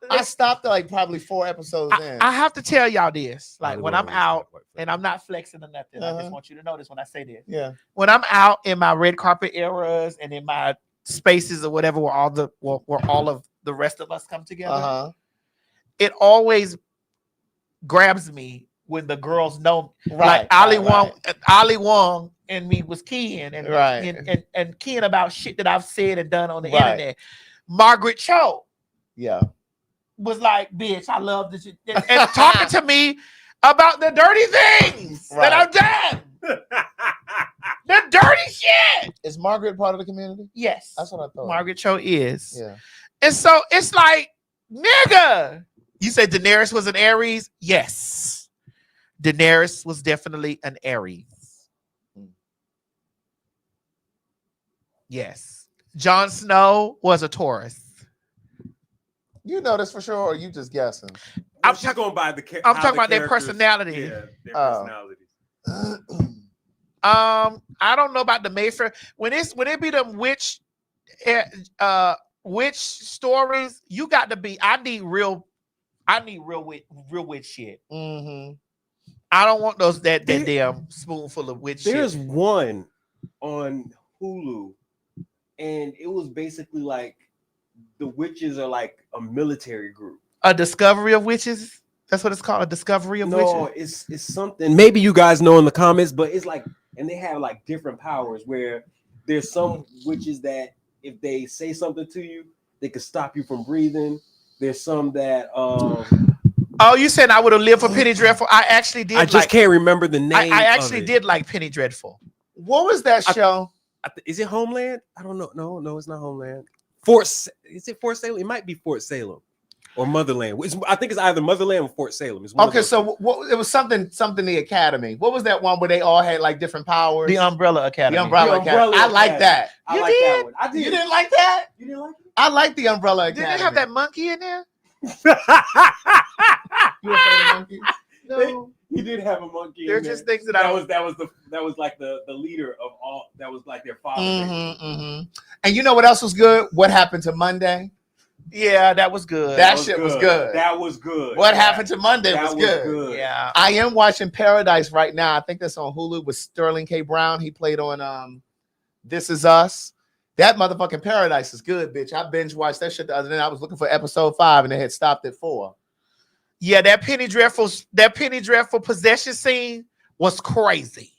I stopped like probably 4 episodes in. I have to tell y'all this. Like when I'm out, and I'm not flexing or nothing. I just want you to know this when I say this. Yeah. When I'm out in my red carpet eras and in my spaces or whatever where all of the rest of us come together, it always grabs me when the girls know, like Ali Wong and me was keying and keying about shit that I've said and done on the internet. Margaret Cho, was like, bitch, I love this shit, and talking to me about the dirty things that I've done. The dirty shit. Is Margaret part of the community? Yes, that's what I thought. Margaret Cho is. Yeah, and so it's like, nigga, you said Daenerys was an Aries. Yes. Daenerys was definitely an Aries. Yes. Jon Snow was a Taurus. You know this for sure, or you just guessing? I'm just going by the. I'm talking about their personality. Yeah, their personalities. I don't know about the Mayfair. When it be them witch stories, you got to be. I need real witch shit. Mm-hmm. I don't want those that damn spoonful of witch shit. There's one on Hulu, and it was basically like the witches are like a military group. A discovery of witches? That's what it's called, a discovery of witches? No, it's something. Maybe you guys know in the comments, but it's like, and they have like different powers where there's some witches that if they say something to you, they could stop you from breathing. There's some that Oh, you said I would have lived for Penny Dreadful? I actually did. I just can't remember the name. I actually did like Penny Dreadful. What was that show? Is it Homeland? I don't know. No, it's not Homeland. Is it Fort Salem? It might be Fort Salem or Motherland. I think it's either Motherland or Fort Salem. Okay, so it was something the Academy. What was that one where they all had like different powers? The Umbrella Academy. The Umbrella Academy. I like that. You like did? that one. I did. You didn't like that? You didn't like it? I like the Umbrella Academy. Did they have that monkey in there? You afraid of monkeys? No. He did have a monkey. They're just things that was like the leader of all. That was like their father. And you know what else was good? What Happened to Monday? Yeah, that was good. That shit was good. That was good. What Happened to Monday That was good. Yeah. I am watching Paradise right now. I think that's on Hulu with Sterling K. Brown. He played on This Is Us. That motherfucking Paradise is good, bitch. I binge watched that shit the other day. I was looking for episode 5 and they had stopped at 4. Yeah, that Penny Dreadful possession scene was crazy.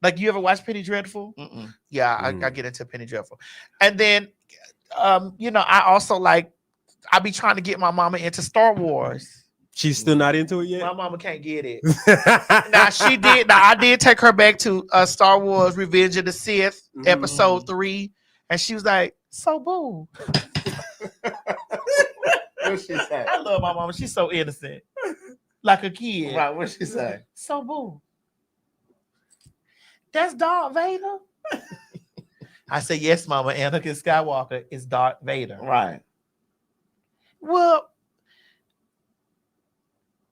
Like, you ever watch Penny Dreadful? Mm-mm. Yeah, I get into Penny Dreadful. And then, I also I be trying to get my mama into Star Wars. She's still not into it yet? My mama can't get it. Now, she did. Now, I did take her back to Star Wars Revenge of the Sith, episode 3. And she was like, so boo. What'd she say? I love my mama. She's so innocent. Like a kid. Right, what'd she say? So boo. That's Darth Vader? I said, yes, mama. Anakin Skywalker is Darth Vader. Right. Well,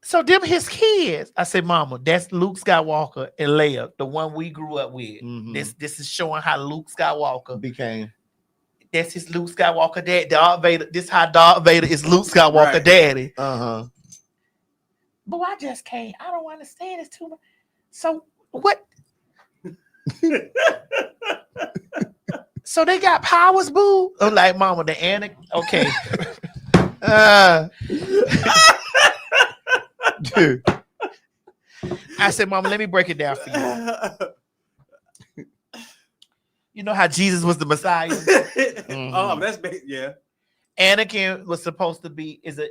so them his kids. I said, mama, that's Luke Skywalker and Leia, the one we grew up with. This is showing how Luke Skywalker became. That's his Luke Skywalker dad. Darth Vader. This is how Darth Vader is Luke Skywalker daddy. But I just can't. I don't understand. It's too much. So what? So they got powers, boo? I'm like, mama, the Anakin. Okay. Dude. I said, mama, let me break it down for you. You know how Jesus was the Messiah? Oh, that's yeah. Anakin was supposed to be is a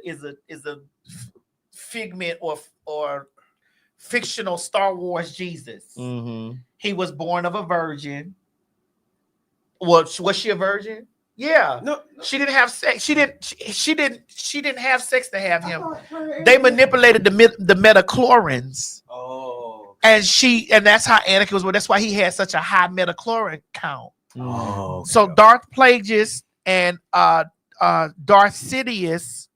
figment or fictional Star Wars Jesus. He was born of a virgin. Was she a virgin? Yeah. No, she didn't have sex. She didn't have sex to have him. They manipulated the metachlorines. Oh. And that's how Anakin was. Well, that's why he had such a high metachlorine count. Oh. Okay. So Darth Plagueis and Darth Sidious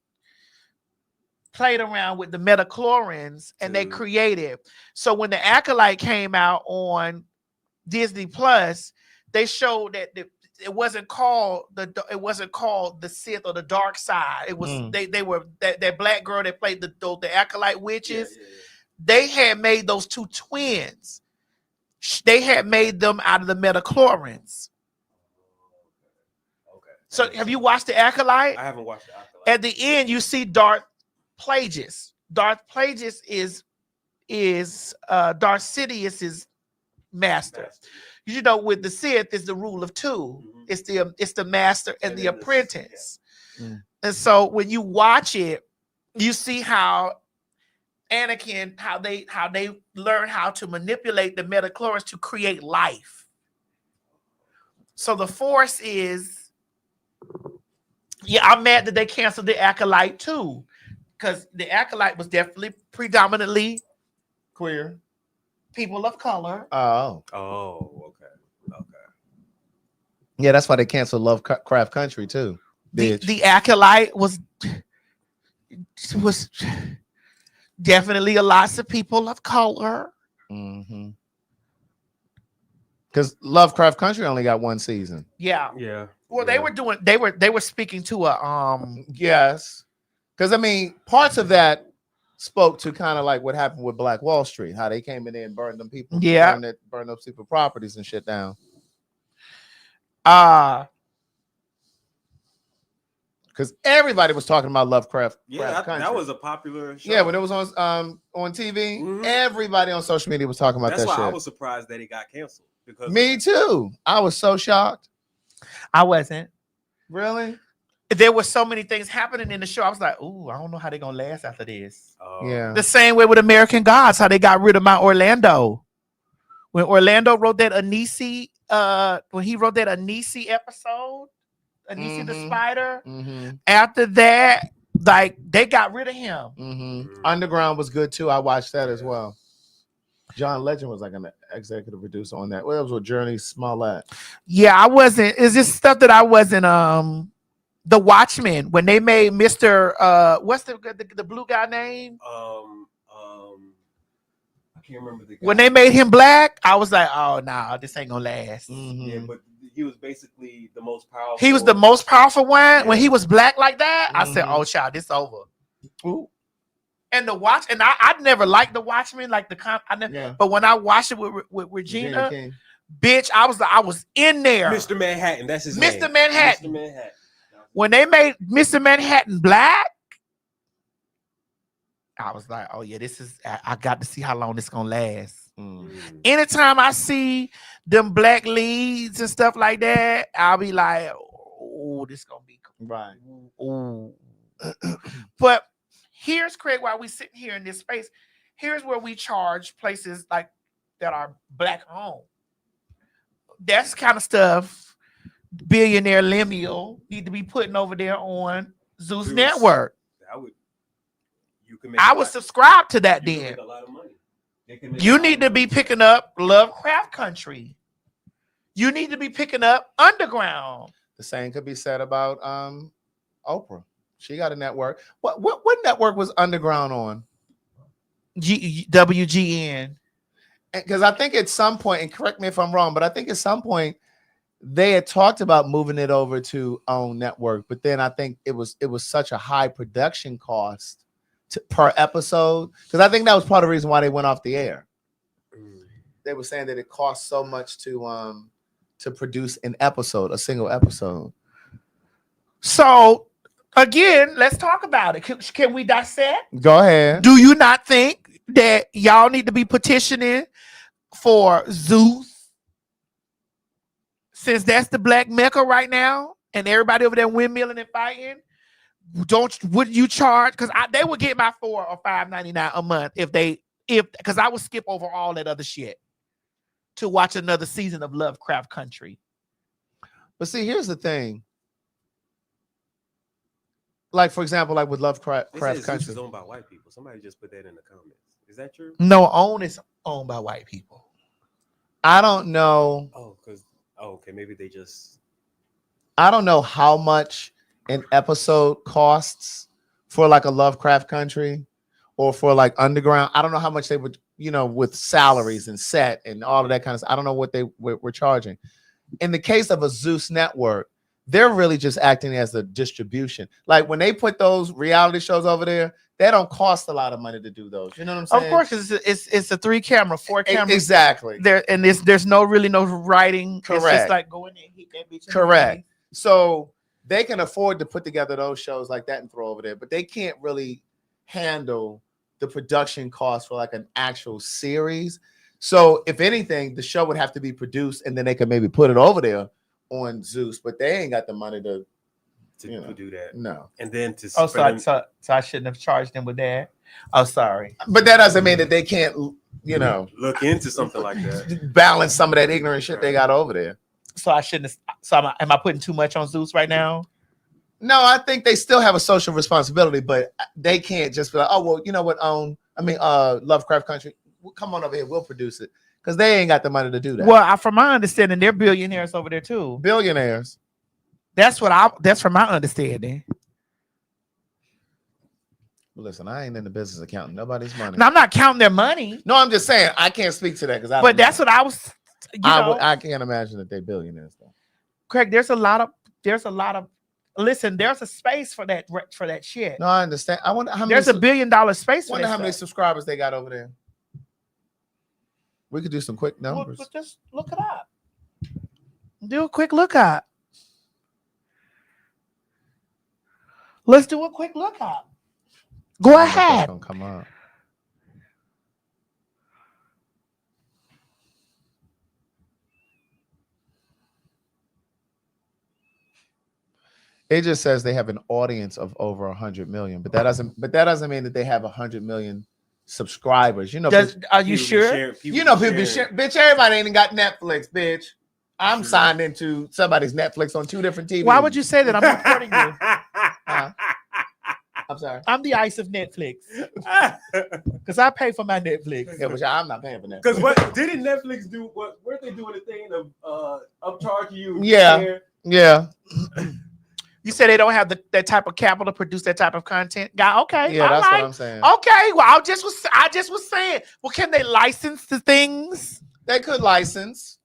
played around with the metachlorines and they created. So when the Acolyte came out on Disney Plus, they showed that it wasn't called the Sith or the dark side. It was they were that black girl that played the Acolyte witches. They had made those two twins. They had made them out of the metachlorines. Okay. So have you watched the Acolyte? I haven't watched the Acolyte. At the end, you see Darth Plagueis. Darth Plagueis is Darth Sidious's master. You know, with the Sith is the rule of two. It's the master and the apprentice. And so when you watch it, you see how Anakin, how they learn how to manipulate the metachlorines to create life. So the Force is, I'm mad that they canceled the Acolyte too, because the Acolyte was definitely predominantly queer, people of color. Oh, okay. Yeah, that's why they canceled Lovecraft Country too. The Acolyte was definitely a lot of people of color. Because Lovecraft Country only got one season. Yeah. Well, they were speaking to a yes. Because I mean, parts of that spoke to kind of like what happened with Black Wall Street, how they came in there and burned them people, burned up super properties and shit down. Because everybody was talking about Lovecraft. That was a popular show. Yeah, when it was on TV, everybody on social media was talking about that shit. That's why I was surprised that it got canceled. Because me too. I was so shocked. I wasn't. Really? There were so many things happening in the show. I was like, ooh, I don't know how they're gonna last after this. Yeah. The same way with American Gods, how they got rid of my Orlando. When Orlando wrote that Anisi, when he wrote that Anisi episode, Anisi the Spider, after that, like they got rid of him. Underground was good too. I watched that as well. John Legend was like an executive producer on that. Well, it was with Journey Smollett. Yeah, I wasn't. It's just stuff that I wasn't. The Watchmen, when they made Mr. What's the blue guy name? I can't remember the guy. When they made him black, I was like, oh no, this ain't gonna last. Yeah, but he was basically the most powerful. He was the most powerful one. When he was black like that, I said, oh child, this over. Ooh. And the watch, and I never liked the Watchmen, like but when I watched it with Regina, Bitch, I was in there. Mr. Manhattan, that's his name. Mr. Manhattan. Mr. Manhattan. When they made Mr. Manhattan black, I was like, oh yeah, this is I got to see how long this gonna last. Anytime I see them black leads and stuff like that, I'll be like, oh, this gonna be right. Ooh. But here's Craig, while we sitting here in this space, here's where we charge places like that are black owned. That's kind of stuff billionaire Lemuel need to be putting over there on Zeus Network. I would subscribe to that then. You need to be picking up Lovecraft Country. You need to be picking up Underground. The same could be said about Oprah. She got a network. What network was Underground on? WGN. Because I think at some point, and correct me if I'm wrong, but I think at some point they had talked about moving it over to OWN network, but then I think it was such a high production cost per episode, because I think that was part of the reason why they went off the air. They were saying that it cost so much to produce an episode, a single episode. So again, let's talk about it. Can we dissect? Go ahead. Do you not think that y'all need to be petitioning for Zeus, since that's the black mecca right now, and everybody over there windmilling and fighting? Would you charge? Because they would get my $4 or $5.99 a month because I would skip over all that other shit to watch another season of Lovecraft Country. But see, here's the thing. Like, for example, like with Lovecraft Country. Zeus is owned by white people. Somebody just put that in the comments. Is that true? No, OWN is owned by white people. I don't know. Okay, maybe they just. I don't know how much an episode costs for like a Lovecraft Country or for like Underground. I don't know how much they would, with salaries and set and all of that kind of stuff. I don't know what they were charging. In the case of a Zeus network, they're really just acting as a distribution. Like when they put those reality shows over there, they don't cost a lot of money to do those. You know what I'm saying? Of course, because it's a 3-camera, 4-camera. Exactly. There's no writing. Correct. It's just like go in there and hit that bitch. Correct. So they can afford to put together those shows like that and throw over there, but they can't really handle the production costs for like an actual series. So if anything, the show would have to be produced and then they could maybe put it over there on Zeus, but they ain't got the money to do that. No. And then to so I shouldn't have charged them with that. Oh, sorry. But that doesn't mean that they can't, look into something like that. Balance some of that ignorant shit they got over there. So I shouldn't have. So am I putting too much on Zeus right now? No, I think they still have a social responsibility, but they can't just be like, oh, well, you know what, Lovecraft Country, come on over here, we'll produce it. Because they ain't got the money to do that. Well, from my understanding, they're billionaires over there too. Billionaires. That's from my understanding. Well, listen, I ain't in the business of counting nobody's money. No, I'm not counting their money. No, I'm just saying I can't speak to that because But that's what I was. I can't imagine that they're billionaires though. Craig, there's a lot of. Listen, there's a space for that shit. No, I understand. I wonder how many. There's $1 billion space. I wonder how many subscribers they got over there. We could do some quick numbers. Well, just look it up. Do a quick look up. Let's do a quick look up. Go ahead. Gonna come up. It just says they have an audience of over 100 million, but that doesn't mean that they have 100 million subscribers. Are you sure? People be sharing. Bitch, everybody ain't got Netflix, bitch. I'm signed into somebody's Netflix on 2 different TVs. Why would you say that? I'm recording you. I'm sorry. I'm the ice of Netflix. Because I pay for my Netflix. Yeah, but I'm not paying for Netflix. Because what didn't Netflix do? Weren't they doing the thing of upcharging you? Yeah. You say they don't have that type of capital to produce that type of content. Okay. Yeah, that's what I'm saying. Okay. Well, I just was saying. Well, can they license the things? They could license,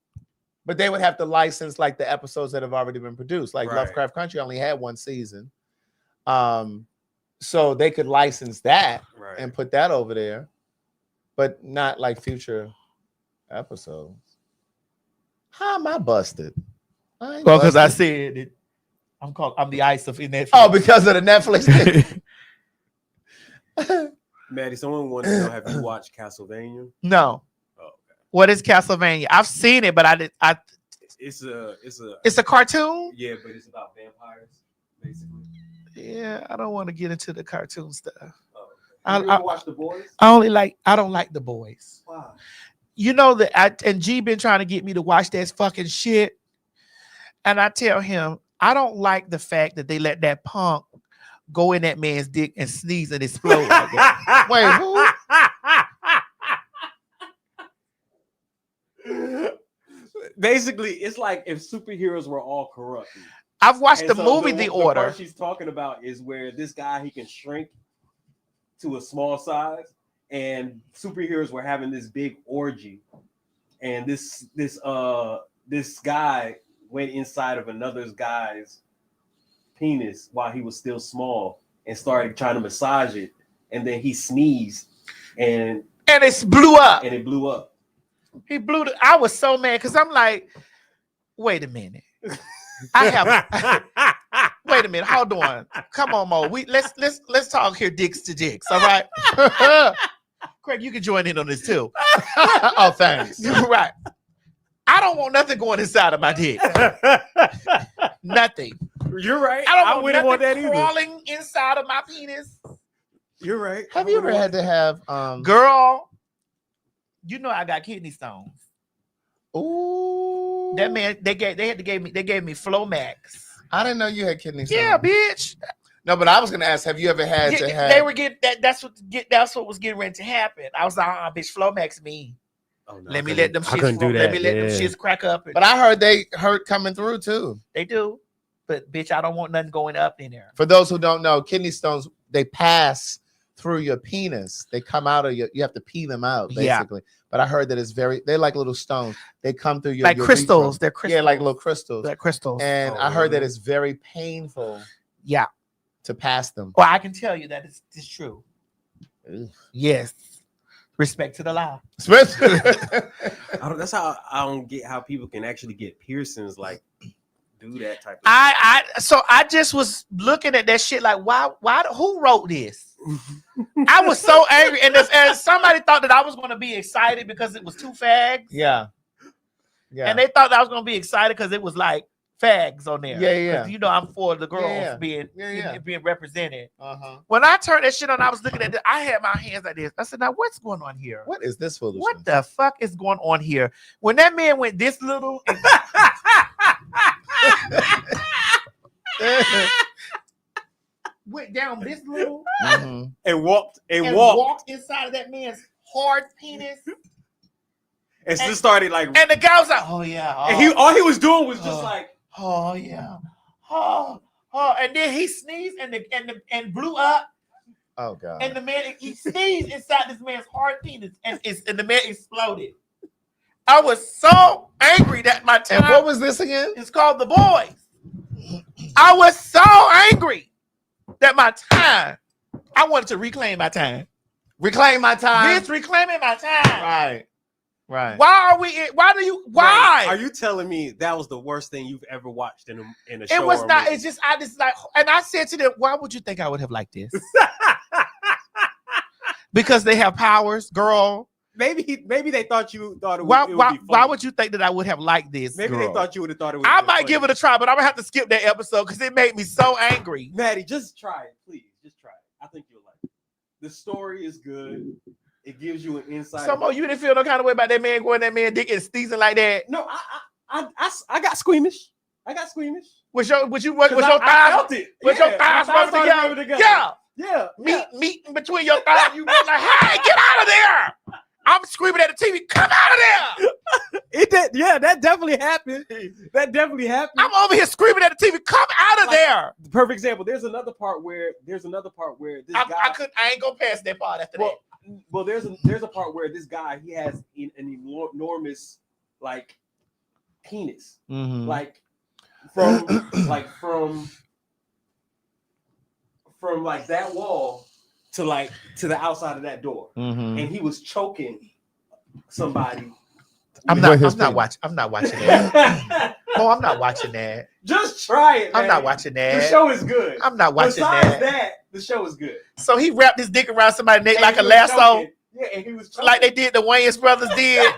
but they would have to license like the episodes that have already been produced. Like Lovecraft Country only had 1 season. So they could license that and put that over there, but not like future episodes. How am I busted? Well, because I said it. I'm the ice of in Netflix. Oh, because of the Netflix thing. Maddie, someone wants to know: have you watched Castlevania? No. Oh, okay. What is Castlevania? I've seen it, but It's a cartoon. Yeah, but it's about vampires, basically. Yeah, I don't want to get into the cartoon stuff. Oh, okay. You ever watch The Boys? I don't like The Boys. Wow. You know that and G been trying to get me to watch that fucking shit. And I tell him, I don't like the fact that they let that punk go in that man's dick and sneeze and explode like that. Wait, who? Basically, it's like if superheroes were all corrupt. I've watched And the so movie The Order. The part she's talking about is where this guy, he can shrink to a small size, and superheroes were having this big orgy, and this guy went inside of another guy's penis while he was still small and started trying to massage it, and then he sneezed and it blew up. And it blew up. He blew it. I was so mad because I'm like, wait a minute. I have wait a minute, hold on. Come on, Mo. Let's talk here dicks to dicks, all right? Craig, you can join in on this too. Oh, thanks. Right. I don't want nothing going inside of my dick. Nothing. You're right. I don't wouldn't want want that nothing either. crawling inside of my penis. You're right. Have you ever had to have girl? You know I got kidney stones. Ooh. That man, they gave me Flomax. I didn't know you had kidney stones. Yeah, bitch. No, but I was gonna ask, have you ever had to have? They were getting that's what was getting ready to happen. I was like, bitch, Flomax me. Oh, no, let me let them shits crack up. But I heard they hurt coming through too. They do. But bitch, I don't want nothing going up in there. For those who don't know, kidney stones, they pass through your penis. They come out of you have to pee them out, basically. Yeah. But I heard that they're like little stones. They come through your crystals. urethra. They're crystals. Yeah, like little crystals. They're crystals. And I heard that it's very painful. Yeah. To pass them. Well, I can tell you that it's true. Ugh. Yes. Respect to the law. That's how I don't get how people can actually get piercings, like do that type of So I just was looking at that shit like, why who wrote this? I was so angry, and somebody thought that I was going to be excited because it was two fags. Yeah. And they thought that I was going to be excited because it was like fags on there. Yeah. You know, I'm for the girls being represented. When I turned that shit on, I was looking at it. I had my hands like this. I said, now what's going on here? What is this foolishness? What the fuck is going on here? When that man went this little went down this little and walked inside of that man's hard penis. And just started like, and the guy was like, oh yeah. Oh. And all he was doing was just like, oh yeah. Oh, and then he sneezed and blew up. Oh god. And the man he sneezed inside this man's hard penis and the man exploded. I was so angry that my time. And what was this again? It's called The Boys. I was so angry that my time. I wanted to reclaim my time. Reclaim my time. Bitch, reclaiming my time. Right. Why are we? Why do you? Why? Are you telling me that was the worst thing you've ever watched in a show? It was not. Movie? It's just I just like, and I said to them, "Why would you think I would have liked this?" Because they have powers, girl. Maybe they thought you thought it would. Why would you think that I would have liked this? Maybe girl? they thought you would have thought it would. I might give it a try, but I'm gonna have to skip that episode because it made me so angry. Maddie, just try it, please. Just try it. I think you'll like it. The story is good. It gives you an insight. Somehow you didn't feel no kind of way about that man going that man dick and sneezing like that. No, I got squeamish. Was your thighs? I felt it. Was your thighs rubbing together? Yeah. Meeting between your thighs. You were like, hey, get out of there! I'm screaming at the TV, come out of there! It did. Yeah, that definitely happened. I'm over here screaming at the TV, come out of there! The perfect example. There's another part where this guy. I ain't gonna pass that part after that. Well, there's a part where this guy, he has an enormous like penis, like from that wall to the outside of that door, and he was choking somebody I'm not watching. I'm not watching that. Oh, I'm not watching that. Just try it. I'm man. not watching that. The show is good. I'm not watching Besides that. the show is good. So he wrapped his dick around somebody's neck And like he a was lasso, choking. Yeah, and he was choking. like they did the Wayans brothers did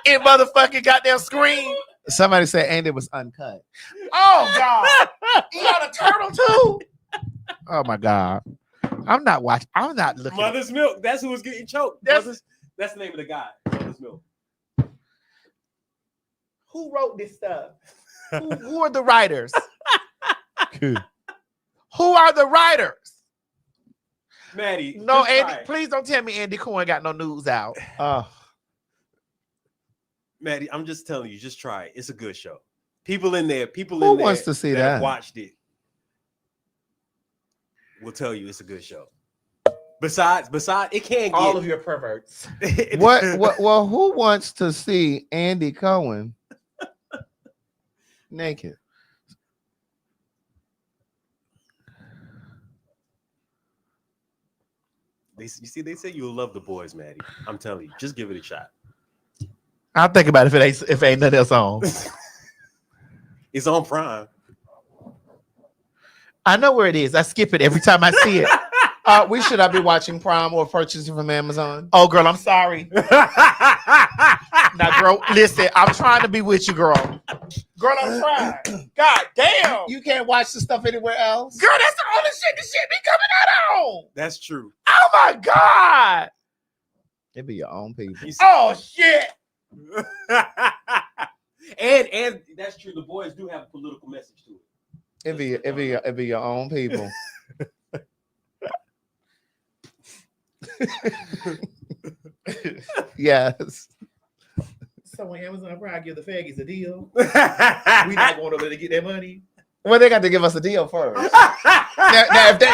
in motherfucking goddamn Scream. Somebody said Andy was uncut. Oh God, he got a turtle too. Oh my God. I'm not watching. I'm not looking. Mother's Milk. That's who was getting choked. That's the name of the guy. Mother's Milk. Who wrote this stuff? Who are the writers? Who are the writers? Maddie. No, Andy. Please don't tell me Andy Cohen got no news out. Maddie, I'm just telling you, just try it. It's a good show. People in there Who wants to see that? Watched it. Will tell you it's a good show. Besides, it can't get all of your perverts. Well, who wants to see Andy Cohen naked? You see, they say you'll love The Boys, Maddie. I'm telling you, just give it a shot. I'll think about it if it ain't nothing else on. It's on Prime. I know where it is. I skip it every time I see it. We should not be watching Prime or purchasing from Amazon. Oh, girl, I'm sorry. Now, girl, listen, I'm trying to be with you, girl. Girl, I'm trying. God damn. You can't watch the stuff anywhere else. Girl, that's the only shit the shit be coming out on. That's true. Oh my God. It be your own people. Oh shit. and that's true. The Boys do have a political message to it. It be your own people. Yes. So when Amazon Prime give the faggots a deal, we not going over there to get that money. Well, they got to give us a deal first. now if they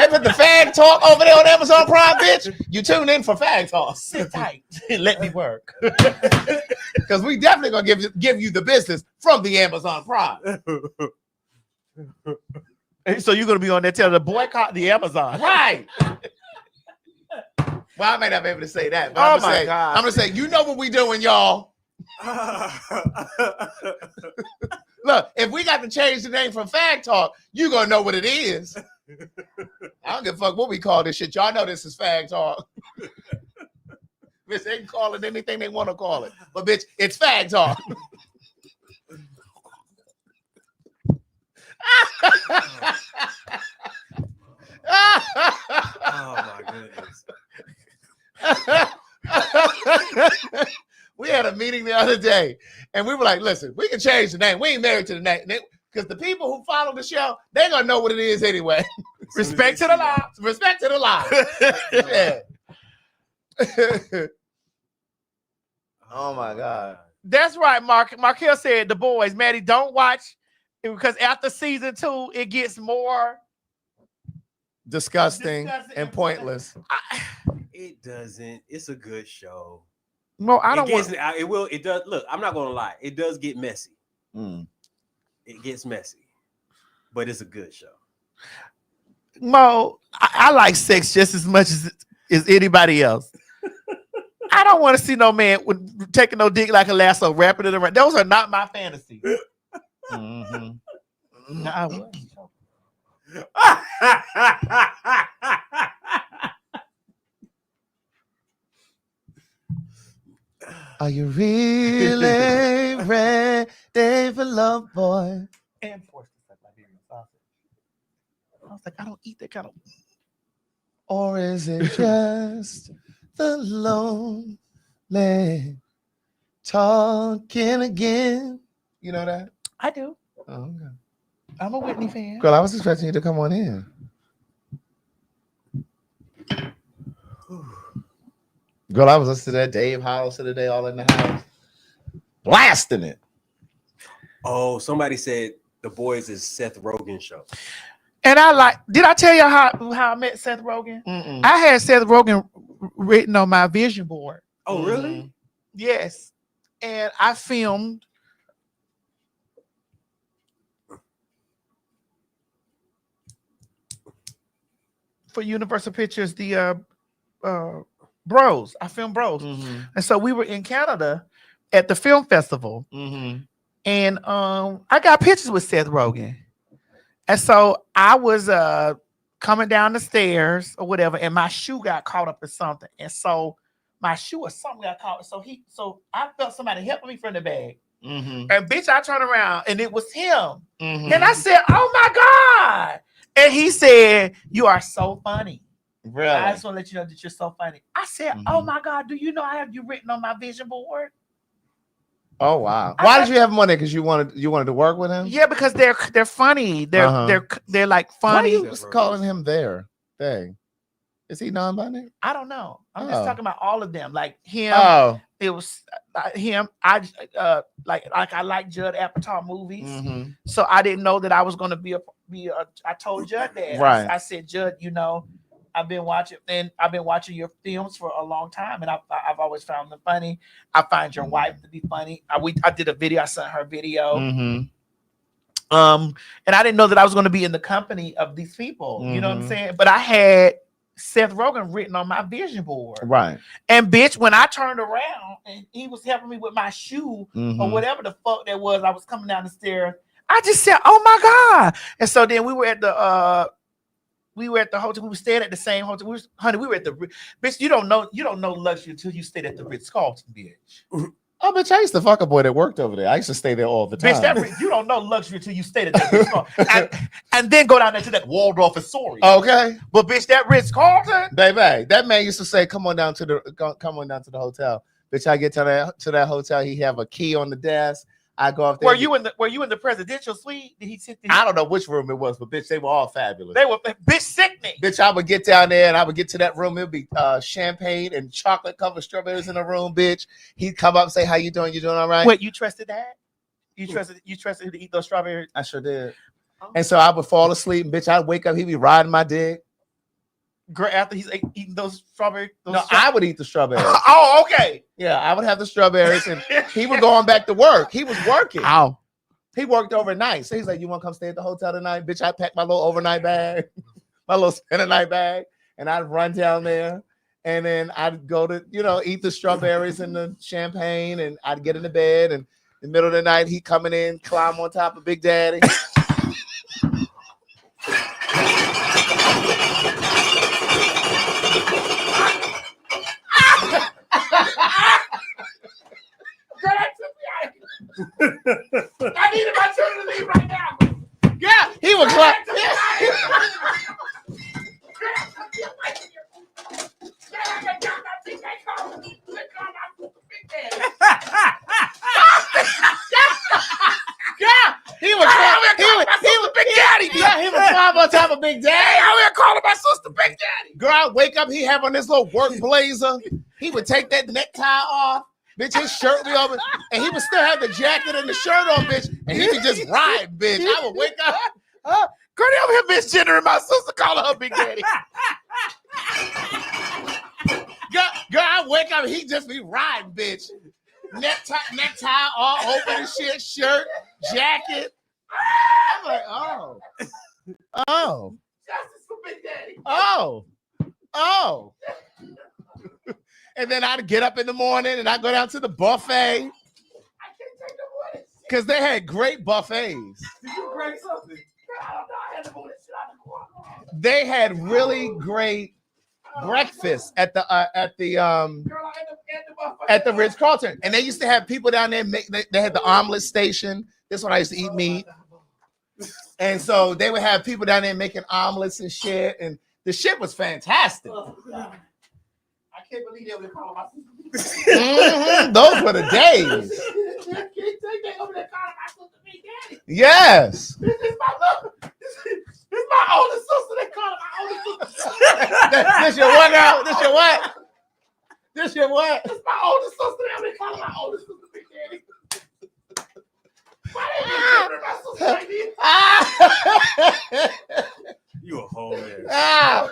put the PhagTawlk over there on Amazon Prime, bitch, you tune in for PhagTawlk. Sit tight. Let me work. Because we definitely gonna give you the business from the Amazon Prime. So you're gonna be on there telling the boycott the Amazon, right? Well, I may not be able to say that. But Oh I'm gonna my say, God. I'm gonna say, you know what we doing, y'all. Look, if we got to change the name from PhagTawlk, you gonna know what it is. I don't give a fuck what we call this shit. Y'all know this is PhagTawlk. Bitch, they can call it anything they want to call it. But bitch, it's PhagTawlk. Oh my goodness. We had a meeting the other day, and we were like, listen, we can change the name. We ain't married to the name. Because the people who follow the show, they're going to know what it is anyway. Respect to the law. Respect to the law. Yeah. Oh, my God. That's right, Mark. Markel said the boys, Maddie, don't watch because after season 2, it gets more Disgusting and pointless. It doesn't. It's a good show. No, I don't want. It will. It does. Look, I'm not gonna lie. It does get messy. Mm. It gets messy, but it's a good show. Mo, I like sex just as much as anybody else. I don't want to see no man with taking no dick like a lasso, wrapping it around. Those are not my fantasies. Mm-hmm. No, I wouldn't. Are you really ready for love, boy? And forced to suck Liberian sausage. I was like, I don't eat that kind of. Or is it just the lonely talking again? You know that? I do. Oh, okay. I'm a Whitney fan. Girl, I was expecting you to come on in. Girl, I was listening to that Dave House of the day, all in the house, blasting it. Oh, somebody said The Boys is Seth Rogen's show. And I like, did I tell you how I met Seth Rogen? Mm-mm. I had Seth Rogen written on my vision board. Oh, really? Yes. And I filmed for Universal Pictures the Bros. I filmed Bros. Mm-hmm. And so we were in Canada at the film festival, and I got pictures with Seth Rogen, and so I was coming down the stairs or whatever, and my shoe got caught up in something, and so my shoe or something got caught. So I felt somebody helping me from the bag, and bitch, I turned around and it was him, and I said, "Oh my God!" And he said, "You are so funny." Really? I just want to let you know that you're so funny. I said, "Oh my God, do you know I have you written on my vision board?" Oh wow! Why did you have him on there? Because you wanted to work with him? Yeah, because they're funny. They're like funny. Why are you calling him their thing? Is he non-binary? I don't know. I'm just talking about all of them. Like him. Oh. It was him. I like Judd Apatow movies, so I didn't know that I was going to be a. I told Judd that. Right. I said, Judd, you know, I've been watching your films for a long time, and I've always found them funny. I find your wife to be funny. I did a video. I sent her a video. And I didn't know that I was going to be in the company of these people. You know what I'm saying? But I had Seth Rogen written on my vision board. Right. And bitch, when I turned around and he was helping me with my shoe or whatever the fuck that was, I was coming down the stairs. I just said, "Oh my God!" And so then we were at the hotel. We were staying at the same hotel. We were at the bitch. You don't know luxury until you stayed at the Ritz-Carlton, bitch. Oh, bitch, I used to fuck a boy that worked over there. I used to stay there all the time. Bitch, you don't know luxury until you stayed at that Ritz-Carlton. and then go down there to that Waldorf Astoria. Okay. But bitch, that Ritz-Carlton. Baby, that man used to say, come on down to the hotel. Bitch, I get to that hotel. He have a key on the desk. I go up there. Were you in the presidential suite? Did he sit there? I don't know which room it was, but bitch, they were all fabulous. They were bitch sickening. Bitch, I would get down there and I would get to that room. It'd be champagne and chocolate covered strawberries in the room, bitch. He'd come up and say, "How you doing? You doing all right?" Wait, you trusted that? You trusted him to eat those strawberries? I sure did. And so I would fall asleep, and bitch, I'd wake up, he'd be riding my dick. Girl, after he's eating those strawberries? I would eat the strawberries. Oh, okay. Yeah, I would have the strawberries, and he was going back to work. He was working. Ow. He worked overnight. So he's like, "You want to come stay at the hotel tonight?" Bitch, I packed my little overnight bag, my little spend night bag, and I'd run down there, and then I'd go to, eat the strawberries and the champagne, and I'd get into bed, and in the middle of the night, he coming in, climb on top of Big Daddy. I needed my children to leave right now. Yeah, he was like, he was climb on top of Big Daddy. I was calling my sister Big Daddy. Girl, I'd wake up, he have on this little work blazer. He would take that necktie off. Bitch, his shirt be open, and he would still have the jacket and the shirt on, bitch, and he would just ride, bitch. I would wake up. Girl, they over here misgendering my sister, calling her Big Daddy. Girl, I wake up, he just be riding, bitch. Necktie all open and shit, shirt, jacket. I'm like, oh. Justice for Big Daddy. Oh. And then I'd get up in the morning and I'd go down to the buffet. I can't take no more. Because they had great buffets. Did you break something? I don't know. I had to move this shit out of the corner. They had really great breakfast at the Ritz-Carlton. And they used to have people down there, they had the omelet station. This one I used to eat meat. And so they would have people down there making omelets and shit. And the shit was fantastic. I can't believe they were calling my sister. Those were the days. I can't take that over there calling my sister Big Daddy. Yes. This is my older sister. They call her my older sister. This your what now? This your what? This your what? This my older sister. They call her my older sister Big Daddy. Why they be my sister? You a whole man.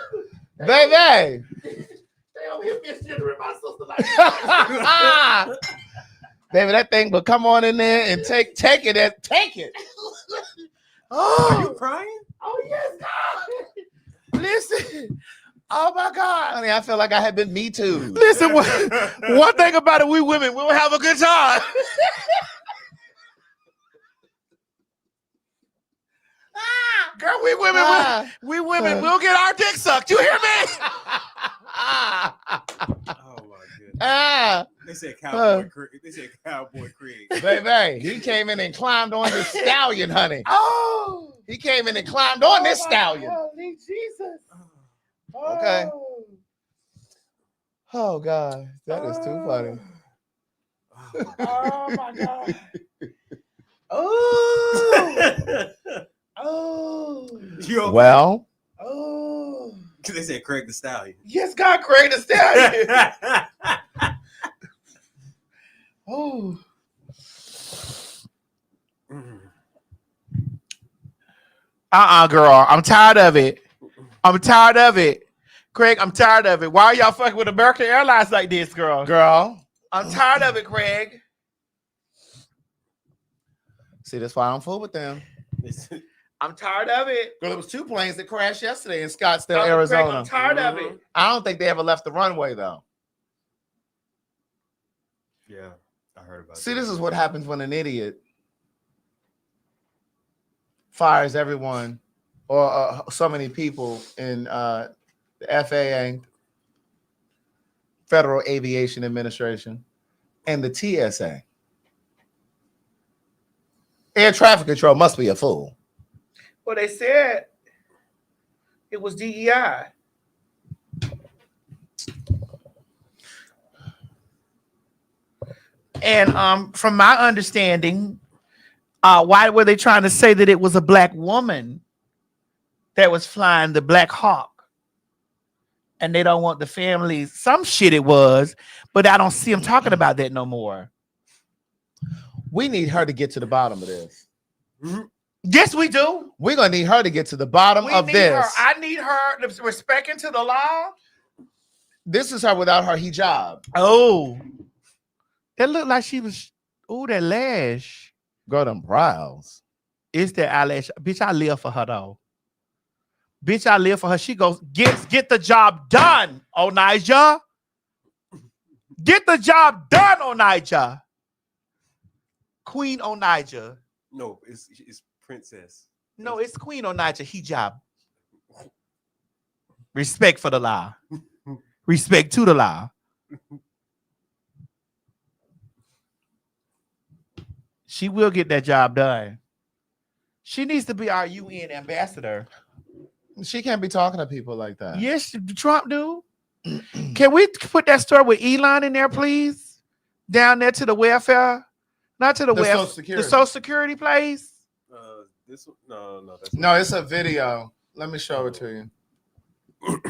Baby. They over here misgendering my sister like that. Baby, that thing will come on in there and take it. Oh, are you crying? Oh yes, God. Listen. Oh my God, honey, I feel like I had been Me Too. Listen, one thing about it, we women, we'll have a good time. Girl, we women, we'll get our dick sucked. You hear me? Oh my goodness. They said Cowboy Craig. They said Cowboy Craig. Baby, he came in and climbed on this stallion, honey. Oh, he came in and climbed on this stallion. Holy Jesus. Okay. Oh God, that is too funny. Oh my God. Oh. Oh. Well. Oh. They said Craig the Stallion. Yes, God, Craig the Stallion. Oh. Girl. I'm tired of it. Craig, I'm tired of it. Why are y'all fucking with American Airlines like this, girl? I'm tired of it, Craig. See, that's why I don't fool with them. I'm tired of it. Girl, there was 2 planes that crashed yesterday in Scottsdale, Arizona. Craig, I'm tired of it. I don't think they ever left the runway, though. Yeah, I heard about See, this is what happens when an idiot fires everyone or so many people in the FAA, Federal Aviation Administration, and the TSA. Air traffic control must be a fool. Well, they said it was DEI. And from my understanding, why were they trying to say that it was a black woman that was flying the Black Hawk? And they don't want the families. Some shit it was, but I don't see them talking about that no more. We need her to get to the bottom of this. Yes, we do. We're going to need her to get to the bottom of this. I need her respecting to the law. This is her without her hijab. Oh. That looked like she was, that lash. Girl, them brows. It's that eyelash. Bitch, I live for her, though. Bitch, I live for her. She goes, get the job done, Onijah. Get the job done, Onijah. Queen Onijah. No, it's Princess. No, it's Queen Onijah hijab. Respect for the law. Respect to the law. She will get that job done. She needs to be our UN ambassador. She can't be talking to people like that. Yes, Trump do. Can we put that story with Elon in there, please? Down there to the welfare. Not to the welfare. Social Security. The Social Security place. This one? No, that's no. It's a video. Let me show it to you.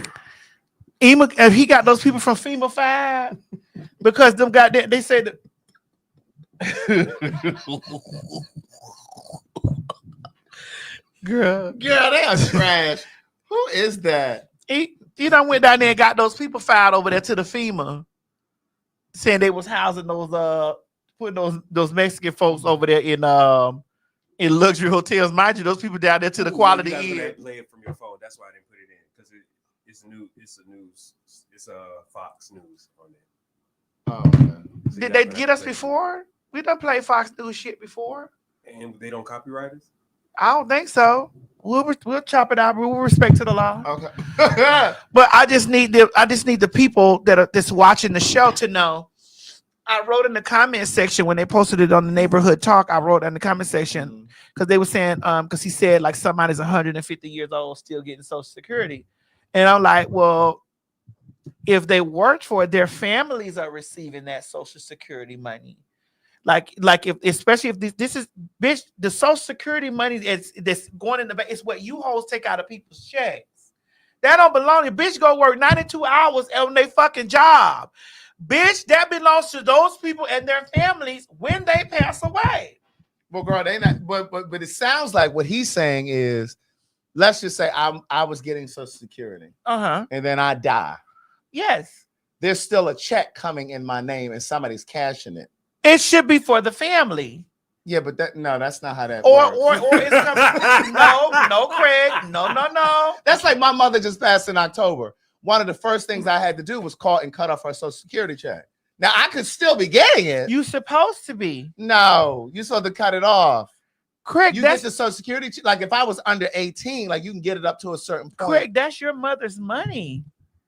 If he got those people from FEMA 5, because them got that, they said that. Girl, they are trash. Who is that? He done went down there and got those people filed over there to the FEMA, saying they was housing those putting those Mexican folks over there in luxury hotels. Mind you, those people down there to the Quality Inn. Play it from your phone. That's why I didn't put it in, because it's new. It's a news. It's Fox News on there. Oh, okay. So did they get us before? We done played Fox News shit before. And they don't copyright us? I don't think so. We'll chop it out. We'll respect to the law. Okay. But I just need the people that's watching the show to know. I wrote in the comment section when they posted it on the neighborhood talk. I wrote in the comment section because they were saying because he said like somebody's 150 years old still getting Social Security, and I'm like, well, if they worked for it, their families are receiving that Social Security money. Like if especially if this is bitch, the Social Security money that's going in the bank, it's what you hoes take out of people's checks. That don't belong to you. Bitch, go work 92 hours on their fucking job. Bitch, that belongs to those people and their families when they pass away. Well, girl, they not. But it sounds like what he's saying is, let's just say I was getting Social Security, and then I die. Yes, there's still a check coming in my name, and somebody's cashing it. It should be for the family. Yeah, but that's not how that works. Or it's coming. No, Craig. No. That's like my mother just passed in October. one of the first things I had to do was call and cut off her Social Security check. Now I could still be getting it. You supposed to be. No, you supposed to cut it off. Craig, you get the Social Security, like if I was under 18, like you can get it up to a certain point. Craig, that's your mother's money.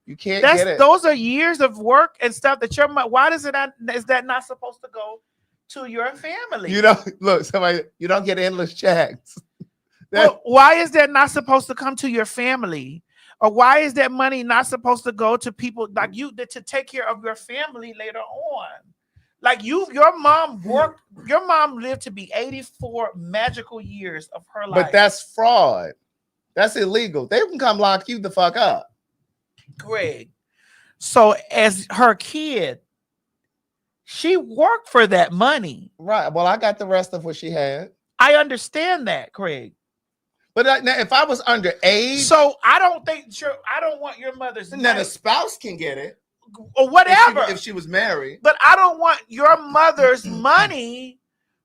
You can't get it. Those are years of work and stuff that your mother. Why is that not supposed to go to your family? You don't look, somebody. You don't get endless checks. Well, why is that not supposed to come to your family? Or why is that money not supposed to go to people like you to take care of your family later on? Like your mom lived to be 84 magical years of her life. But that's fraud. That's illegal. They can come lock you the fuck up. Greg. So as her kid, she worked for that money. Right. Well, I got the rest of what she had. I understand that, Craig. But now, if I was underage, so I don't want your mother's money. Now the spouse can get it. Or whatever. If she was married. But I don't want your mother's money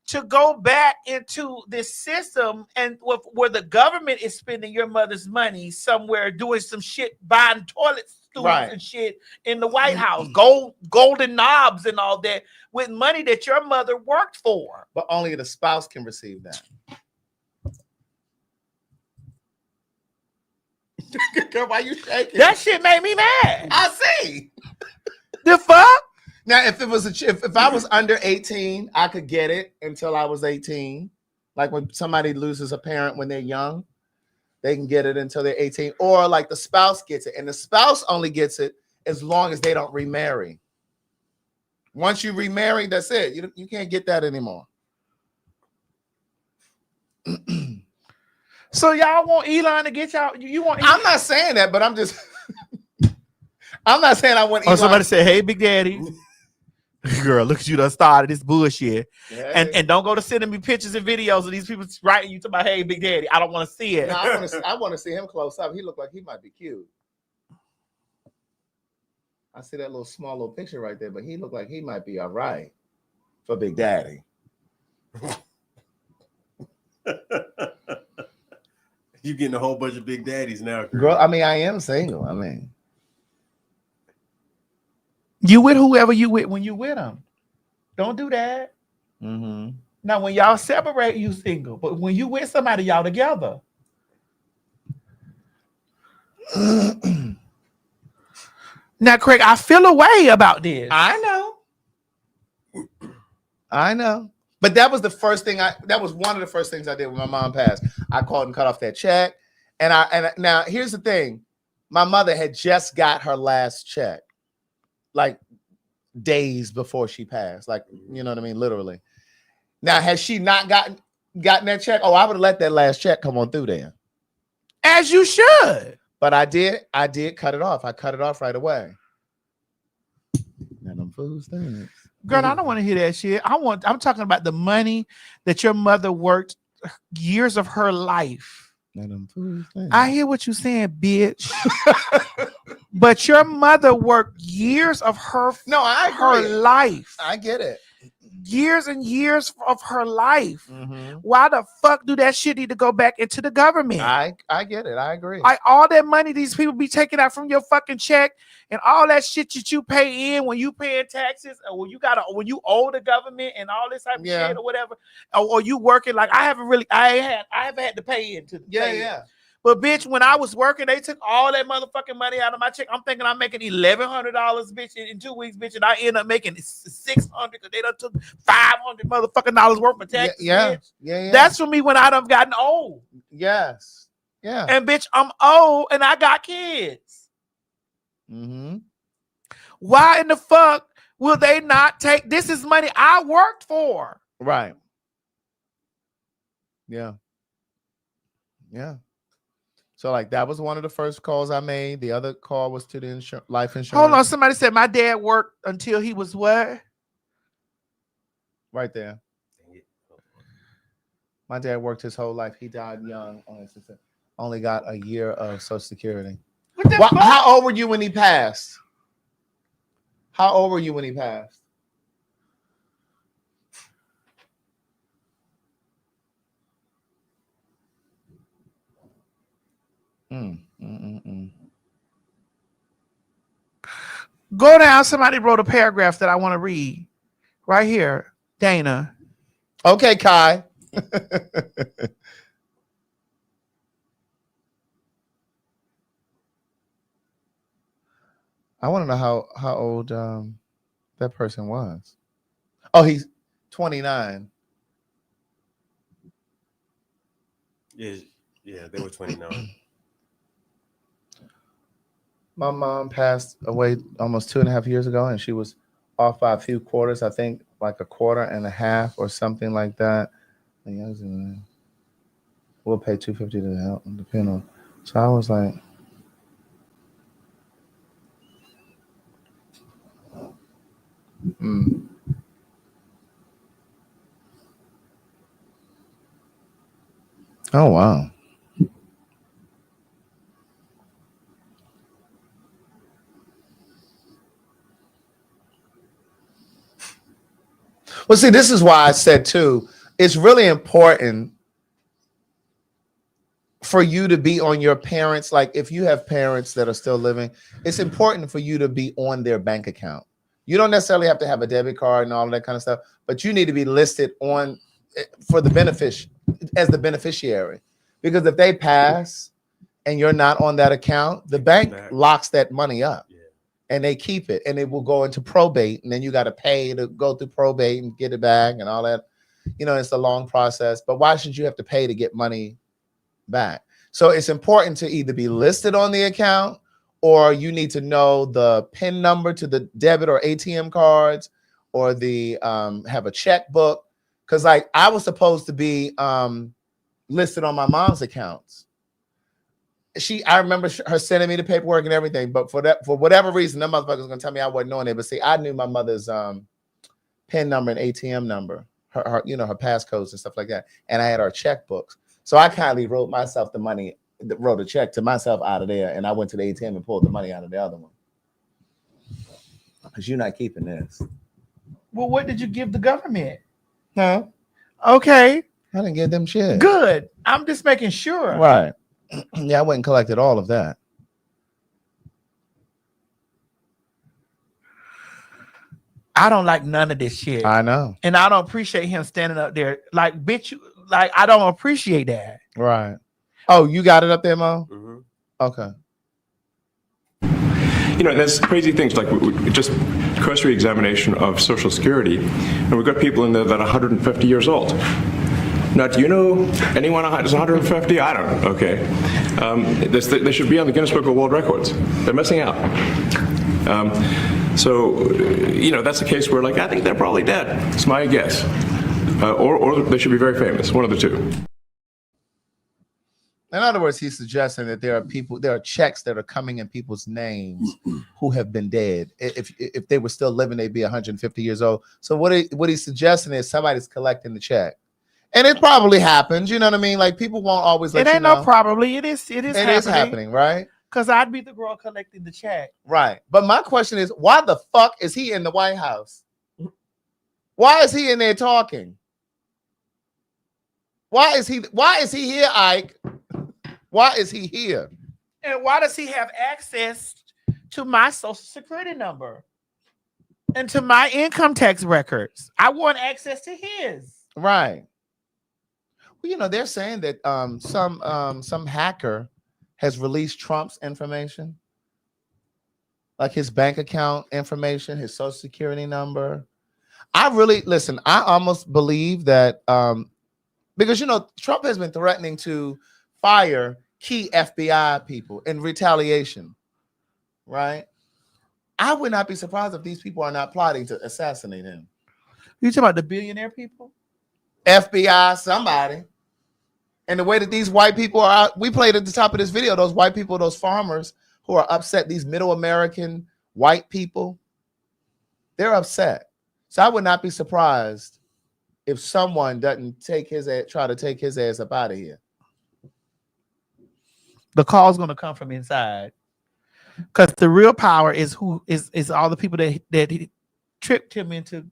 to go back into this system and where the government is spending your mother's money somewhere doing some shit, buying toilet stools and shit in the White House, golden knobs and all that with money that your mother worked for. But only the spouse can receive that. Girl, why you shaking? That shit made me mad. I see. The fuck? Now, if it was if I was under 18, I could get it until I was 18. Like when somebody loses a parent when they're young, they can get it until they're 18. Or like the spouse gets it, and the spouse only gets it as long as they don't remarry. Once you remarry, that's it. You can't get that anymore. So y'all want Elon to get y'all? You want? I'm not saying that, but I'm just. I'm not saying I want. Oh, Elon. somebody said, "Hey, Big Daddy, girl, look at you done started this bullshit." Yeah. And don't go to sending me pictures and videos of these people writing you to my "Hey, Big Daddy." I don't want to see it. No, I want to see him close up. He looked like he might be cute. I see that small little picture right there, but he looked like he might be all right for Big Daddy. You getting a whole bunch of big daddies now, girl. I mean, I am single. I mean, you with whoever you with when you with them. Don't do that. Mm-hmm. Now, when y'all separate, you single. But when you with somebody, y'all together. Now, Craig, I feel a way about this. I know. But that was the first thing that was one of the first things I did when my mom passed. I called and cut off that check. And now here's the thing. My mother had just got her last check, like days before she passed. Like, you know what I mean? Literally. Now, has she not gotten that check? Oh, I would have let that last check come on through there. As you should. But I did cut it off. I cut it off right away. Now them fools things. Girl, I don't want to hear that shit. I'm talking about the money that your mother worked years of her life. I hear what you're saying, bitch. But your mother worked years of her life. I get it. Years and years of her life. Mm-hmm. Why the fuck do that shit need to go back into the government? I get it. I agree. Like all that money these people be taking out from your fucking check and all that shit that you pay in when you paying taxes or when you owe the government and all this type of shit or whatever, or you working like I haven't had to pay into. Yeah. But bitch, when I was working, they took all that motherfucking money out of my check. I'm thinking I'm making $1,100, bitch, in 2 weeks, bitch, and I end up making $600 because they done took $500 motherfucking dollars worth of taxes. Yeah. That's for me when I done gotten old. Yes. Yeah. And bitch, I'm old and I got kids. Mm-hmm. Why in the fuck will they not take? This is money I worked for. Right. Yeah. Yeah. So like that was one of the first calls I made. The other call was to the life insurance. Hold on, somebody said my dad worked until he was what? Right there. My dad worked his whole life. He died young. Only got a year of Social Security. How old were you when he passed? How old were you when he passed? Go down. Somebody wrote a paragraph that I want to read. Right here, Dana. Okay, Kai. I want to know how old that person was. Oh, he's 29. Yeah, they were 29. My mom passed away almost 2.5 years ago, and she was off by a few quarters. I think like a quarter and a half or something like that. We'll pay $250 to help, depending on. So I was like, oh wow. Well, see, this is why I said too, it's really important for you to be on your parents. Like if you have parents that are still living, it's important for you to be on their bank account. You don't necessarily have to have a debit card and all of that kind of stuff, but you need to be listed on for the as the beneficiary. Because if they pass and you're not on that account, the bank locks that money up. And they keep it, and it will go into probate, and then you got to pay to go through probate and get it back and all that. You know, it's a long process, but why should you have to pay to get money back? So it's important to either be listed on the account, or you need to know the PIN number to the debit or ATM cards, or the have a checkbook. Because like I was supposed to be listed on my mom's accounts. I remember her sending me the paperwork and everything, but for whatever reason, that motherfucker was gonna tell me I wasn't on it. But see, I knew my mother's PIN number and ATM number, her you know, her passcodes and stuff like that, and I had her checkbooks. So I kindly wrote myself the money, wrote a check to myself out of there, and I went to the ATM and pulled the money out of the other one. Because you're not keeping this. Well, what did you give the government? Huh? Okay. I didn't give them shit. Good. I'm just making sure. Right. Yeah, I went and collected all of that. I don't like none of this shit. I know. And I don't appreciate him standing up there. Like, bitch, like, I don't appreciate that. Right. Oh, you got it up there, Mo? Mm-hmm. Okay. You know, there's crazy things like just cursory examination of Social Security, and we've got people in there that are 150 years old. Now, do you know anyone that's 150? I don't. Okay. They should be on the Guinness Book of World Records. They're missing out. So, you know, that's a case where, like, I think they're probably dead. It's my guess. Or they should be very famous. One of the two. In other words, he's suggesting that there are checks that are coming in people's names who have been dead. If they were still living, they'd be 150 years old. So what he's suggesting is somebody's collecting the check. And it probably happens, you know what I mean? Like people won't always let you know. It ain't no probably. It is happening, right? Because I'd be the girl collecting the check. Right. But my question is, why the fuck is he in the White House? Why is he in there talking? Why is he here, Ike? Why is he here? And why does he have access to my Social Security number and to my income tax records? I want access to his. Right. Well, you know, they're saying that some hacker has released Trump's information, like his bank account information, his Social Security number. I almost believe that because, you know, Trump has been threatening to fire key FBI people in retaliation, right? I would not be surprised if these people are not plotting to assassinate him. You talking about the billionaire people? FBI, somebody. And the way that these white people are out, we played at the top of this video, those white people, those farmers who are upset, these middle American white people, they're upset. So I would not be surprised if someone doesn't try to take his ass up out of here. The call's going to come from inside. Because the real power is all the people that he tricked him into,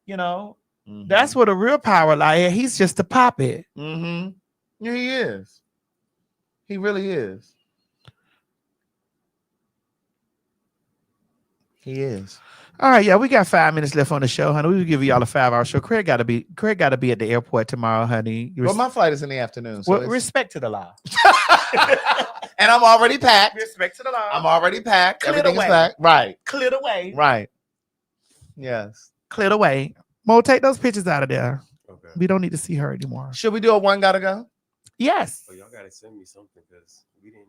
you know. Mm-hmm. That's where the real power lies. He's just a puppet. Mm-hmm. Yeah, he is. He really is. He is. All right, yeah, we got 5 minutes left on the show, honey. We will give y'all a 5-hour show. Craig got to be at the airport tomorrow, honey. Well, my flight is in the afternoon. So well, respect to the law. And I'm already packed. Respect to the law. I'm already packed. Clear Everything the is way. packed. Right. Clear the way. Right. Yes. Clear the way. Mo, take those pictures out of there. Okay. We don't need to see her anymore. Should we do a one gotta go? Yes. Oh, y'all gotta send me something because we didn't.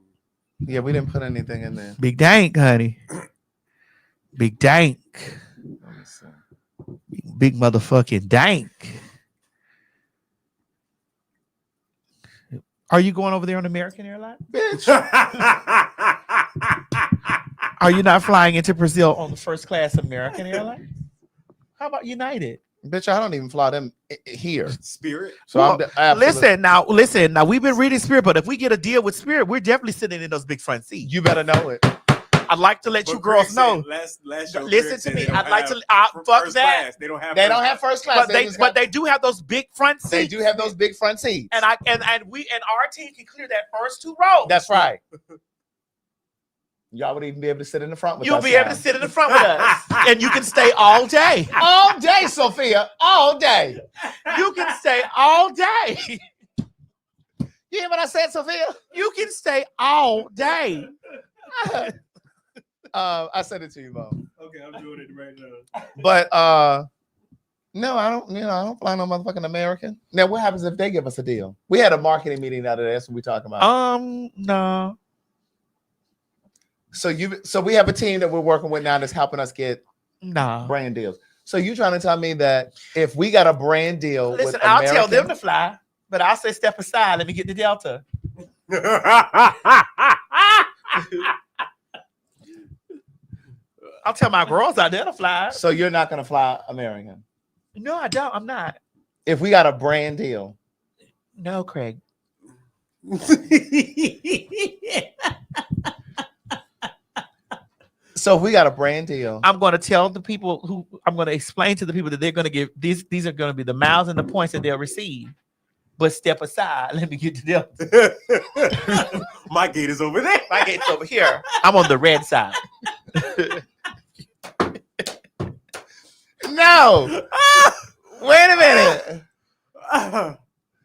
Yeah, we didn't put anything in there. Big dank, honey. Big dank. Big motherfucking dank. Are you going over there on American Airlines? Bitch. Are you not flying into Brazil on the first class American Airlines? How about United? Bitch, I don't even fly them here. Spirit. So Well, I'm listen. Now we've been reading Spirit, but if we get a deal with Spirit, we're definitely sitting in those big front seats. You better know it. I'd like to let you girls know. Last show, Listen to me. I'd like to fuck first that. class. They don't have. They don't have first class. But they do have those big front seats. They do have those big front seats. And our team can clear that first 2 rows. That's right. Y'all would even be able to sit in the front with us. You'll be able to sit in the front with us, and you can stay all day. All day, Sophia. All day. You can stay all day. You hear what I said, Sophia? You can stay all day. I said it to you, Mo. Okay, I'm doing it right now. But no, I don't. I don't fly no motherfucking American. Now, what happens if they give us a deal? We had a marketing meeting the other day. That's what we talking about. No. So we have a team that we're working with now that's helping us get brand deals. So you trying to tell me that if we got a brand deal, Listen, with I'll American, tell them to fly, but I'll say step aside. Let me get the Delta. I'll tell my girls out there to fly. So you're not gonna fly American? No, I don't. I'm not. If we got a brand deal, no, Craig. So if we got a brand deal, I'm going to tell the people I'm going to explain to the people that they're going to give these are going to be the miles and the points that they'll receive. But step aside. Let me get to them. My gate is over there. My gate's over here. I'm on the red side. No. Wait a minute.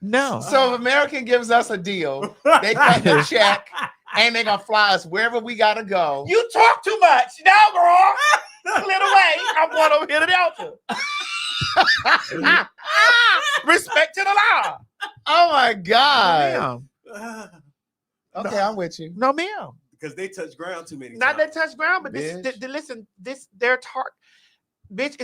No. So if American gives us a deal, they cut the check and they're gonna fly us wherever we gotta go. You talk too much. No, girl. Clear the way. I'm going over here to Delta. Respect to the law. Oh my God. No, Okay, I'm with you. no, ma'am. Because they touch ground too many Not times. that touch ground, but this. Bitch. Listen, this their target. Bitch,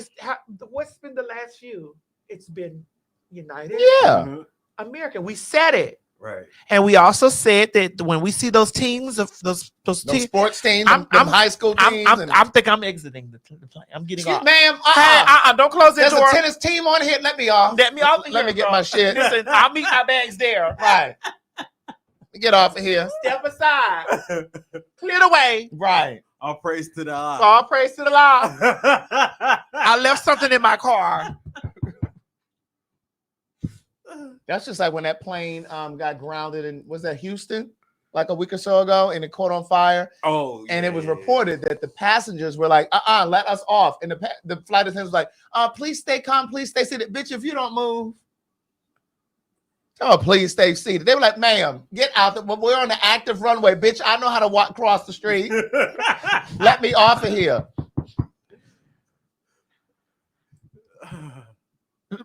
what's been the last few? It's been United. Yeah. Mhm. American. We said it. Right. And we also said that when we see those teams of those Those teams, sports teams, them high school teams. I'm thinking I'm exiting the plane. I'm getting Excuse off. ma'am. Hey, don't close that There's door. a tennis team on here. Let me off. Let me off. Let me get my shit. Listen, I'll meet my bags there. Right. Get off of here. Step aside. Clear the way. Right. All praise to the eye. All praise to the law. I left something in my car. That's just like when that plane got grounded in, was that Houston? Like a week or so ago, and it caught on fire. Oh, and it was reported that the passengers were like, let us off. And the flight attendant was like, please stay calm, please stay seated. Bitch, if you don't move, please stay seated. They were like, ma'am, get out. We're on the active runway, bitch. I know how to walk across the street. Let me off of here.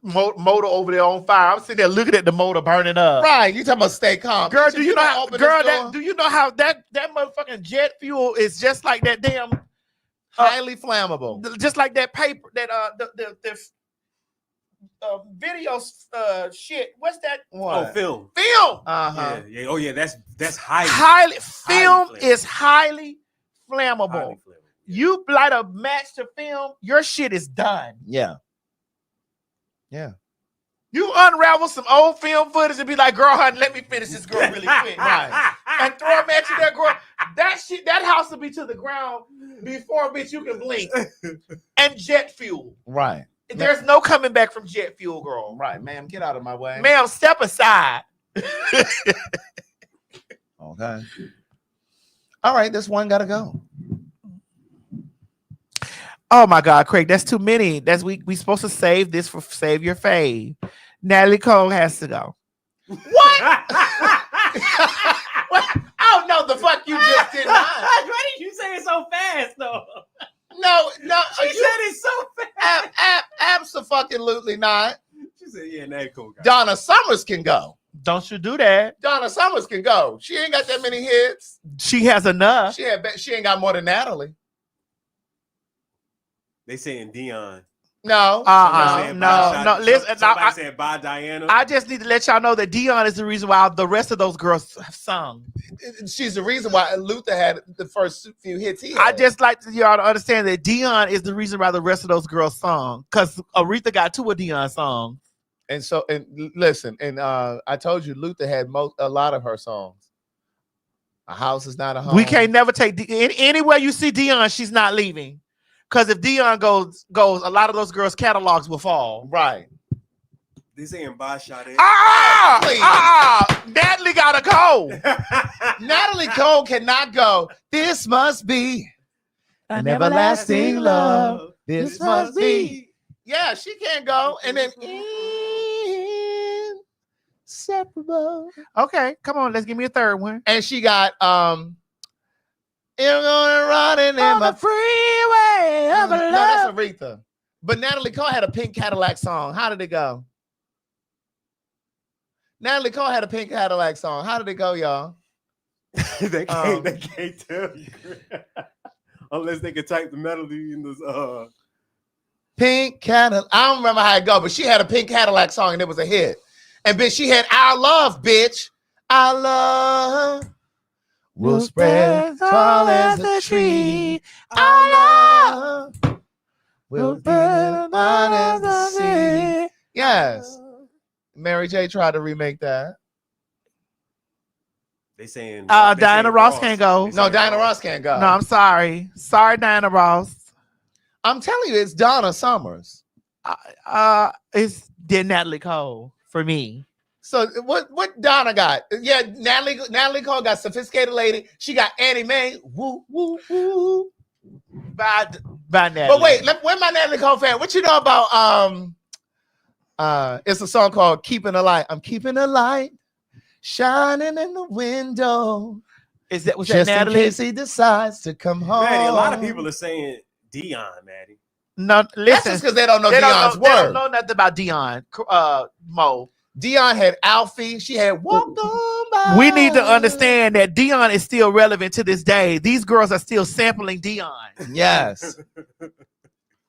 Motor over there on fire. I'm sitting there looking at the motor burning up. Right, you talking about stay calm. Girl, Bitch, do if you know don't how, open girl, this door, do you know how that motherfucking jet fuel is just like that damn highly flammable. just like that paper that the video shit. What's that? Oh, film. Film. Uh-huh. Yeah. Oh, yeah. That's highly. Highly film flammable. is highly flammable. Highly flammable. You light a match to film, your shit is done. Yeah. Yeah. You unravel some old film footage and be like, girl, honey, let me finish this girl really quick. Right. And throw a match in that girl. That shit, that house will be to the ground before, bitch, you can blink. And jet fuel. Right. There's no coming back from jet fuel, girl. Right, ma'am, get out of my way. Ma'am, step aside. Okay. All right, this one gotta go. Oh my God, Craig, that's too many. That's we supposed to save this for save your fave. Natalie Cole has to go. What? Oh no, the fuck you just did not. Why did you say it so fast though? No, She said it so fast. Absolutely not. She said, "Yeah, Natalie Cole." Donna Summers can go. Don't you do that? Donna Summers can go. She ain't got that many hits. She has enough. She ain't got more than Natalie. They saying Dion. No. No. Listen, Somebody said bye Diana. I just need to let y'all know that Dion is the reason why the rest of those girls have sung. She's the reason why Luther had the first few hits he had. I just like y'all to understand that Dion is the reason why the rest of those girls sung. Because Aretha got 2 of Dion's songs. And so, and listen, and I told you Luther had a lot of her songs. A house is not a home. We can't never take anywhere you see Dion, she's not leaving. Because if Dion goes, a lot of those girls' catalogs will fall. Right. They saying bye Sade. Natalie gotta go. Natalie Cole cannot go. This must be an everlasting love. This must be. Yeah, she can't go. And then inseparable. Okay, come on, let's give me a third one. And she got you're gonna run in my freeway of no, love. that's Aretha. But Natalie Cole had a Pink Cadillac song. How did it go? Natalie Cole had a Pink Cadillac song. How did it go, y'all? they can't tell you unless they can type the melody in this. Pink Cadillac. I don't remember how it go, but she had a Pink Cadillac song and it was a hit. And bitch, she had Our Love, bitch. Our love will spread tall as a tree. Our love will be as wide as the sea. Yes. Mary J tried to remake that. They saying Diana Ross can't go. No, Diana Ross can't go. No, I'm sorry. Sorry, Diana Ross. I'm telling you, it's Donna Summers. It's Natalie Cole for me. So what Donna got? Yeah, Natalie Cole got Sophisticated Lady. She got Annie Mae. Woo, woo, woo. By Natalie. But wait, where my Natalie Cole fan? What you know about it's a song called Keeping a Light. I'm keeping a light shining in the window. Was that just Natalie? In case he decides to come home. Maddie, a lot of people are saying Dion, Maddie. No, listen. That's just because they don't know Dion's word. They don't know nothing about Dion. Mo. Dion had Alfie. She had Walked On By. We need to understand that Dion is still relevant to this day. These girls are still sampling Dion. Yes.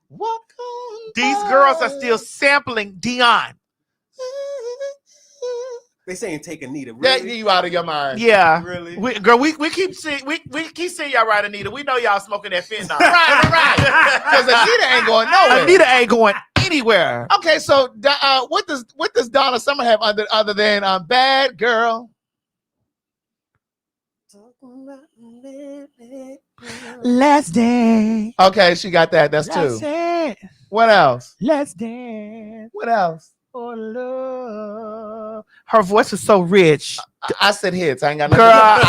Walk on These girls are still sampling Dion. They saying take Anita. That Really? you out of your mind. Yeah. Really? We keep seeing y'all right, Anita. We know y'all smoking that fentanyl. right. Because Anita ain't going nowhere. Anita ain't going anywhere. Okay, so what does Donna Summer have other than Bad Girl? Let's dance. Okay, she got that. That's Let's 2. dance. What else? Let's dance. What else? For love. Her voice is so rich. I said hits. I ain't got nothing Girl.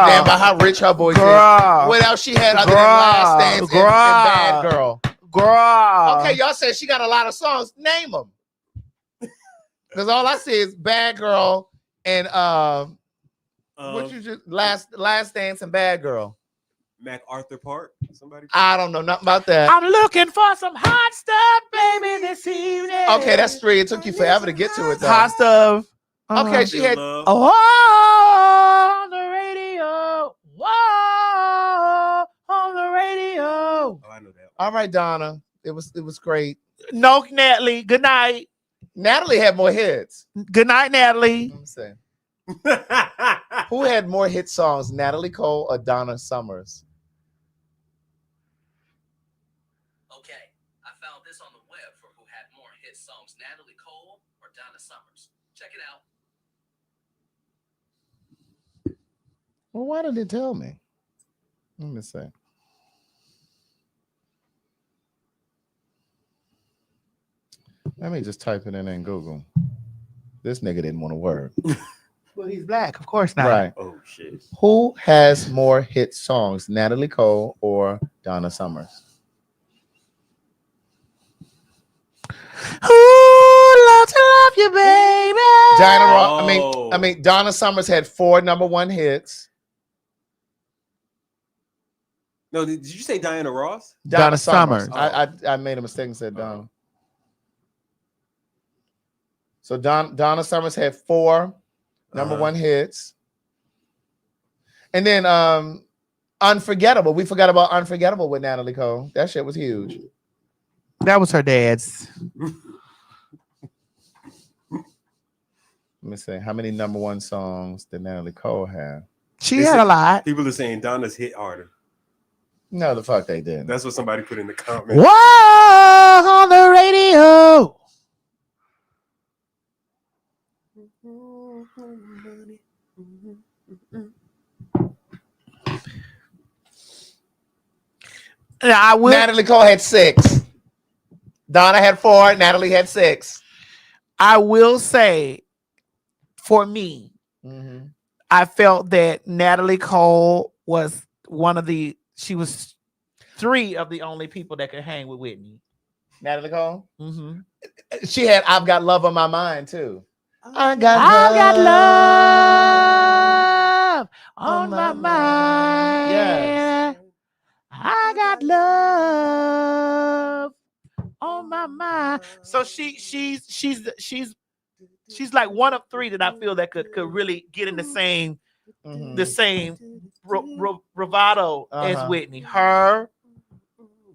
damn about how rich her voice is. What else she had other than Last Dance and Bad Girl? Girl. Okay, y'all said she got a lot of songs. Name them. Because all I see is Bad Girl and what you just Last Dance and Bad Girl. MacArthur Park. Somebody. I don't know nothing about that. I'm looking for some hot stuff, baby, this evening. Okay, that's 3. It took you forever to get to it, though. Hot stuff. Okay, she had. Oh, on the radio. Whoa, on the radio. Oh, I know that. All right, Donna. It was great. No, Natalie. Good night. Natalie had more hits. Good night, Natalie. Let me see. Who had more hit songs, Natalie Cole or Donna Summers? Okay, I found this on the web for who had more hit songs, Natalie Cole or Donna Summers. Check it out. Well, why did it tell me? Let me see. Let me just type it in Google. This nigga didn't want to work. Well, he's black, of course not. Right. Oh shit. Who has more hit songs, Natalie Cole or Donna Summers? you, baby. Diana Ross. I mean, Donna Summers had 4 #1 hits. No, did you say Diana Ross? Donna Summers. Oh. I made a mistake and said Donna. So Donna Summers had 4 #1 hits. And then Unforgettable. We forgot about Unforgettable with Natalie Cole. That shit was huge. That was her dad's. Let me see. How many #1 songs did Natalie Cole have? She had a lot. People are saying Donna's hit harder. No, the fuck they didn't. That's what somebody put in the comments. Whoa, on the radio. Natalie Cole had 6. Donna had 4. Natalie had 6. I will say, for me, I felt that Natalie Cole was she was 3 of the only people that could hang with Whitney. Natalie Cole? Mm-hmm. She had I've Got Love on My Mind, too. I got love on my mind. Yes. I got love on my mind. So she's like one of 3 that I feel that could really get in the same bravado as Whitney. Her,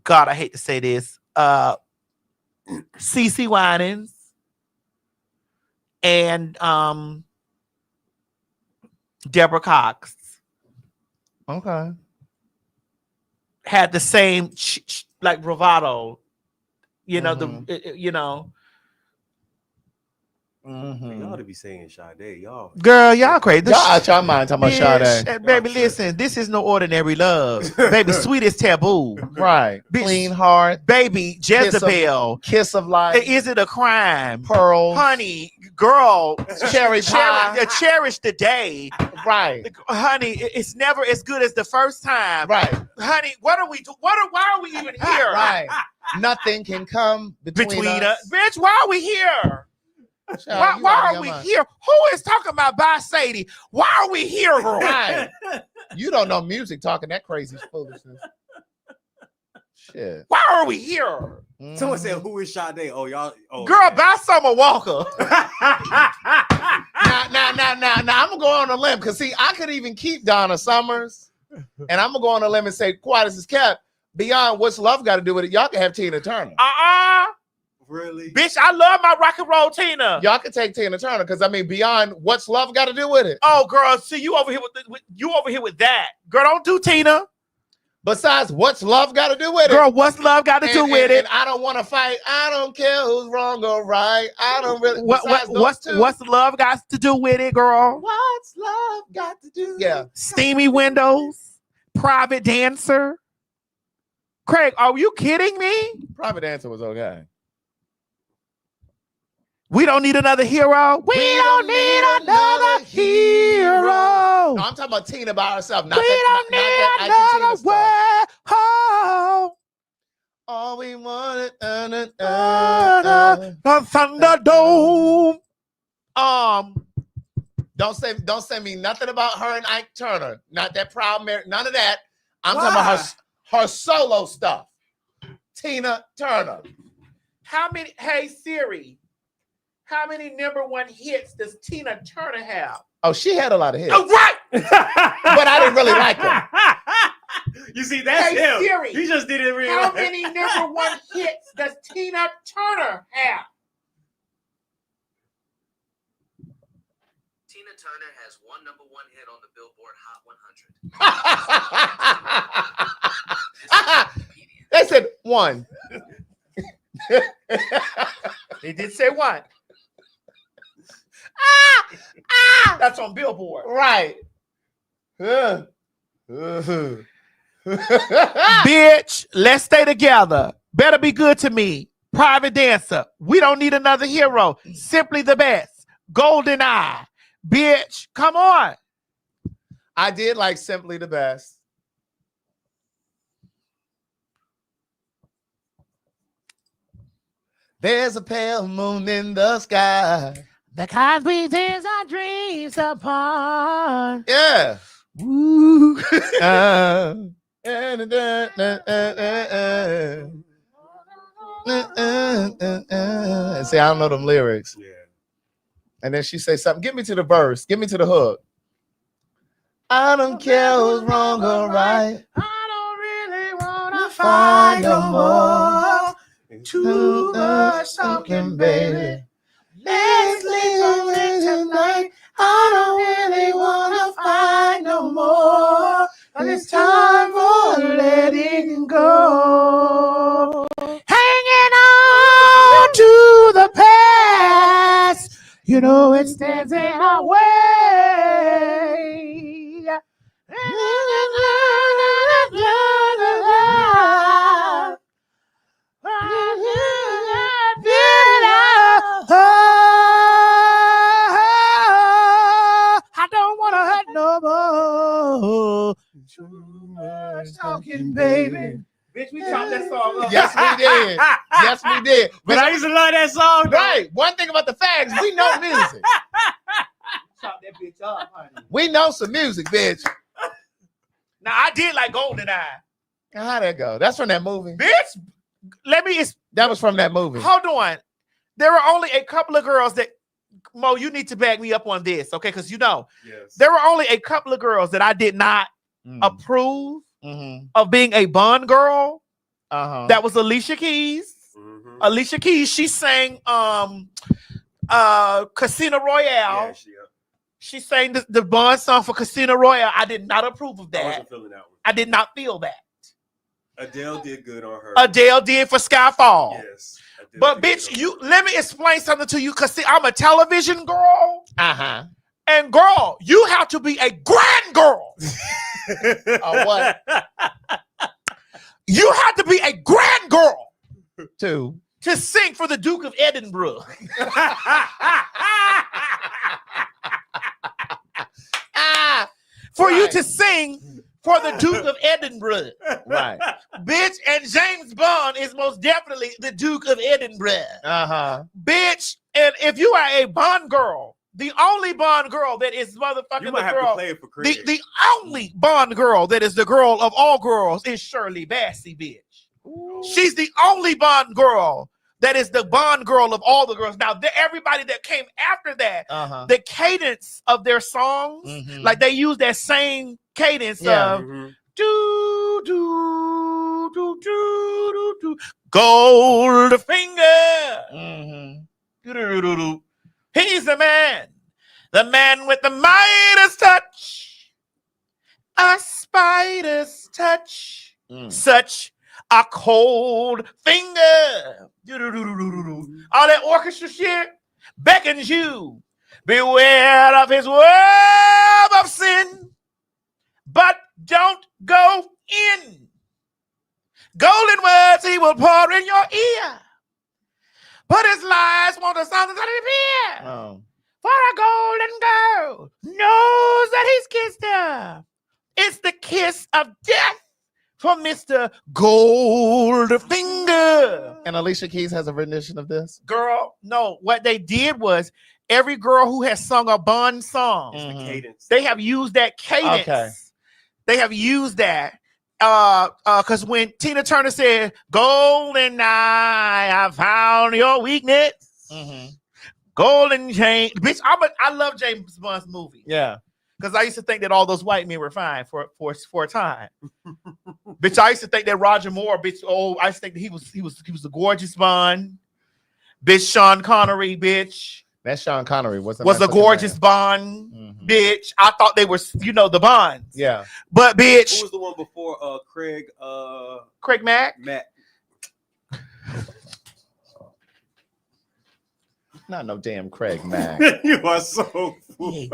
God, I hate to say this, CeCe Winans and Deborah Cox. Okay. Had the same like bravado, you know, Y'all ought to be saying Sade. Y'all. Girl, y'all crazy. Y'all out your mind talking about Sade. Baby, listen, this is no ordinary love. Baby, sweet is taboo. Right. Bitch, Clean Heart. Baby, Jezebel. Kiss of Life. Is it a crime? Pearls. Honey, girl. Cherry pie. Cherish the day. Right. Honey, it's never as good as the first time. Right. Honey, what are we doing? Why are we even here? Right. Nothing can come between us. Bitch, why are we here? Child, why are we here? Who is talking about by Sadie? Why are we here, girl? Right. You don't know music talking that crazy foolishness. Shit. Why are we here? Someone said, "Who is Sade?" Oh, y'all. Oh, girl, buy Summer Walker. Now, I'm gonna go on a limb because see, I could even keep Donna Summers, and I'm gonna go on a limb and say, "Quiet as is kept." Beyond What's Love Got to Do with It? Y'all can have Tina Turner. Really? Bitch, I love my rock and roll Tina. Y'all can take Tina Turner because I mean, Beyond What's Love Got to Do with It? Oh, girl, see you over here with that. Girl, don't do Tina. Besides, What's Love Got to Do with It? Girl, What's Love Got to Do with It? And I don't want to fight. I don't care who's wrong or right. I don't really. What's Love Got to Do with It, girl? What's Love Got to Do? Yeah. Steamy Windows, Private Dancer. Craig, are you kidding me? Private Dancer was okay. We don't need another hero. We don't need another hero. No, I'm talking about Tina by herself. Not we don't need another way home. All we wanted, the Thunderdome. Don't say me nothing about her and Ike Turner. Not that proud marriage. None of that. I'm talking about her solo stuff. Tina Turner. How many? Hey Siri. How many #1 hits does Tina Turner have? Oh, she had a lot of hits. Oh, right. But I didn't really like her. You see, that's him. Siri, He just didn't realize. How many #1 hits does Tina Turner have? Tina Turner has one #1 hit on the Billboard Hot 100. They said 1. They did say 1. That's on Billboard. Right. Bitch, let's stay together. Better be good to me. Private Dancer. We don't need another hero. Simply the Best. Golden Eye. Bitch, come on. I did like Simply the Best. There's a pale moon in the sky. Because we dance our dreams apart. Yeah. Woo. See, I don't know them lyrics. Yeah. And then she say something. Get me to the verse. Get me to the hook. I don't care who's wrong or right. I don't really wanna Fight fight no no more. more. Too much talking, baby. Let's leave on it tonight. I don't really wanna fight no more. And it's time for letting go. Hanging on to the past. You know it stands in our way. I don't want to hurt no more. Too much talking, baby. Bitch, we chopped that song up. Yes, we did. Yes, we did. But I used to love that song. Right. One thing about the fags, we know music. Chop that bitch up, honey. We know some music, bitch. Now I did like GoldenEye. How'd that go? That's from that movie. Bitch, let me. That was from that movie. Hold on. There were only a couple of girls that. Mo, you need to back me up on this, okay? Because you know, there were only a couple of girls that I did not approve of being a Bond girl. That was Alicia Keys. Alicia Keys, she sang Casino Royale. She sang the Bond song for Casino Royale. I did not approve of that. I wasn't feeling that one. I did not feel that. Adele did good on her. Adele did for Skyfall. Yes. But bitch, let me explain something to you, because see, I'm a television girl. And girl, you have to be a grand girl. What? You have to be a grand girl to sing for the Duke of Edinburgh. For you to sing for the Duke of Edinburgh. Right. Bitch, and James Bond is most definitely the Duke of Edinburgh. Bitch, and if you are a Bond girl, the only Bond girl that is motherfucking You might the have girl, to play it for Craig. the only Bond girl that is the girl of all girls is Shirley Bassey, bitch. She's the only Bond girl that is the Bond girl of all the girls. Now, everybody that came after that, the cadence of their songs, like they use that same cadence of do do do do do do gold finger. Do-do-do-do-do. He's the man with the Midas touch, a spider's touch, such a cold finger. All that orchestra shit beckons you. Beware of his web of sin, but don't go in. Golden words he will pour in your ear, but his lies won't sound disappear. For a golden girl knows that he's kissed her. It's the kiss of death for Mr. Goldfinger. And Alicia Keys has a rendition of this? Girl, no. What they did was every girl who has sung a Bond song, they have used that cadence. Okay. They have used that. Because when Tina Turner said, Golden Eye, I found your weakness. Golden Chain. Bitch, I love James Bond's movie. Yeah. Because I used to think that all those white men were fine for a time. Bitch, I used to think that Roger Moore, bitch, I used to think that he was a gorgeous Bond. Bitch, Sean Connery, bitch. That Sean Connery was a gorgeous Bond, bitch. I thought they were, the Bonds. Yeah. But bitch. Who was the one before Craig? Craig Mack? Not no damn Craig Mack. You are so fool.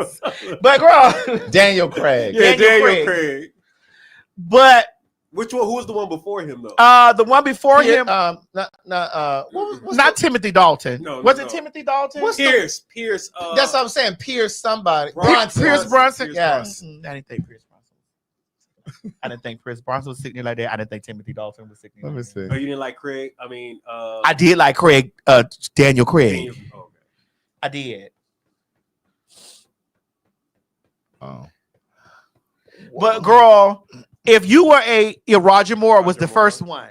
But girl, Daniel Craig. Yeah, Daniel Craig. But which one? Who was the one before him though? The one before him. Not Timothy Dalton. No, was it Timothy Dalton? Pierce. That's what I'm saying. Pierce somebody. Pierce Brosnan. Yes. I didn't think Pierce Brosnan. I didn't think Chris Bronson was sitting there like that. I didn't think Timothy Dalton was sitting there. Let me see. Oh, you didn't like Craig? I mean, I did like Craig, Daniel Craig. I did. Oh. But girl, if you were Roger Moore was the first one.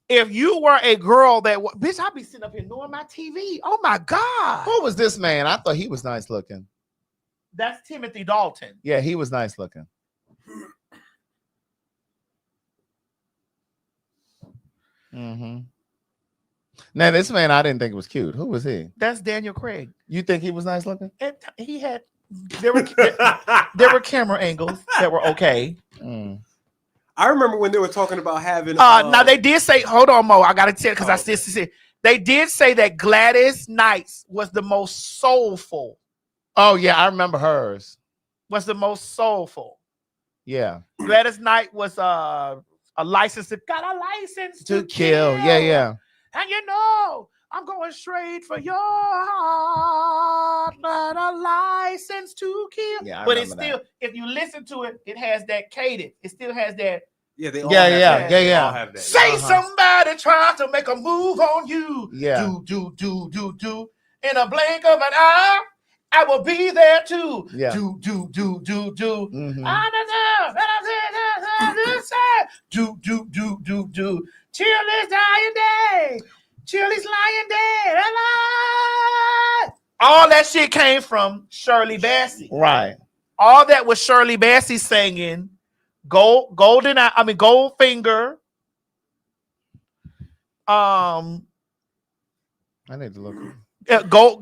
If you were a girl bitch, I'd be sitting up here knowing my TV. Oh my God. Who was this man? I thought he was nice looking. That's Timothy Dalton. Yeah, he was nice looking. Mm-hmm. Now this man, I didn't think was cute. Who was he? That's Daniel Craig. You think he was nice looking? And he had there were camera angles that were okay. I remember when they were talking about having. Now they did say, hold on, Mo. I gotta tell because I still see. They did say that Gladys Knight was the most soulful. Oh yeah, I remember hers. Was the most soulful. Yeah. Gladys Knight was a license to kill. Yeah. And you know, I'm going straight for your heart, but a license to kill. Yeah, but it's still, if you listen to it, it has that cadence. It still has that. Yeah, they all Yeah, have yeah, that. yeah, They yeah. all have that. Say somebody tries to make a move on you. Yeah. Do. In a blink of an eye, I will be there too. Yeah. Do. Mhm. Do. Chili's dying day. Chili's lying dead. All that shit came from Shirley Bassey. Right. All that was Shirley Bassey singing. Goldfinger. I need to look.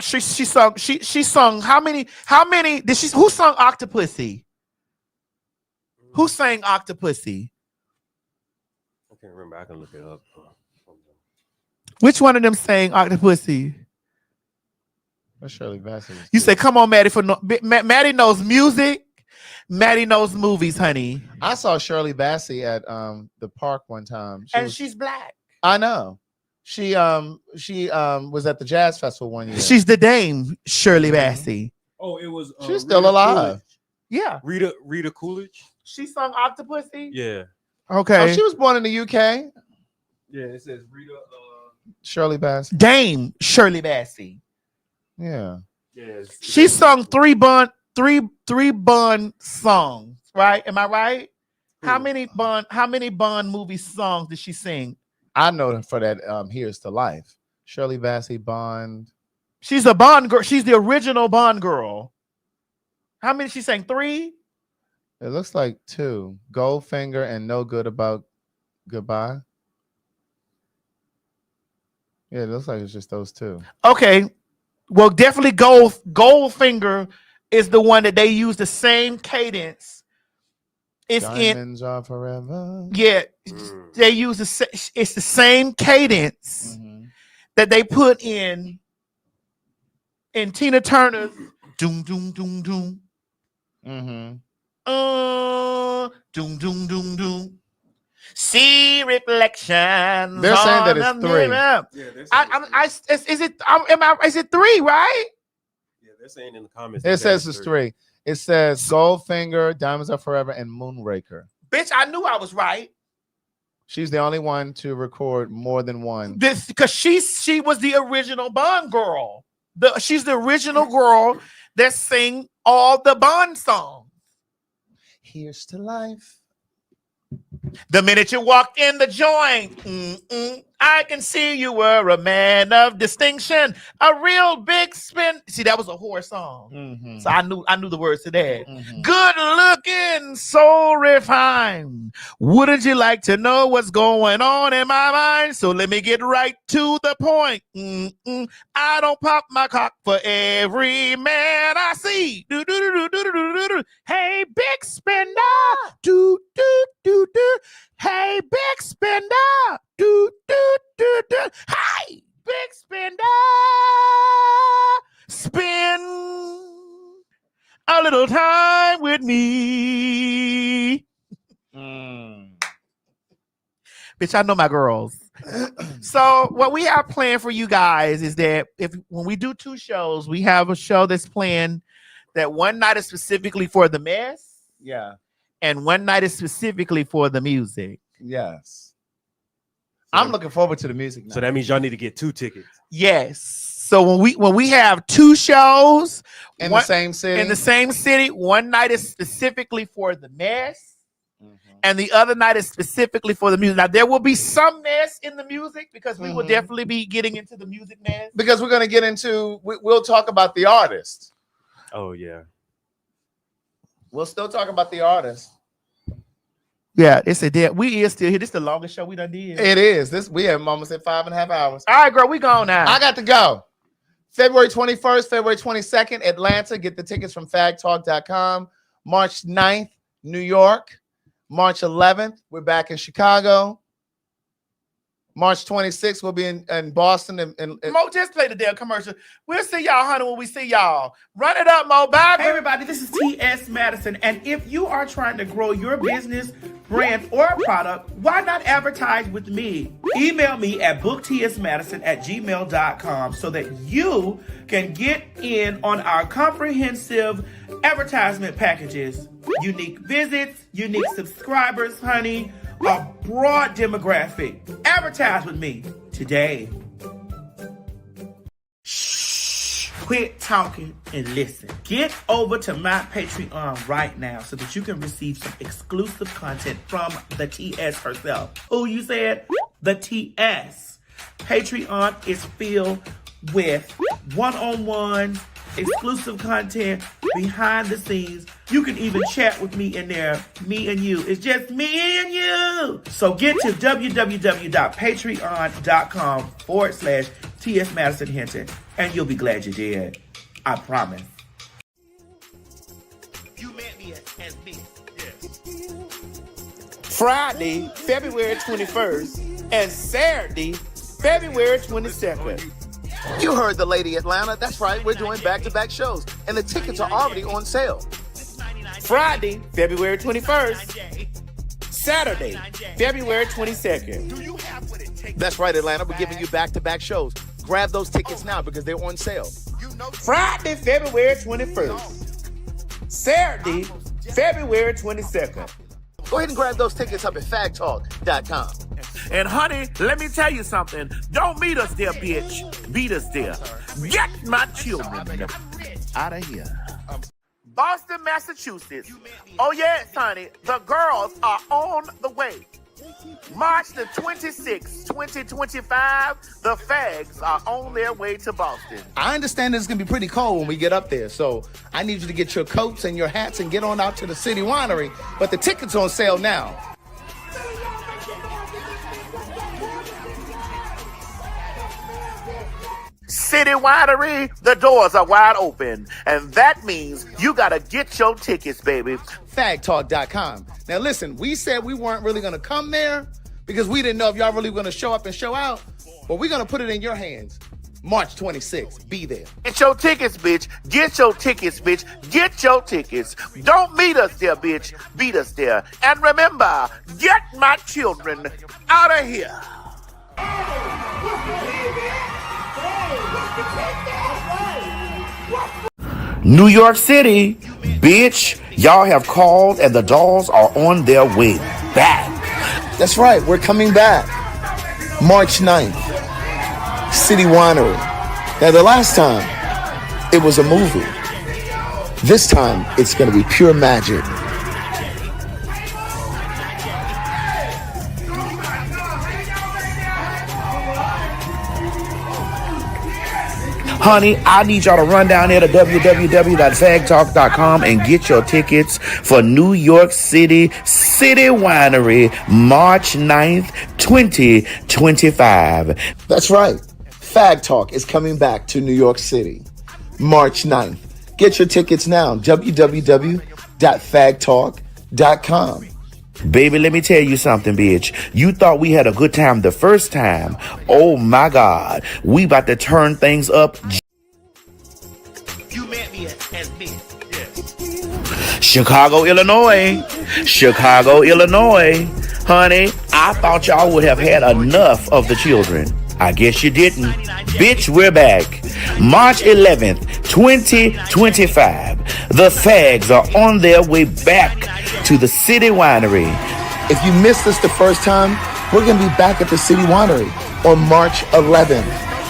She sung how many did she who sung Octopussy? Who sang Octopussy? I can't remember. I can look it up. Which one of them sang Octopussy? That's Shirley Bassey. You say, come on, Maddie. Maddie knows music. Maddie knows movies, honey. I saw Shirley Bassey at the park one time. She's black. I know. She was at the jazz festival one year. She's the dame, Shirley Bassey. Oh, it was. She's still alive. Yeah. Rita Coolidge. She sung Octopussy. Yeah. Okay. Oh, she was born in the UK. Yeah, it says Rita. Shirley Bassey. Dame Shirley Bassey. Yeah. Yes. She sung three Bond songs, right? Am I right? How many Bond movie songs did she sing? I know her for that. Here's to Life. Shirley Bassey, Bond. She's a Bond girl. She's the original Bond girl. How many she sang? 3? It looks like 2. Goldfinger and No Good About Goodbye. Yeah, it looks like it's just those 2. Okay. Well, definitely Goldfinger is the one that they use the same cadence. It's Diamonds Are Forever. Yeah, they use it's the same cadence that they put in Tina Turner's doom doom doom doom. Doom doom doom doom. See reflections. They're saying that it's 3. Yeah, Is it 3, right? Yeah, they're saying in the comments. It says it's 3. It says Goldfinger, Diamonds Are Forever, and Moonraker. Bitch, I knew I was right. She's the only one to record more than one. This because she was the original Bond girl. She's the original girl that sang all the Bond songs. Here's to Life. The minute you walked in the joint, I can see you were a man of distinction, a real big spin. See, that was a horror song, so I knew the words to that. Good looking, so refined. Wouldn't you like to know what's going on in my mind? So let me get right to the point. I don't pop my cock for every man I see. Hey, big spender, do do do do. Hey, big spender, do do do do. Hey, big spender, spend a little time with me. Bitch, I know my girls. So what we have planned for you guys is that when we do 2 shows, we have a show that's planned that one night is specifically for the mess. Yeah. and one night is specifically for the music. Yes. I'm looking forward to the music now. So that means y'all need to get 2 tickets. Yes. So when we have 2 shows in the same city, one night is specifically for the mess, and the other night is specifically for the music. Now there will be some mess in the music because we will definitely be getting into the music mess. Because we're going to get into, we'll talk about the artist. Oh yeah. We'll still talk about the artist. Yeah, it's a dead. We is still here. This is the longest show we done did. It is. We have almost at 5.5 hours. All right, girl, we gone now. I got to go. February 21st, February 22nd, Atlanta. Get the tickets from PhagTawlk.com. March 9th, New York. March 11th, we're back in Chicago. March 26th, we'll be in Boston. And Mo, just play the damn commercial. We'll see y'all, honey, when we see y'all. Run it up, Mo. Bye. Hey, everybody, this is T.S. Madison. And if you are trying to grow your business, brand, or product, why not advertise with me? Email me at booktsmadison@gmail.com so that you can get in on our comprehensive advertisement packages. Unique visits, unique subscribers, honey. A broad demographic. Advertise with me today. Shh. Quit talking and listen. Get over to my Patreon right now so that you can receive some exclusive content from the TS herself. Who you said? The TS. Patreon is filled with one-on-one exclusive content, behind the scenes. You can even chat with me in there. Me and you. It's just me and you. So get to www.patreon.com/TS Madison Hinton, and you'll be glad you did. I promise. You met me as me. Yes. Friday, February 21st, and Saturday, February 22nd. you heard the lady Atlanta. That's right. We're doing back-to-back shows, and the tickets are already on sale. Friday, February 21st. Saturday, February 22nd. That's right, Atlanta. We're giving you back-to-back shows. Grab those tickets now because they're on sale. Friday, February 21st. Saturday, February 22nd. Go ahead and grab those tickets up at PhagTawlk.com. And honey, let me tell you something. Don't meet us there, bitch. Beat us there. Get my children out of here. Boston, Massachusetts. Oh yes, honey. The girls are on the way. March the 26th, 2025, the Fags are on their way to Boston. I understand it's going to be pretty cold when we get up there, so I need you to get your coats and your hats and get on out to the City Winery, but the tickets on sale now. City Winery, the doors are wide open, and that means you got to get your tickets, baby. PhagTawlk.com. Now listen, we said we weren't really going to come there because we didn't know if y'all really were going to show up and show out, but we're going to put it in your hands. March 26th, be there. Get your tickets, bitch. Get your tickets, bitch. Get your tickets. Don't meet us there, bitch. Beat us there. And remember, get my children out of here. New York City, bitch, y'all have called and the dolls are on their way back. That's right, we're coming back. March 9th, City Winery. Now the last time, it was a movie. This time, it's going to be pure magic. Honey, I need y'all to run down there to www.PhagTawlk.com and get your tickets for New York City Winery, March 9th, 2025. That's right. PhagTawlk is coming back to New York City, March 9th. Get your tickets now, www.PhagTawlk.com. Baby, let me tell you something, bitch. You thought we had a good time the first time. Oh my God. We about to turn things up. You met me as me. Yes. Chicago, Illinois. Honey, I thought y'all would have had enough of the children. I guess you didn't. Bitch, we're back. March 11th, 2025. The Fags are on their way back to the City Winery. If you missed us the first time, we're going to be back at the City Winery on March 11th.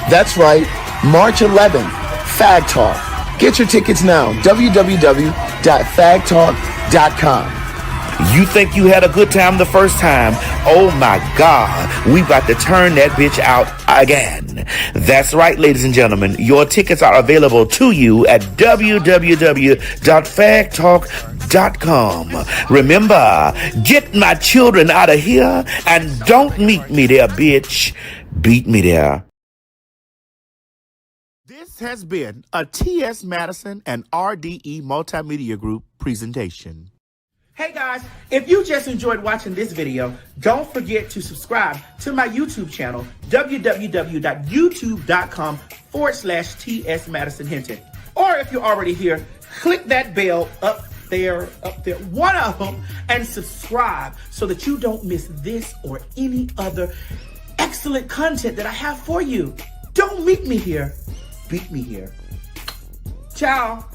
That's right, March 11th, PhagTawlk. Get your tickets now, www.phagtalk.com. You think you had a good time the first time? Oh my God, we about to turn that bitch out again. That's right, ladies and gentlemen. Your tickets are available to you at www.phagtalk.com. Remember, get my children out of here and don't meet me there, bitch. Beat me there. This has been a T.S. Madison and RDE Multimedia Group presentation. Hey guys, if you just enjoyed watching this video, don't forget to subscribe to my YouTube channel, www.youtube.com/TS Madison Hinton. Or if you're already here, click that bell up there, one of them, and subscribe so that you don't miss this or any other excellent content that I have for you. Don't meet me here, beat me here. Ciao.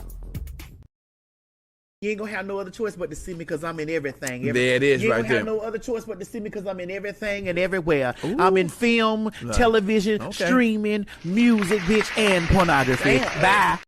You ain't gonna have no other choice but to see me because I'm in everything. There it is, you ain't right gonna there. have no other choice but to see me because I'm in everything and everywhere. I'm in film, television, streaming, music, bitch, and pornography. Bye.